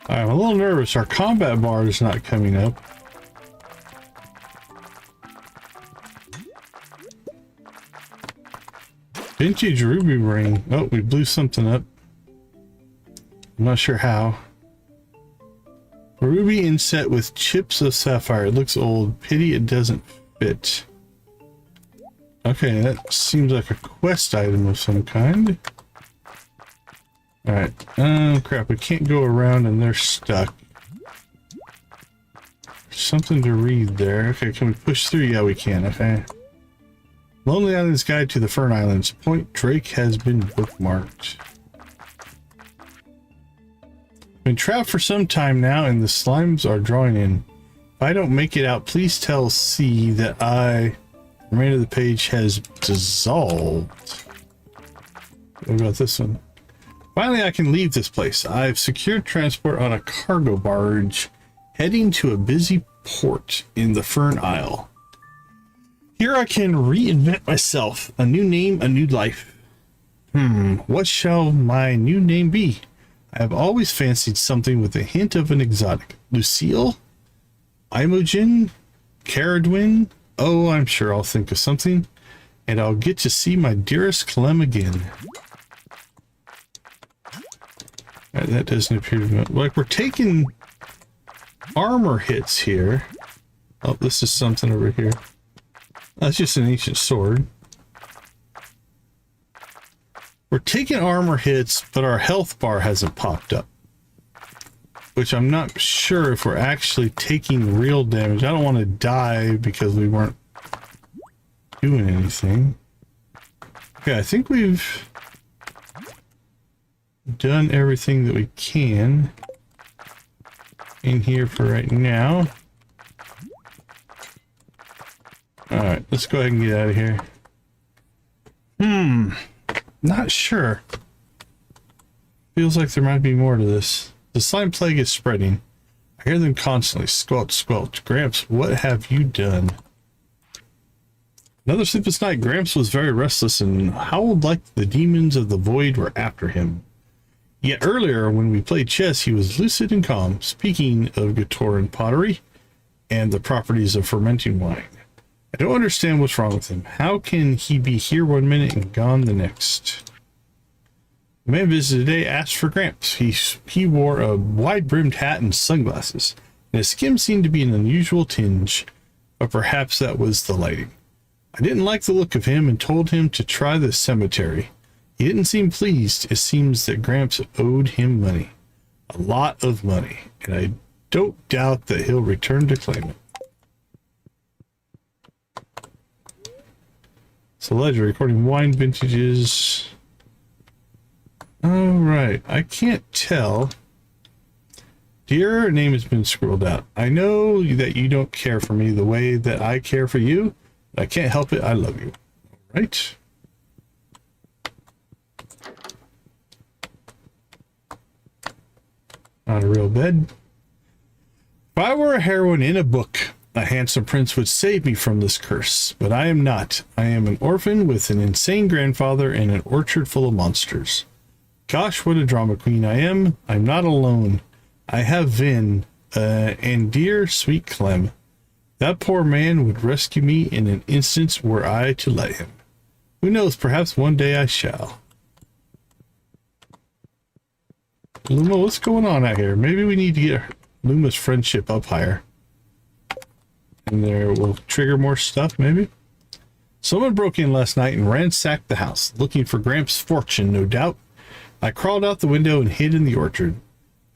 I'm a little nervous. Our combat bar is not coming up. Vintage ruby ring. Oh, we blew something up. I'm not sure how. Ruby inset with chips of sapphire. It looks old. Pity it doesn't fit. Okay, that seems like a quest item of some kind. Alright. Oh, crap. We can't go around and they're stuck. Something to read there. Okay, can we push through? Yeah, we can. Okay. Lonely Island's Guide to the Fern Islands. Point Drake has been bookmarked. Been trapped for some time now and the slimes are drawing in. If I don't make it out, please tell C that the remainder of the page has dissolved. What about this one? Finally, I can leave this place. I've secured transport on a cargo barge heading to a busy port in the Fern Isle. Here I can reinvent myself. A new name, a new life. What shall my new name be? I have always fancied something with a hint of an exotic. Lucille? Imogen? Caradwin? Oh, I'm sure I'll think of something. And I'll get to see my dearest Clem again. Right, that doesn't appear to be... Like, we're taking armor hits here. Oh, this is something over here. That's just an ancient sword. We're taking armor hits, but our health bar hasn't popped up. Which I'm not sure if we're actually taking real damage. I don't want to die because we weren't doing anything. Okay, I think we've done everything that we can in here for right now. Alright, let's go ahead and get out of here. Not sure. Feels like there might be more to this. The slime plague is spreading. I hear them constantly. Squelch, squelch. Gramps, what have you done? Another sleepless night. Gramps was very restless and howled like the demons of the void were after him. Yet earlier, when we played chess, he was lucid and calm, speaking of Gatoran pottery and the properties of fermenting wine. I don't understand what's wrong with him. How can he be here one minute and gone the next? The man visited today asked for Gramps. He wore a wide-brimmed hat and sunglasses. and his skin seemed to be an unusual tinge, but perhaps that was the lighting. I didn't like the look of him and told him to try the cemetery. He didn't seem pleased. It seems that Gramps owed him money. A lot of money, and I don't doubt that he'll return to claim it. It's a ledger recording wine vintages. All right, I can't tell. Dear, her name has been scrolled out. I know that you don't care for me the way that I care for you. But I can't help it. I love you. All right. Not a real bed. If I were a heroine in a book, a handsome prince would save me from this curse. But I am not. I am an orphan with an insane grandfather and an orchard full of monsters. Gosh, what a drama queen I am. I'm not alone. I have Vin, and dear sweet Clem. That poor man would rescue me in an instant were I to let him. Who knows, perhaps one day I shall. Luma, what's going on out here? Maybe we need to get Luma's friendship up higher. And there will trigger more stuff, maybe? Someone broke in last night and ransacked the house, looking for Gramps' fortune, no doubt. I crawled out the window and hid in the orchard.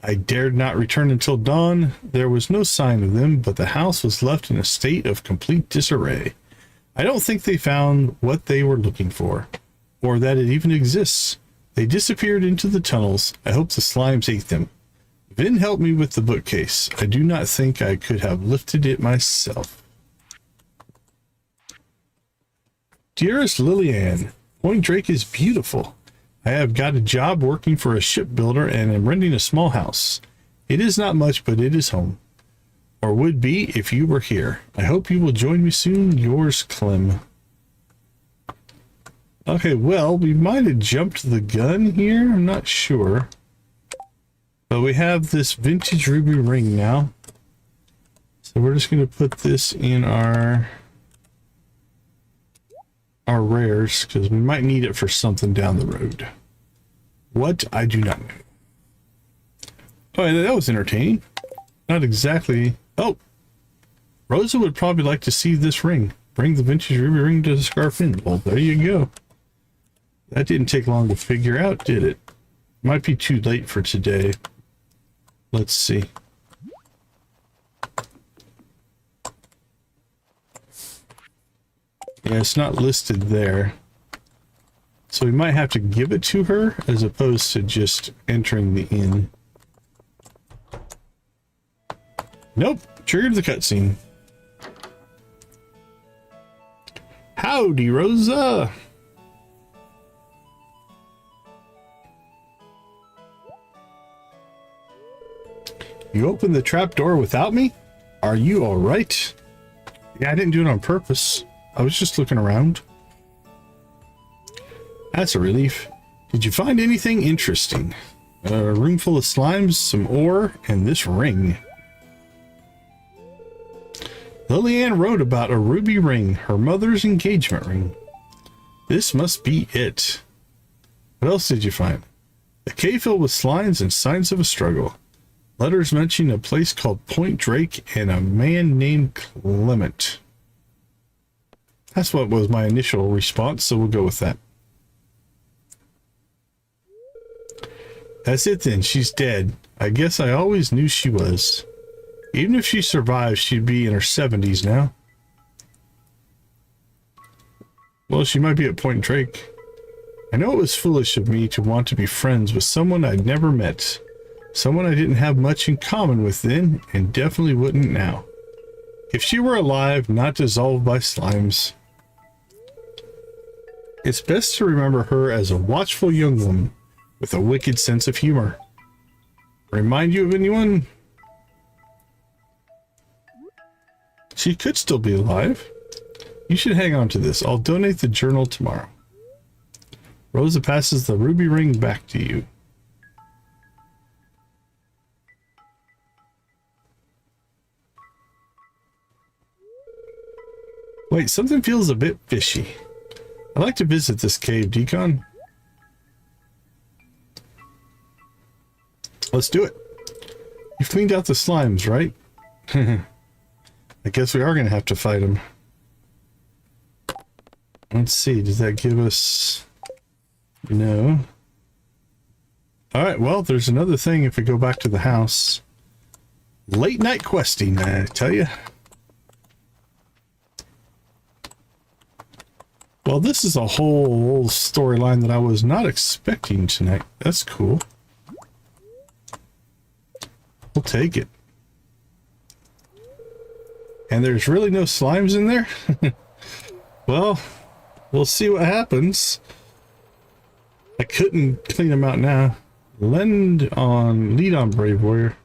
I dared not return until dawn. There was no sign of them, but the house was left in a state of complete disarray. I don't think they found what they were looking for, or that it even exists. They disappeared into the tunnels. I hope the slimes ate them. Vin helped me with the bookcase. I do not think I could have lifted it myself. Dearest Lillian, Point Drake is beautiful. I have got a job working for a shipbuilder and am renting a small house. It is not much, but it is home. Or would be if you were here. I hope you will join me soon. Yours, Clem. Okay, well, we might have jumped the gun here. I'm not sure. But we have this vintage ruby ring now. So we're just going to put this in our rares, because we might need it for something down the road. What? I do not know. Oh, that was entertaining. Not exactly. Oh, Rosa would probably like to see this ring. Bring the vintage ruby ring to the Scarp Inn. Well, there you go. That didn't take long to figure out, did it? Might be too late for today. Let's see. Yeah, it's not listed there. So we might have to give it to her as opposed to just entering the inn. Nope, triggered the cutscene. Howdy, Rosa. You opened the trapdoor without me? Are you all right? Yeah, I didn't do it on purpose. I was just looking around. That's a relief. Did you find anything interesting? A room full of slimes, some ore, and this ring. Lillian wrote about a ruby ring, her mother's engagement ring. This must be it. What else did you find? A cave filled with slimes and signs of a struggle. Letters mention a place called Point Drake and a man named Clement. That's what was my initial response, so we'll go with that. That's it then, she's dead. I guess I always knew she was. Even if she survived, she'd be in her 70s now. Well, she might be at Point Drake. I know it was foolish of me to want to be friends with someone I'd never met. Someone I didn't have much in common with then, and definitely wouldn't now. If she were alive, not dissolved by slimes. It's best to remember her as a watchful young woman with a wicked sense of humor. Remind you of anyone? She could still be alive. You should hang on to this. I'll donate the journal tomorrow. Rosa passes the ruby ring back to you. Wait, something feels a bit fishy. I'd like to visit this cave, Decon. Let's do it. You've cleaned out the slimes, right? I guess we are going to have to fight him. Let's see, does that give us... No. Alright, well, there's another thing if we go back to the house. Late night questing, I tell you. Well, this is a whole storyline that I was not expecting tonight. That's cool. We'll take it. And there's really no slimes in there? Well, we'll see what happens. I couldn't clean them out now. Lead on Brave Warrior.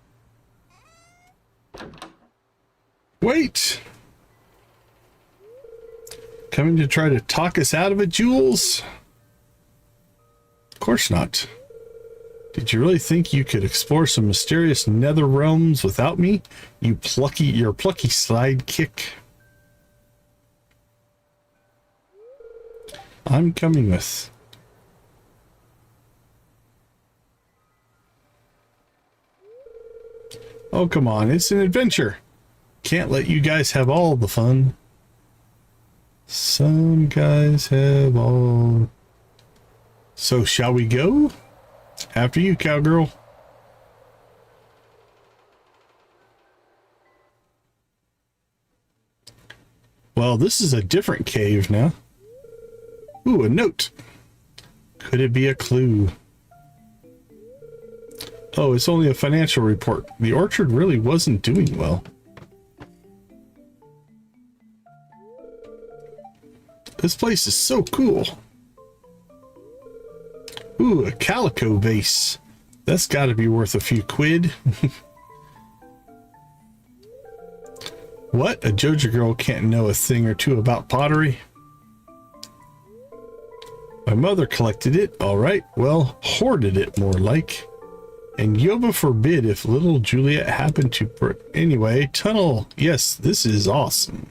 Wait! Coming to try to talk us out of it, Jules? Of course not. Did you really think you could explore some mysterious nether realms without me? Your plucky slide kick. I'm coming with. Oh, come on. It's an adventure. Can't let you guys have all the fun. Some guys have all. So shall we go? After you, cowgirl. Well, this is a different cave now. Ooh, a note. Could it be a clue? Oh, it's only a financial report. The orchard really wasn't doing well. This place is so cool. Ooh, a calico vase. That's got to be worth a few quid. What? A Joja girl can't know a thing or two about pottery? My mother collected it, all right. Well, hoarded it more like. And Yoba forbid if little Juliet happened to... Anyway, tunnel. Yes, this is awesome.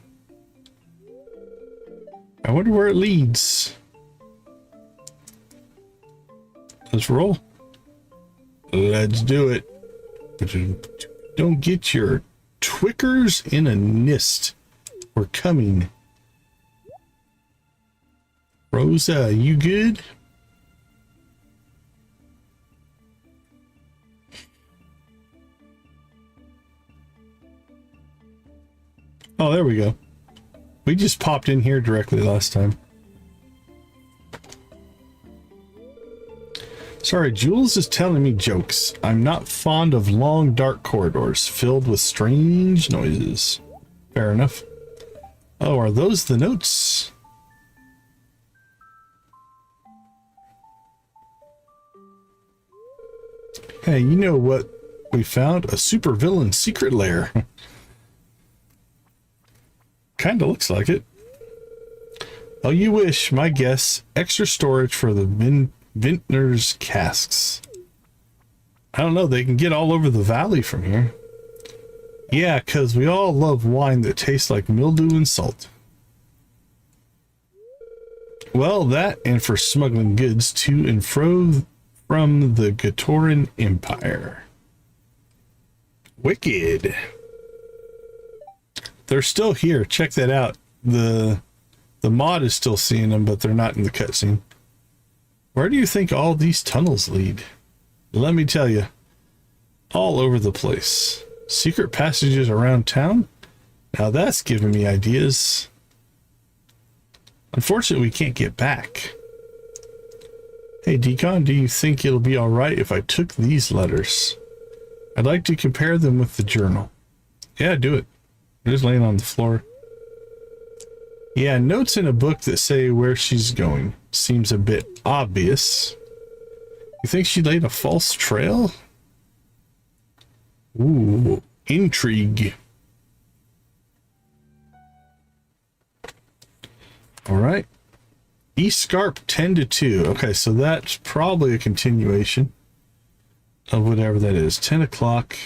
I wonder where it leads. Let's roll. Let's do it. Don't get your twickers in a nest. We're coming. Rosa, you good? Oh, there we go. We just popped in here directly last time. Sorry, Jules is telling me jokes. I'm not fond of long, dark corridors filled with strange noises. Fair enough. Oh, are those the notes? Hey, you know what we found? A supervillain secret lair. Kinda looks like it. Oh, you wish. My guess. Extra storage for the vintner's casks. I don't know. They can get all over the valley from here. Yeah, because we all love wine that tastes like mildew and salt. Well, that and for smuggling goods to and fro from the Gatoran Empire. Wicked. They're still here. Check that out. The mod is still seeing them, but they're not in the cutscene. Where do you think all these tunnels lead? Let me tell you. All over the place. Secret passages around town? Now that's giving me ideas. Unfortunately, we can't get back. Hey, Decon, do you think it'll be alright if I took these letters? I'd like to compare them with the journal. Yeah, do it. They're just laying on the floor. Yeah, notes in a book that say where she's going. Seems a bit obvious. You think she laid a false trail? Ooh, intrigue. All right. East Scarp 10 to 2. Okay, so that's probably a continuation of whatever that is. 10 o'clock.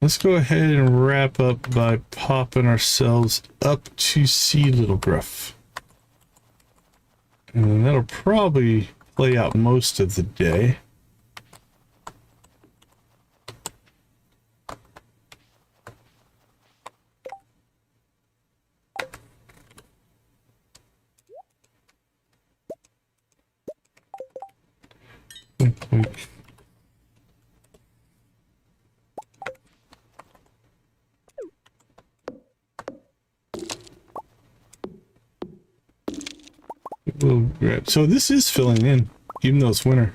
Let's go ahead and wrap up by popping ourselves up to see Little Gruff. And that'll probably play out most of the day. We'll grab. So this is filling in, even though it's winter.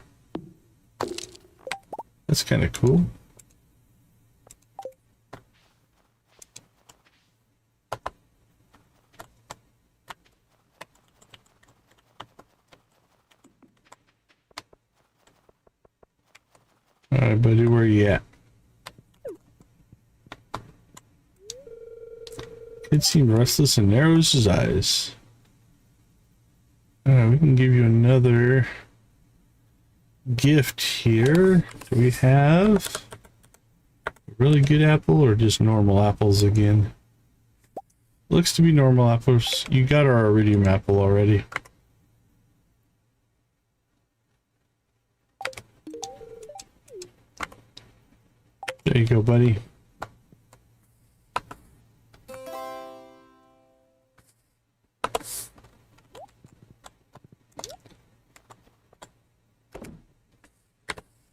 That's kind of cool. All right, buddy, where you at? Kid seemed restless and narrows his eyes. We can give you another gift here. Do we have a really good apple or just normal apples again? Looks to be normal apples. You got our iridium apple already. There you go, buddy.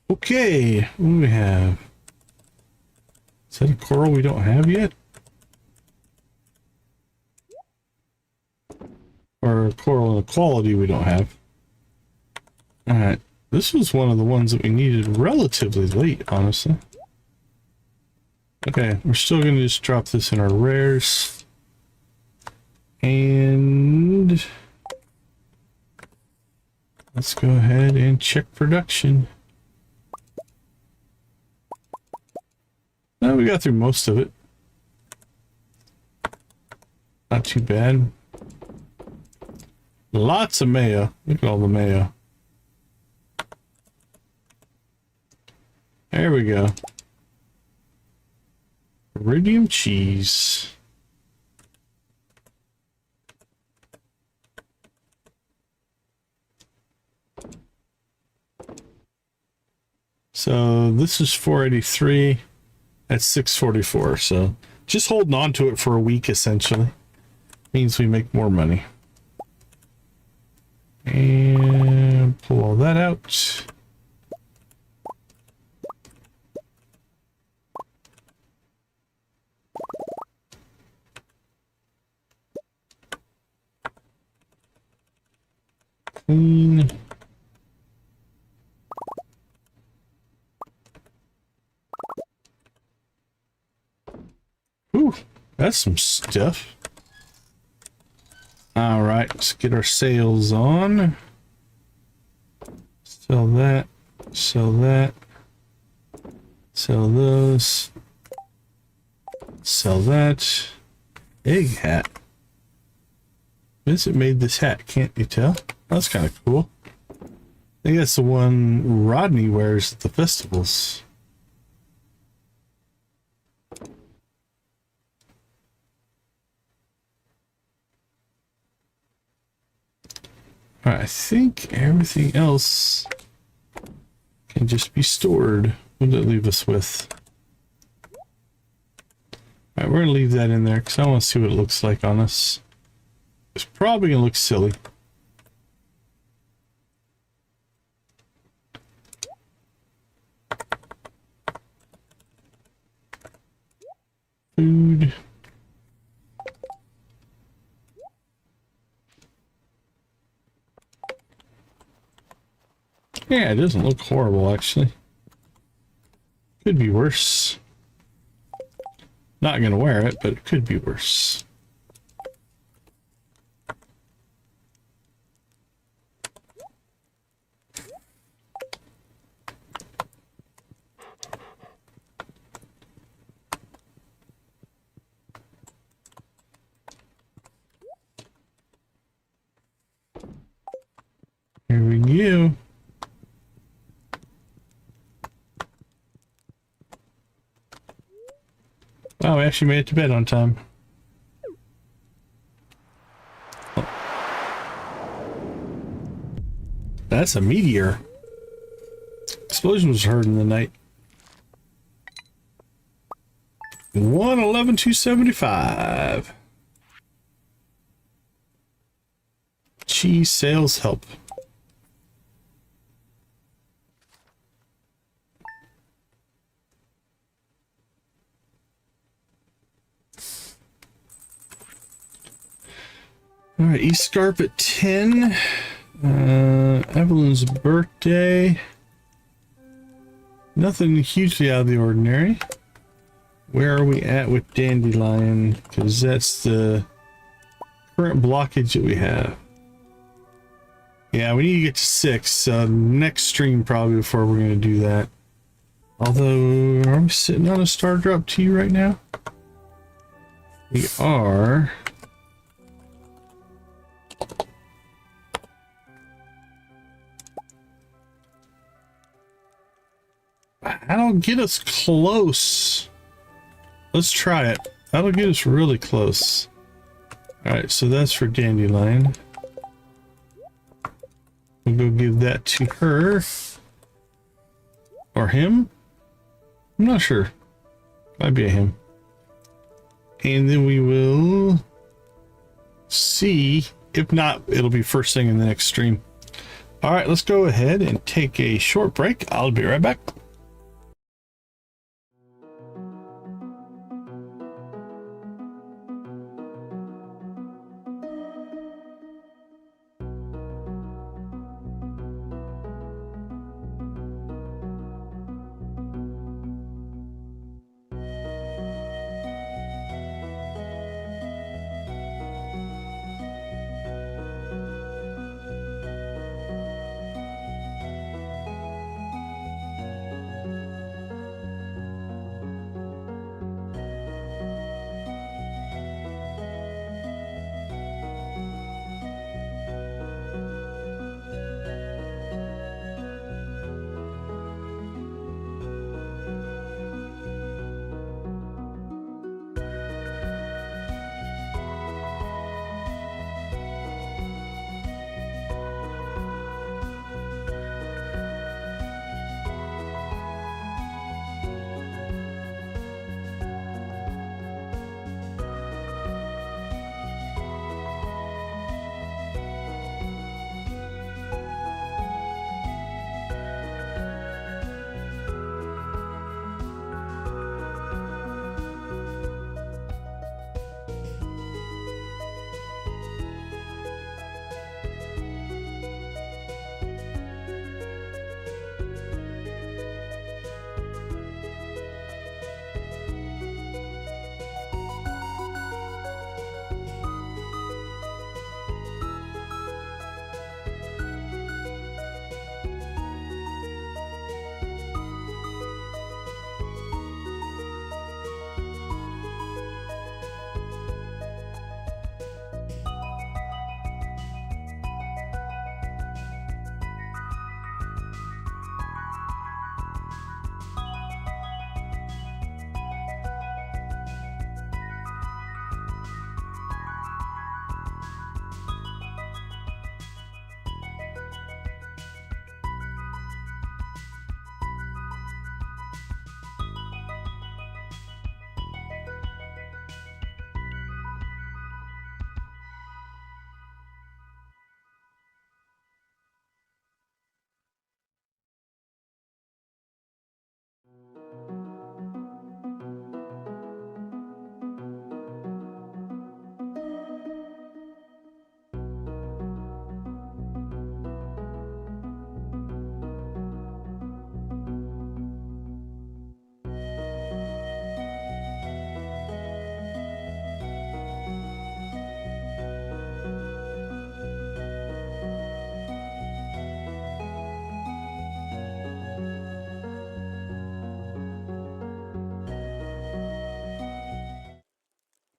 Okay, what do we have? Is that a coral we don't have yet? Or a coral in a quality we don't have? Alright, this was one of the ones that we needed relatively late, honestly. Okay, we're still going to just drop this in our rares. And let's go ahead and check production. We got through most of it. Not too bad. Lots of mayo. Look at all the mayo. There we go. Iridium cheese. So this is 483. At 644, so just holding on to it for a week essentially means we make more money. And pull all that out. Clean. Ooh, that's some stuff. All right, let's get our sales on. Sell that, sell that, sell those, sell that. Egg hat. Vincent made this hat, can't you tell? That's kind of cool. I think that's the one Rodney wears at the festivals. I think everything else can just be stored. What did it leave us with? Alright, we're going to leave that in there because I want to see what it looks like on us. It's probably going to look silly. Food. Yeah, it doesn't look horrible, actually. Could be worse. Not gonna wear it, but it could be worse. Here we go. Wow, we actually made it to bed on time. Oh. That's a meteor. Explosion was heard in the night. 111,275. Cheese sales help. All right, East Scarp at 10. Evelyn's birthday. Nothing hugely out of the ordinary. Where are we at with Dandelion? Because that's the current blockage that we have. Yeah, we need to get to 6. Next stream probably before we're going to do that. Although, are we sitting on a star drop T right now? We are. That'll get us close. Let's try it. That'll get us really close. Alright, so that's for Dandelion. We'll go give that to her. Or him? I'm not sure. Might be a him. And then we will see. If not, it'll be first thing in the next stream. Alright, let's go ahead and take a short break. I'll be right back.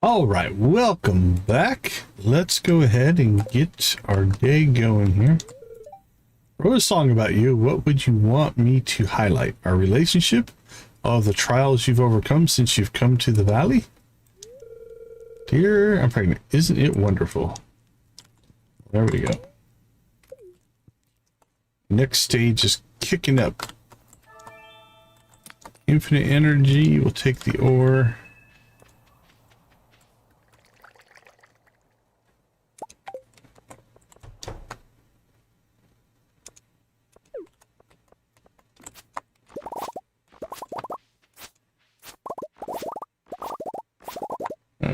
All right, welcome back. Let's go ahead and get our day going here. Wrote a song about you. What would you want me to highlight? Our relationship? All the trials you've overcome since you've come to the valley? Dear, I'm pregnant. Isn't it wonderful? There we go. Next stage is kicking up. Infinite energy. We'll take the ore.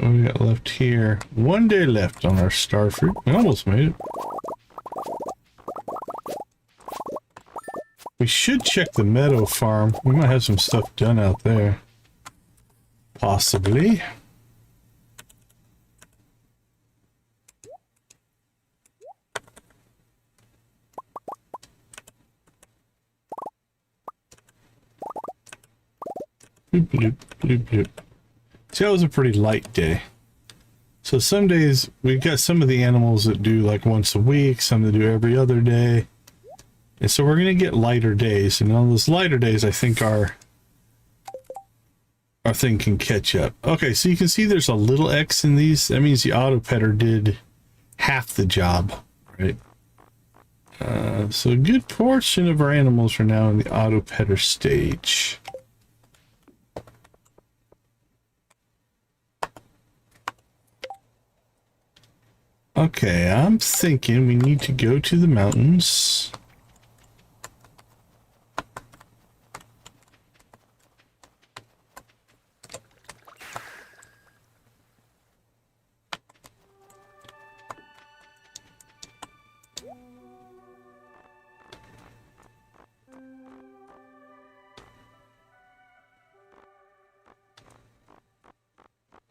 what do we got left here? 1 day left on our star fruit. We almost made it. We should check the meadow farm. We might have some stuff done out there. Possibly. Bloop, bloop, bloop, bloop. See, that was a pretty light day. So some days we've got some of the animals that do like once a week, some that do every other day. And so we're going to get lighter days. And on those lighter days, I think our thing can catch up. Okay, so you can see there's a little X in these. That means the auto petter did half the job, right? So a good portion of our animals are now in the auto petter stage. Okay, I'm thinking we need to go to the mountains.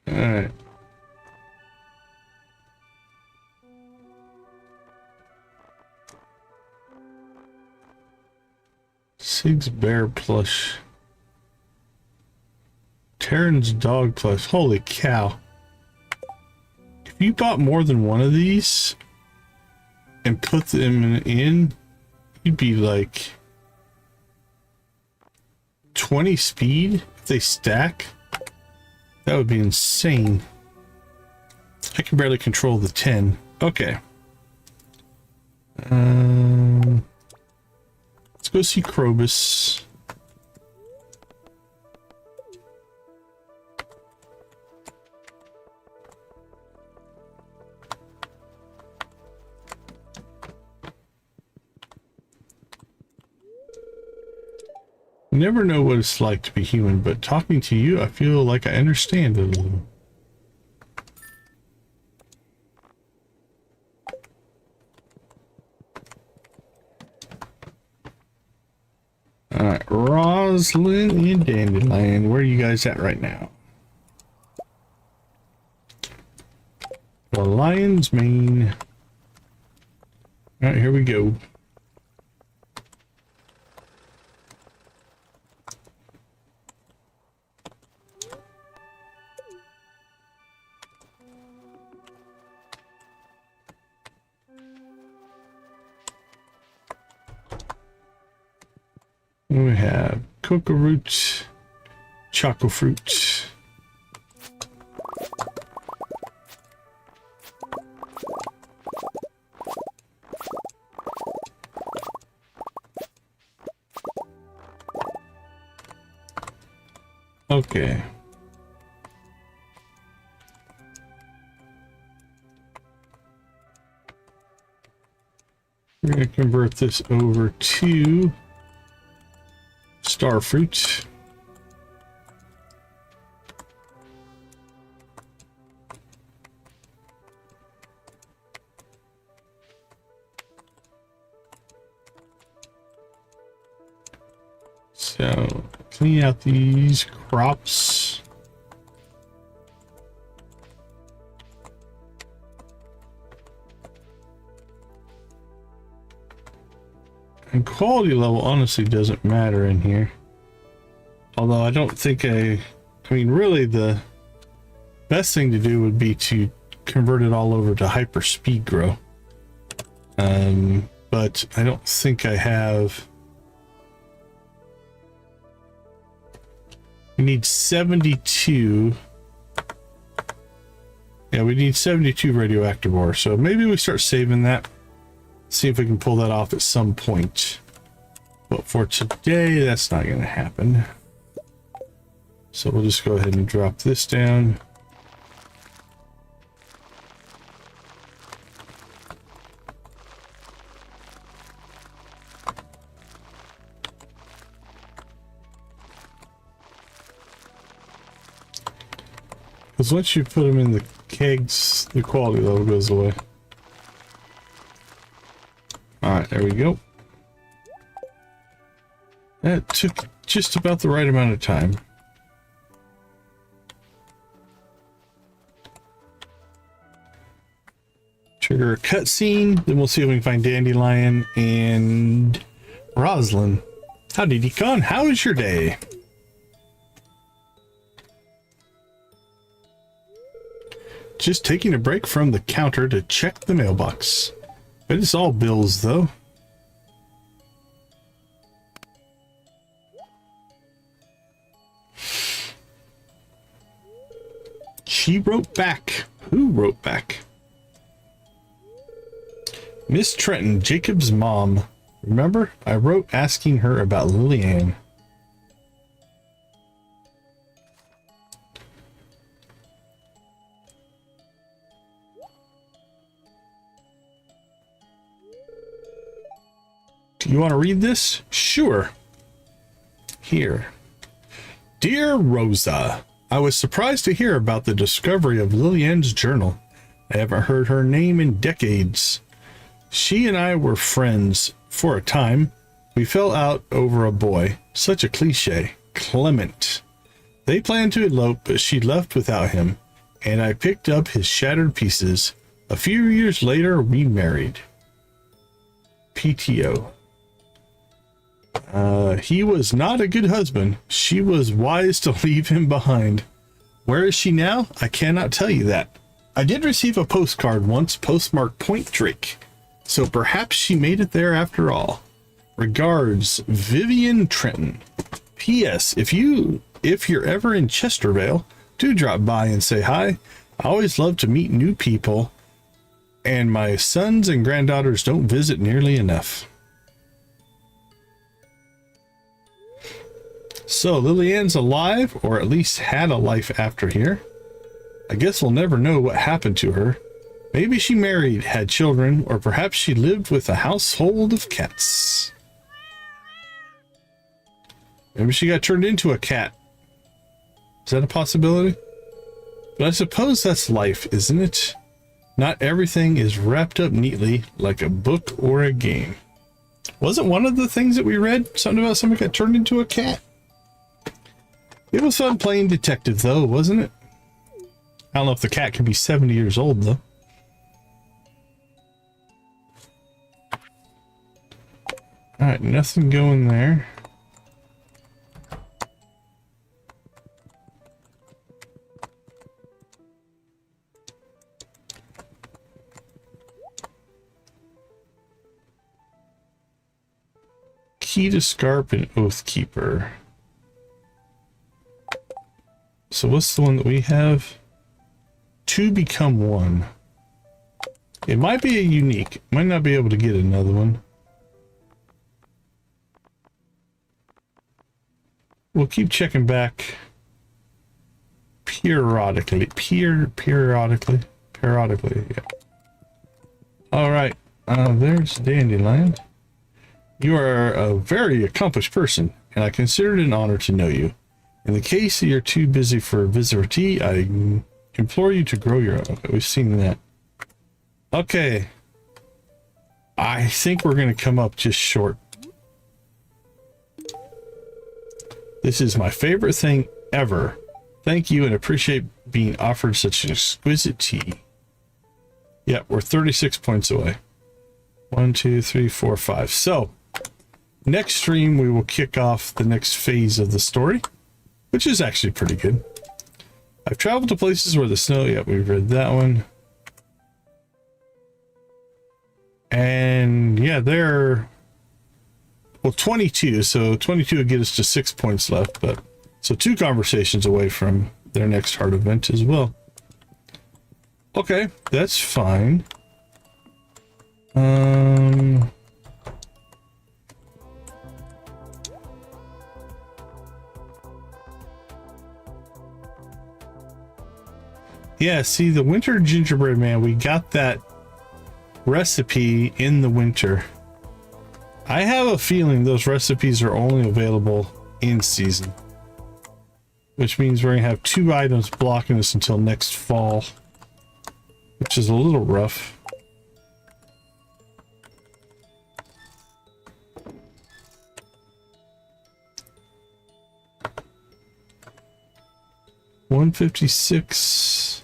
All right. Sig's bear plush. Terran's dog plush. Holy cow. If you bought more than one of these and put them in, you'd be like 20 speed if they stack. That would be insane. I can barely control the 10. Okay. Let's go see Krobus. Never know what it's like to be human, but talking to you, I feel like I understand it a little. Alright, Roslin and Dandelion, where are you guys at right now? The lion's mane. Alright, here we go. We have cocoa root, choco fruit. Okay. We're going to convert this over to star fruit. So clean out these crops. And quality level honestly doesn't matter in here. Although I don't think I mean, really the best thing to do would be to convert it all over to hyper speed grow. But I don't think I have. We need 72. Yeah, we need 72 radioactive ore. So maybe we start saving that. See if we can pull that off at some point. But for today, that's not going to happen. So we'll just go ahead and drop this down. Because once you put them in the kegs, the quality level goes away. Alright, there we go. That took just about the right amount of time. Trigger a cutscene, then we'll see if we can find Dandelion and Roslin. Howdy, Decon. How was your day? Just taking a break from the counter to check the mailbox. But it's all bills, though. She wrote back. Who wrote back? Miss Trenton, Jacob's mom. Remember? I wrote asking her about Lillian. Do you want to read this? Sure. Here. Dear Rosa, I was surprised to hear about the discovery of Lillian's journal. I haven't heard her name in decades. She and I were friends for a time. We fell out over a boy. Such a cliche. Clement. They planned to elope, but she left without him, and I picked up his shattered pieces. A few years later, we married. PTO. He was not a good husband. She was wise to leave him behind. Where is she now? I cannot tell you that. I did receive a postcard once, postmarked Point Drake. So perhaps she made it there after all. Regards, Vivian Trenton. P.S. If you're ever in Chestervale, do drop by and say hi. I always love to meet new people, and my sons and granddaughters don't visit nearly enough. So Lillian's alive, or at least had a life after here. I guess we'll never know what happened to her. Maybe she married, had children, or perhaps she lived with a household of cats. Maybe she got turned into a cat. Is that a possibility? But I suppose that's life, isn't it? Not everything is wrapped up neatly like a book or a game. Wasn't one of the things that we read something about someone got turned into a cat? It was fun playing detective, though, wasn't it? I don't know if the cat could be 70 years old, though. Alright, nothing going there. Key to Scarp and Oathkeeper. So what's the one that we have? Two become one. It might be a unique. Might not be able to get another one. We'll keep checking back periodically. Periodically, yeah. All right. There's Dandelion. You are a very accomplished person, and I consider it an honor to know you. In the case that you're too busy for visibility, I implore you to grow your own. Okay, we've seen that. Okay. I think we're going to come up just short. This is my favorite thing ever. Thank you and appreciate being offered such an exquisite tea. Yeah, we're 36 points away. 1, 2, 3, 4, 5. So, next stream we will kick off the next phase of the story, which is actually pretty good. I've traveled to places where the snow, yeah, we've read that one. And yeah, they're, well, 22, so 22 would get us to 6 points left, but so 2 conversations away from their next hard event as well. Okay, that's fine. Yeah, see, the winter gingerbread man, we got that recipe in the winter. I have a feeling those recipes are only available in season. which means we're gonna have 2 items blocking us until next fall, which is a little rough. $156.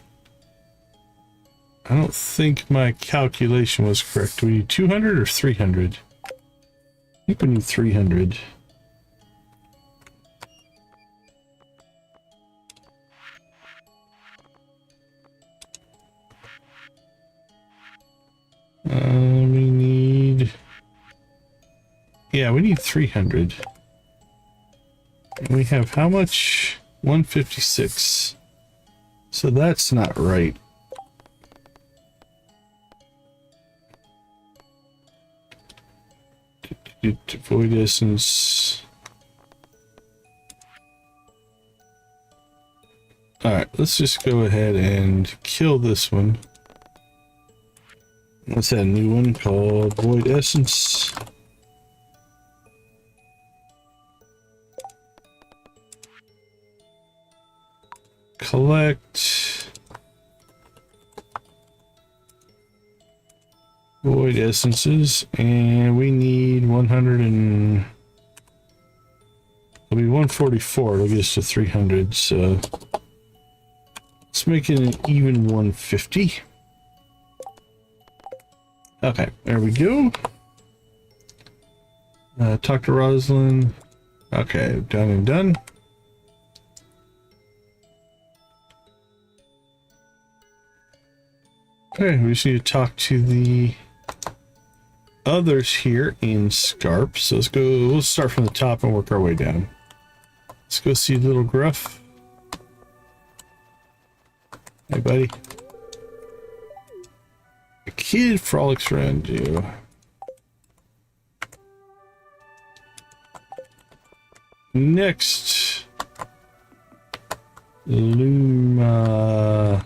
I don't think my calculation was correct. Do we need 200 or 300? I think we need 300. We need... Yeah, we need 300. And we have how much? 156. So that's not right. Void essence. Alright, let's just go ahead and kill this one. Let's add a new one called Void Essence. Collect Void Essences, and we need 100 and it'll be 144. It'll get us to 300, so let's make it an even 150. Okay, there we go. Talk to Roslin. Okay, done and done. Okay, we just need to talk to the others here in Scarp. So let's go, we'll start from the top and work our way down. Let's go see Little Gruff. Hey, buddy. A kid frolics around you. Next. Luma.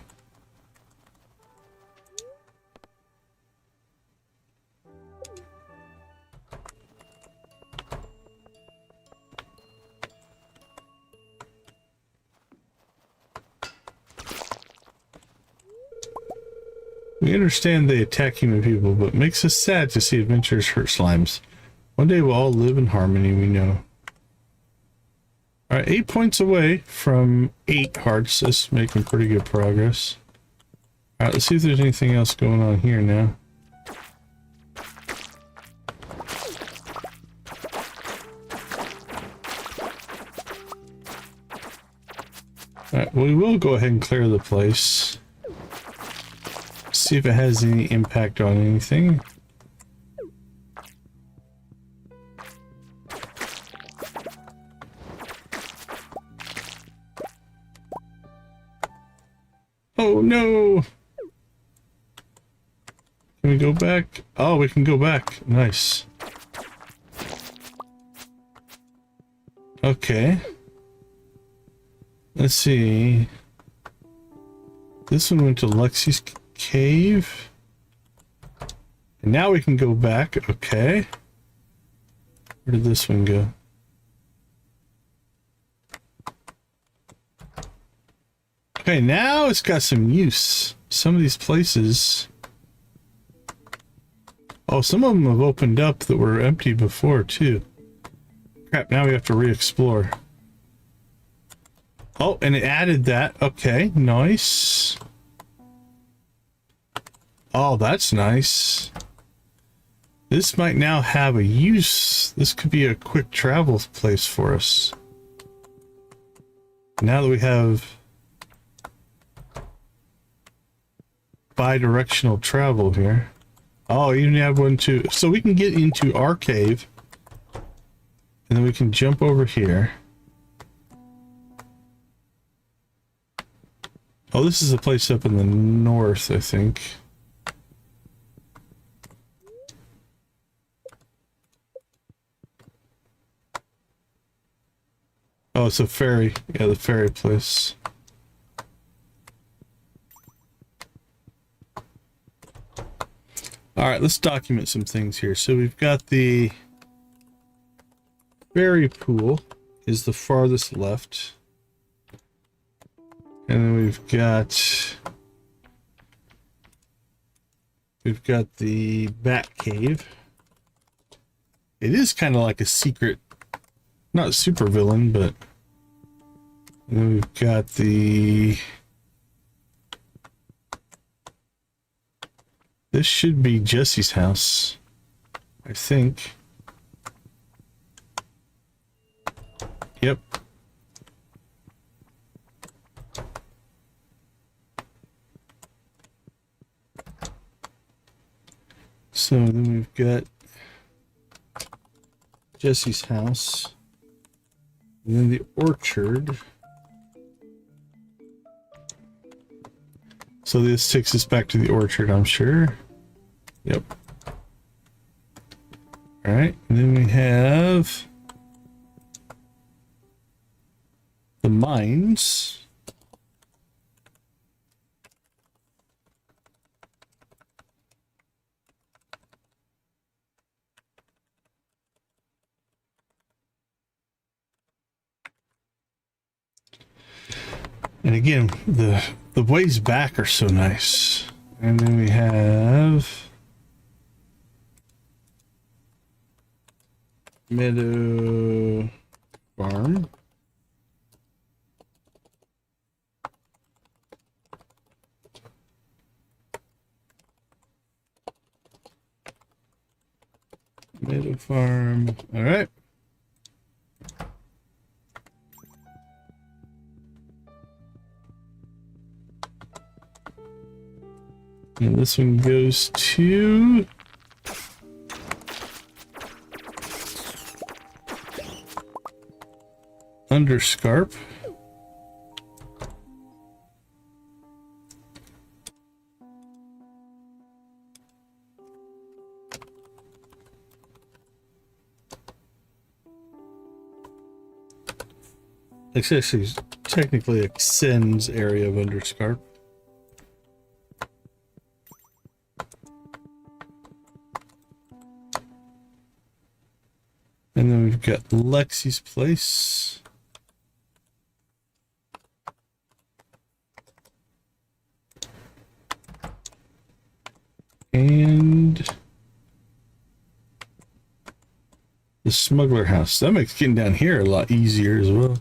We understand they attack human people, but it makes us sad to see adventurers hurt slimes. One day we'll all live in harmony, we know. Alright, 8 points away from 8 hearts. This is making pretty good progress. Alright, let's see if there's anything else going on here now. Alright, we will go ahead and clear the place. See if it has any impact on anything. Oh no! Can we go back? Oh, we can go back. Nice. Okay. Let's see. This one went to Lexi's cave. And now we can go back. Okay. Where did this one go? Okay, now it's got some use. Some of these places... Oh, some of them have opened up that were empty before, too. Crap, now we have to re-explore. Oh, and it added that. Okay, nice. Oh, that's nice. This might now have a use. This could be a quick travel place for us. Now that we have bi-directional travel here. Oh, you even have one too. So we can get into our cave. And then we can jump over here. Oh, this is a place up in the north, I think. Oh, it's a ferry. Yeah, the ferry place. All right, let's document some things here. So we've got the ferry pool is the farthest left. And then we've got the bat cave. It is kind of like a secret, not super villain, but and then we've got this should be Jesse's house, I think. Yep. So then we've got Jesse's house, and then the orchard. So this takes us back to the orchard, I'm sure. Yep. All right, and then we have the mines. And again, the ways back are so nice. And then we have Meadow Farm. Meadow Farm. All right. And this one goes to Scarp. It's actually technically extends area of Scarp. And then we've got Lexi's place. And the smuggler house. That makes getting down here a lot easier as well.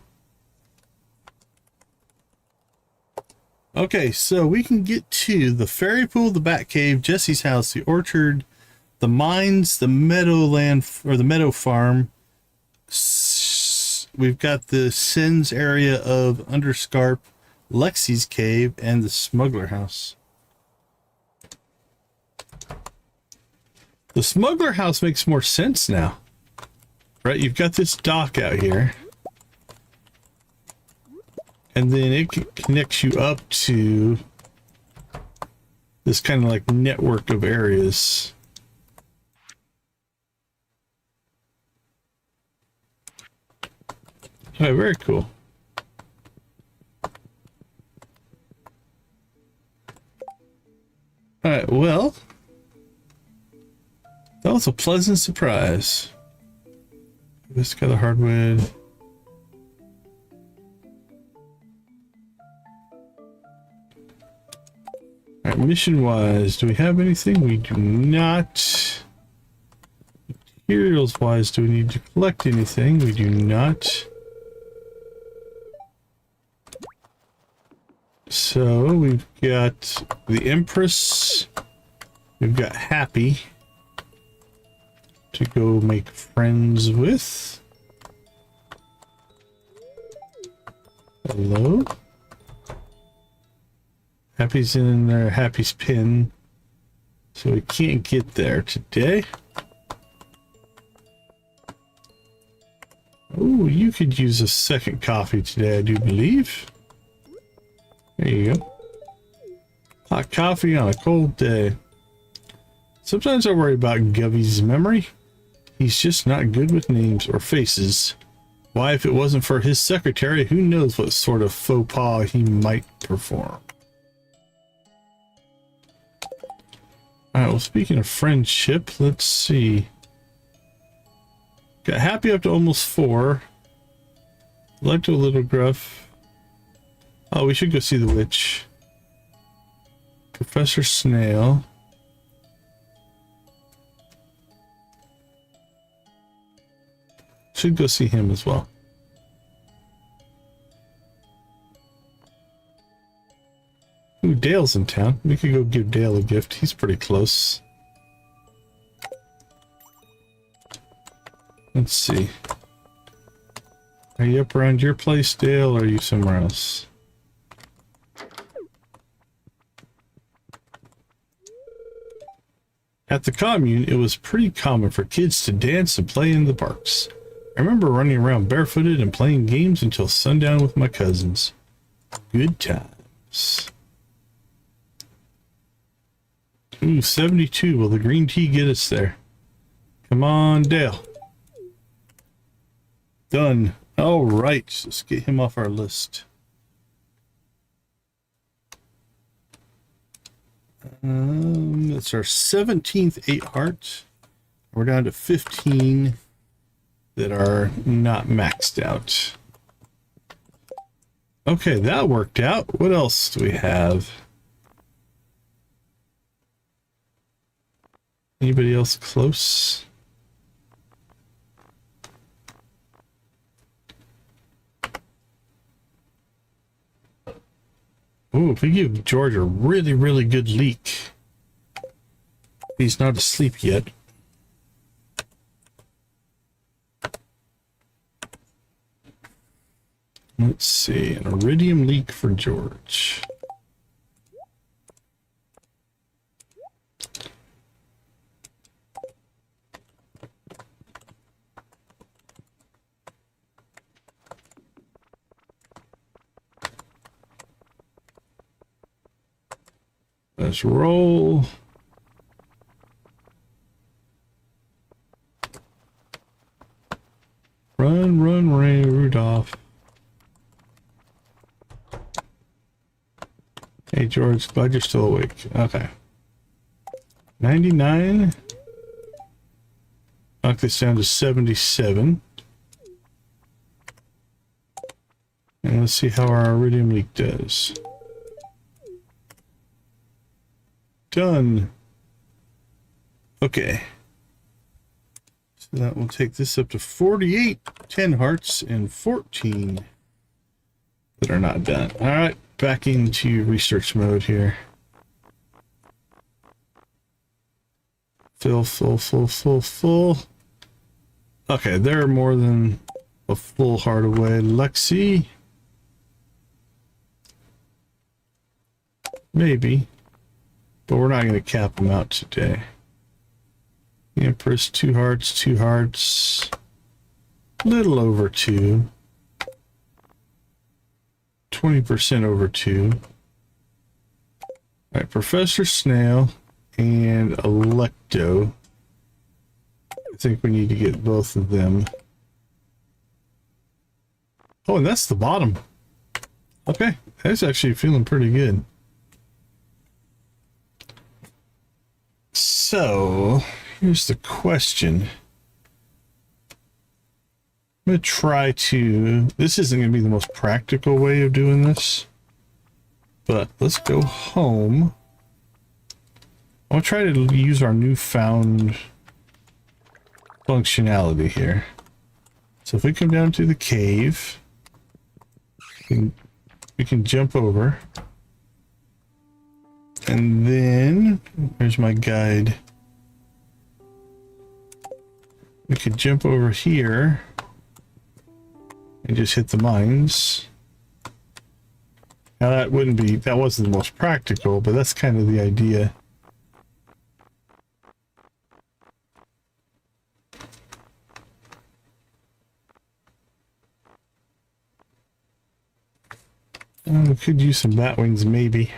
Okay, so we can get to the fairy pool, the bat cave, Jesse's house, the orchard, the mines, the meadowland, or the meadow farm. We've got the Sins area of Underscarp, Lexi's cave, and the smuggler house. The smuggler house makes more sense now, right? You've got this dock out here, and then it connects you up to this kind of like network of areas. All right, very cool. All right, well, that was a pleasant surprise. This got the hardwood. All right, mission-wise, do we have anything? We do not. Materials-wise, do we need to collect anything? We do not. So we've got the Empress, we've got Happy to go make friends with. Hello? Happy's in there, Happy's pin, so we can't get there today. Oh, you could use a second coffee today, I do believe. There you go. Hot coffee on a cold day. Sometimes I worry about Govey's memory. He's just not good with names or faces. Why, if it wasn't for his secretary, who knows what sort of faux pas he might perform. Alright, well, speaking of friendship, let's see. Got Happy up to almost 4. Like to a little gruff. Oh, we should go see the witch. Professor Snail. Should go see him as well. Ooh, Dale's in town. We could go give Dale a gift. He's pretty close. Let's see. Are you up around your place, Dale, or are you somewhere else? At the commune, it was pretty common for kids to dance and play in the parks. I remember running around barefooted and playing games until sundown with my cousins. Good times. Ooh, 72. Will the green tea get us there? Come on, Dale. Done. All right, let's get him off our list. That's our 17th 8 heart. We're down to 15 that are not maxed out. Okay, that worked out. What else do we have? Anybody else close? Ooh, if we give George a really, really good leak. He's not asleep yet. Let's see, an iridium leak for George. Let's roll. Run, run, Ray Rudolph. Hey, George, glad you're still awake. Okay. 99. Knock this down to 77. And let's see how our iridium leak does. Done. Okay. So that will take this up to 48 10 hearts and 14 that are not done. All right, back into research mode here. Fill, full, full, full, full. Okay, they're more than a full heart away. Lexi. Maybe. But we're not going to cap them out today. Empress, 2 hearts, 2 hearts. Little over 2. 20% over 2. Alright, Professor Snail and Electo. I think we need to get both of them. Oh, and that's the bottom. Okay, that's actually feeling pretty good. So, here's the question. I'm going to try to... This isn't going to be the most practical way of doing this. But let's go home. I'll try to use our newfound functionality here. So if we come down to the cave, we can jump over. And then, here's my guide. We could jump over here and just hit the mines. Now that wasn't the most practical, but that's kind of the idea. We could use some bat wings, maybe.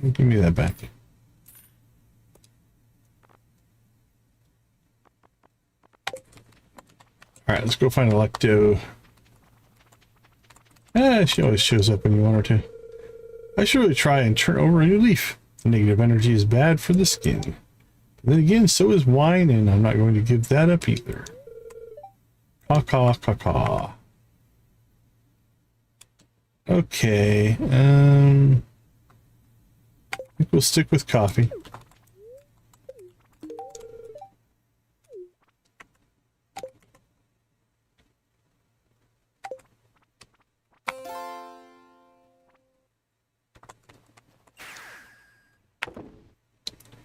Give me that back. Alright, let's go find Electo. She always shows up when you want her to. I should really try and turn over a new leaf. The negative energy is bad for the skin. But then again, so is wine, and I'm not going to give that up either. Caw, caw, caw, caw. Okay. I think we'll stick with coffee.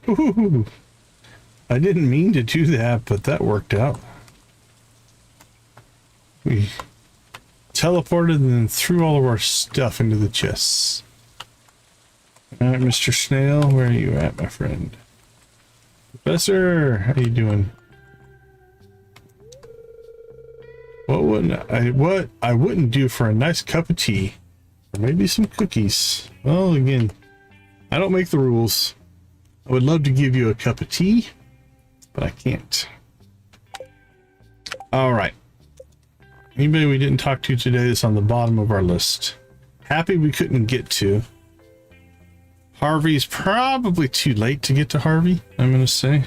Ooh, I didn't mean to do that, but that worked out. We teleported and then threw all of our stuff into the chests. Alright, Mr. Snail, where are you at, my friend? Professor, how you doing? What I wouldn't do for a nice cup of tea. Or maybe some cookies. Well, again, I don't make the rules. I would love to give you a cup of tea, but I can't. Alright. Anybody we didn't talk to today that's on the bottom of our list. Happy we couldn't get to. Harvey's probably too late to get to Harvey, I'm going to say.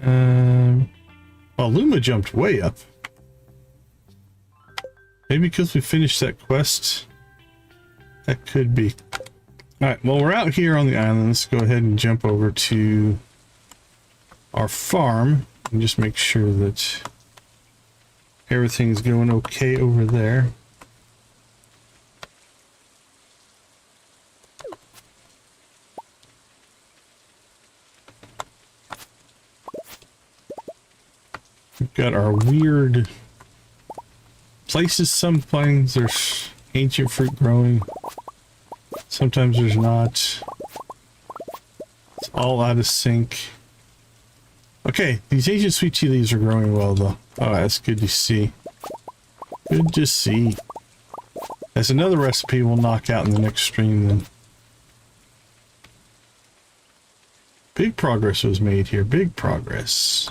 Well, Luma jumped way up. Maybe because we finished that quest. That could be. Alright, well, we're out here on the island. Let's go ahead and jump over to our farm and just make sure that everything's going okay over there. We've got our weird places. Sometimes there's ancient fruit growing. Sometimes there's not. It's all out of sync. Okay, these ancient sweet tea leaves are growing well though. Oh, that's good to see. Good to see. That's another recipe we'll knock out in the next stream then. Big progress was made here. Big progress.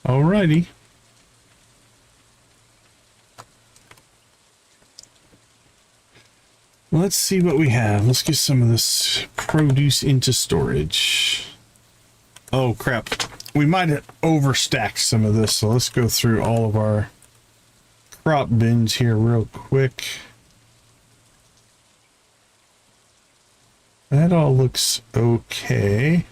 Alrighty. Let's see what we have. Let's get some of this produce into storage. Oh crap. We might have overstacked some of this, so let's go through all of our crop bins here real quick. That all looks okay.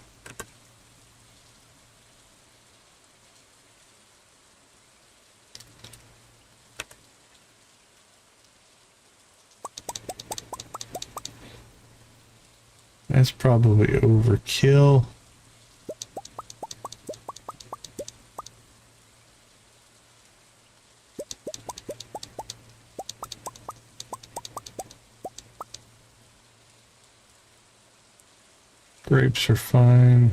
That's probably overkill. Grapes are fine.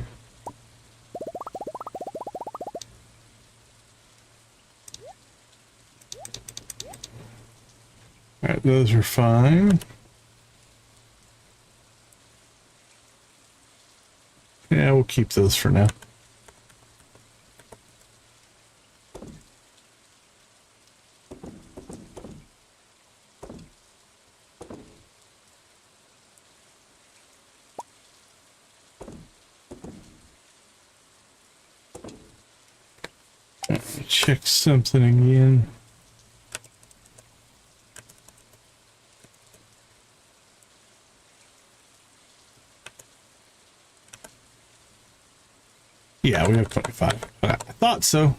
All right, those are fine. Yeah, we'll keep those for now. Check something again. Yeah, we have 25. I thought so.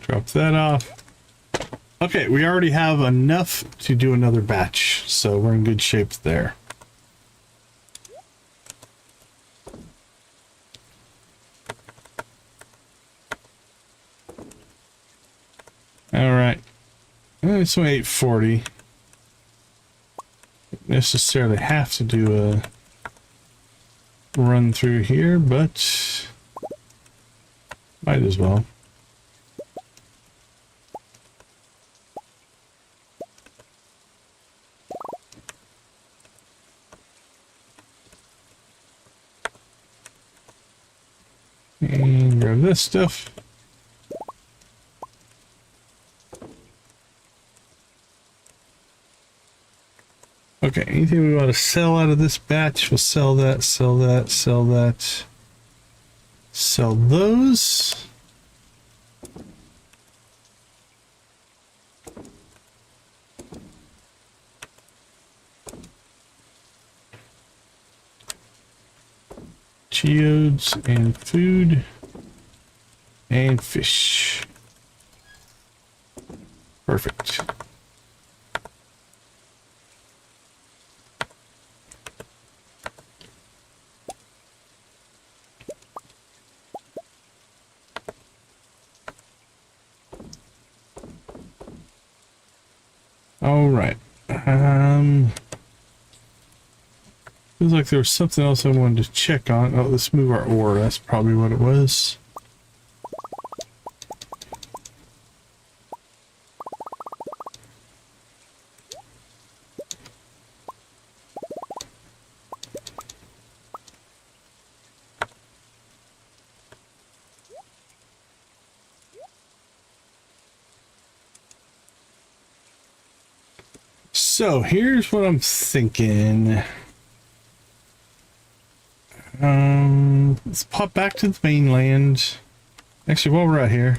Drop that off. Okay, we already have enough to do another batch, so we're in good shape there. All right, it's only 8:40. Don't necessarily have to do a run through here, but might as well. And grab this stuff. Okay, anything we want to sell out of this batch, we'll sell that, sell that, sell that. Sell those. Geodes and food and fish. Perfect. All right. Feels like there was something else I wanted to check on. Oh, let's move our ore. That's probably what it was. So here's what I'm thinking. Let's pop back to the mainland. Actually, while we're out here,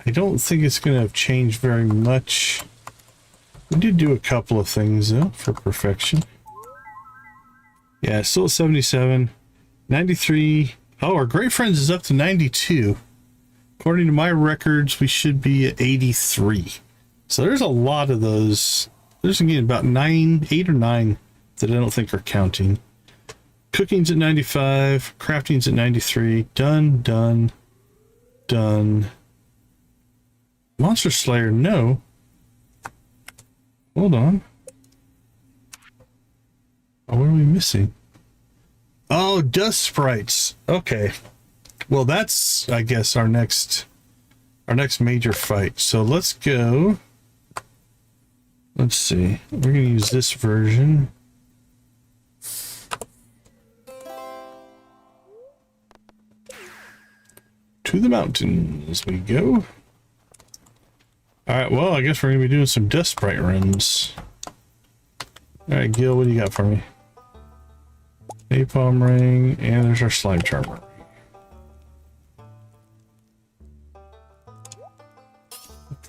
I don't think it's going to have changed very much. We did do a couple of things though for perfection. Yeah, still at 77, 93. Oh, our great friends is up to 92. According to my records, we should be at 83. So there's a lot of those. There's again about 8 or 9 that I don't think are counting. Cooking's at 95, crafting's at 93. Done, done, done. Monster Slayer, no. Hold on. Oh, what are we missing? Oh, dust sprites. Okay. Well, that's, I guess, our next major fight. So let's go. Let's see. We're going to use this version. To the mountains we go. Alright, well, I guess we're going to be doing some dust sprite runs. Alright, Gil, what do you got for me? Napalm ring, and there's our slime charmer.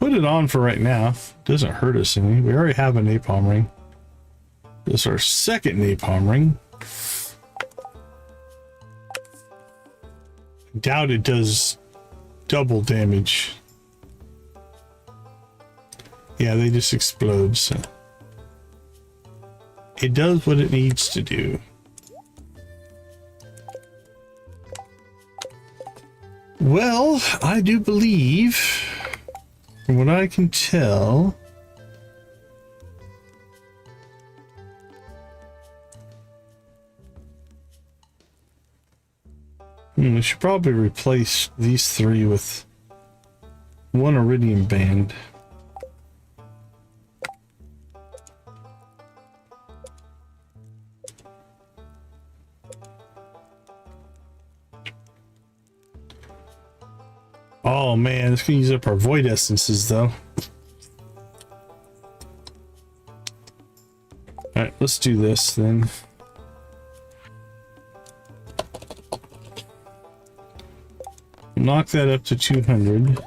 Put it on for right now. Doesn't hurt us any. We already have a napalm ring. This is our second napalm ring. Doubt it does double damage. Yeah, they just explode, so it does what it needs to do. Well, I do believe, from what I can tell, we should probably replace these 3 with 1 iridium band. Oh man, this can use up our void essences though. Alright, let's do this then. Knock that up to 200.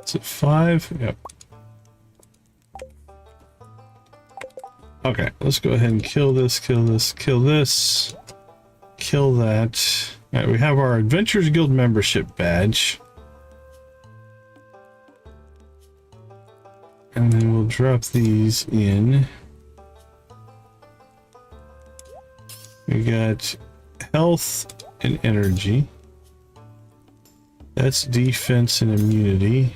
Is it 5? Yep. Okay, let's go ahead and kill this, kill this, kill this, kill that. All right, we have our Adventurers Guild membership badge. And then we'll drop these in. We got health and energy. That's defense and immunity.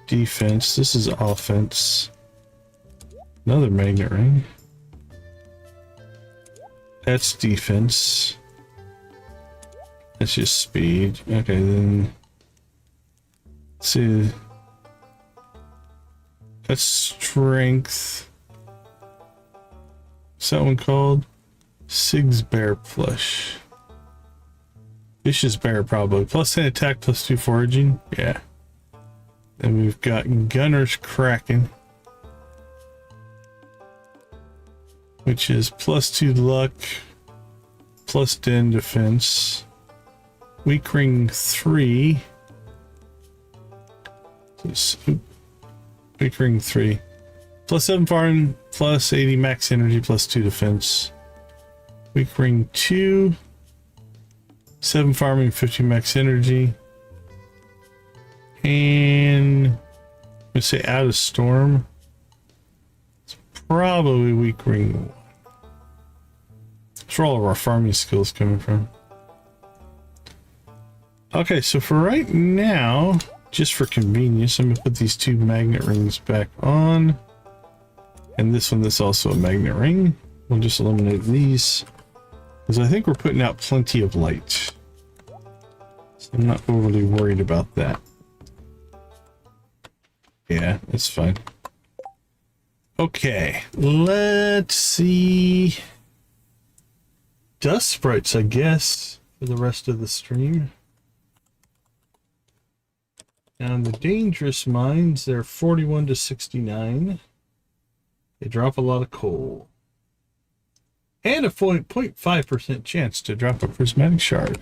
Defense, this is offense. Another magnet ring. That's defense. That's just speed. Okay, then Let's see. That's strength. What's that one called? Sig's Bear Plush. Vicious Bear, probably. Plus 10 attack, plus 2 foraging. Yeah. Then we've got Gunner's Kraken, which is plus 2 luck, plus 10 defense. Weak Ring 3. Weak Ring 3. Plus 7 farm, plus 80 max energy, plus 2 defense. Weak Ring 2. 7 farming, 50 max energy. And I'm gonna say Out of Storm. It's probably Weak Ring 1. That's where all of our farming skills coming from. Okay, so for right now, just for convenience, I'm gonna put these 2 magnet rings back on. And this one that's also a magnet ring. We'll just eliminate these, because I think we're putting out plenty of light. So I'm not overly worried about that. Yeah, it's fine. Okay, let's see. Dust sprites, I guess, for the rest of the stream. Now, the dangerous mines, they're 41 to 69. They drop a lot of coal. And a 0.5% chance to drop a prismatic shard.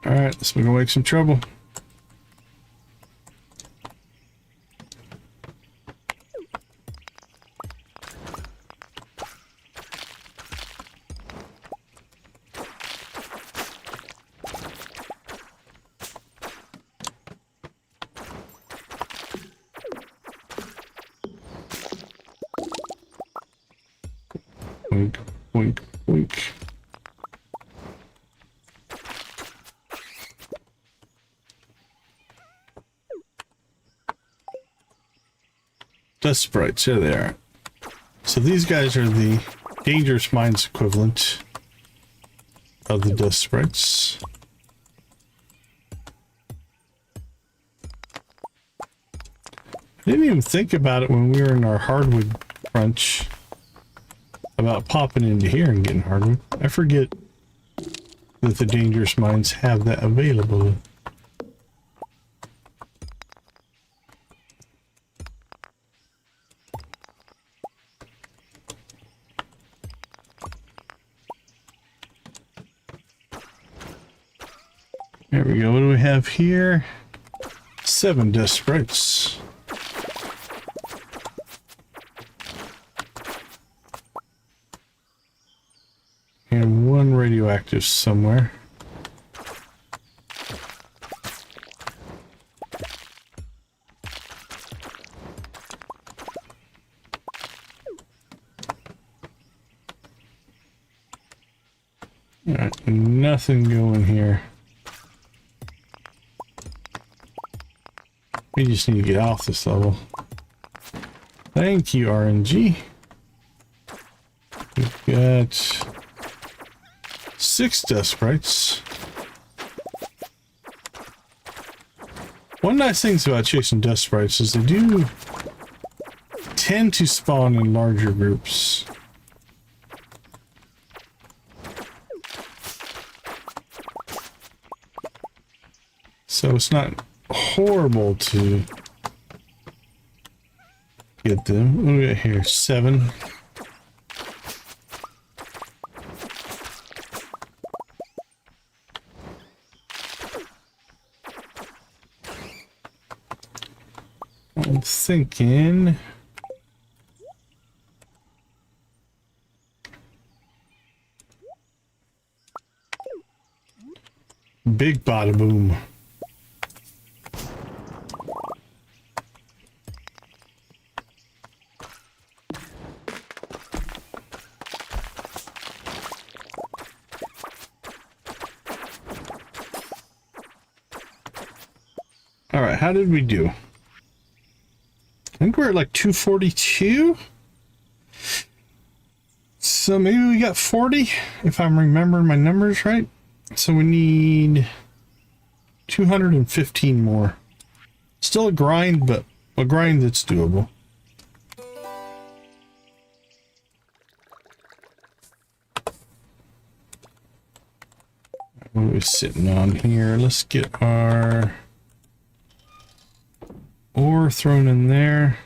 Alright, let's go make some trouble. Wink, wink, wink. Dust sprites, here they are. So these guys are the dangerous mines equivalent of the dust sprites. I didn't even think about it when we were in our hardwood crunch about popping into here and getting hardwood. I forget that the dangerous mines have that available. There we go. What do we have here? 7 dust sprites. And 1 radioactive somewhere. All right, nothing going here. We just need to get off this level. Thank you, RNG. We've got 6 dust sprites. One nice thing about chasing dust sprites is they do tend to spawn in larger groups. So it's not horrible to get them. What do we got here? 7. I'm thinking big bada boom. All right, how did we do? I think we're at like 242. Let's So maybe we got 40, if I'm remembering my numbers right. So we need 215 more. Still a grind, but a grind that's doable. What are we sitting on here? Let's get our ore thrown in there.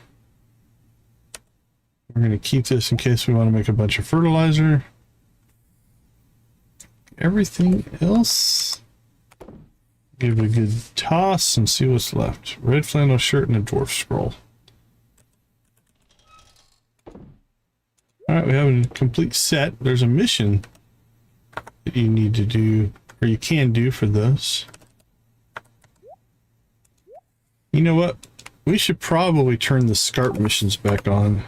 We're going to keep this in case we want to make a bunch of fertilizer. Everything else, give it a good toss and see what's left. Red flannel shirt and a dwarf scroll. Alright, we have a complete set. There's a mission that you need to do, or you can do for those. You know what? We should probably turn the Scarp missions back on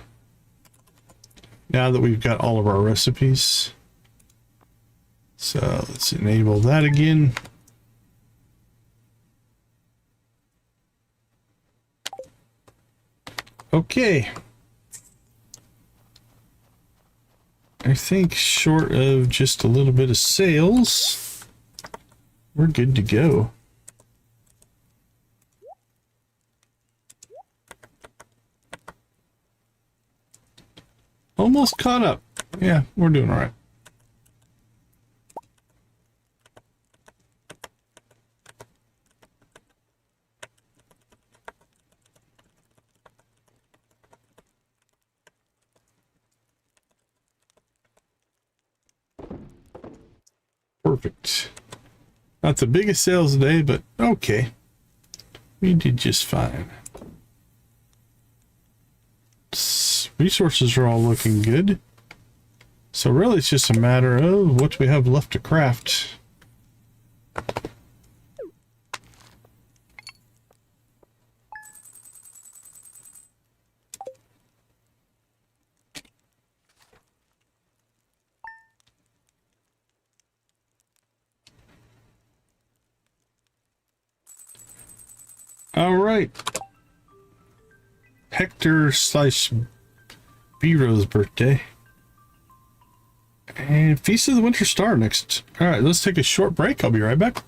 now that we've got all of our recipes. So let's enable that again. Okay. I think short of just a little bit of sales, we're good to go. Almost caught up. Yeah, we're doing all right. Perfect. Not the biggest sales today, but okay. We did just fine. Resources are all looking good. So really it's just a matter of what we have left to craft. All right. Hector / Bero's birthday. And Feast of the Winter Star next. All right, let's take a short break. I'll be right back.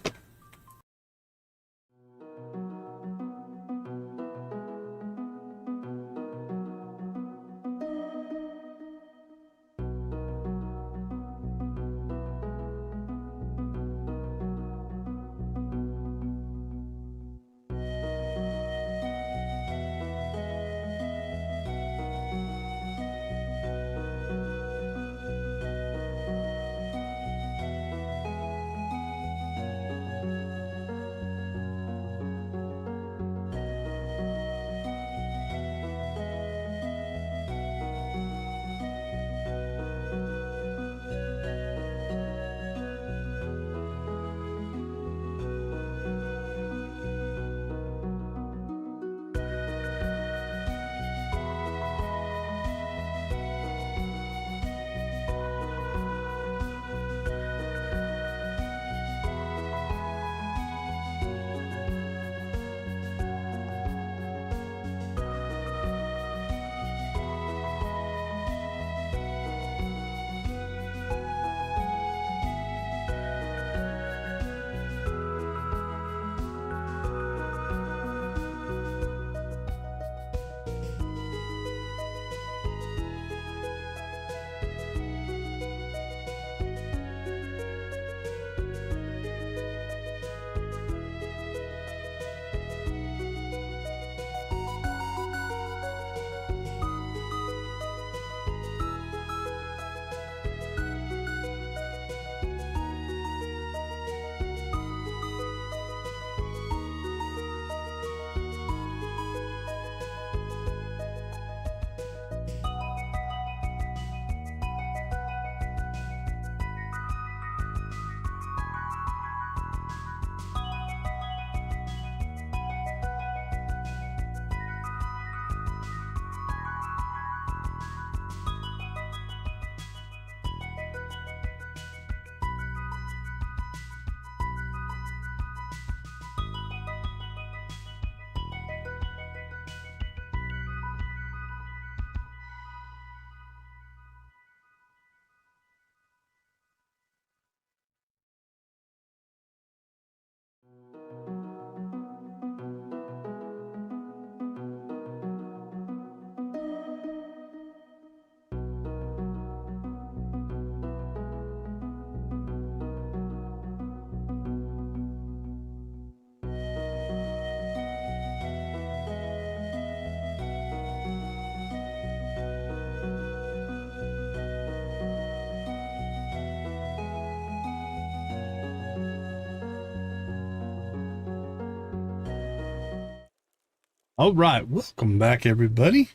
All right, welcome back, everybody.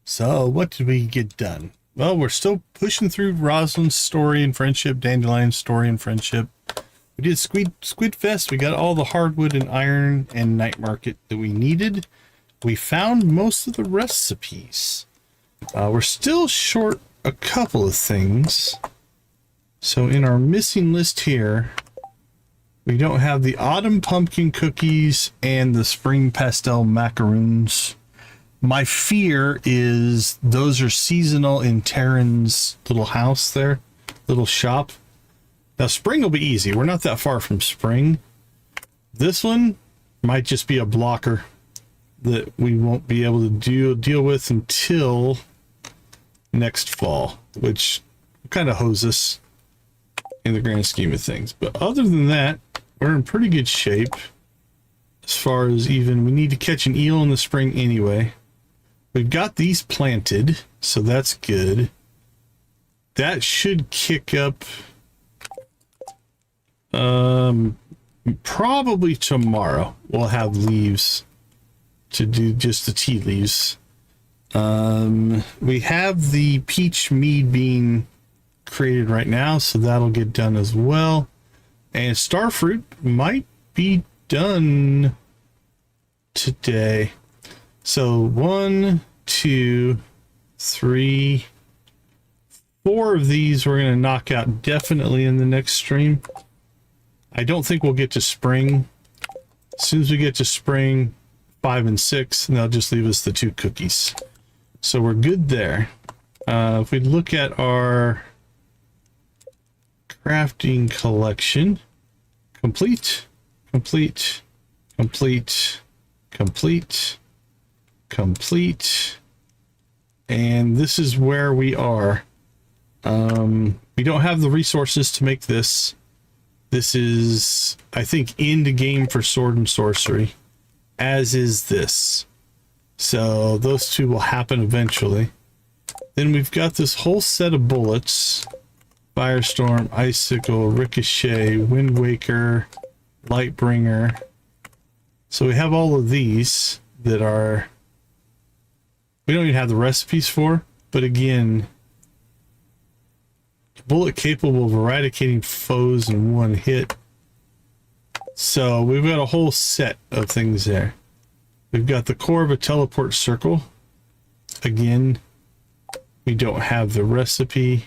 So, what did we get done? Well, we're still pushing through Roslin's story and friendship, Dandelion's story and friendship. We did Squidfest. We got all the hardwood and iron and night market that we needed. We found most of the recipes. We're still short a couple of things. So in our missing list here, we don't have the autumn pumpkin cookies and the spring pastel macaroons. My fear is those are seasonal in Taryn's little house there, little shop. Now spring will be easy. We're not that far from spring. This one might just be a blocker that we won't be able to deal with until next fall, which kind of hoses us in the grand scheme of things. But other than that, we're in pretty good shape as far as even we need to catch an eel in the spring anyway. We've got these planted, so that's good. That should kick up probably tomorrow. We'll have leaves to do, just the tea leaves. We have the peach mead being created right now, so that'll get done as well. And starfruit might be done today. So 1, 2, 3, 4 of these we're going to knock out definitely in the next stream. I don't think we'll get to spring. As soon as we get to spring, 5 and 6, and they'll just leave us the 2 cookies. So we're good there. If we look at our crafting collection, complete, complete, complete, complete, complete, and this is where we are. We don't have the resources to make this. This is, I think, end game for sword and sorcery, as is this. So those two will happen eventually. Then we've got this whole set of bullets: Firestorm, Icicle, Ricochet, Wind Waker, Lightbringer. So we have all of these that are, we don't even have the recipes for, but again, bullet capable of eradicating foes in one hit. So we've got a whole set of things there. We've got the core of a teleport circle. Again, we don't have the recipe.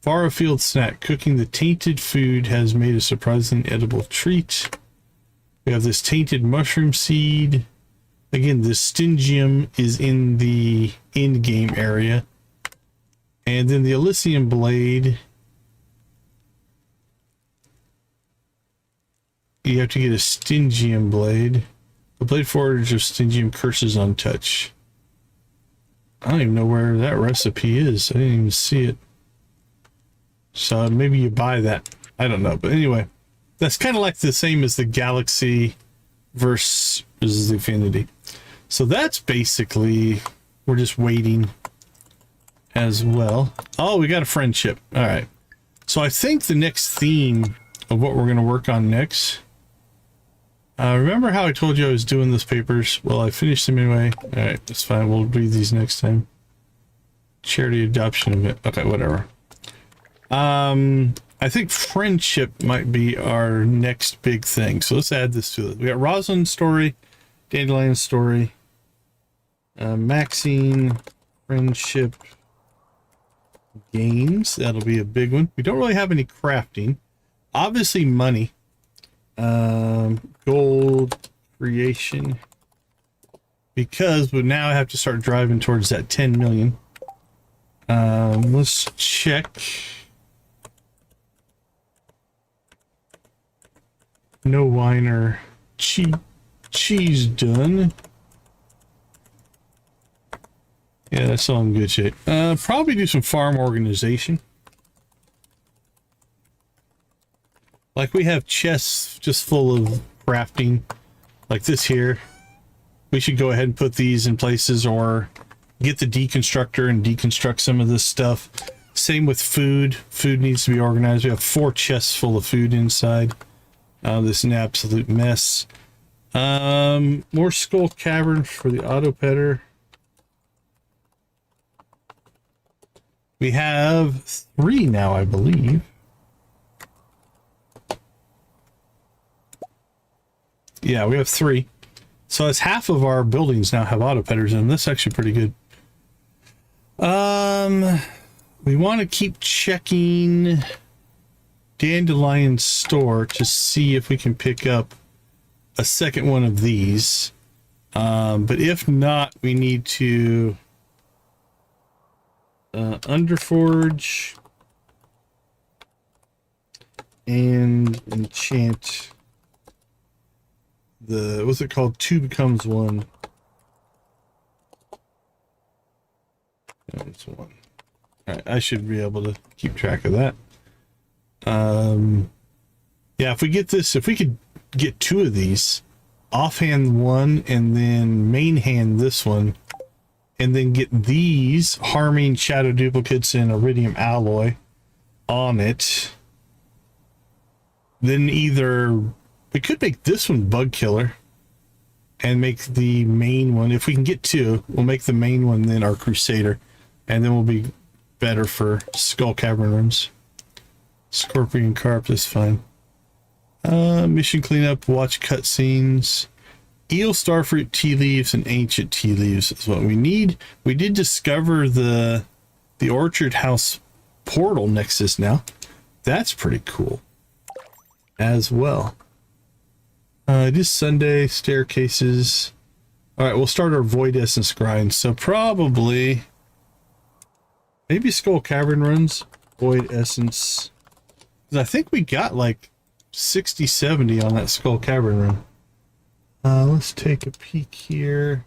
Far-afield snack. Cooking the tainted food has made a surprisingly edible treat. We have this tainted mushroom seed. Again, the Stingium is in the end game area. And then the Elysium blade. You have to get a Stingium blade. The blade forage of Stingium curses on touch. I don't even know where that recipe is. I didn't even see it. So maybe you buy that. I don't know. But anyway, that's kind of like the same as the Galaxy versus the Infinity. So that's basically, we're just waiting as well. Oh, we got a friendship. All right. So I think the next theme of what we're going to work on next. Remember how I told you I was doing those papers? Well, I finished them anyway. All right, that's fine. We'll read these next time. Charity adoption event. Okay, whatever. I think friendship might be our next big thing. So let's add this to it. We got Roslin's story, Dandelion's story, Maxine, friendship, games. That'll be a big one. We don't really have any crafting. Obviously money. Gold creation, because we now have to start driving towards that 10 million. Let's check. No wine or cheese done. Yeah, that's all in good shape. Probably do some farm organization. Like we have chests just full of crafting, like this here. We should go ahead and put these in places, or get the deconstructor and deconstruct some of this stuff. Same with food. Food needs to be organized. We have 4 chests full of food inside. This is an absolute mess. More skull caverns for the auto petter. We have 3 now, I believe. Yeah, we have 3. So it's half of our buildings now have auto petters in them. That's actually pretty good. We want to keep checking Dandelion store to see if we can pick up a second one of these. But if not, we need to underforge and enchant the, what's it called? 2 becomes 1. That's 1. All right, I should be able to keep track of that. Yeah, if we get this, if we could get 2 of these, offhand 1 and then main hand this one, and then get these harming shadow duplicates and iridium alloy on it, then either we could make this one bug killer and make the main one, if we can get 2, we'll make the main one then our crusader, and then we'll be better for skull cavern rooms. Scorpion carp is fine. Mission cleanup, watch cutscenes. Eel, starfruit, tea leaves, and ancient tea leaves is what we need. We did discover the orchard house portal nexus now. That's pretty cool as well. It is Sunday. Staircases. All right, we'll start our void essence grind. So probably maybe skull cavern runs, void essence. I think we got like 60, 70 on that skull cavern run. Let's take a peek here.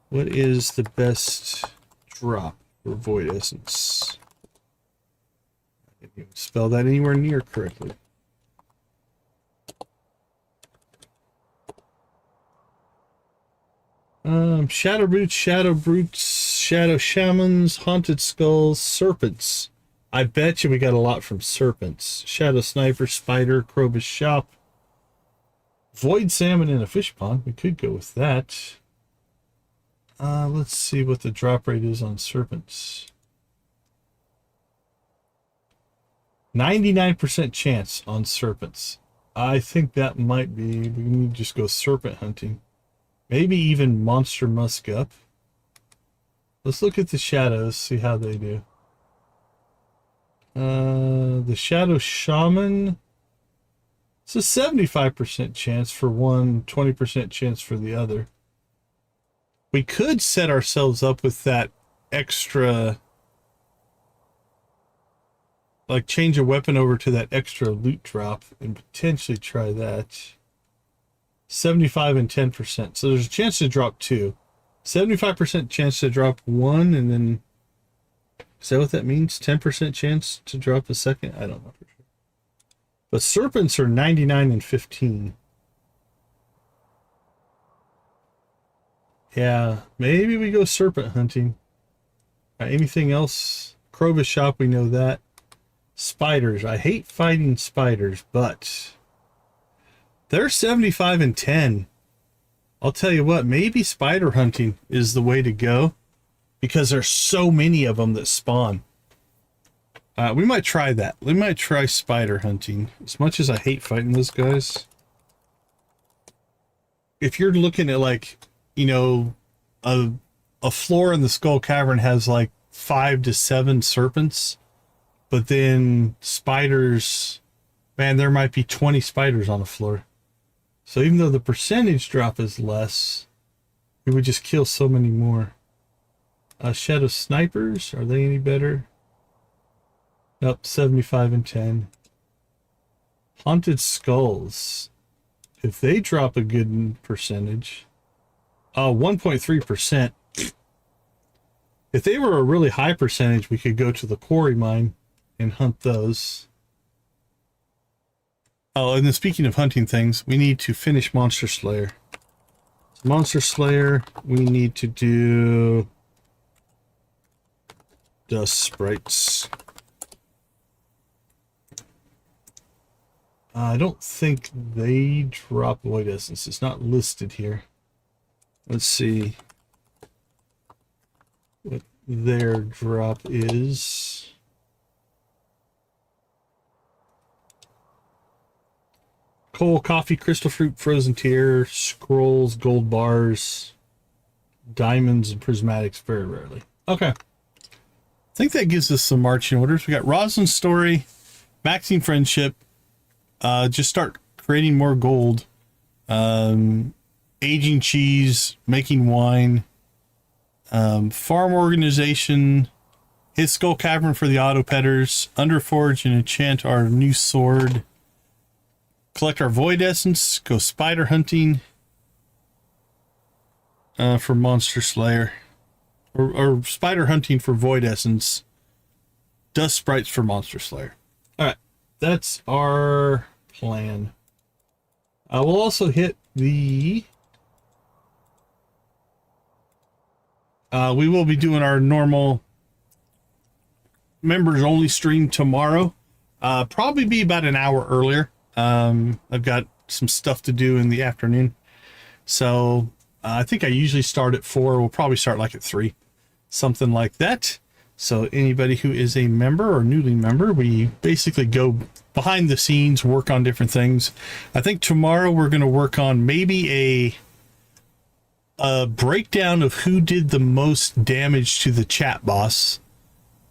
What is the best drop for void essence? I didn't even spell that anywhere near correctly. Shadow brutes, shadow shamans, haunted skulls, serpents. I bet you we got a lot from serpents. Shadow sniper, spider, crowbus shop, void salmon in a fish pond. We could go with that. Let's see what the drop rate is on serpents. 99% chance on serpents. I think that might be, we need to just go serpent hunting. Maybe even monster musk up. Let's look at the shadows, see how they do. The shadow shaman, it's a 75% chance for one, 20% chance for the other. We could set ourselves up with that extra, like change a weapon over to that extra loot drop and potentially try that. 75 and 10%. So there's a chance to drop 2. 75% chance to drop 1, and then is that what that means? 10% chance to drop a second? I don't know for sure. But serpents are 99 and 15. Yeah, maybe we go serpent hunting. Anything else? Crowbus shop, we know that. Spiders. I hate fighting spiders, but they're 75 and 10. I'll tell you what, maybe spider hunting is the way to go because there's so many of them that spawn. We might try that. We might try spider hunting. As much as I hate fighting those guys. If you're looking at like, you know, a floor in the skull cavern has like 5 to 7 serpents, but then spiders, man, there might be 20 spiders on a floor. So even though the percentage drop is less, we would just kill so many more. Shadow snipers, are they any better? Nope, 75 and 10. Haunted skulls. If they drop a good percentage, 1.3%. If they were a really high percentage, we could go to the quarry mine and hunt those. Oh, and then speaking of hunting things, we need to finish Monster Slayer. Monster Slayer, we need to do dust sprites. I don't think they drop Void Essence. It's not listed here. Let's see what their drop is. Coal, coffee, crystal fruit, frozen tear, scrolls, gold bars, diamonds, and prismatics very rarely. Okay. I think that gives us some marching orders. We got Roslin Story, Maxing Friendship, just start creating more gold, aging cheese, making wine, farm organization, hit Skull Cavern for the auto petters, Underforge and enchant our new sword, collect our void essence, go spider hunting for Monster Slayer, or spider hunting for void essence, dust sprites for Monster Slayer. All right, that's our plan. We'll also hit the... we will be doing our normal members only stream tomorrow. Probably be about an hour earlier. I've got some stuff to do in the afternoon. So I think I usually start at 4. We'll probably start like at 3. Something like that. So anybody who is a member or newly member, we basically go behind the scenes, work on different things. I think tomorrow we're going to work on maybe a breakdown of who did the most damage to the chat boss.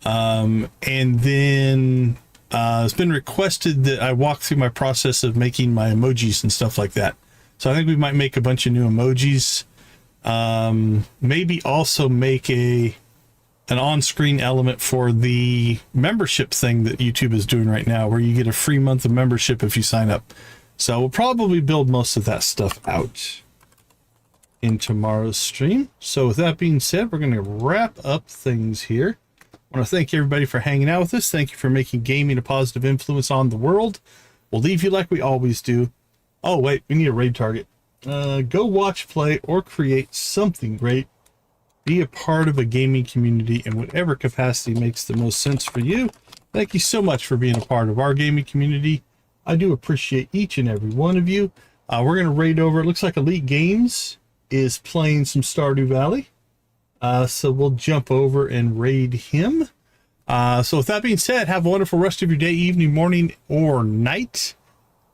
And then it's been requested that I walk through my process of making my emojis and stuff like that. So I think we might make a bunch of new emojis. Maybe also make an on-screen element for the membership thing that YouTube is doing right now, where you get a free month of membership if you sign up. So we'll probably build most of that stuff out in tomorrow's stream. So with that being said, we're going to wrap up things here. I want to thank everybody for hanging out with us. Thank you for making gaming a positive influence on the world. We'll leave you like we always do. Oh, wait, we need a raid target. Go watch, play, or create something great. Be a part of a gaming community in whatever capacity makes the most sense for you. Thank you so much for being a part of our gaming community. I do appreciate each and every one of you. We're going to raid over. It looks like Elite Games is playing some Stardew Valley. So we'll jump over and raid him. So with that being said, have a wonderful rest of your day, evening, morning, or night.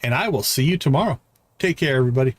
And I will see you tomorrow. Take care, everybody.